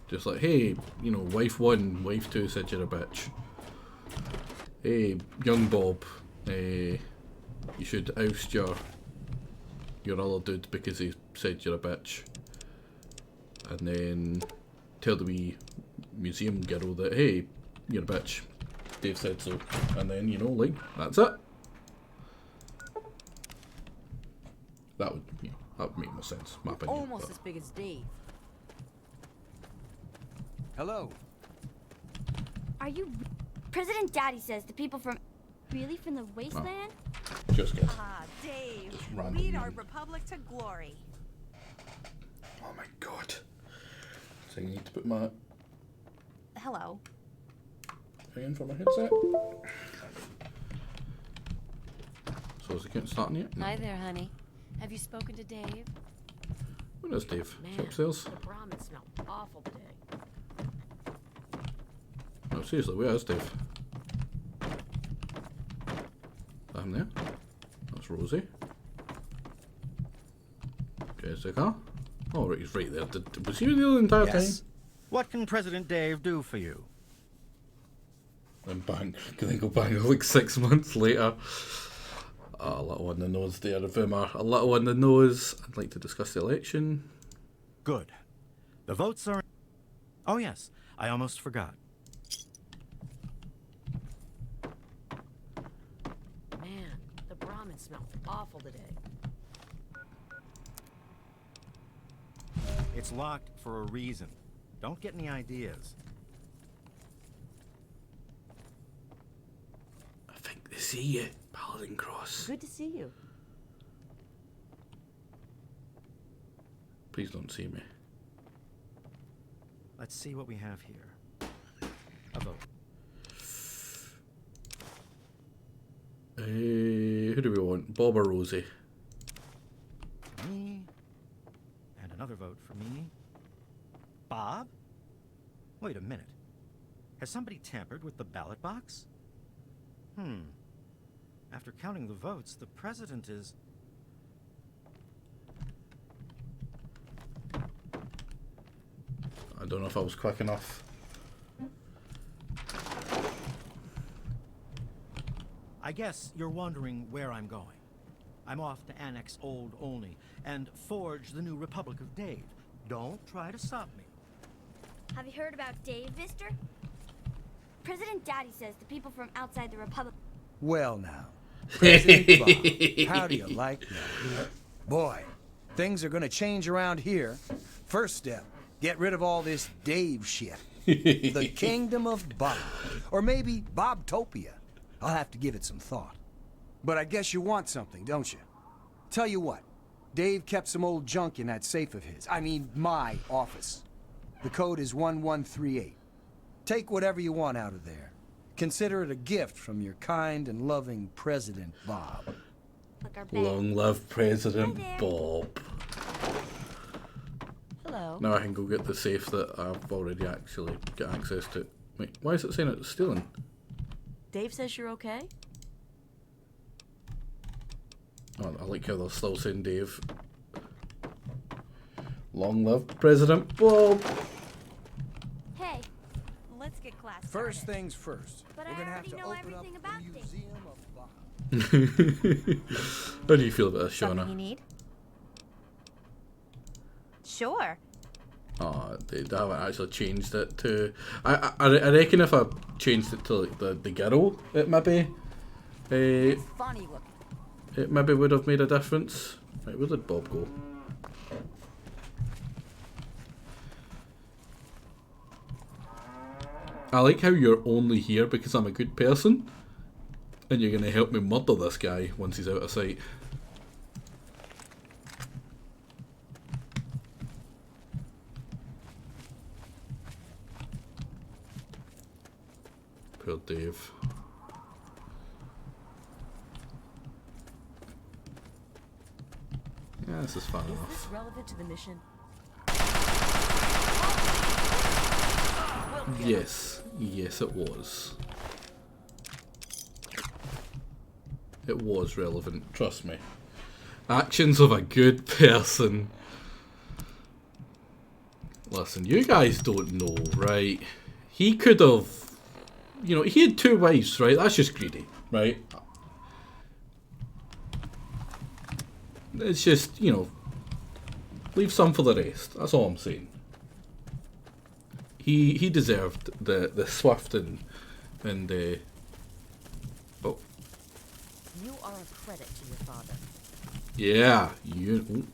Just like, hey, you know, wife 1, wife 2 said you're a bitch. Hey, young Bob, you should oust your other dude because he said you're a bitch. And then tell the wee museum girl that, hey, you're a bitch. Dave said so. And then, you know, like, that's it. That would, you know, that would make more sense, my opinion. Almost as big as Dave. Hello. Are you... President Daddy says the people from... Really from the wasteland? Just guess. Ah, Dave. Just random Lead our names. republic to glory. Oh my god. So I need to put my Hello. thing in for my headset. So is the count starting yet? Hi there, honey. Have you spoken to Dave? When is Dave? Man, Is he upstairs? the ramen smelled awful today. No, seriously, where is Dave? I'm there. That's Rosie. Jessica. Oh, right, he's right there. Was he there the entire time? What can President Dave do for you? Then bang. Can they go bang like 6 months later? A little on the nose there, Vimmer. A little on the nose. I'd like to discuss the election. Good. The votes are... Oh, yes. I almost forgot. Man, the ramen smelled awful today. It's locked for a reason. Don't get any ideas. I think they see you, Paladin Cross. Good to see you. Please don't see me. Let's see what we have here. A vote. Who do we want? Bob or Rosie? Me. And another vote for me. Bob? Wait a minute. Has somebody tampered with the ballot box? After counting the votes, the president is... I don't know if I was quick enough. I guess you're wondering where I'm going. I'm off to annex Old Olney and forge the new Republic of Dave. Don't try to stop me. Have you heard about Dave, Mister? President Daddy says the people from outside the Republic... Well now, President Bob, how do you like that? Boy, things are gonna change around here. First step, get rid of all this Dave shit. The Kingdom of Bob. Or maybe Bobtopia. I'll have to give it some thought. But I guess you want something, don't you? Tell you what, Dave kept some old junk in that safe of his. I mean, my office. The code is 1138. Take whatever you want out of there. Consider it a gift from your kind and loving President Bob. Long live President Bob. Hello. Now I can go get the safe that I've already actually got access to. Wait, why is it saying it's stealing? Dave says you're okay? Oh, I like how they're still saying Dave. Long live President Bob. Hey, Let's get class First started. things first. but We're I gonna have already to know open up everything the about Dave. Museum of Bob. How do you feel about this, Something you Shauna? need? Sure. Oh, they haven't actually changed it to... I reckon if I changed it to like the girl, it maybe... Funny looking. It maybe would have made a difference. Right, where did Bob go? I like how you're only here because I'm a good person, and you're going to help me murder this guy once he's out of sight. Poor Dave. Yeah, this is fun enough. Is this relevant to the mission? Yes. Yes, it was. It was relevant, trust me. Actions of a good person. Listen, you guys don't know, right? He could have... You know, he had 2 wives, right? That's just greedy, right? It's just, you know... Leave some for the rest. That's all I'm saying. He deserved the swift and oh. You are a credit to your father. Yeah, you. Ooh,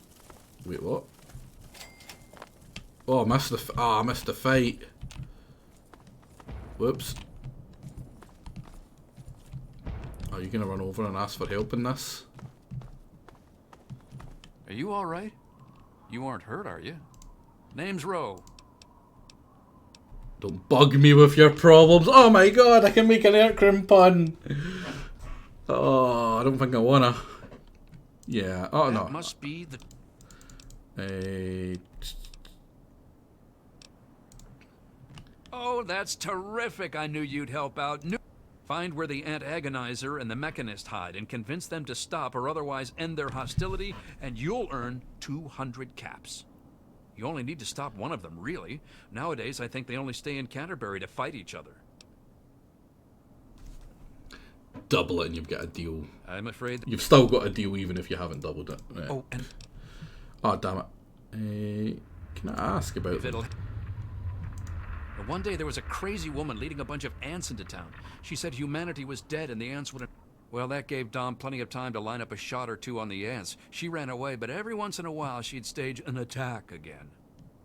wait, what? Oh, I missed the. I missed the fight. Whoops. Are you gonna run over and ask for help in this? Are you all right? You aren't hurt, are you? Name's Roe. Don't bug me with your problems. Oh my god, I can make an aircrim pun. Oh, I don't think I wanna. Yeah. Oh no. That must be the. Oh, that's terrific! I knew you'd help out. Find where the antagonizer and the mechanist hide and convince them to stop or otherwise end their hostility, and you'll earn 200 caps. You only need to stop one of them, really. Nowadays, I think they only stay in Canterbury to fight each other. Double it and you've got a deal. I'm afraid... You've still got a deal even if you haven't doubled it. Right. Oh, and... Oh, damn it. Can I ask about them? One day there was a crazy woman leading a bunch of ants into town. She said humanity was dead and the ants would... Well, that gave Dom plenty of time to line up a shot or 2 on the ants. She ran away, but every once in a while she'd stage an attack again.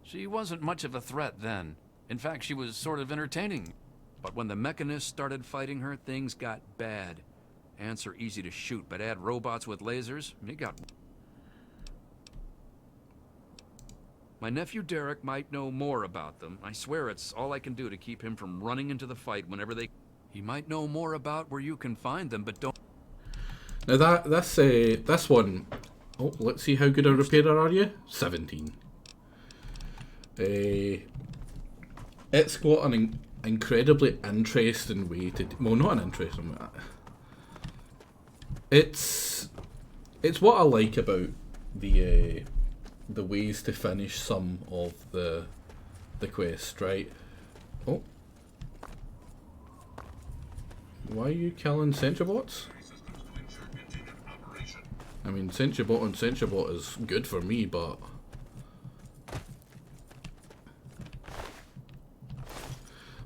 She wasn't much of a threat then. In fact, she was sort of entertaining. But when the mechanists started fighting her, things got bad. Ants are easy to shoot, but add robots with lasers, it got... My nephew Derek might know more about them. I swear it's all I can do to keep him from running into the fight whenever they... He might know more about where you can find them, but don't... Now this one... Oh, let's see how good a repairer are you? 17. It's got an incredibly interesting way to... Well, not an interesting way. It's what I like about the ways to finish some of the quest, right? Oh. Why are you killing Sentrobots? I mean, Sentrobot on Sentrobot is good for me, but...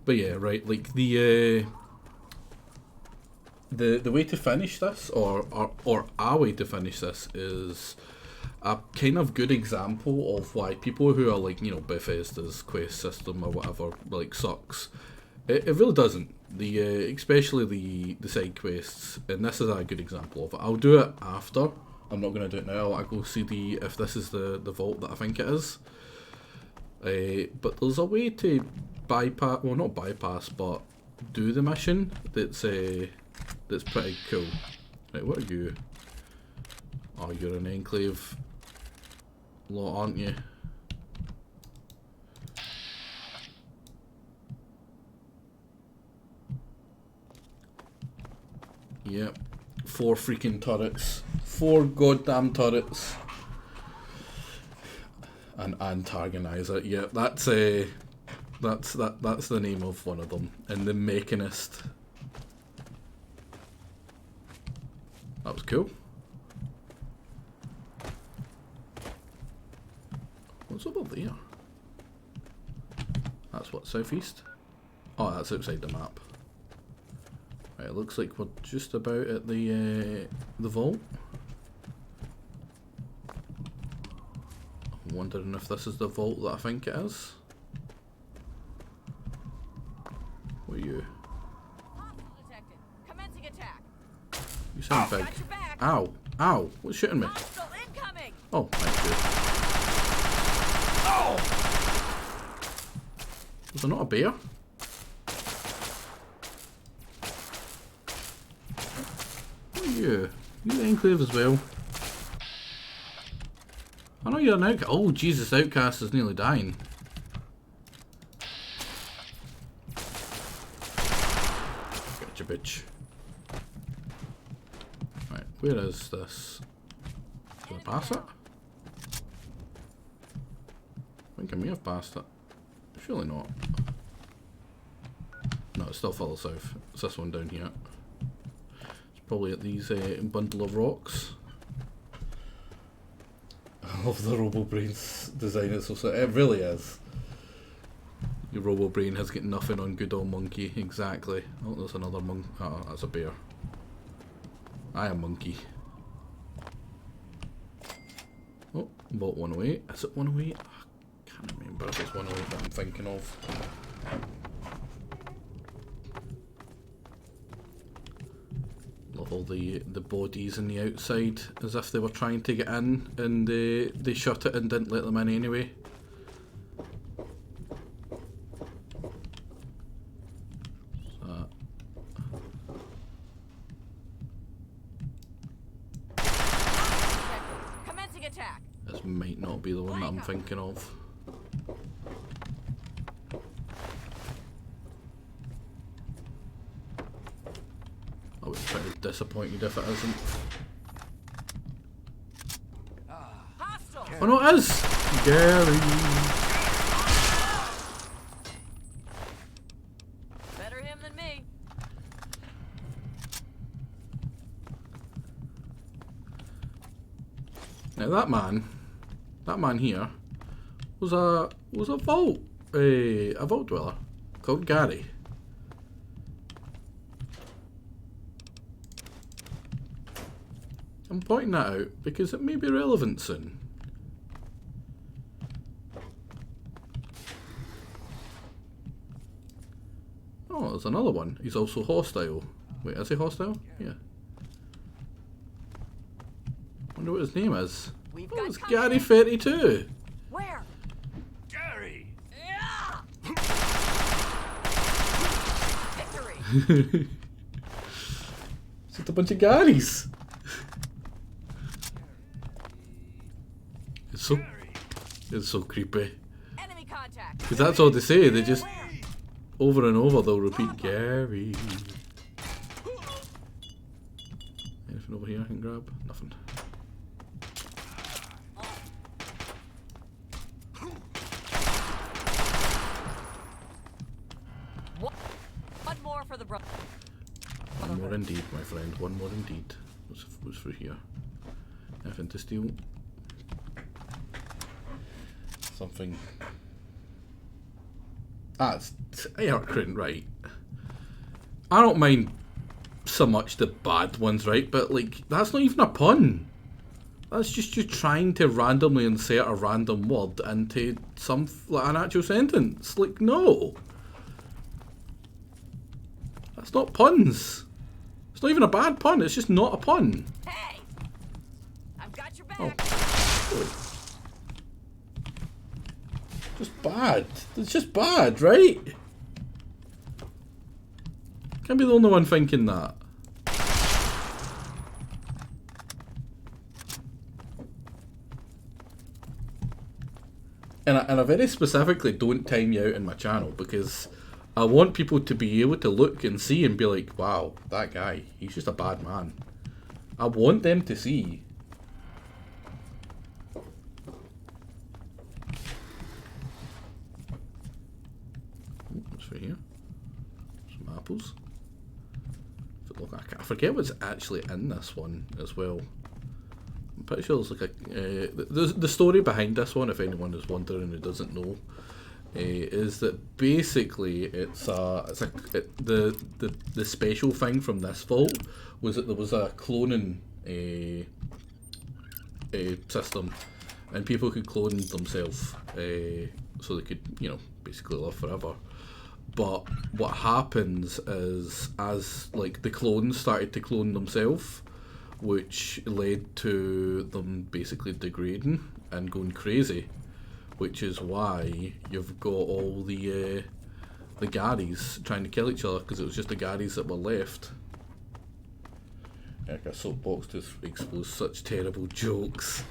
But yeah, right, like the way to finish this, or a way to finish this, is a kind of good example of why people who are like, you know, Bethesda's quest system or whatever, like, sucks. It really doesn't. Especially the side quests, and this is a good example of it. I'll do it after. I'm not going to do it now. I'll go see if this is the vault that I think it is. But there's a way to bypass, well, not bypass, but do the mission that's pretty cool. Right, what are you? Oh, you're an Enclave lot, aren't you? Yep, 4 freaking turrets. 4 goddamn turrets. An antagonizer. Yeah, that's the name of one of them. And the Mechanist. That was cool. What's over there? That's what, southeast? Oh, that's outside the map. Right, it looks like we're just about at the vault. I'm wondering if this is the vault that I think it is. What are you? Commencing attack. You sound big. Ow! Ow! What's shooting me? Oh, thank you. Oh! Was there not a bear? Yeah, you the Enclave as well. I know you're an outcast. Oh, Jesus, Outcast is nearly dying. Gotcha, bitch. Right, where is this? Did I pass it? I think I may have passed it. Surely not. No, it's still further south. It's this one down here. It's probably at these bundle of rocks. I love the RoboBrain's design. It really is. Your RoboBrain has got nothing on good old monkey. Exactly. Oh, there's another monk. Oh, that's a bear. I am monkey. Oh, Vault 108. Is it 108? I can't remember if it's 108 that I'm thinking of. Love all the bodies in the outside, as if they were trying to get in, and they shut it and didn't let them in anyway. Commencing attack. This might not be the one that I'm thinking of. I would be pretty disappointed if it isn't. Oh no, it is! Gary! Better him than me. Now that man here, was a vault dweller called Gary. I'm pointing that out because it may be relevant soon. Oh, there's another one. He's also hostile. Wait, is he hostile? Yeah. Wonder what his name is. Oh, it's Gary 32. Where? Gary! Yeah! Victory! It's just a bunch of Garys. It's so creepy. Enemy contact. Because that's all they say. They just over and over they'll repeat Gary. Anything over here I can grab? Nothing. One more for the brother. One more indeed, my friend. One more indeed. What's for here? Anything to steal? Something. It's Aircraft, right? I don't mind so much the bad ones, right? But like, that's not even a pun. That's just you trying to randomly insert a random word into an actual sentence. Like, no. That's not puns. It's not even a bad pun. It's just not a pun. Hey! I've got your back. Oh. Just bad. It's just bad, right? Can't be the only one thinking that. And I very specifically don't time you out in my channel because I want people to be able to look and see and be like, wow, that guy, he's just a bad man. I want them to see. What's right here? Some apples. Look, I forget what's actually in this one as well. I'm pretty sure there's like a the story behind this one, if anyone is wondering who doesn't know, is that basically the special thing from this vault was that there was a cloning system, and people could clone themselves so they could, you know, basically live forever. But what happens is, as like the clones started to clone themselves, which led to them basically degrading and going crazy, which is why you've got all the Garys trying to kill each other, because it was just the Garys that were left. Like a soapbox to expose such terrible jokes.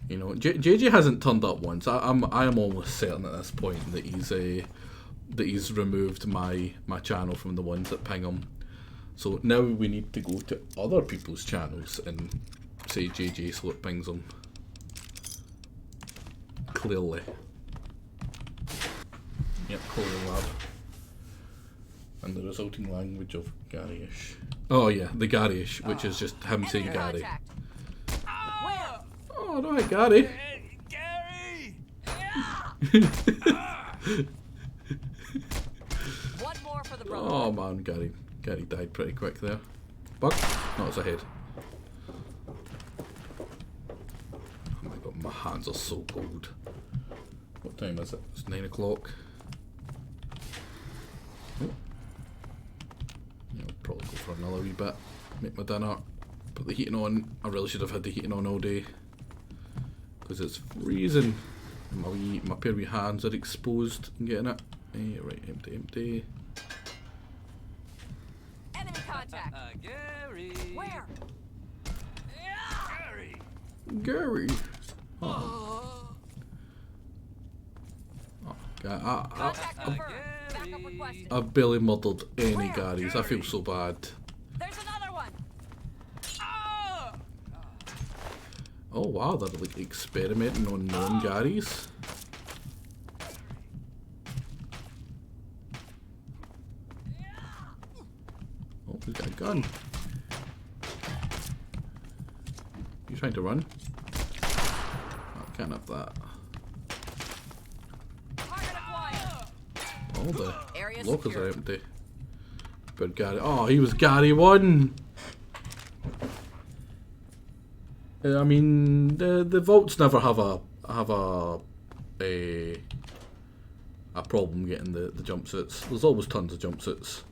You know, JJ hasn't turned up once. I am almost certain at this point that he's removed my channel from the ones that ping him. So now we need to go to other people's channels and say JJ so it pings him. Clearly. Yep, clearly lab. And the resulting language of Garyish. Oh yeah, the Garyish, which is just him saying Gary. Oh, no, Gary. One more for the brother. Oh man, Gary died pretty quick there. Bug? No, it's a head. Oh my god, my hands are so cold. What time is it? It's 9 o'clock. Oh. Yeah, I'll probably go for another wee bit. Make my dinner. Put the heating on. I really should have had the heating on all day. Because it's freezing. My pair of wee hands are exposed. I'm getting it. Right, empty. Enemy contact. Gary. Where? Gary. Oh. Contact confirmed. Backup requested. I've barely murdered any Garys. I feel so bad. There's another one. Oh wow, they're like experimenting on known Garys. Oh, he's got a gun. You trying to run? Oh, I can't have that. Oh, the locals are empty. But Gary, oh, he was Gary 1. I mean, the vaults never have a problem getting the jumpsuits. There's always tons of jumpsuits.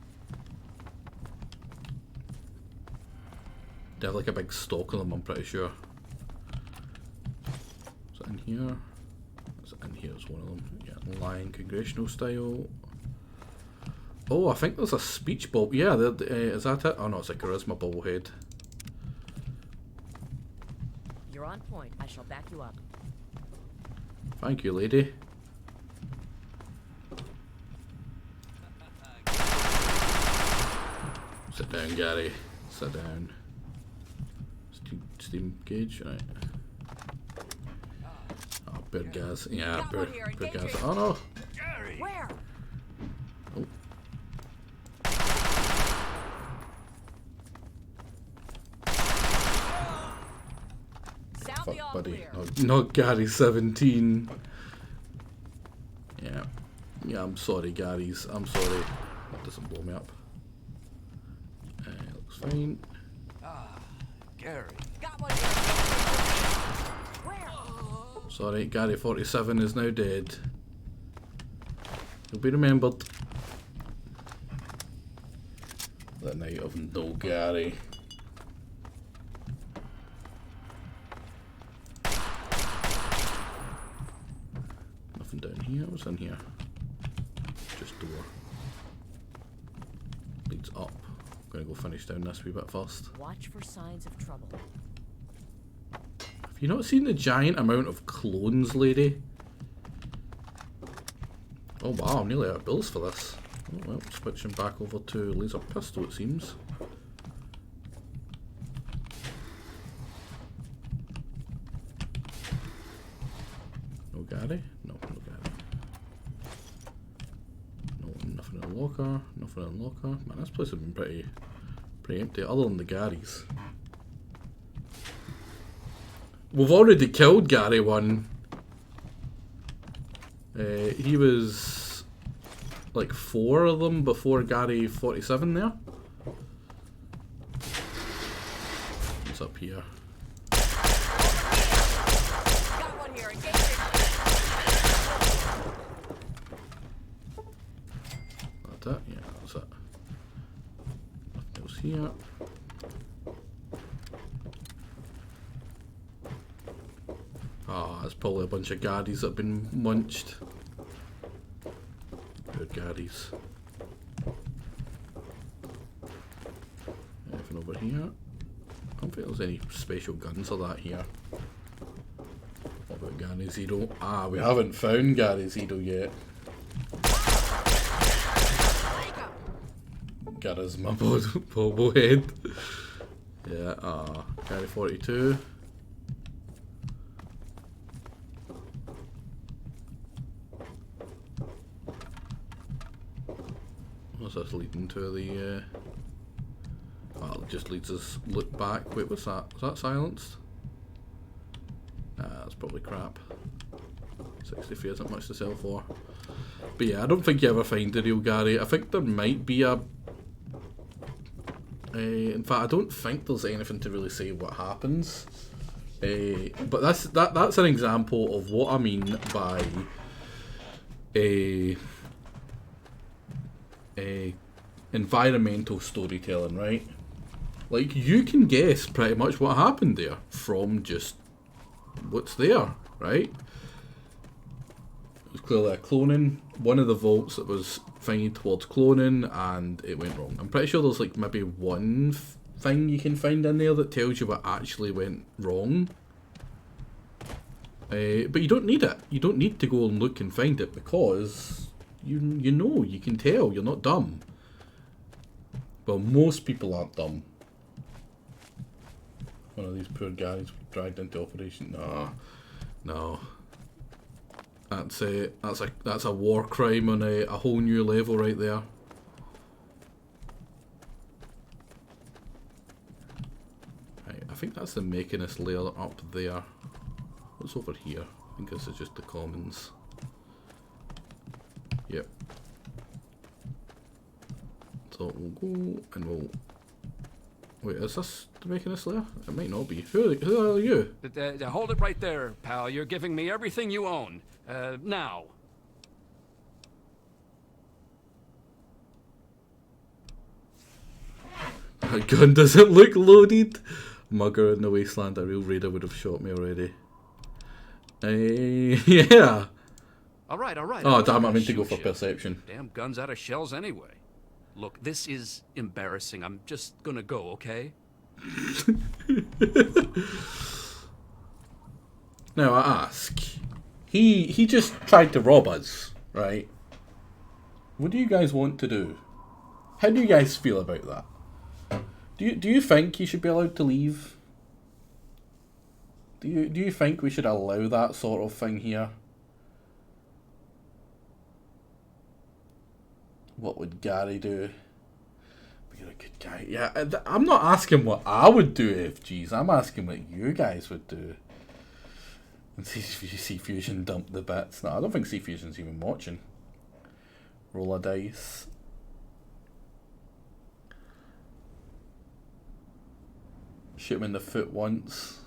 They have like a big stock of them, I'm pretty sure. Is it in here? Is it in here is one of them? Yeah, Lion Congressional style. Oh, I think there's a speech bubble. Yeah, is that it? Oh no, it's a charisma bobblehead. You're on point. I shall back you up. Thank you, lady. Sit down, Gary. Sit down. Steam gauge, right. Oh, bird gas. Yeah, bird gas. Oh no! Where? Oh. Fuck, buddy. No, not Gary 17. Yeah. Yeah, I'm sorry, Gary's. I'm sorry. That doesn't blow me up. Looks fine. Gary. Got one here. Where? Sorry, Gary 47 is now dead. He'll be remembered. The night of no Gary. Nothing down here. What's in here? Just door. Leads up. I'm gonna go finish down this wee bit first. Watch for signs of trouble. Have you not seen the giant amount of clones, lady? Oh wow, I'm nearly out of bills for this. Oh well, switching back over to laser pistol it seems. No Gary? No Gary. No, nothing in the locker. Nothing in the locker. Man, this place has been pretty empty, other than the Garys. We've already killed Gary 1. He was like 4 of them before Gary 47 there. What's up here? Got one here. Engage That's it? Yeah, that's it. Nothing else here. Ah, there's probably a bunch of Gaddies that have been munched. Good Gaddies. Anything Nothing over here. I don't think there's any special guns or that here. What about Gary Zero? Ah, we haven't found Gary Zero yet. Gary's my bobo head. Yeah, Gary 42. What's this leading to? The oh, it just leads us look back. Wait, what's that? Was that silenced? That's probably crap. 63 isn't much to sell for. But yeah, I don't think you ever find the real Gary. I think there might be a... in fact, I don't think there's anything to really say what happens. But that's an example of what I mean by environmental storytelling, right? Like, you can guess pretty much what happened there from just what's there, right? It was clearly a cloning, one of the vaults that was thingy towards cloning, and it went wrong. I'm pretty sure there's like maybe one thing you can find in there that tells you what actually went wrong. But you don't need it. You don't need to go and look and find it because you know, you can tell, you're not dumb. Well, most people aren't dumb. One of these poor guys dragged into operation. No. That's a war crime on a whole new level right there. Right, I think that's the Mechanist layer up there. What's over here? I think this is just the commons. Yep. So we'll go and we'll... Wait, is this the Mechanist layer? It might not be. Who are you? Hold it right there, pal. You're giving me everything you own. Now. My gun doesn't look loaded. Mugger in the wasteland, a real raider would have shot me already. Yeah. All right. Oh, damn, I meant to go for perception. Damn guns out of shells anyway. Look, this is embarrassing. I'm just gonna go, okay? Now I ask, he just tried to rob us, right? What do you guys want to do? How do you guys feel about that? Do you think he should be allowed to leave? Do you think we should allow that sort of thing here? What would Gary do? You're a good guy. Yeah, I'm not asking what I would do, FGs. I'm asking what you guys would do. And see if you see Fusion dump the bits. No, I don't think C Fusion's even watching. Roll a dice. Shoot him in the foot once.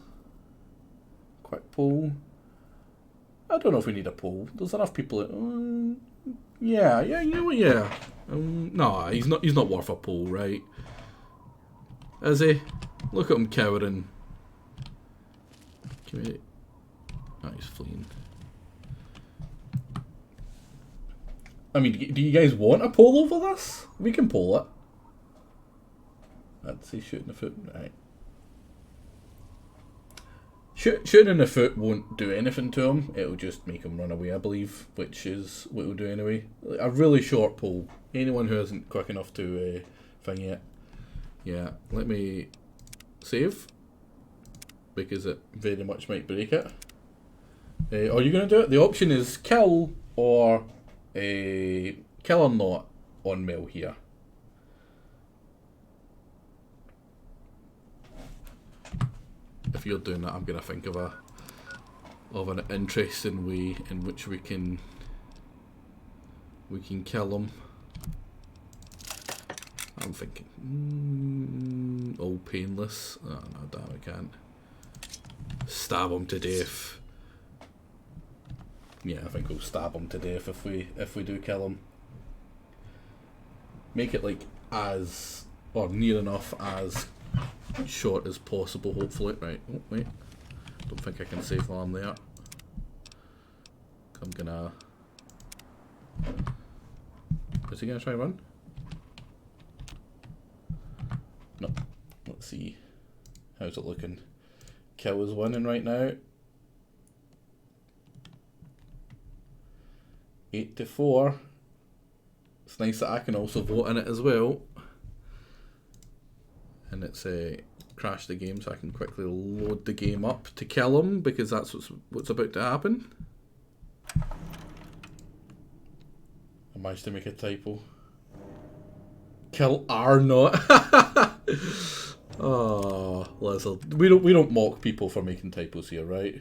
Quick pull. I don't know if we need a pull. There's enough people. Yeah, you know what? Yeah. No, he's not worth a pull, right? Is he? Look at him cowering. Can we... Oh, he's fleeing. I mean, do you guys want a pull over this? We can pull it. Let's see, shooting the foot. Right. Shooting in the foot won't do anything to him. It'll just make him run away, I believe, which is what it'll do anyway. A really short pull. Anyone who isn't quick enough to thing it. Yeah, let me save, because it very much might break it. Are you going to do it? The option is kill or kill or not on Mel here. If you're doing that, I'm going to think of an interesting way in which we can kill him. I'm thinking, all painless. Oh no, damn, I can't. Stab him to death. Yeah, I think we'll stab him to death if we do kill him. Make it like as, or near enough as short as possible, hopefully. Right, oh wait, don't think I can save while I'm there. I'm gonna... Is he gonna try and run? No. let's see. How's it looking? Kill is winning right now. 8-4. It's nice that I can also vote in it as well. And it's crashed the game, so I can quickly load the game up to kill him, because that's what's about to happen. I managed to make a typo. Kill Arnott. Oh, Lizard. We don't mock people for making typos here, right?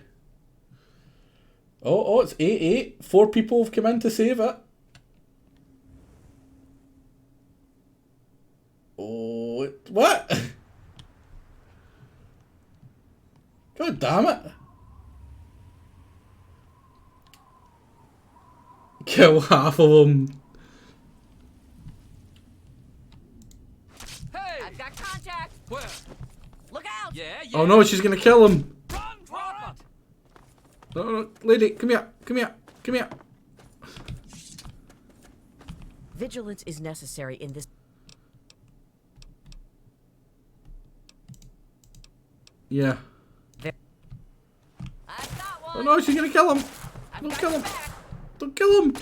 Oh, it's 8-8. 4 people have come in to save it. Oh, what? God damn it. Kill half of them. Hey! I've got contact! Where? Look out! Yeah, yeah. Oh no, she's gonna kill him. Run, drop it! No, lady, come here, come here, come here. Vigilance is necessary in this. Yeah. Oh no, she's gonna kill him. Don't kill him. Don't kill him.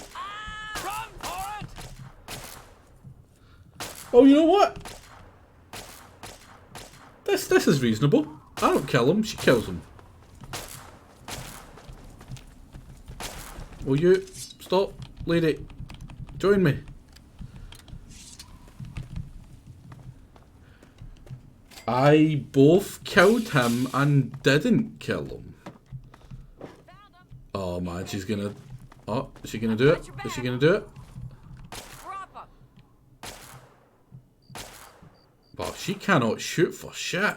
Run for it! Oh, you know what? This is reasonable. I don't kill him, she kills him. Will you stop, lady? Join me. I both killed him and didn't kill him. Oh man, she's gonna... Oh, is she gonna do it? Is she gonna do it? Wow, she cannot shoot for shit.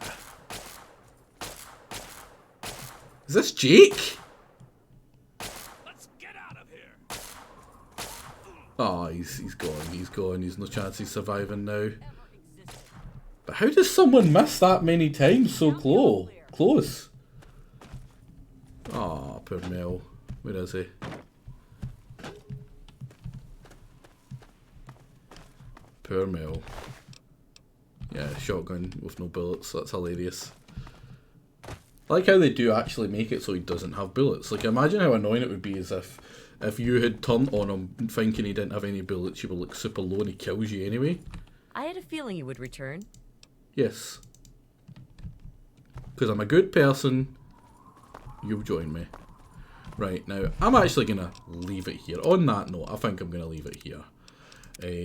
Is this Jake? Let's get out of here. Oh, he's gone. He's gone. There's no chance he's surviving now. But how does someone miss that many times so close? Oh, poor Mel. Where is he? Poor Mel. Yeah, shotgun with no bullets. That's hilarious. I like how they do actually make it so he doesn't have bullets. Like, imagine how annoying it would be as if you had turned on him thinking he didn't have any bullets, you were like super low and he kills you anyway. I had a feeling you would return. Yes. Because I'm a good person, you'll join me. Right, now, I'm actually going to leave it here. On that note, I think I'm going to leave it here.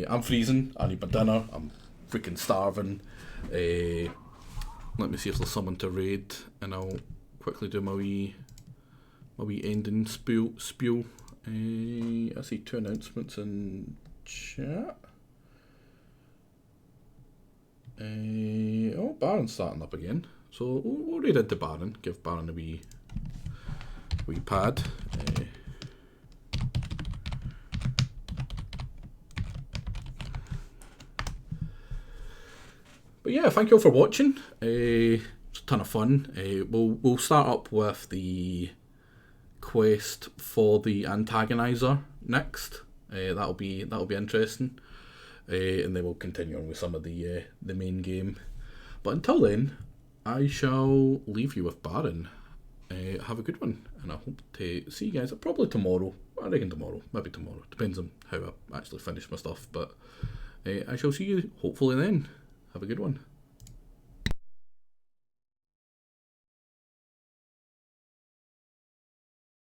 I'm freezing, I need my dinner, I'm freaking starving. Let me see if there's someone to raid, and I'll quickly do my wee ending spiel. I see 2 announcements in chat. Oh, Baron's starting up again. So we'll raid into Baron, give Baron a wee pad. But yeah, thank you all for watching. It's a ton of fun. We'll start up with the quest for the antagonizer next. That'll be interesting. And then we'll continue on with some of the main game. But until then, I shall leave you with Baron. Have a good one, and I hope to see you guys probably tomorrow. I reckon tomorrow, maybe tomorrow. Depends on how I actually finish my stuff. But I shall see you hopefully then. Have a good one.